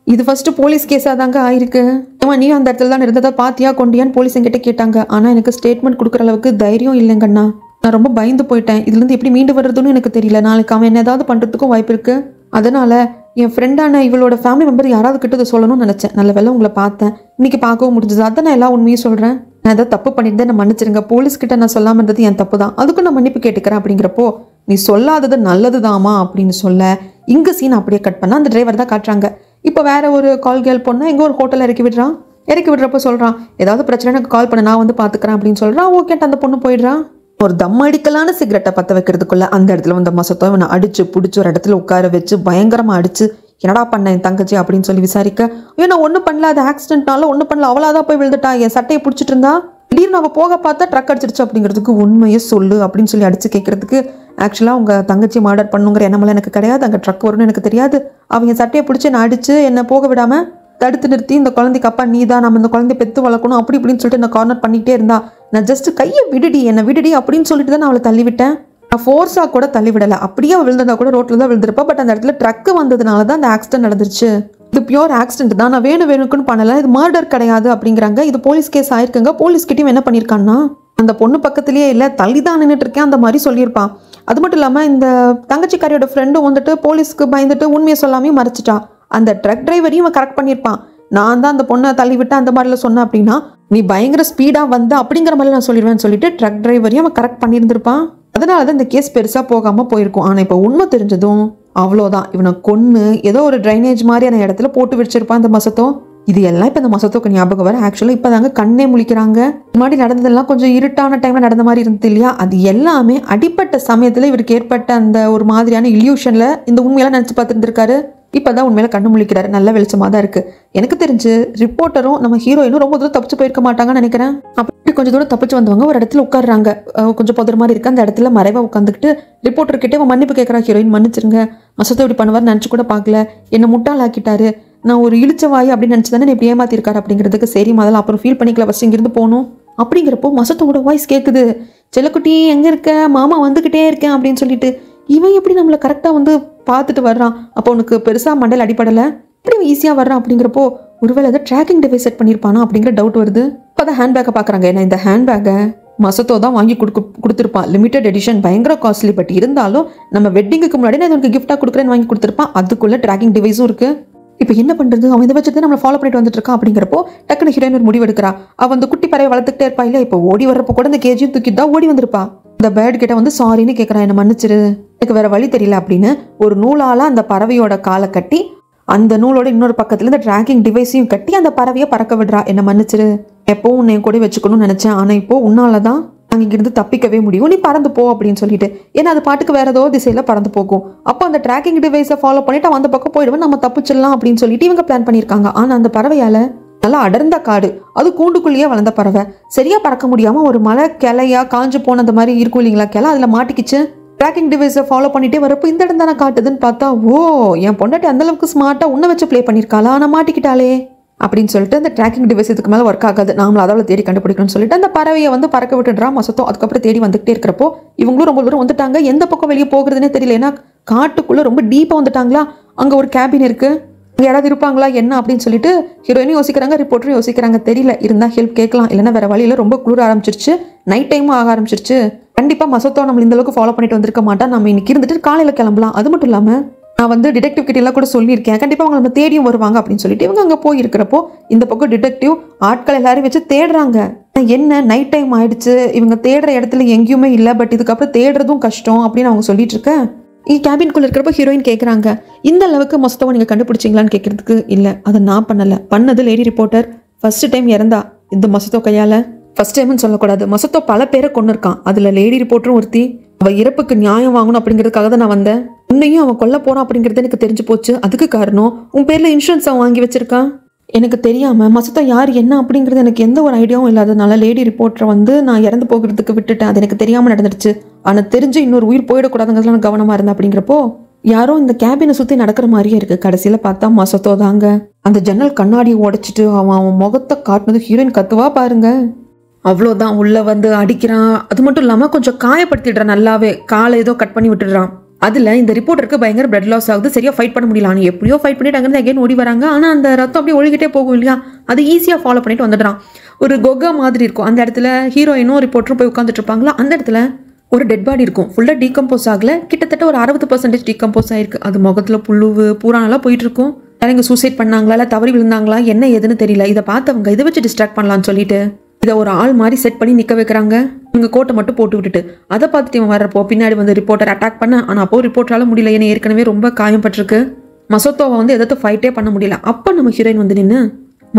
இது ஃபர்ஸ்ட் போலீஸ் கேஸாக தாங்க ஆயிருக்கு. ஏமா நீ அந்த இடத்துல தான் இருந்ததை பாத்தியா கொண்டியான்னு போலீஸ் என்கிட்ட கேட்டாங்க. ஆனால் எனக்கு ஸ்டேட்மெண்ட் கொடுக்குற அளவுக்கு தைரியம் இல்லைங்கண்ணா. நான் ரொம்ப பயந்து போயிட்டேன். இதுலேருந்து எப்படி மீண்டு வர்றதுன்னு எனக்கு தெரியல. நாளைக்கு அவன் என்ன ஏதாவது பண்ணுறதுக்கும் வாய்ப்பு இருக்கு. அதனால என் ஃப்ரெண்டான இவளோட ஃபேமிலி மெம்பர் யாராவது கிட்ட இதை சொல்லணும்னு நினச்சேன். நல்ல வேலை உங்களை பார்த்தேன், இன்னைக்கு பார்க்கவும் முடிஞ்சது. அதான் நான் எல்லா உண்மையும் சொல்கிறேன். நான் ஏதாவது தப்பு பண்ணியிருந்தேன் நான் மன்னிச்சிருங்க. போலீஸ்கிட்ட நான் சொல்லாமல் இருந்தது என் தப்பு தான், அதுக்கும் நான் மன்னிப்பு கேட்டுக்கிறேன் அப்படிங்கிறப்போ நீ சொல்லாதது நல்லது தாமா அப்படின்னு சொல்ல இங்கே சீன் அப்படியே கட் பண்ணால் அந்த டிரைவர் தான் காட்டுறாங்க. இப்போ வேற ஒரு கால் கேர்ள் பொண்ணை எங்கே ஒரு ஹோட்டலில் இறக்கி விடுறப்போ சொல்கிறான், ஏதாவது பிரச்சனை எனக்கு கால் பண்ண நான் பார்த்துக்கிறேன் அப்படின்னு சொல்கிறான். ஓகேட்டு அந்த பொண்ணு போயிடுறான். ஒரு தம் அடிக்கலான சிகரெட்டை பற்ற வைக்கிறதுக்குள்ள அந்த இடத்துல வந்து மசத்தோ இவனை அடிச்சு பிடிச்சி ஒரு இடத்துல உட்கார வச்சு பயங்கரமாக அடிச்சு என்னடா பண்ண என் தங்கச்சி அப்படின்னு சொல்லி விசாரிக்க, ஐயோ நான் ஒன்றும் பண்ணல, அது ஆக்சிடென்ட்னால ஒன்றும் பண்ணல, அவளாதான் போய் விழுந்துட்டா, என் சட்டையை பிடிச்சிட்டு இருந்தா திடீர்னு அவள் போக பார்த்தா ட்ரக் அடிச்சிருச்சு அப்படிங்கிறதுக்கு உண்மையை சொல்லு அப்படின்னு சொல்லி அடிச்சு கேட்கறதுக்கு, ஆக்சுவலாக உங்கள் தங்கச்சி மர்டர் பண்ணுங்கிற எண்ணமெல்லாம் எனக்கு கிடையாது, அங்கே ட்ரக் வரும்னு எனக்கு தெரியாது, அவங்க சட்டையை பிடிச்சி நான் அடிச்சு என்னை போக விடாமல் தடுத்து நிறுத்தி இந்த குழந்தைக்கு அப்பா நீ தான், நம்ம இந்த குழந்தைய பெற்று வளர்க்கணும் அப்படி இப்படின்னு சொல்லிட்டு என்ன கார்னர் பண்ணிக்கிட்டே இருந்தா. நான் ஜஸ்ட் கையை விடுடி என்னை விடுடி அப்படின்னு சொல்லிட்டு தான் நான் அவளை தள்ளி விட்டேன். நான் ஃபோர்ஸாக கூட தள்ளி விடலை, அப்படியே அவள் விழுந்தா கூட ரோட்டில் தான் விழுந்திருப்பா. பட் அந்த இடத்துல ட்ரக்கு வந்ததுனால தான் அந்த ஆக்சிடென்ட் நடந்துருச்சு. இது பியூர் ஆக்சிடென்ட் தான், நான் வேணுக்குன்னு பண்ணலை, இது மர்டர் கிடையாது அப்படிங்கிறாங்க. இது போலீஸ் கேஸ் ஆயிருக்குங்க. போலீஸ்கிட்டையும் என்ன பண்ணியிருக்கான்னா அந்த பொண்ணு பக்கத்துலேயே இல்லை தள்ளி தான் நின்றுட்டு இருக்கேன் அந்த மாதிரி சொல்லியிருப்பான். அது மட்டும் இல்லாமல் இந்த தங்கச்சிக்காரியோட ஃப்ரெண்டும் போலீஸ்க்கு பயந்துட்டு உண்மையை சொல்லாமே மறைச்சிட்டா. அந்த ட்ரக் டிரைவரையும் இவன் கரெக்ட் பண்ணியிருப்பான். நான் தான் அந்த பொண்ணை தள்ளி விட்டு அந்த மாதிரிலாம் சொன்னேன் அப்படின்னா நீ பயங்கர ஸ்பீடாக வந்து அப்படிங்கிற மாதிரி நான் சொல்லிடுவேன்னு சொல்லிட்டு ட்ரக் டிரைவரையும் அவன் கரெக்ட் பண்ணியிருந்திருப்பான். அதனால தான் இந்த கேஸ் பெருசாக போகாமல் போயிருக்கும். ஆனால் இப்போ உண்மை தெரிஞ்சதும் அவ்வளோதான், இவனை கொன்று ஏதோ ஒரு ட்ரைனேஜ் மாதிரியான இடத்துல போட்டு வச்சிருப்பான் இந்த மசத்தோ. இது எல்லாம் இப்போ இந்த மசத்தோக்கு ஞாபகம் வர. ஆக்சுவலாக இப்போ தாங்க கண்ணே முழிக்கிறாங்க. முன்னாடி நடந்ததெல்லாம் கொஞ்சம் இருட்டான டைமில் நடந்த மாதிரி இருந்தது இல்லையா, அது எல்லாமே அடிப்பட்ட சமயத்தில் இவருக்கு ஏற்பட்ட அந்த ஒரு மாதிரியான இல்யூஷனில் இந்த உண்மையெல்லாம் நினச்சி பார்த்துருந்துருக்காரு. இப்போ தான் உண்மையில கண்ணு முழிக்கிறாரு. நல்ல வெளிச்சமாக தான் இருக்குது. எனக்கு தெரிஞ்சு ரிப்போர்ட்டரும் நம்ம ஹீரோயினும் ரொம்ப தூரம் தப்பிச்சு போயிருக்க மாட்டாங்கன்னு நினைக்கிறேன். அப்படி கொஞ்சம் தூரம் தப்பிச்சு வந்தவங்க ஒரு இடத்துல உட்காடுறாங்க. கொஞ்சம் பொதுற மாதிரி இருக்குது. அந்த இடத்துல மறைவாக உட்காந்துக்கிட்டு ரிப்போர்ட்டர்கிட்டே மன்னிப்பு கேட்குறா ஹீரோயின், மன்னிச்சிருங்க, மசத்தை இப்படி பண்ணுவார் நினச்சி கூட பார்க்கல, என்னை முட்டாளாக்கிட்டாரு, நான் ஒரு இழிச்ச வாய் அப்படின்னு நினச்சி தானே இப்படி ஏமாத்திருக்காரு அப்படிங்கிறதுக்கு சரி முதல்ல அப்புறம் ஃபீல் பண்ணிக்கல, ஃபஸ்ட் இங்கிருந்து போகணும் அப்படிங்கிறப்போ மசத்தோட வாய்ஸ் கேட்குது, செல்லக்குட்டி எங்கே இருக்க, மாமா வந்துக்கிட்டே இருக்கேன் அப்படின்னு சொல்லிட்டு. இவன் எப்படி நம்மளை கரெக்டாக பார்த்துட்டு வர்றான், அப்போ உனக்கு பெருசாக மண்டல் அடிப்படலை, எப்படி ஈஸியாக வர்றான் அப்படிங்கிறப்போ ஒருவேளை அதை ட்ராக்கிங் டிவைஸ் செட் பண்ணியிருப்பானா அப்படிங்கிற டவுட் வருது. இப்போ தான் ஹேண்ட்பேக்கை பார்க்குறாங்க. ஏன்னா இந்த ஹேண்ட்பேக்கை மசத்தோ தான் வாங்கி கொடுத்துருப்பான். லிமிடெட் எடிஷன், பயங்கர காஸ்ட்லி. பட் இருந்தாலும் நம்ம வெட்டிங்குக்கு முன்னாடி நான் உனக்கு கிஃப்டாக கொடுக்குறேன்னு வாங்கி கொடுத்துருப்பான். அதுக்குள்ளே ட்ராக்கிங் டிவைஸும் இருக்குது. இப்போ என்ன பண்ணுறது, அவன் இதை வச்சுட்டு நம்மளை ஃபாலோ பண்ணிட்டு வந்துட்டு இருக்கான் அப்படிங்கிறப்போ டக்குனு ஹீரோயின் ஒரு முடிவு எடுக்கிறா. அவன் அந்த குட்டி பறவை வளர்த்துக்கிட்டே இருப்பா இல்லை, இப்போ ஓடி வர்றப்போ கூட இந்த கேஜியும் தூக்கிட்டு தான் ஓடி வந்திருப்பா. இந்த பேர்ட் கிட்ட சாரின்னு கேட்குறான், என்னை மன்னிச்சிரு, எனக்கு வேற வழி தெரியல அப்படின்னு ஒரு நூலால் அந்த பறவையோட காலை கட்டி அந்த நூலோட இன்னொரு பக்கத்துல இந்த ட்ராக்கிங் டிவைஸையும் கட்டி அந்த பறவையை பறக்க விடுறா. என்னை மன்னிச்சிரு, எப்போவும் உன்னை கூட வச்சுக்கணும்னு நினைச்சேன், ஆனால் இப்போ உன்னால தான் இங்கிருந்து தப்பிக்கவே முடியும், நீ பறந்து போ அப்படின்னு சொல்லிட்டு. ஏன்னா அது பாட்டுக்கு வேற ஏதோ திசையில பறந்து போகும். அப்போ அந்த ட்ராக்கிங் டிவைஸை ஃபாலோ பண்ணிட்டு அந்த பக்கம் போயிடுவேன், நம்ம தப்பிச்சிடலாம் அப்படின்னு சொல்லிட்டு இவங்க பிளான் பண்ணியிருக்காங்க. ஆனா அந்த பறவையால நல்லா அடர்ந்த காடு, அது கூண்டுக்குள்ளேயே வளர்ந்த பறவை, சரியா பறக்க முடியாம ஒரு மலை கிளையா காஞ்சு போன அந்த மாதிரி இருக்கும் இல்லைங்களா கிளை, அதுல மாட்டிக்கிச்சு. ட்ராக்கிங் டிவைஸை ஃபாலோ பண்ணிட்டே வரப்போ இந்த இடம் தானே காட்டுதுன்னு பார்த்தா, ஓ என் பொண்டாட்டி அந்த அளவுக்கு ஸ்மார்ட்டா உன்னை வச்சு ப்ளே பண்ணியிருக்காளா, ஆனால் மாட்டிக்கிட்டாலே அப்படின்னு சொல்லிட்டு அந்த ட்ராக்கிங் டிவைஸ் இதுக்கு மேலே ஒர்க் ஆகாது, நாமளும் அதால தேடி கண்டுபிடிக்கணும்னு சொல்லிட்டு அந்த பறவையை வந்து பறக்க விட்டுடுறா மொசத்தோ. அதுக்கப்புறம் தேடி வந்துகிட்டே இருக்கிறப்போ இவங்களும் ரொம்ப தூரம் வந்துட்டாங்க. எந்த பக்கம் வெளியே போகிறதுனே தெரியல, ஏன்னா காட்டுக்குள்ள ரொம்ப டீப்பாக வந்துட்டாங்களா. அங்கே ஒரு கேபின் இருக்கு, அங்கே யாராவது இருப்பாங்களா என்ன அப்படின்னு சொல்லிட்டு ஹீரோயினும் யோசிக்கிறாங்க, ரிப்போர்ட்டரும் யோசிக்கிறாங்க. தெரியல, இருந்தால் ஹெல்ப் கேட்கலாம், இல்லைன்னா வேற வழியில். ரொம்ப குளிர ஆரம்பிச்சிருச்சு, நைட் டைமும் ஆக ஆரம்பிச்சிருச்சு. கண்டிப்பாக மசத்தோ நம்ம இந்த அளவுக்கு ஃபாலோ பண்ணிட்டு வந்திருக்க மாட்டா, நம்ம இன்னைக்கு இருந்துட்டு காலையில் கிளம்பலாம். அது மட்டும் இல்லாமல் நான் வந்து டிடெக்டிவ் கிட்ட எல்லாம் கூட சொல்லியிருக்கேன், கண்டிப்பாக அவங்க நம்ம தேடியும் வருவாங்க அப்படின்னு சொல்லிட்டு இவங்க அங்கே போயிருக்கிறப்போ இந்த பக்கம் டிடெக்டிவ் ஆட்கள் எல்லாரும் வச்சு தேடுறாங்க. என்ன நைட் டைம் ஆயிடுச்சு, இவங்க தேடுற இடத்துல எங்கேயுமே இல்லை, பட் இதுக்கப்புறம் தேடுறதும் கஷ்டம் அப்படின்னு அவங்க சொல்லிட்டு இருக்க. கேபின்குள்ள இருக்கிறப்ப ஹீரோயின் கேட்குறாங்க, இந்த அளவுக்கு மொத்தமாக நீங்கள் கண்டுபிடிச்சிங்களான்னு கேட்கறதுக்கு. இல்லை, அதை நான் பண்ணலை, பண்ணது லேடி ரிப்போர்ட்டர். ஃபர்ஸ்ட் டைம் இறந்தா இந்த மொசத்தோ கையால். ஃபர்ஸ்ட் டைம்னு சொல்லக்கூடாது, மொசத்தோ பல பேரை கொண்டு இருக்கான், அதில் லேடி ரிப்போர்ட்டரும் ஒருத்தி. அவள் இறப்புக்கு நியாயம் வாங்கணும் அப்படிங்கிறதுக்காக தான் நான் வந்தேன். உன்னையும் அவன் கொல்ல போறான் அப்படிங்கிறது எனக்கு தெரிஞ்சு போச்சு. அதுக்கு காரணம் உன் பேரில் இன்சூரன்ஸ் அவன் வாங்கி வச்சிருக்கான். எனக்கு தெரியாமல் மொசத்தோ யார் என்ன அப்படிங்கிறது எனக்கு எந்த ஒரு ஐடியாவும் இல்லாததுனால லேடி ரிப்போர்ட்டரை வந்து நான் இறந்து போகிறதுக்கு விட்டுட்டேன். அது எனக்கு தெரியாமல் நடந்துடுச்சு. ஆனால் தெரிஞ்சு இன்னொரு உயிர் போயிடக்கூடாதுங்கிறதுல நான் கவனமாக இருந்தேன். அப்படிங்கிறப்போ யாரோ இந்த கேபினை சுற்றி நடக்கிற மாதிரியே இருக்கு. கடைசியில் பார்த்தா மொசத்தோ தாங்க. அந்த ஜன்னல் கண்ணாடியை உடைச்சிட்டு அவன் முகத்தை காட்டினது ஹீரோயின் கத்துவா பாருங்க. அவ்வளோதான், உள்ள வந்து அடிக்கிறான். அது மட்டும் இல்லாமல் கொஞ்சம் காயப்படுத்திடுறான் நல்லாவே, காலை ஏதோ கட் பண்ணி விட்டுடுறான். அதில் இந்த ரிப்போர்ட்டருக்கு பயங்கர பிளட் லாஸ் ஆகுது, சரியா ஃபைட் பண்ண முடியல. ஆனால் எப்படியோ ஃபைட் பண்ணிட்டு அங்கேருந்து அகைன் ஓடி வராங்க. ஆனால் அந்த ரத்தம் அப்படியே ஒழுகிட்டே போகும் இல்லையா, அது ஈஸியாக ஃபாலோ பண்ணிட்டு வந்துடுறான். ஒரு கொகா மாதிரி இருக்கும், அந்த இடத்துல ஹீரோயினும் ரிப்போர்ட்டரும் போய் உட்காந்துட்டு இருப்பாங்களா. அந்த இடத்துல ஒரு டெட் பாடி இருக்கும், ஃபுல்லாக டீகம்போஸ் ஆகல, கிட்டத்தட்ட ஒரு 60% டீகம்போஸ் ஆயிருக்கு. அது முகத்தில் புழுவு பூரா நல்லா போயிட்டு இருக்கும். யாரும் இங்கே சூசைட் பண்ணாங்களா இல்லை தவறி விழுந்தாங்களா என்ன ஏதுன்னு தெரியல. இதை பார்த்தவங்க இதை வச்சு டிஸ்ட்ராக்ட் பண்ணலான்னு சொல்லிட்டு இதை ஒரு ஆள் மாதிரி செட் பண்ணி நிற்க வைக்கிறாங்க. இவங்க கோட்டை மட்டும் போட்டு விட்டுட்டு அதை பார்த்துட்டு இவன் வர்றப்போ பின்னாடி வந்து ரிப்போர்ட்டர் அட்டாக் பண்ண. ஆனால் அப்போ ரிப்போர்ட்டரால முடியல, ஏன்னா ஏற்கனவே ரொம்ப காயப்பட்டிருக்கு. மொசத்தோவை வந்து எதாவது ஃபைட்டே பண்ண முடியல. அப்போ நம்ம ஹீரோயின் வந்து நின்று,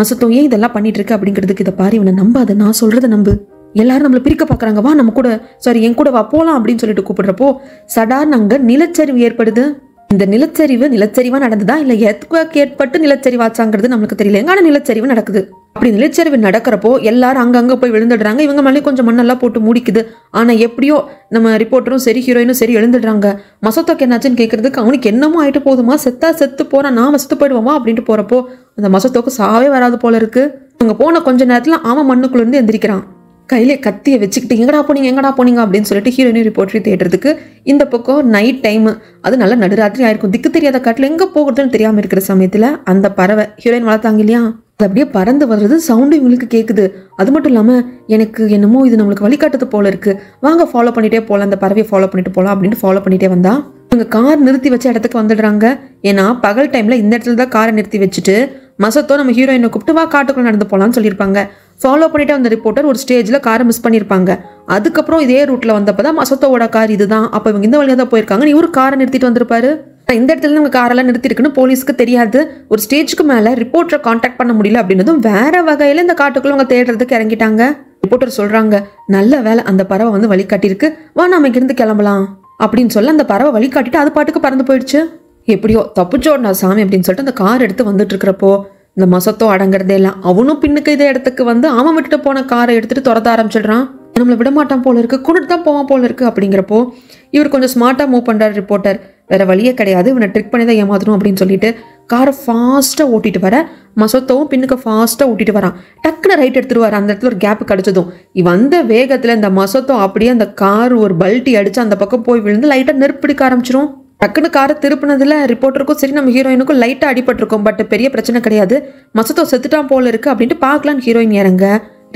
மொசத்தோ ஏன் இதெல்லாம் பண்ணிட்டு இருக்கு அப்படிங்கிறதுக்கு, இதை பாரு இவனை நம்பாத, நான் சொல்றதை நம்பு, எல்லாரும் நம்மளை பிரிக்க பார்க்குறாங்க, வா நம்ம கூட, சாரி என் கூட வா போகலாம் அப்படின்னு சொல்லிட்டு கூப்பிடுறப்போ சடார்னு அங்கே நிலச்சரிவு ஏற்படுது. இந்த நிலச்சரிவு நிலச்சரிவா நடந்ததா இல்லை எர்த்குவேக் ஏற்பட்டு நிலச்சரிவாச்சாங்கிறது நம்மளுக்கு தெரியல. எங்கான நிலச்சரிவு நடக்குது. அப்படி நிலச்சரிவு நடக்கிறப்போ எல்லாரும் அங்கங்கே போய் விழுந்துடுறாங்க. இவங்க மேலே கொஞ்சம் மண்ணெல்லாம் போட்டு மூடிக்குது. ஆனால் எப்படியோ நம்ம ரிப்போர்ட்டரும் சரி ஹீரோயினும் சரி எழுந்துடுறாங்க. மொசத்தோக்கு என்னாச்சுன்னு கேட்கறதுக்கு அவனுக்கு என்னமோ ஆகிட்டு போதுமா, செத்தா செத்து போகிறான், நான் செத்து போயிடுவோமா அப்படின்ட்டு போகிறப்போ அந்த மொசத்தோக்கு சாவே வராது போல இருக்கு. இவங்க போன கொஞ்ச நேரத்தில் அவன் மண்ணுக்குள்ளேருந்து எந்திரிக்கிறான். கையிலே கத்தியை வச்சுக்கிட்டு எங்கடா போனீங்க அப்படின்னு சொல்லிட்டு ஹீரோயினும் ரிப்போர்ட்டரை தேடுறதுக்கு. இந்த பக்கம் நைட் டைம், அது நல்லா நடுராத்திரி ஆயிருக்கும். திக்கு தெரியாத காட்டில் எங்கே போகிறதுன்னு தெரியாமல் இருக்கிற சமயத்தில் அந்த பறவை ஹீரோயின் வளர்த்தாங்க இல்லையா, அது அப்படியே பறந்து வர்றது சவுண்டு இவங்களுக்கு கேட்குது. அது மட்டும் இல்லாமல் எனக்கு என்னமோ இது நம்மளுக்கு வழிகாட்டுறது போல இருக்கு, வாங்க ஃபாலோ பண்ணிட்டே போகலாம், அந்த பறவையை ஃபாலோ பண்ணிட்டு போகலாம் அப்படின்ட்டு ஃபாலோ பண்ணிட்டே வந்தா இவங்க கார் நிறுத்தி வச்ச இடத்துக்கு வந்துடுறாங்க. ஏன்னா பகல் டைமில் இந்த இடத்துல தான் காரை நிறுத்தி வச்சுட்டு மொசத்தோ நம்ம ஹீரோயினை கூப்பிட்டு வா காட்டுக்குள்ள நடந்து போகலான்னு சொல்லியிருப்பாங்க. ஃபாலோ பண்ணிட்டு வந்த ரிப்போர்ட்டர் ஒரு ஸ்டேஜில் காரை மிஸ் பண்ணியிருப்பாங்க. அதுக்கப்புறம் இதே ரூட்டில் வந்தப்போ தான் மொசத்தோவோட கார் இதுதான், அப்போ இவங்க இந்த வழியாக தான் போயிருக்காங்க, இவரு காரை நிறுத்திட்டு வந்திருப்பாரு. இந்த இடத்துல நம்ம காரெல்லாம் நிறுத்திருக்குன்னு போலீஸ்க்கு தெரியாது. ஒரு ஸ்டேஜுக்கு மேலே ரிப்போர்ட்டரை கான்டாக்ட் பண்ண முடியல அப்படின்னதும் வேற வகையில் இந்த காட்டுக்குள்ள அவங்க தேடுறதுக்கு இறங்கிட்டாங்க. ரிப்போர்ட்டர் சொல்றாங்க, நல்ல வேலை அந்த பறவை வந்து வழிகாட்டிருக்கு, வா நாம இங்கிருந்து கிளம்பலாம் அப்படின்னு சொல்ல அந்த பறவை வழிகாட்டிட்டு அது பாட்டுக்கு பறந்து போயிடுச்சு. எப்படியோ தப்புச்சோடா சாமி அப்படின்னு சொல்லிட்டு அந்த கார் எடுத்து வந்துட்டு இருக்கிறப்போ இந்த மொசத்தோ அடங்குறதே எல்லாம் அவனும் பின்னுக்கு இதே இடத்துக்கு வந்து அவன் விட்டுட்டு போன காரை எடுத்துட்டு துரத்த ஆரம்பிச்சிடுறான். நம்மளை விடமாட்டான் போல இருக்கு, கூட்டிட்டு தான் போவான் போல இருக்கு. அப்படிங்கிறப்போ இவர் கொஞ்சம் ஸ்மார்ட்டாக மூவ் பண்ணுறாரு ரிப்போர்ட்டர். வேற வழியே கிடையாது, இவனை ட்ரிக் பண்ணி தான் ஏமாத்தணும் அப்படின்னு சொல்லிட்டு காரை ஃபாஸ்ட்டாக ஓட்டிட்டு வர மொசத்தோவும் பின்னுக்கு ஃபாஸ்ட்டாக ஓட்டிட்டு வரான். டக்குன்னு ரைட் எடுத்துட்டு வர. அந்த இடத்துல ஒரு கேப் கிடைச்சதும் வந்த வேகத்தில் இந்த மொசத்தோ அப்படியே அந்த கார் ஒரு பல்ட்டி அடிச்சு அந்த பக்கம் போய் விழுந்து லைட்டாக நெருப்பிடிக்க ஆரம்பிச்சிரும். டக்குன்னு காரை திருப்பினதுல ரிப்போர்ட்டருக்கும் சரி நம்ம ஹீரோயினுக்கும் லைட்டாக அடிபட்டிருக்கும். பட் பெரிய பிரச்சனை கிடையாது. மொசத்தோ செத்துட்டான் போல இருக்கு அப்படின்ட்டு பார்க்கலான்னு ஹீரோயின் இறங்க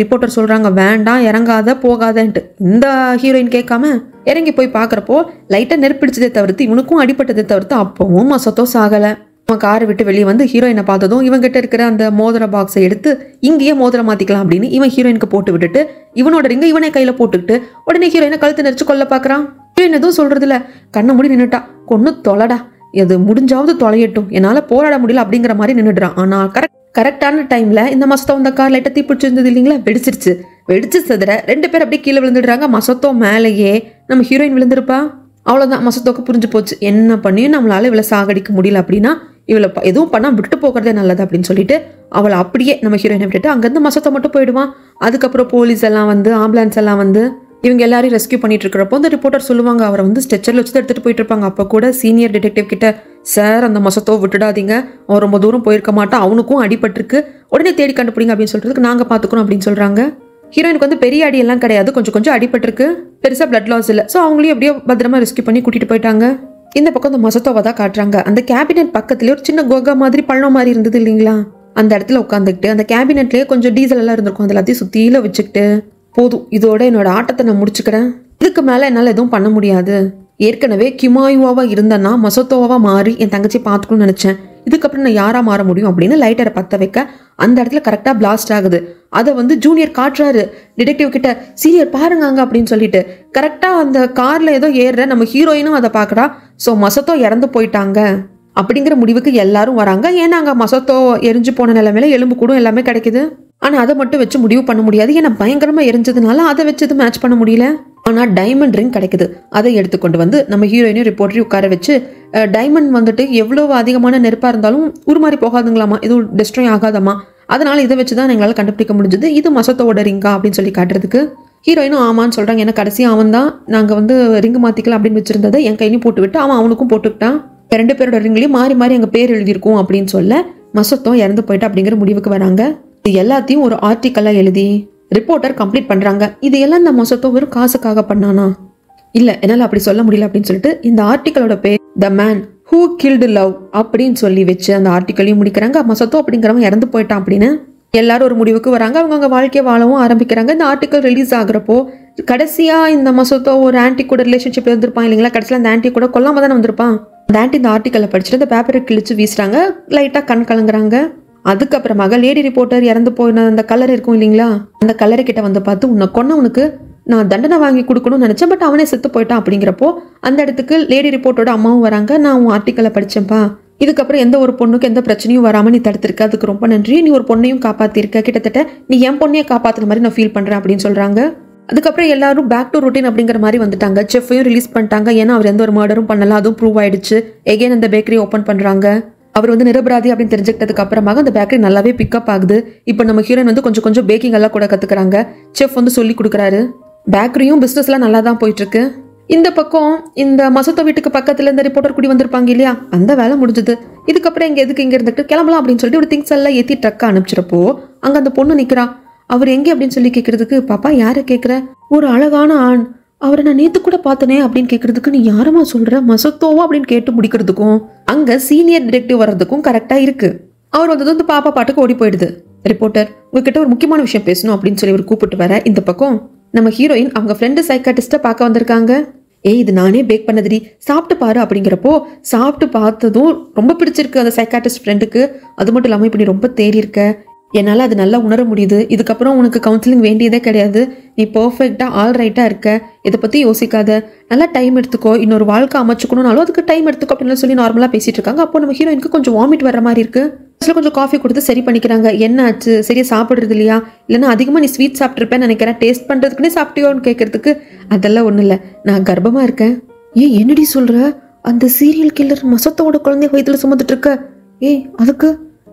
ரிப்போர்ட்டர் சொல்றாங்க, வேண்டாம் இறங்காத போகாதன்ட்டு. இந்த ஹீரோயின் கேட்காம இறங்கி போய் பார்க்குறப்போ லைட்டாக நெருப்பிடிச்சதே தவிர்த்து இவனுக்கும் அடிப்பட்டதை தவிர்த்து அப்பவும் மொசத்தோ சாகலை. அவன் காரை விட்டு வெளியே வந்து ஹீரோயினை பார்த்ததும் இவங்கிட்ட இருக்கிற அந்த மோதிர பாக்ஸை எடுத்து இங்கேயே மோதிரம் மாற்றிக்கலாம் அப்படின்னு இவன் ஹீரோயினுக்கு போட்டு விட்டுட்டு இவனோட ரிங்க இவனே கையில் போட்டுக்கிட்டு உடனே ஹீரோயினை கழுத்து நெரிச்சு கொல்ல பார்க்குறான். ஹீரோயின் எதுவும் சொல்றதில்ல, கண்ணை மூடி நின்றுட்டா. கொன்னு தொலைடா, எது முடிஞ்சாவது தொலையட்டும், என்னால் போராட முடியல அப்படிங்கிற மாதிரி நின்றுடுறான். ஆனால் கரெக்டான டைமில் இந்த மொசத்தோ அந்த கார் லைட்டாக தீப்பிடிச்சிருந்தது இல்லைங்களா, வெடிச்சிருச்சு. வெடிச்சு சதுர 2 பேர் அப்படியே கீழே விழுந்துடுறாங்க. மசத்தோ மேலேயே நம்ம ஹீரோயின் விழுந்திருப்பா. அவ்வளோதான், மசத்தோக்கு புரிஞ்சு போச்சு என்ன பண்ணியும் நம்மளால இவளை சாகடிக்க முடியல அப்படின்னா இவளை எதுவும் பண்ணால் விட்டு போகிறதே நல்லது அப்படின்னு சொல்லிட்டு அவளை அப்படியே நம்ம ஹீரோயினை விட்டுட்டு அங்கேருந்து மசத்தோ மட்டும் போயிடுவான். அதுக்கப்புறம் போலீஸ் எல்லாம் வந்து ஆம்புலன்ஸ் எல்லாம் வந்து இவங்க எல்லாரையும் ரெஸ்கியூ பண்ணிட்டு இருக்கிறப்போ அந்த ரிப்போர்ட்டர் சொல்லுவாங்க அவரை வந்து ஸ்ட்ரெச்சரில் வச்சு எடுத்துகிட்டு போயிட்டு இருப்பாங்க. அப்போ கூட சீனியர் டிடெக்டிவ் கிட்ட, சார் அந்த மசத்தோ விட்டுடாதீங்க, அவன் ரொம்ப தூரம் போயிருக்க மாட்டான், அவனுக்கும் அடிபட்டிருக்கு, உடனே தேடி கண்டுபிடிங்க அப்படின்னு சொல்றதுக்கு நாங்கள் பார்த்துக்கணும் அப்படின்னு சொல்கிறாங்க. ஹீரோயினுக்கு வந்து பெரிய அடி எல்லாம் கிடையாது, கொஞ்சம் கொஞ்சம் அடிபட்டிருக்கு, பெருசாக பிளட் லாஸ் இல்லை. ஸோ அவங்களையும் அப்படியே பத்திரமா ரெஸ்கியூ பண்ணி கூட்டிட்டு போயிட்டாங்க. இந்த பக்கம் அந்த மசத்தோவை தான் காட்டுறாங்க. அந்த கேபினெட் பக்கத்துலேயே ஒரு சின்ன கோகா மாதிரி பள்ளம் மாதிரி இருந்தது இல்லைங்களா, அந்த இடத்துல உட்காந்துக்கிட்டு அந்த கேபினெட்லேயே கொஞ்சம் டீசல் எல்லாம் இருந்திருக்கும், அது எல்லாத்தையும் சுற்றியில வச்சுக்கிட்டு, போதும் இதோட என்னோட ஆட்டத்தை நான் முடிச்சுக்கிறேன், இதுக்கு மேலே என்னால் எதுவும் பண்ண முடியாது, ஏற்கனவே கிமாயுவாவா இருந்தேன்னா மசத்தோவா மாறி என் தங்கச்சி பார்த்துக்கணும்னு நினச்சேன், இதுக்கப்புறம் நான் யாரா மாற முடியும் அப்படின்னு லைட்டரை பற்ற வைக்க அந்த இடத்துல கரெக்டாக பிளாஸ்ட் ஆகுது. அதை வந்து ஜூனியர் காட்டுறாரு டிடெக்டிவ் கிட்ட, சீனியர் பாருங்க அங்க அப்படின்னு சொல்லிட்டு. கரெக்டாக அந்த கார்ல ஏதோ ஏறுற நம்ம ஹீரோயினும் அதை பார்க்குறா. ஸோ மசத்தோ இறந்து போயிட்டாங்க அப்படிங்கிற முடிவுக்கு எல்லாரும் வராங்க. ஏன்னா அங்கே மசத்தோ எரிஞ்சு போன நிலைமையில எலும்பு கூடும் எல்லாமே கிடைக்குது. ஆனால் அதை மட்டும் வச்சு முடிவு பண்ண முடியாது, ஏன்னா பயங்கரமாக எரிஞ்சதுனால அதை வச்சு இது மேட்ச் பண்ண முடியல. ஆனால் டைமண்ட் ரிங் கிடைக்குது, அதை எடுத்துக்கொண்டு வந்து நம்ம ஹீரோயினையும் ரிப்போர்ட்டரையும் உட்கார வச்சு, டைமண்ட் வந்துட்டு எவ்வளோ அதிகமான நெருப்பாக இருந்தாலும் உருமாறி போகாதுங்களாமா, எதுவும் டெஸ்ட்ராய் ஆகாதம்மா, அதனால இதை வச்சு தான் எங்களால் கண்டுபிடிக்க முடிஞ்சது, இது மசத்தோட ரிங்கா அப்படின்னு சொல்லி காட்டுறதுக்கு ஹீரோயினும் ஆமான்னு சொல்கிறாங்க. ஏன்னா கடைசியாக அவன் தான் நாங்கள் வந்து ரிங்கு மாற்றிக்கலாம் அப்படின்னு வச்சுருந்ததை என் கையிலையும் போட்டு விட்டு அவன் அவனுக்கும் போட்டுக்கிட்டான், 2 பேரோட ரிங்லையும் மாறி மாறி எங்கள் பேர் எழுதியிருக்கும் அப்படின்னு சொல்ல மசத்தோ இறந்து போயிட்டா அப்படிங்கிற முடிவுக்கு வராங்க. இது எல்லாத்தையும் ஒரு ஆர்டிக்கலாக எழுதி ரிப்போர்ட்டர் கம்ப்ளீட் பண்ணுறாங்க. இது எல்லாம் இந்த மசத்தோ வெறும் காசுக்காக பண்ணானா, இல்லை என்னால் அப்படி சொல்ல முடியல அப்படின்னு சொல்லிட்டு இந்த ஆர்டிக்கலோட பேர் the man who killed love அப்படின்னு சொல்லி வச்சு அந்த ஆர்டிக்கலையும் முடிக்கிறாங்க. மசத்தோ அப்படிங்கிறவன் இறந்து போயிட்டான் அப்படின்னு எல்லாரும் ஒரு முடிவுக்கு வராங்க. அவங்க வாழ்க்கையை வாழவும் ஆரம்பிக்கிறாங்க. இந்த ஆர்டிக்கல் ரிலீஸ் ஆகுறப்போ கடைசியாக இந்த மசத்தோ ஒரு ஆன்டி கூட ரிலேஷன்ஷிப் இருந்திருப்பான் இல்லைங்களா, கடைசியில் அந்த ஆன்டி கூட கொல்லாம தானே வந்திருப்பான். அந்த ஆன்டி இந்த ஆர்டிக்கலை படிச்சுட்டு அந்த பேப்பரை கிழிச்சு வீசுறாங்க, லைட்டாக கண் கலங்குறாங்க. அதுக்கப்புறமாக லேடி ரிப்போர்ட்டர் இறந்து போயின அந்த கலர் இருக்கும் இல்லைங்களா, அந்த கலரை கிட்ட வந்து பார்த்து, உன்னை கொன்னவனுக்கு நான் தண்டனை வாங்கி கொடுக்கணும்னு நினச்சேன், பட் அவனே செத்து போயிட்டான் அப்படிங்கிறப்போ அந்த இடத்துக்கு லேடி ரிப்போர்ட்டோட அம்மாவும் வராங்க. நான் உன் ஆர்டிக்கலை படித்தேன்ப்பா, இதுக்கப்புறம் எந்த ஒரு பொண்ணுக்கு எந்த பிரச்சனையும் வராமல் நீ தடுத்திருக்க, அதுக்கு ரொம்ப நன்றி, நீ ஒரு பொண்ணையும் காப்பாற்றிருக்க, கிட்டத்தட்ட நீ என் பொண்ணையை காப்பாற்றுற மாதிரி நான் ஃபீல் பண்ணுறேன் அப்படின்னு சொல்கிறாங்க. அதுக்கப்புறம் எல்லாரும் பேக் டு ரொட்டீன் அப்படிங்கிற மாதிரி வந்துட்டாங்க. செஃப்பையும் ரிலீஸ் பண்ணிட்டாங்க, ஏன்னா அவர் எந்த ஒரு மர்டரும் பண்ணலாம், அதுவும் ப்ரூவ் ஆயிடுச்சு. எகைன் அந்த பேக்கரி ஓப்பன் பண்ணுறாங்க. அவர் வந்து நிரபராதி அப்படின்னு தெரிஞ்சுக்கிட்டதுக்கு அப்புறமாக அந்த பேக்கரி நல்லாவே பிக்கப் ஆகுது. இப்போ நம்ம ஹீரோயின் வந்து கொஞ்சம் கொஞ்சம் பேக்கிங் எல்லாம் கூட கற்றுக்குறாங்க. செஃப் வந்து சொல்லி கொடுக்குறாரு. பேக்கரியும் பிஸ்னஸ்லாம் நல்லா தான் போயிட்டுருக்கு. இந்த பக்கம் இந்த மசத்தோ வீட்டுக்கு பக்கத்தில் இந்த ரிப்போர்ட்டர் கூடி வந்திருப்பாங்க இல்லையா, அந்த வேலை முடிஞ்சது. இதுக்கப்புறம் இங்கே எதுக்கு இங்கே இருந்துட்டு கிளம்பலாம் அப்படின்னு சொல்லிட்டு ஒரு திங்ஸ் எல்லாம் ஏற்றி ட்ரக்கை அனுப்பிச்சிடப்போ அங்கே அந்த பொண்ணு நிற்கிறா. அவர் எங்கே அப்படின்னு சொல்லி கேட்கறதுக்கு, பாப்பா யாரை கேட்குற, ஒரு அழகான ஆண், அவரை நான் நேற்று கூட பார்த்தனே அப்படின்னு கேட்கறதுக்கு, நீ யாரமா சொல்ற, மசத்தோவா அப்படின்னு கேட்டு முடிக்கிறதுக்கும் அங்கே சீனியர் டிடெக்டிவ் வர்றதுக்கும் கரெக்டாக இருக்கு. அவர் வந்து பாப்பா பாட்டுக்கு ஓடி போயிடுது. ரிப்போர்ட்டர் உங்ககிட்ட ஒரு முக்கியமான விஷயம் பேசணும் அப்படின்னு சொல்லி ஒரு கூப்பிட்டு வர இந்த பக்கம் நம்ம ஹீரோயின் அவங்க ஃப்ரெண்டு சைக்காட்டிஸ்ட்டை பார்க்க வந்திருக்காங்க. இது நானே பேக் பண்ணதுடி, சாப்பிட்டு பாரு அப்படிங்கிறப்போ சாப்பிட்டு பார்த்ததும் ரொம்ப பிடிச்சிருக்கு அந்த சைக்காட்டிஸ்ட் ஃப்ரெண்டுக்கு. அது மட்டும் இல்லாமல் இப்படி ரொம்ப தேறி இருக்க, என்னால் அது நல்லா உணர முடியுது. இதுக்கப்புறம் உனக்கு கவுன்சிலிங் வேண்டியதே கிடையாது, நீ பர்ஃபெக்டாக ஆல் ரைட்டாக இருக்க, இதை பற்றி யோசிக்காத, நல்லா டைம் எடுத்துக்கோ, இன்னொரு வாழ்க்கை அமைச்சுக்கணும்னாலும் அதுக்கு டைம் எடுத்துக்கோ அப்படின்னு சொல்லி நார்மலாக பேசிட்டு இருக்காங்க. அப்போ நம்ம ஹீரோயினுக்கு கொஞ்சம் வாமிட் வர மாதிரி இருக்கு. ஃபஸ்ட்டில் கொஞ்சம் காஃபி கொடுத்து சரி பண்ணிக்கிறாங்க. என்ன ஆச்சு, சரியா சாப்பிட்றது இல்லையா, இல்லைன்னா அதிகமாக நீ ஸ்வீட் சாப்பிட்ருப்பேன்னு நினைக்கிறேன், டேஸ்ட் பண்ணுறதுக்குன்னே சாப்பிட்டியோன்னு கேட்கறதுக்கு, அதெல்லாம் ஒன்றும் இல்லை, நான் கர்ப்பமாக இருக்கேன். என்னடி சொல்கிற, அந்த சீரியல் கில்லர் மசத்தோட குழந்தைய வயிற்றுல சுமந்துட்டு இருக்க, அதுக்கு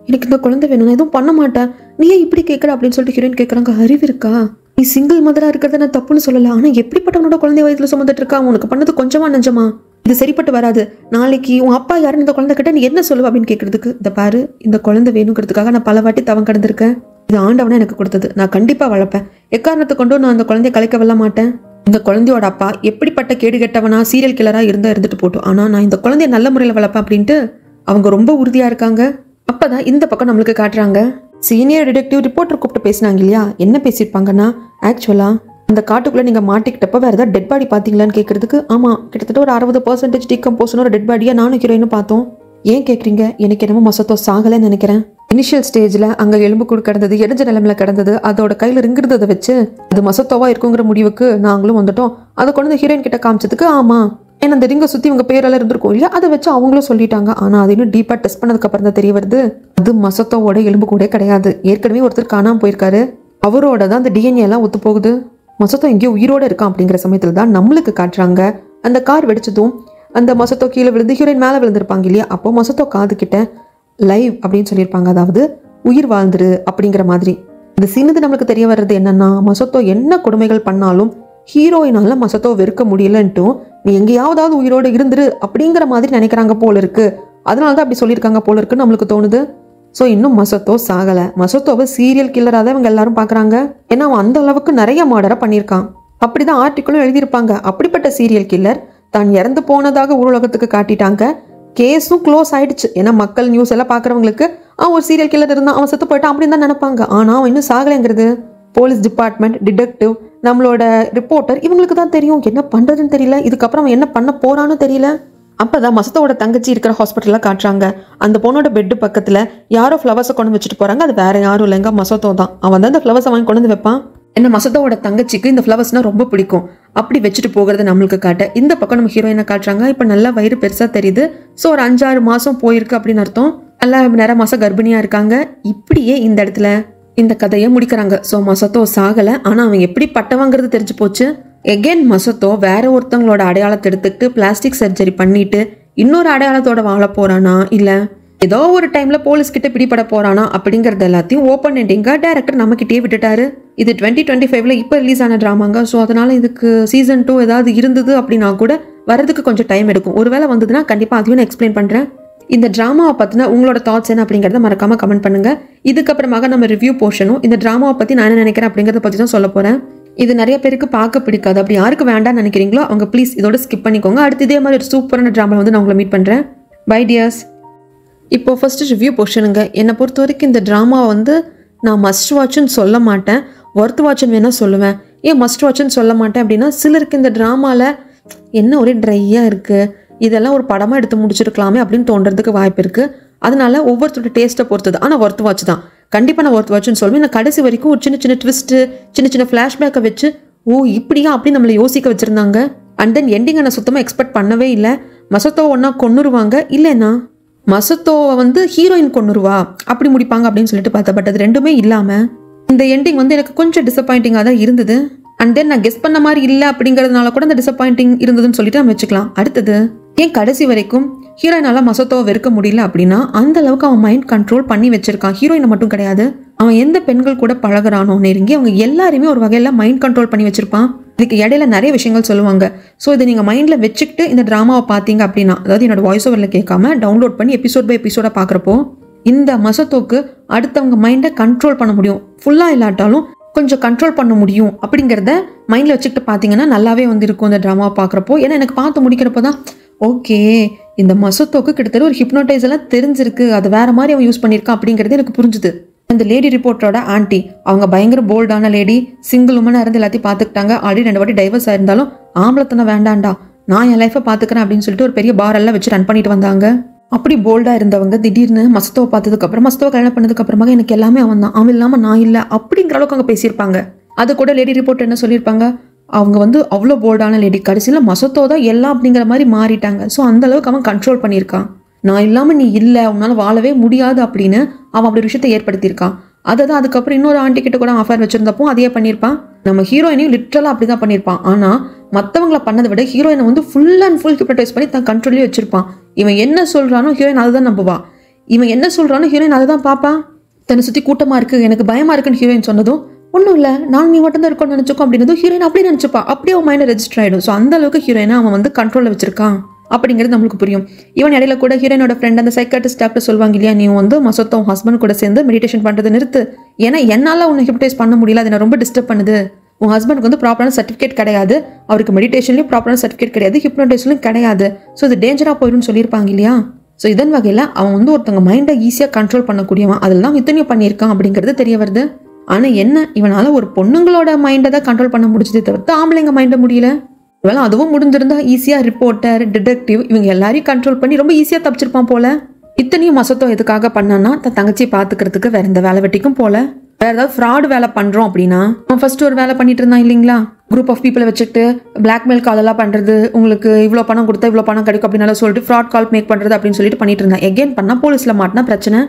எனக்கு இந்த குழந்தை வேணும், நான் எதுவும் பண்ண மாட்டேன், நீ ஏன் இப்படி கேட்குற அப்படின்னு சொல்லிட்டு ஹீரோயின் கேட்குறாங்க. அறிவு இருக்கா, நீ சிங்கிள் மதராக இருக்கிறத நான் தப்புன்னு சொல்லலாம், ஆனால் எப்படிப்பட்டவனோட குழந்தைய வயிற்றுல சுமந்துட்டு இருக்கா, உனக்கு பண்ணது கொஞ்சமா நஞ்சமா, இது சரிப்பட்டு வராது, நாளைக்கு உன் அப்பா யாருன்னு இந்த குழந்தை கிட்ட நீ என்ன சொல்லுவ அப்படின்னு கேட்கறதுக்கு, இந்த பாரு இந்த குழந்தை வேணுங்கிறதுக்காக நான் பல வாட்டி தவம் கடந்திருக்கேன், இது ஆண்டவனை எனக்கு கொடுத்தது, நான் கண்டிப்பாக வளர்ப்பேன், எக்காரணத்தை கொண்டும் நான் அந்த குழந்தைய கலைக்க வெல்ல மாட்டேன், இந்த குழந்தையோட அப்பா எப்படிப்பட்ட கேடு கெட்டவனா சீரியல் கில்லராக இருந்துட்டு போட்டோம், ஆனால் நான் இந்த குழந்தைய நல்ல முறையில் வளர்ப்பேன் அப்படின்ட்டு அவங்க ரொம்ப உறுதியாக இருக்காங்க. அப்பதான் இந்த பக்கம் நம்மளுக்கு காட்டுறாங்க, சீனியர் டிடெக்டிவ் ரிப்போர்ட்டர் கூப்பிட்டு பேசினாங்க இல்லையா, என்ன பேசியிருப்பாங்கன்னா, ஆக்சுவலா அந்த காட்டுக்குள்ள நீங்க மாட்டிக்கிட்டப்ப வேற ஏதாவது டெட் பாடி பாத்தீங்களான்னு கேட்கறதுக்கு, ஆமா கிட்டத்தட்ட ஒரு 60% டீகம்போஷன் ஒரு டெட் பாடியா நானும் ஹீரோயினும் பார்த்தோம். ஏன் கேட்குறீங்க, எனக்கு என்னமோ மசத்தோ சாகலைன்னு நினைக்கிறேன், இனிஷியல் ஸ்டேஜில் அங்கே எலும்பு கூடு கிடந்தது, எரிஞ்ச நிலைமையில கிடந்தது, அதோட கையில் ரிங்கிறத வச்சு அது மசத்தோவா இருக்குங்கிற முடிவுக்கு நாங்களும் வந்துட்டோம். அதை கொண்டு ஹீரோயின் கிட்ட காமிச்சதுக்கு, ஆமா ஏன்னா அந்த ரிங்கை சுற்றி இவங்க பேரெல்லாம் இருந்திருக்கும் இல்லையா, அதை வச்சு அவங்களும் சொல்லிட்டாங்க. ஆனால் அது இன்னும் டீப்பாக டெஸ்ட் பண்ணதுக்கு அப்புறம் தான் தெரிய வருது, அது மசத்தோவோட எலும்பு கூட கிடையாது, ஏற்கனவே ஒருத்தர் காணாமல் போயிருக்காரு. அவரோட தான் அந்த டிஎன்ஏ எல்லாம் ஒத்து போகுது. மசத்தோ எங்கேயோ உயிரோடு இருக்கான் அப்படிங்கிற சமயத்தில் தான் நம்மளுக்கு காட்டுறாங்க. அந்த கார் வெடிச்சதும் அந்த மசத்தோ கீழே விழுந்து ஹீரோயின் மேலே விழுந்திருப்பாங்க இல்லையா, அப்போ மசத்தோ காது கிட்ட லைவ் அப்படின்னு சொல்லியிருப்பாங்க, அதாவது உயிர் வாழ்ந்துரு அப்படிங்கிற மாதிரி. இந்த சீனுக்கு நம்மளுக்கு தெரிய வர்றது என்னன்னா, மசத்தோ என்ன கொடுமைகள் பண்ணாலும் ஹீரோயினால மசத்தோ வெறுக்க முடியலன்ட்டும் நீ எங்கேயாவது உயிரோடு இருந்துரு அப்படிங்கிற மாதிரி நினைக்கிறாங்க போல இருக்கு. அதனால தான் அப்படி சொல்லியிருக்காங்க போல இருக்குன்னு நம்மளுக்கு தோணுது. ஸோ இன்னும் மசத்தோ சாகலை. மசத்தோவை சீரியல் கில்லராக தான் இவங்க எல்லாரும் பார்க்குறாங்க. ஏன்னா அவன் அந்த அளவுக்கு நிறைய மர்டரை பண்ணியிருக்கான். அப்படிதான் ஆர்டிக்கிளும் எழுதியிருப்பாங்க. அப்படிப்பட்ட சீரியல் கில்லர் தான் இறந்து போனதாக ஊரகத்துக்கு காட்டிட்டாங்க. கேஸும் க்ளோஸ் ஆயிடுச்சு. ஏன்னா மக்கள் நியூஸ் எல்லாம் பார்க்குறவங்களுக்கு ஒரு சீரியல் கில்லர் இருந்தான், அவன் செத்து போயிட்டான் அப்படின்னு தான் நினைப்பாங்க. ஆனால் அவன் இன்னும் சாகலைங்கிறது போலீஸ் டிபார்ட்மெண்ட், டிடெக்டிவ், நம்மளோட ரிப்போர்ட்டர் இவங்களுக்கு தான் தெரியும். என்ன பண்ணுறதுன்னு தெரியல, இதுக்கப்புறம் அவன் என்ன பண்ண போறான்னு தெரியல. அப்போதான் மசத்தோட தங்கச்சி இருக்கிற ஹாஸ்பிட்டலில் காட்டுறாங்க. அந்த பொண்ணோட பெட்டு பக்கத்தில் யாரோ ஃப்ளவர்ஸை கொண்டு வச்சுட்டு போகிறாங்க. அது வேற யாரும் இல்லைங்க, மசத்தோ தான். அவன் தான் அந்த ஃப்ளவர்ஸை வாங்கி கொண்டு வந்து வைப்பான். என்ன மசத்தோட தங்கச்சிக்கு இந்த ஃப்ளவர்ஸ்னால் ரொம்ப பிடிக்கும். அப்படி வச்சுட்டு போகிறது நம்மளுக்கு காட்ட இந்த பக்கம் நம்ம ஹீரோயினை காட்டுறாங்க. இப்போ நல்லா வயிறு பெருசாக தெரியுது. ஸோ ஒரு 5-6 மாதம் போயிருக்கு அப்படின்னு அர்த்தம். நல்லா நிறைய மாதம் கர்ப்பிணியாக இருக்காங்க. இப்படியே இந்த இடத்துல இந்த கதையை முடிக்கிறாங்க. ஸோ மசத்தோ சாகலை, ஆனால் அவன் எப்படி பட்டவங்கிறது தெரிஞ்சு போச்சு. எகெயின் மசத்தோ வேற ஒருத்தவங்களோட அடையாளத்தை எடுத்துக்கிட்டு பிளாஸ்டிக் சர்ஜரி பண்ணிட்டு இன்னொரு அடையாளத்தோட வாழ போறானா, இல்லை ஏதோ ஒரு டைம்ல போலீஸ் கிட்ட பிடிபட போறானா அப்படிங்கறது எல்லாத்தையும் ஓப்பன் எண்டிங்கா டைரக்டர் நம்ம கிட்டே விட்டுட்டாரு. இது 2025ல இப்போ ரிலீஸ் ஆன டிராமாங்க. ஸோ அதனால இதுக்கு சீசன் 2 ஏதாவது இருந்தது அப்படின்னா கூட வரதுக்கு கொஞ்சம் டைம் எடுக்கும். ஒருவேளை வந்ததுன்னா கண்டிப்பாக அதையும் நான் எக்ஸ்பிளைன் பண்ணுறேன். இந்த ட்ராமாவை பற்றின உங்களோட தாட்ஸ் என்ன அப்படிங்கிறத மறக்காம கமெண்ட் பண்ணுங்க. இதுக்கப்புறமாக நம்ம ரிவ்யூ போர்ஷனும் இந்த ட்ராமாவை பற்றி நான் என்ன நினைக்கிறேன் அப்படிங்கிறத பற்றி தான் சொல்ல போகிறேன். இது நிறைய பேருக்கு பார்க்க பிடிக்காது. அப்படி யாருக்கு வேண்டாம்னு நினைக்கிறீங்களோ அவங்க ப்ளீஸ் இதோட ஸ்கிப் பண்ணிக்கோங்க. அடுத்து இதே மாதிரி ஒரு சூப்பரான ட்ராமாவில் வந்து நான் உங்களை மீட் பண்ணுறேன். Bye dears. இப்போ ஃபர்ஸ்ட் ரிவ்யூ போர்ஷனுங்க. என்னை பொறுத்த வரைக்கும் இந்த ட்ராமாவை வந்து நான் மஸ்ட் வாட்ச்னு சொல்ல மாட்டேன், ஒர்த் வாட்ச்னு வேணால் சொல்லுவேன். ஏன் மஸ்ட் வாட்ச்னு சொல்ல மாட்டேன் அப்படின்னா, சிலருக்கு இந்த ட்ராமாவில் என்ன ஒரே ட்ரையாக இருக்குது, இதெல்லாம் ஒரு படமாக எடுத்து முடிச்சிருக்கலாமே அப்படின்னு தோன்றதுக்கு வாய்ப்பு இருக்குது. அதனால ஒவ்வொருத்தரோட டேஸ்ட்டை பொறுத்தது. ஆனால் ஒர்த் வாட்ச் தான், கண்டிப்பாக நான் ஒர்த் வாட்ச்னு சொல்லுவேன். நான் கடைசி வரைக்கும் ஒரு சின்ன சின்ன ட்விஸ்ட்டு, சின்ன சின்ன ஃப்ளாஷ்பேக்கை வச்சு இப்படியா அப்படின்னு நம்மளை யோசிக்க வச்சுருந்தாங்க. அண்ட் தென் எண்டிங்கை நான் சுத்தமாக எக்ஸ்பெக்ட் பண்ணவே இல்லை. மசத்தோ ஒன்றா கொன்னுருவாங்க, இல்லைன்னா மசத்தோவை வந்து ஹீரோயின் கொன்னுருவா அப்படி முடிப்பாங்க அப்படின்னு சொல்லிட்டு பார்த்தா. பட் அது ரெண்டுமே இல்லாமல் இந்த எண்டிங் வந்து எனக்கு கொஞ்சம் டிசப்பாயிண்டிங்காக தான் இருந்தது. அண்ட் தென் நான் கெஸ் பண்ண மாதிரி இல்லை அப்படிங்கிறதுனால கூட அந்த டிசப்பாயிண்டிங் இருந்ததுன்னு சொல்லிட்டு நம்ம வச்சுக்கலாம். அடுத்தது, ஏன் கடைசி வரைக்கும் ஹீரோயினால மசத்தோவை வெறுக்க முடியல அப்படின்னா, அந்த அளவுக்கு அவன் மைண்ட் கண்ட்ரோல் பண்ணி வச்சிருக்கான். ஹீரோயினை மட்டும் கிடையாது, அவன் எந்த பெண்கள் கூட பழகுறானோ நெருங்கி அவங்க எல்லாருமே ஒரு வகையில் மைண்ட் கண்ட்ரோல் பண்ணி வச்சிருப்பான். இதுக்கு இடையில நிறைய விஷயங்கள் சொல்லுவாங்க. ஸோ இதை நீங்கள் மைண்டில் வச்சுக்கிட்டு இந்த ட்ராமாவை பார்த்தீங்க அப்படின்னா, அதாவது என்னோட வாய்ஸ் ஓவரில் கேட்காம டவுன்லோட் பண்ணி எபிசோட் பை எபிசோடாக பார்க்குறப்போ இந்த மசத்தோக்கு அடுத்தவங்க மைண்டை கண்ட்ரோல் பண்ண முடியும். ஃபுல்லாக இல்லாட்டாலும் கொஞ்சம் கண்ட்ரோல் பண்ண முடியும் அப்படிங்கிறத மைண்டில் வச்சுக்கிட்டு பார்த்தீங்கன்னா நல்லாவே வந்து இருக்கும் இந்த ட்ராமாவை பார்க்குறப்போ. ஏன்னா எனக்கு பார்த்து முடிக்கிறப்போ தான் ஓகே, இந்த மசத்தோக்கு கிட்டத்தட்ட ஒரு ஹிப்னோடைஸ் எல்லாம் தெரிஞ்சிருக்கு, அது வேற மாதிரி அவன் யூஸ் பண்ணியிருக்கான் அப்படிங்கிறது எனக்கு புரிஞ்சுது. அந்த லேடி ரிப்போர்ட்டரோட ஆண்டி அவங்க பயங்கர போல்டான லேடி, சிங்கிள் உமனாக இருந்து எல்லாத்தையும் பார்த்துக்கிட்டாங்க. ஆல்ரெடி 2 வாட்டி டைவர்ஸ் ஆயிருந்தாலும் ஆம்பளத்தனை வேண்டாண்டா, நான் என் லைஃப்பை பார்த்துக்கிறேன் அப்படின்னு சொல்லிட்டு ஒரு பெரிய பார் எல்லாம் வச்சு ரன் பண்ணிட்டு வந்தாங்க. அப்படி போல்டாக இருந்தவங்க திடீர்னு மசத்தோவை பார்த்ததுக்கப்புறம், மசத்தோவை கல்யாணம் பண்ணதுக்கப்புறமாக எனக்கு எல்லாமே அவன் தான், அவன் இல்லாமல் நான் இல்லை அப்படிங்கிற அளவுக்கு அவங்க பேசியிருப்பாங்க. அது கூட லேடி ரிப்போர்ட் என்ன சொல்லியிருப்பாங்க, அவங்க வந்து அவ்வளோ போல்டான லேடி, கடைசியில் மசத்தோ தான் எல்லாம் அப்படிங்கிற மாதிரி மாறிட்டாங்க. ஸோ அந்த அளவுக்கு அவன் கண்ட்ரோல் பண்ணியிருக்கான். நான் இல்லாமல் நீ இல்லை, உன்னால் வாழவே முடியாது அப்படின்னு அவன் அப்படி விஷயத்தை ஏற்படுத்தியிருக்கான். அதை தான் அதுக்கப்புறம் இன்னொரு ஆண்டி கிட்ட கூட ஆஃபர் வச்சிருந்தப்போ அதையே பண்ணியிருப்பான். நம்ம ஹீரோயினையும் லிட்ரலாக அப்படி தான் பண்ணியிருப்பான். ஆனால் மற்றவங்களை பண்ணதை விட ஹீரோயினை வந்து ஃபுல் அண்ட் ஃபுல் ஹிப்னடைஸ் பண்ணி தன் கண்ட்ரோல்லே வச்சிருப்பான். இவன் என்ன சொல்கிறானோ ஹீரோயின் அதை தான் நம்புவா, இவன் என்ன சொல்கிறானோ ஹீரோயின் அதை தான் பார்ப்பான். தன்னை சுற்றி கூட்டமாக இருக்குது, எனக்கு பயமாக இருக்குன்னு ஹீரோயின் சொன்னதும் ஒன்றும் இல்லை, நான் நீ மட்டும் தான் இருக்கணும்னு நினச்சிக்கோ அப்படின்னதும் ஹீரோயின் அப்படியே நினச்சிப்பா, அப்படியே அவன் மைண்டில் ரெஜிஸ்டர் ஆகிடும். ஸோ அந்த அளவுக்கு ஹீரோயினை அவன் வந்து கண்ட்ரோலில் வச்சிருக்கான் அப்படிங்கிறது நம்மளுக்கு புரியும். ஈவன் இடையில கூட ஹீரோயினோட ஃப்ரெண்ட் அந்த சைக்காட்ரிஸ்ட் டாக்டர் சொல்லுவாங்க இல்லையா, நீ வந்து மசத்தோ ஹஸ்பண்ட் கூட சேர்ந்து மெடிடேஷன் பண்ணுறது நிறுத்து, ஏன்னா என்னால் உன்னை ஹிப்னடைஸ் பண்ண முடியல, அது என்ன ரொம்ப டிஸ்டர்ப் பண்ணுது. உன் ஹஸ்பண்டுக்கு வந்து ப்ராப்பரான சர்டிஃபிகேட் கிடையாது, அவருக்கு மெடிடேஷன்லையும் ப்ராப்பரான சர்டிஃபிகேட் கிடையாது, ஹிப்னடைஸ்லையும் கிடையாது. ஸோ இது டேஞ்சராக போயிடும்னு சொல்லியிருப்பாங்க இல்லையா. ஸோ இதன் வகையில் அவன் வந்து ஒருத்தவங்க மைண்டை ஈஸியாக கண்ட்ரோல் பண்ணக்கூடியவன், அதெல்லாம் இத்தனையும் பண்ணியிருக்கான் அப்படிங்கிறது தெரிய வருது. ஆனால் என்ன, இவனால் ஒரு பொண்ணுங்களோட மைண்டை தான் கண்ட்ரோல் பண்ண முடிஞ்சதே தவிர்த்து ஆம்பளைங்க மைண்டை முடியல. ஒருவேளை அதுவும் முடிஞ்சிருந்தா ஈஸியாக ரிப்போர்ட்டர், டிடெக்டிவ் இவங்க எல்லாரையும் கண்ட்ரோல் பண்ணி ரொம்ப ஈஸியாக தப்பிச்சிருப்பான் போல. இத்தனையும் மசத்தோ எதுக்காக பண்ணான்னா, தன் தங்கச்சியை பார்த்துக்கிறதுக்கு வேற எந்த வேலை வெட்டிக்கும் போல. வேற ஏதாவது ஃப்ராட் வேலை பண்ணுறோம் அப்படின்னா, அவன் ஃபர்ஸ்ட் ஒரு வேலை பண்ணிட்டு இருந்தான் இல்லைங்களா, குரூப் ஆஃப் பீப்புளை வச்சுக்கிட்டு பிளாக்மெயில் கால் எல்லாம் பண்ணுறது, உங்களுக்கு இவ்வளோ பணம் கொடுத்தா இவ்வளோ பணம் கிடைக்கும் அப்படின்னு சொல்லிட்டு ஃப்ராட் கால் மேக் பண்ணுறது அப்படின்னு சொல்லிட்டு பண்ணிட்டு இருந்தான். எகெயின் பண்ணால் போலீஸில் மாட்டினா பிரச்சனை.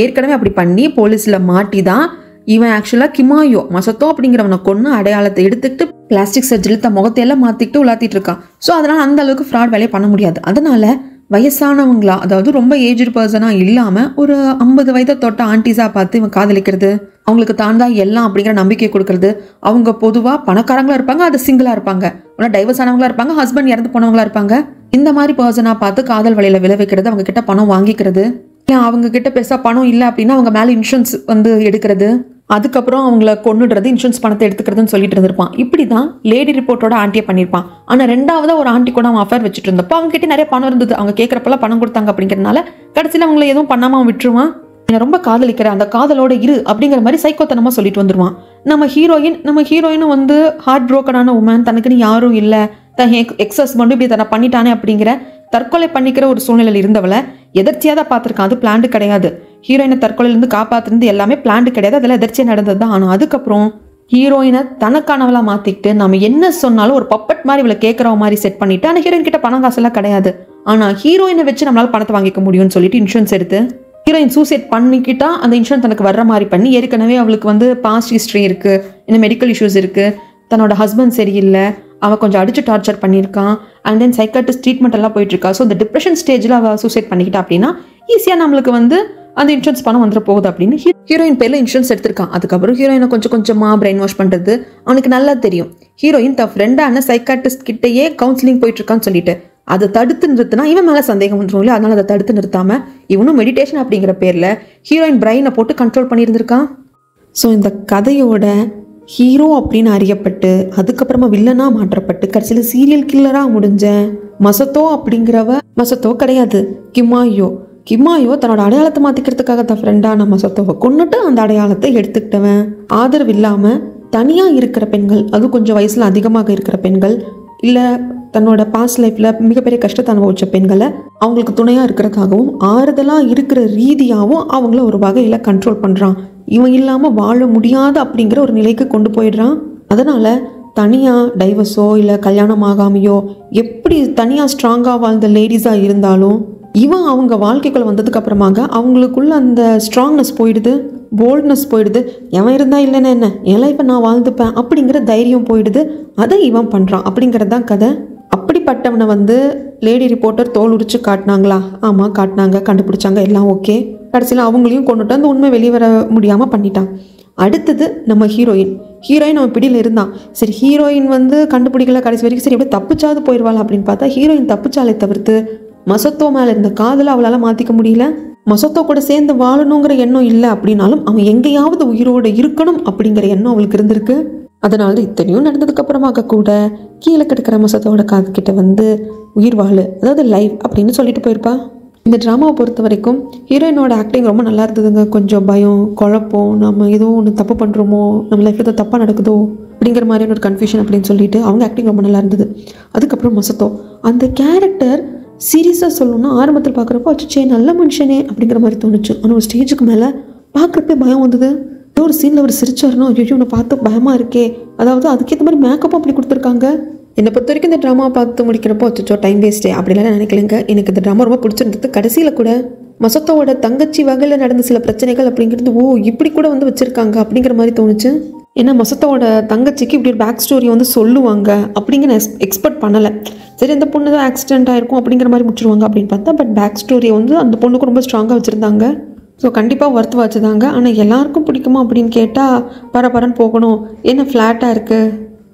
ஏற்கனவே அப்படி பண்ணி போலீஸில் மாட்டி தான் இவன் ஆக்சுவலாக கிமாயோ மசத்தோ அப்படிங்கிறவனை கொன்று அடையாளத்தை எடுத்துக்கிட்டு பிளாஸ்டிக் சர்ஜரி தன் முகத்தையெல்லாம் மாற்றிக்கிட்டு உலாத்திட்டு இருக்கான். ஸோ அதனால் அந்த அளவுக்கு ஃப்ராட் வேலையை பண்ண முடியாது. அதனால வயசானவங்களா, அதாவது ரொம்ப ஏஜ்டு பர்சனாக இல்லாமல் ஒரு 50 வயதை தொட்ட ஆண்டிஸாக பார்த்து இவன் காதலிக்கிறது, அவங்களுக்கு தான் தான் எல்லாம் அப்படிங்கிற நம்பிக்கை கொடுக்கறது. அவங்க பொதுவாக பணக்காரங்களாக இருப்பாங்க, அது சிங்கிளாக இருப்பாங்க, இல்லை டைவர்ஸ் ஆனவங்களா இருப்பாங்க, ஹஸ்பண்ட் இறந்து போனவங்களா இருப்பாங்க. இந்த மாதிரி பர்சனாக பார்த்து காதல் வலையில் விளைவிக்கிறது, அவங்க கிட்ட பணம் வாங்கிக்கிறது, இல்லை அவங்க கிட்ட பெருசாக பணம் இல்லை அப்படின்னா அவங்க மேலே இன்சூரன்ஸ் எடுக்கிறது, அதுக்கப்புறம் அவங்கள கொண்டுடுறது, இன்சூரன்ஸ் பணத்தை எடுத்துக்கிறதுன்னு சொல்லிட்டு இருந்திருப்பான். இப்படி தான் லேடி ரிப்போர்ட்டோட ஆண்டியை பண்ணியிருப்பான். ஆனால் ரெண்டாவதாக ஒரு ஆண்டி கூட அவன் அஃபேர் வச்சுட்டு இருந்தப்போ அவங்க கிட்ட நிறைய பணம் இருந்தது, அவங்க கேட்குறப்பெல்லாம் பணம் கொடுத்தாங்க. அப்படிங்கிறதுனால கடைசியில் அவங்கள எதுவும் பண்ணாமல் அவன் விட்டுருவான். என்னை ரொம்ப காதலிக்கிற அந்த காதலோட இரு அப்படிங்கிற மாதிரி சைக்கோத்தனமாக சொல்லிட்டு வந்துடுவான். நம்ம ஹீரோயினும் ஹார்ட் ப்ரோக்கனான உமன், தனக்குன்னு யாரும் இல்லை, தன் எக்ஸ் ஹஸ்பண்டும் இப்படி தன்னை பண்ணிட்டானே அப்படிங்கிற தற்கொலை பண்ணிக்கிற ஒரு சூழ்நிலையில் இருந்தவளை எதர்ச்சியாக தான் பார்த்துருக்கான். அது பிளான்டு கிடையாது. ஹீரோயினை தற்கொலையிலேருந்து காப்பாற்றுறது எல்லாமே பிளான்டு கிடையாது, அதெல்லாம் எதர்ச்சியாக நடந்தது தான். ஆனால் அதுக்கப்புறம் ஹீரோயினை தனக்கானவளாக மாற்றிக்கிட்டு நம்ம என்ன சொன்னாலும் ஒரு பப்பட் மாதிரி இவளை கேட்குற மாதிரி செட் பண்ணிவிட்டு, ஆனால் ஹீரோயின் கிட்ட பணம் காசெல்லாம் கிடையாது, ஆனால் ஹீரோயினை வச்சு நம்மளால் பணத்தை வாங்கிக்க முடியும்னு சொல்லிட்டு இன்சூரன்ஸ் எடுத்து ஹீரோயின் சூசைட் பண்ணிக்கிட்டா அந்த இன்சூரன்ஸ் தனக்கு வர்ற மாதிரி பண்ணி, ஏற்கனவே அவளுக்கு பாஸ்ட் ஹிஸ்ட்ரி இருக்குது, இன்னும் மெடிக்கல் இஷ்யூஸ் இருக்குது, தன்னோட ஹஸ்பண்ட் சரியில்லை, அவன் கொஞ்சம் அடிச்சு டார்ச்சர் பண்ணியிருக்கான், அண்ட் தென் சைக்காட்ரிஸ்ட் ட்ரீட்மெண்ட் எல்லாம் போயிட்டுருக்கா. ஸோ இந்த டிப்ரெஷன் ஸ்டேஜில் அவள் சூசைட் பண்ணிக்கிட்டா அப்படின்னா ஈஸியாக நம்மளுக்கு அந்த இன்சூரன்ஸ் பணம் வந்துட போகுது அப்படின்னு ஹீரோயின் பேரில் இன்சூரன்ஸ் எடுத்திருக்கான். அதுக்கப்புறம் ஹீரோயினை கொஞ்சம் கொஞ்சமாக பிரெயின் வாஷ் பண்ணுறது அவனுக்கு நல்லா தெரியும். ஹீரோயின் தன் ஃப்ரெண்டான சைக்காட்ரிஸ்ட் கிட்டேயே கவுன்சிலிங் போயிட்டுருக்கான்னு சொல்லிட்டு அதை தடுத்து நிறுத்தினா இவன் மேலே சந்தேகம் வந்துடும் இல்லையா, அதனால் அதை தடுத்து நிறுத்தாமல் இவனும் மெடிடேஷன் அப்படிங்கிற பேரில் ஹீரோயின் பிரெயினை போட்டு கண்ட்ரோல் பண்ணியிருந்திருக்கான். ஸோ இந்த கதையோட ஹீரோ அப்படின்னு அறியப்பட்டு அதுக்கப்புறமா வில்லனாக மாற்றப்பட்டு கடைசியில் சீரியல் கில்லராக முடிஞ்ச மசத்தோ கிடையாது, கிமாயோ தன்னோட அடையாளத்தை மாற்றிக்கிறதுக்காக தன் ஃப்ரெண்டான மசத்தோவை கொண்டுட்டு அந்த அடையாளத்தை எடுத்துக்கிட்டவன். ஆதரவு இல்லாமல் தனியாக இருக்கிற பெண்கள், அது கொஞ்சம் வயசில் அதிகமாக இருக்கிற பெண்கள், இல்லை தன்னோட பாஸ்ட் லைஃப்பில் மிகப்பெரிய கஷ்டத்தை அனுபவிச்ச பெண்களை அவங்களுக்கு துணையாக இருக்கிறதுக்காகவும் ஆறுதலாக இருக்கிற ரீதியாகவும் அவங்கள ஒரு வகையில் கண்ட்ரோல் பண்ணுறான். இவன் இல்லாமல் வாழ முடியாது அப்படிங்கிற ஒரு நிலைக்கு கொண்டு போயிடுறான். அதனால் தனியாக டைவர்ஸோ இல்லை கல்யாணம் ஆகாமையோ எப்படி தனியாக ஸ்ட்ராங்காக வாழ்ந்த லேடிஸாக இருந்தாலும் இவன் அவங்க வாழ்க்கைக்குள்ள வந்ததுக்கு அப்புறமாக அவங்களுக்குள்ள அந்த ஸ்ட்ராங்னஸ் போயிடுது, போல்ட்னஸ் போயிடுது. எவன் இருந்தால் இல்லைன்னா என்ன, என் லைஃப்பை நான் வாழ்ந்துப்பேன் அப்படிங்கிற தைரியம் போயிடுது. அதை இவன் பண்ணுறான் அப்படிங்கிறது தான் கதை. அப்படிப்பட்டவனை லேடி ரிப்போர்ட்டர் தோல் உரிச்சு காட்டினாங்களா? ஆமாம் காட்டினாங்க, கண்டுபிடிச்சாங்க, எல்லாம் ஓகே. கடைசியில் அவங்களையும் கொண்டுட்டு அந்த உண்மை வெளியே வர முடியாமல் பண்ணிட்டான். அடுத்தது நம்ம ஹீரோயின் அவன் பிடியில் இருந்தான். சரி ஹீரோயின் கண்டுபிடிக்கல கடைசி வரைக்கும், சரி எப்படி தப்பிச்சாவது போயிடுவாள் அப்படின்னு பார்த்தா ஹீரோயின் தப்பிச்சாலே தவிர்த்து மசத்தோ மேலே இருந்த காதலை அவளால் மாற்றிக்க முடியல. மசத்தோ கூட சேர்ந்து வாழணுங்கிற எண்ணம் இல்லை அப்படின்னாலும் அவன் எங்கேயாவது உயிரோடு இருக்கணும் அப்படிங்கிற எண்ணம் அவளுக்கு இருந்திருக்கு. அதனால இத்தனையும் நடந்ததுக்கு அப்புறமாக கூட கீழே கிடக்கிற மசத்தோட காதுகிட்ட உயிர் வாழு, அதாவது லைஃப் அப்படின்னு சொல்லிட்டு போயிருப்பா. இந்த ட்ராமாவை பொறுத்த வரைக்கும் ஹீரோயினோட ஆக்டிங் ரொம்ப நல்லா இருந்ததுங்க. கொஞ்சம் பயம், குழப்பம், நம்ம ஏதோ ஒன்று தப்பு பண்ணுறோமோ, நம்ம லைஃப்பில் ஏதோ தப்பாக நடக்குதோ அப்படிங்கிற மாதிரியான ஒரு கன்ஃபியூஷன் அப்படின்னு சொல்லிட்டு அவங்க ஆக்டிங் ரொம்ப நல்லா இருந்தது. அதுக்கப்புறம் மசத்தோ அந்த கேரக்டர் சீரியஸாக சொல்லணும்னா ஆரம்பத்தில் பார்க்குறப்போ அச்சே நல்ல மனுஷனே அப்படிங்கிற மாதிரி தோணுச்சு. ஆனால் ஒரு ஸ்டேஜுக்கு மேலே பார்க்குறப்பே பயம் வந்தது. ஏதோ ஒரு சீனில் ஒரு சிரிச்சாருன்னா ஐயோ உன்னை பார்த்து பயமாக இருக்கே, அதாவது அதுக்கேற்ற மாதிரி மேக்கப்பும் அப்படி கொடுத்துருக்காங்க. என்னை பொறுத்த வரைக்கும் இந்த ட்ராமா பார்த்து முடிக்கிறப்போ அச்சோ டைம் வேஸ்ட்டே அப்படிலாம் நினைக்கலைங்க. எனக்கு இந்த ட்ராமா ரொம்ப பிடிச்சிருந்தது. கடைசியில் கூட மசத்தோட தங்கச்சி வகையில் நடந்த சில பிரச்சனைகள் அப்படிங்கிறது இப்படி கூட வச்சுருக்காங்க அப்படிங்கிற மாதிரி தோணுச்சு. ஏன்னா மசத்தோட தங்கச்சிக்கு இப்படி ஒரு பேக் ஸ்டோரி சொல்லுவாங்க அப்படிங்கிற எக்ஸ்பெக்ட் பண்ணலை. சரி இந்த பொண்ணு தான் ஆக்சிடென்ட் ஆகிருக்கும் அப்படிங்கிற மாதிரி முடிச்சிருவாங்க அப்படின்னு பார்த்தா, பட் பேக் ஸ்டோரியை அந்த பொண்ணுக்கு ரொம்ப ஸ்ட்ராங்காக வச்சுருந்தாங்க. ஸோ கண்டிப்பாக ஒர்த்து வச்சுதாங்க. ஆனால் எல்லாருக்கும் பிடிக்குமா அப்படின்னு கேட்டால் பரபரன்னு போகணும், ஏன்னா ஃப்ளாட்டாக இருக்குது,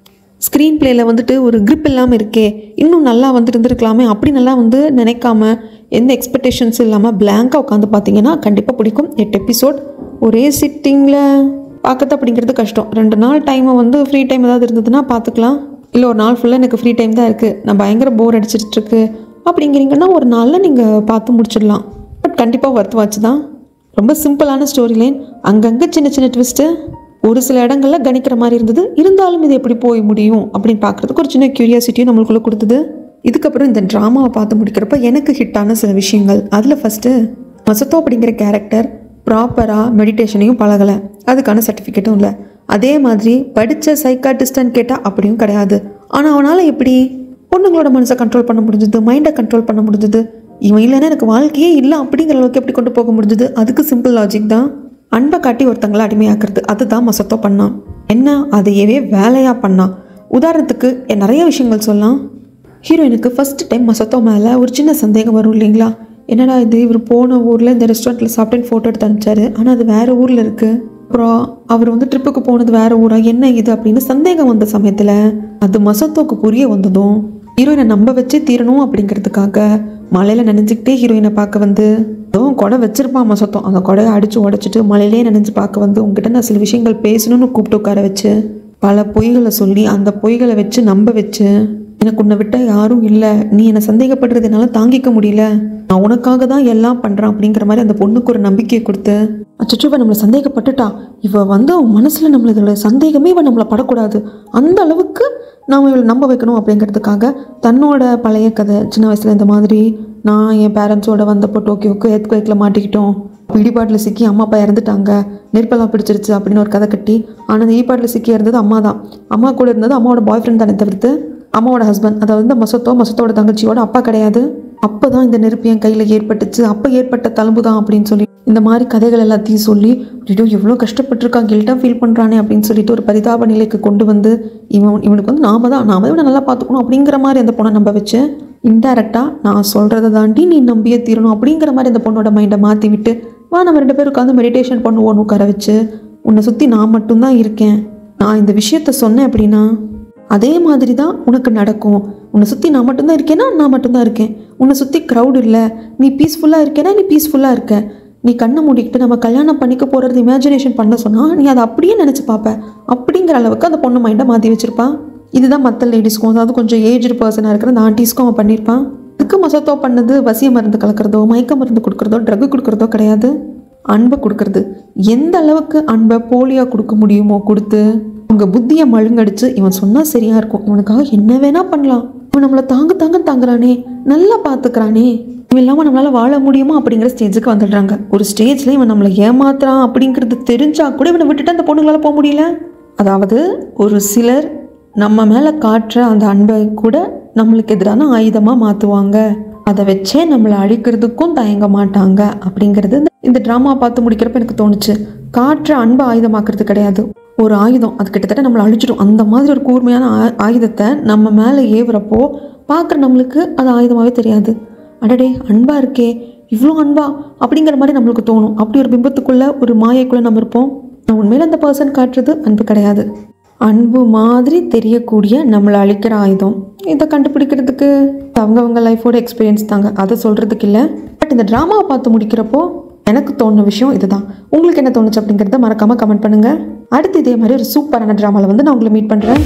ஸ்க்ரீன் பிளேயில் ஒரு க்ரிப் இல்லாமல் இருக்கே, இன்னும் நல்லா இருந்திருக்கலாமே அப்படி நல்லா நினைக்காம எந்த எக்ஸ்பெக்டேஷன்ஸ் இல்லாமல் பிளாங்காக உட்காந்து பார்த்தீங்கன்னா கண்டிப்பாக பிடிக்கும். 8 எபிசோட் ஒரே சிட்டிங்கில் பார்க்கறது அப்படிங்கிறது கஷ்டம். 2 நாள் டைமை ஃப்ரீ டைம் ஏதாவது இருந்ததுன்னா பார்த்துக்கலாம். இல்லை ஒரு நாள் ஃபுல்லாக எனக்கு ஃப்ரீ டைம் தான் இருக்குது, நான் பயங்கர போர் அடிச்சிட்ருக்கு அப்படிங்கிறீங்கன்னா ஒரு நாளில் நீங்கள் பார்த்து முடிச்சிடலாம். பட் கண்டிப்பாக ஒர்த் வாட்ச் தான். ரொம்ப சிம்பிளான ஸ்டோரி லைன், அங்கங்கே சின்ன சின்ன ட்விஸ்ட்டு, ஒரு சில இடங்களில் கணிக்கிற மாதிரி இருந்தது. இருந்தாலும் இது எப்படி போய் முடியும் அப்படின்னு பார்க்குறதுக்கு ஒரு சின்ன க்யூரியாசிட்டியும் நம்மளுக்குள்ளே கொடுத்தது. இதுக்கப்புறம் இந்த ட்ராமாவை பார்த்து முடிக்கிறப்ப எனக்கு ஹிட்டான சில விஷயங்கள், அதில் ஃபஸ்ட்டு மசத்தோ அப்படிங்கிற கேரக்டர் ப்ராப்பராக மெடிடேஷனையும் பழகலை, அதுக்கான சர்டிஃபிகேட்டும் இல்லை. அதே மாதிரி படித்த சைக்காட்டிஸ்டான்னு கேட்டால் அப்படியும் கிடையாது. ஆனால் அவனால் எப்படி பொண்ணுங்களோட மனசை கண்ட்ரோல் பண்ண முடிஞ்சது, மைண்டை கண்ட்ரோல் பண்ண முடிஞ்சது, இவன் இல்லைன்னா எனக்கு வாழ்க்கையே இல்லை அப்படிங்கிற அளவுக்கு எப்படி கொண்டு போக முடிஞ்சது? அதுக்கு சிம்பிள் லாஜிக் தான். அன்பை காட்டி ஒருத்தங்களை அடிமையாக்குறது, அதுதான் மசத்தோ பண்ணான். என்ன அதையவே வேலையாக பண்ணான். உதாரணத்துக்கு நிறைய விஷயங்கள் சொல்லலாம். ஹீரோயினுக்கு ஃபர்ஸ்ட் டைம் மசத்தோ மேலே ஒரு சின்ன சந்தேகம் வரும் இல்லைங்களா? என்னடா இது, இவர் போன ஊரில் இந்த ரெஸ்டாரண்ட்டில் சாப்பிட்டேன்னு ஃபோட்டோ எடுத்து அனுப்பிச்சாரு, ஆனால் அது வேறு ஊரில் இருக்குது. அப்புறம் அவர் ட்ரிப்புக்கு போனது வேறு ஊரா, என்ன இது அப்படின்னு சந்தேகம் வந்த சமயத்தில் அது மசத்தோக்கு புரிய வந்ததும் ஹீரோயினை நம்ப வச்சே தீரணும் அப்படிங்கிறதுக்காக மலையில் நினைஞ்சிக்கிட்டே ஹீரோயினை பார்க்க அதுவும் கொடை வச்சிருப்பான் மசத்தோ. அந்த கொடையை அடித்து உடைச்சிட்டு மலையிலே நினைஞ்சு பார்க்க உங்ககிட்ட நான் சில விஷயங்கள் பேசணும்னு கூப்பிட்டு உட்கார வச்சு பல பொய்களை சொல்லி அந்த பொய்களை வச்சு நம்ப வச்சு, எனக்கு உன்னை விட்ட யாரும் இல்லை, நீ என்னை சந்தேகப்படுறது என்னால் தாங்கிக்க முடியல, நான் உனக்காக தான் எல்லாம் பண்ணுறான் அப்படிங்கிற மாதிரி அந்த பொண்ணுக்கு ஒரு நம்பிக்கையை கொடுத்து, அச்சோ இவன் நம்மளை சந்தேகப்பட்டுட்டா, இவன் மனசில் நம்மளோட சந்தேகமே இவன் நம்மளை படக்கூடாது, அந்த அளவுக்கு நாம் இவளை நம்ப வைக்கணும் அப்படிங்கிறதுக்காக தன்னோட பழைய கதை, சின்ன வயசில் இந்த மாதிரி நான் என் பேரண்ட்ஸோட வந்தப்போ டோக்கியோக்கு எர்த்குவேக்கில் மாட்டிக்கிட்டோம், இடிபாட்டில் சிக்கி அம்மா அப்பா இறந்துட்டாங்க, நெருப்பெல்லாம் பிடிச்சிருச்சு அப்படின்னு ஒரு கதை கட்டி, ஆனால் அந்த இடிபாட்டில் சிக்கி இருந்தது அம்மா தான், அம்மா கூட இருந்தது அம்மாவோட பாய் ஃப்ரெண்ட் தானே தவிர்த்து அம்மாவோட ஹஸ்பண்ட், அதாவது இந்த மசத்தோட தங்கச்சியோட அப்பா கிடையாது. அப்போ தான் இந்த நெருப்பு என் கையில் ஏற்பட்டுச்சு, அப்போ ஏற்பட்ட தழும்பு தான் அப்படின்னு சொல்லி இந்த மாதிரி கதைகள் எல்லாத்தையும் சொல்லி, ஐயோ எவ்வளோ கஷ்டப்பட்டுருக்கான், கில்ட்டாக ஃபீல் பண்ணுறானே அப்படின்னு சொல்லிட்டு ஒரு பரிதாப நிலைக்கு கொண்டு இவனுக்கு நாம தான் இவனை நல்லா பார்த்துக்கணும் அப்படிங்கிற மாதிரி அந்த பொண்ணை நம்ப வச்சு, இன்டெரக்டாக நான் சொல்கிறத தாண்டி நீ நம்பியே தீரணும் அப்படிங்கிற மாதிரி அந்த பொண்ணோட மைண்டை மாற்றி விட்டு, வா நம்ம 2 பேரும் உட்காந்து மெடிடேஷன் பண்ணுவோன்னு உட்கார வச்சு, உன்னை சுற்றி நான் மட்டும்தான் இருக்கேன், நான் இந்த விஷயத்த சொன்னேன் அப்படின்னா அதே மாதிரி தான் உனக்கு நடக்கும், உன்னை சுற்றி நான் மட்டும்தான் இருக்கேன்னா நான் மட்டும்தான் இருக்கேன், உன்னை சுற்றி க்ரௌட் இல்லை, நீ பீஸ்ஃபுல்லாக இருக்கேன்னா நீ பீஸ்ஃபுல்லாக இருக்க, நீ கண்ணை மூடிக்கிட்டு நம்ம கல்யாணம் பண்ணிக்க போகிறது இமேஜினேஷன் பண்ண சொன்னால் நீ அதை அப்படியே நினச்சி பார்ப்ப அப்படிங்கிற அளவுக்கு அந்த பொண்ணு மைண்டை மாற்றி வச்சுருப்பான். இதுதான் மற்ற லேடிஸ்க்கும், அதாவது கொஞ்சம் ஏஜ்டு பர்சனாக இருக்கிற அந்த ஆண்டிஸ்க்கும் அவன் பண்ணியிருப்பான். இதுக்கு மசத்தோ பண்ணது வசிய மருந்து கலக்கிறதோ மயக்க மருந்து கொடுக்குறதோ ட்ரக்கு கொடுக்குறதோ கிடையாது, அன்பை கொடுக்குறது. எந்த அளவுக்கு அன்பை போலியாக கொடுக்க முடியுமோ கொடுத்து உங்கள் புத்தியை மழுங்கடிச்சு, இவன் சொன்னால் சரியாக இருக்கும், இவனுக்காக என்ன வேணால் பண்ணலாம், இவன் நம்மளை தாங்குறானே, நல்லா பார்த்துக்கிறானே, இவன் இல்லாமல் நம்மளால் வாழ முடியுமா அப்படிங்கிற ஸ்டேஜுக்கு வந்துடுறாங்க. ஒரு ஸ்டேஜில் இவன் நம்மளை ஏமாத்துறான் அப்படிங்கிறது தெரிஞ்சா கூட இவனை விட்டுட்டு அந்த பொண்ணுங்களால் போக முடியல. அதாவது ஒரு சிலர் நம்ம மேலே காட்டுற அந்த அன்பை கூட நம்மளுக்கு எதிரான ஆயுதமாக மாற்றுவாங்க, அதை வச்சே நம்மளை அழிக்கிறதுக்கும் தயங்க மாட்டாங்க அப்படிங்கிறது இந்த ட்ராமா பார்த்து முடிக்கிறப்ப எனக்கு தோணுச்சு. காற்ற அன்பை ஆயுதமாக்குறது கிடையாது, ஒரு ஆயுதம், அது கிட்டத்தட்ட நம்மளை அழிச்சிடும். அந்த மாதிரி ஒரு கூர்மையான ஆயுதத்தை நம்ம மேலே ஏவுறப்போ பார்க்குற நம்மளுக்கு அது ஆயுதமாகவே தெரியாது. அடடே அன்பாக இருக்கே, இவ்வளோ அன்பா அப்படிங்கிற மாதிரி நம்மளுக்கு தோணும். அப்படி ஒரு பிம்பத்துக்குள்ளே ஒரு மாயைக்குள்ளே நம்ம இருப்போம். உண்மையில் அந்த பர்சன் காட்டுறது அன்பு கிடையாது, அன்பு மாதிரி தெரியக்கூடிய நம்மளை அழிக்கிற ஆயுதம். இதை கண்டுபிடிக்கிறதுக்கு அவங்கவுங்க லைஃபோட எக்ஸ்பீரியன்ஸ் தாங்க, அதை சொல்கிறதுக்கு இல்லை. பட் இந்த ட்ராமாவை பார்த்து முடிக்கிறப்போ எனக்கு தோணுன விஷயம் இதுதான். உங்களுக்கு என்ன தோணுச்சு அப்படிங்கிறத மறக்காமல் கமெண்ட் பண்ணுங்கள். அடுத்து இதே மாதிரி ஒரு சூப்பரான ட்ராமாவில் நான் உங்களை மீட் பண்ணுறேன்.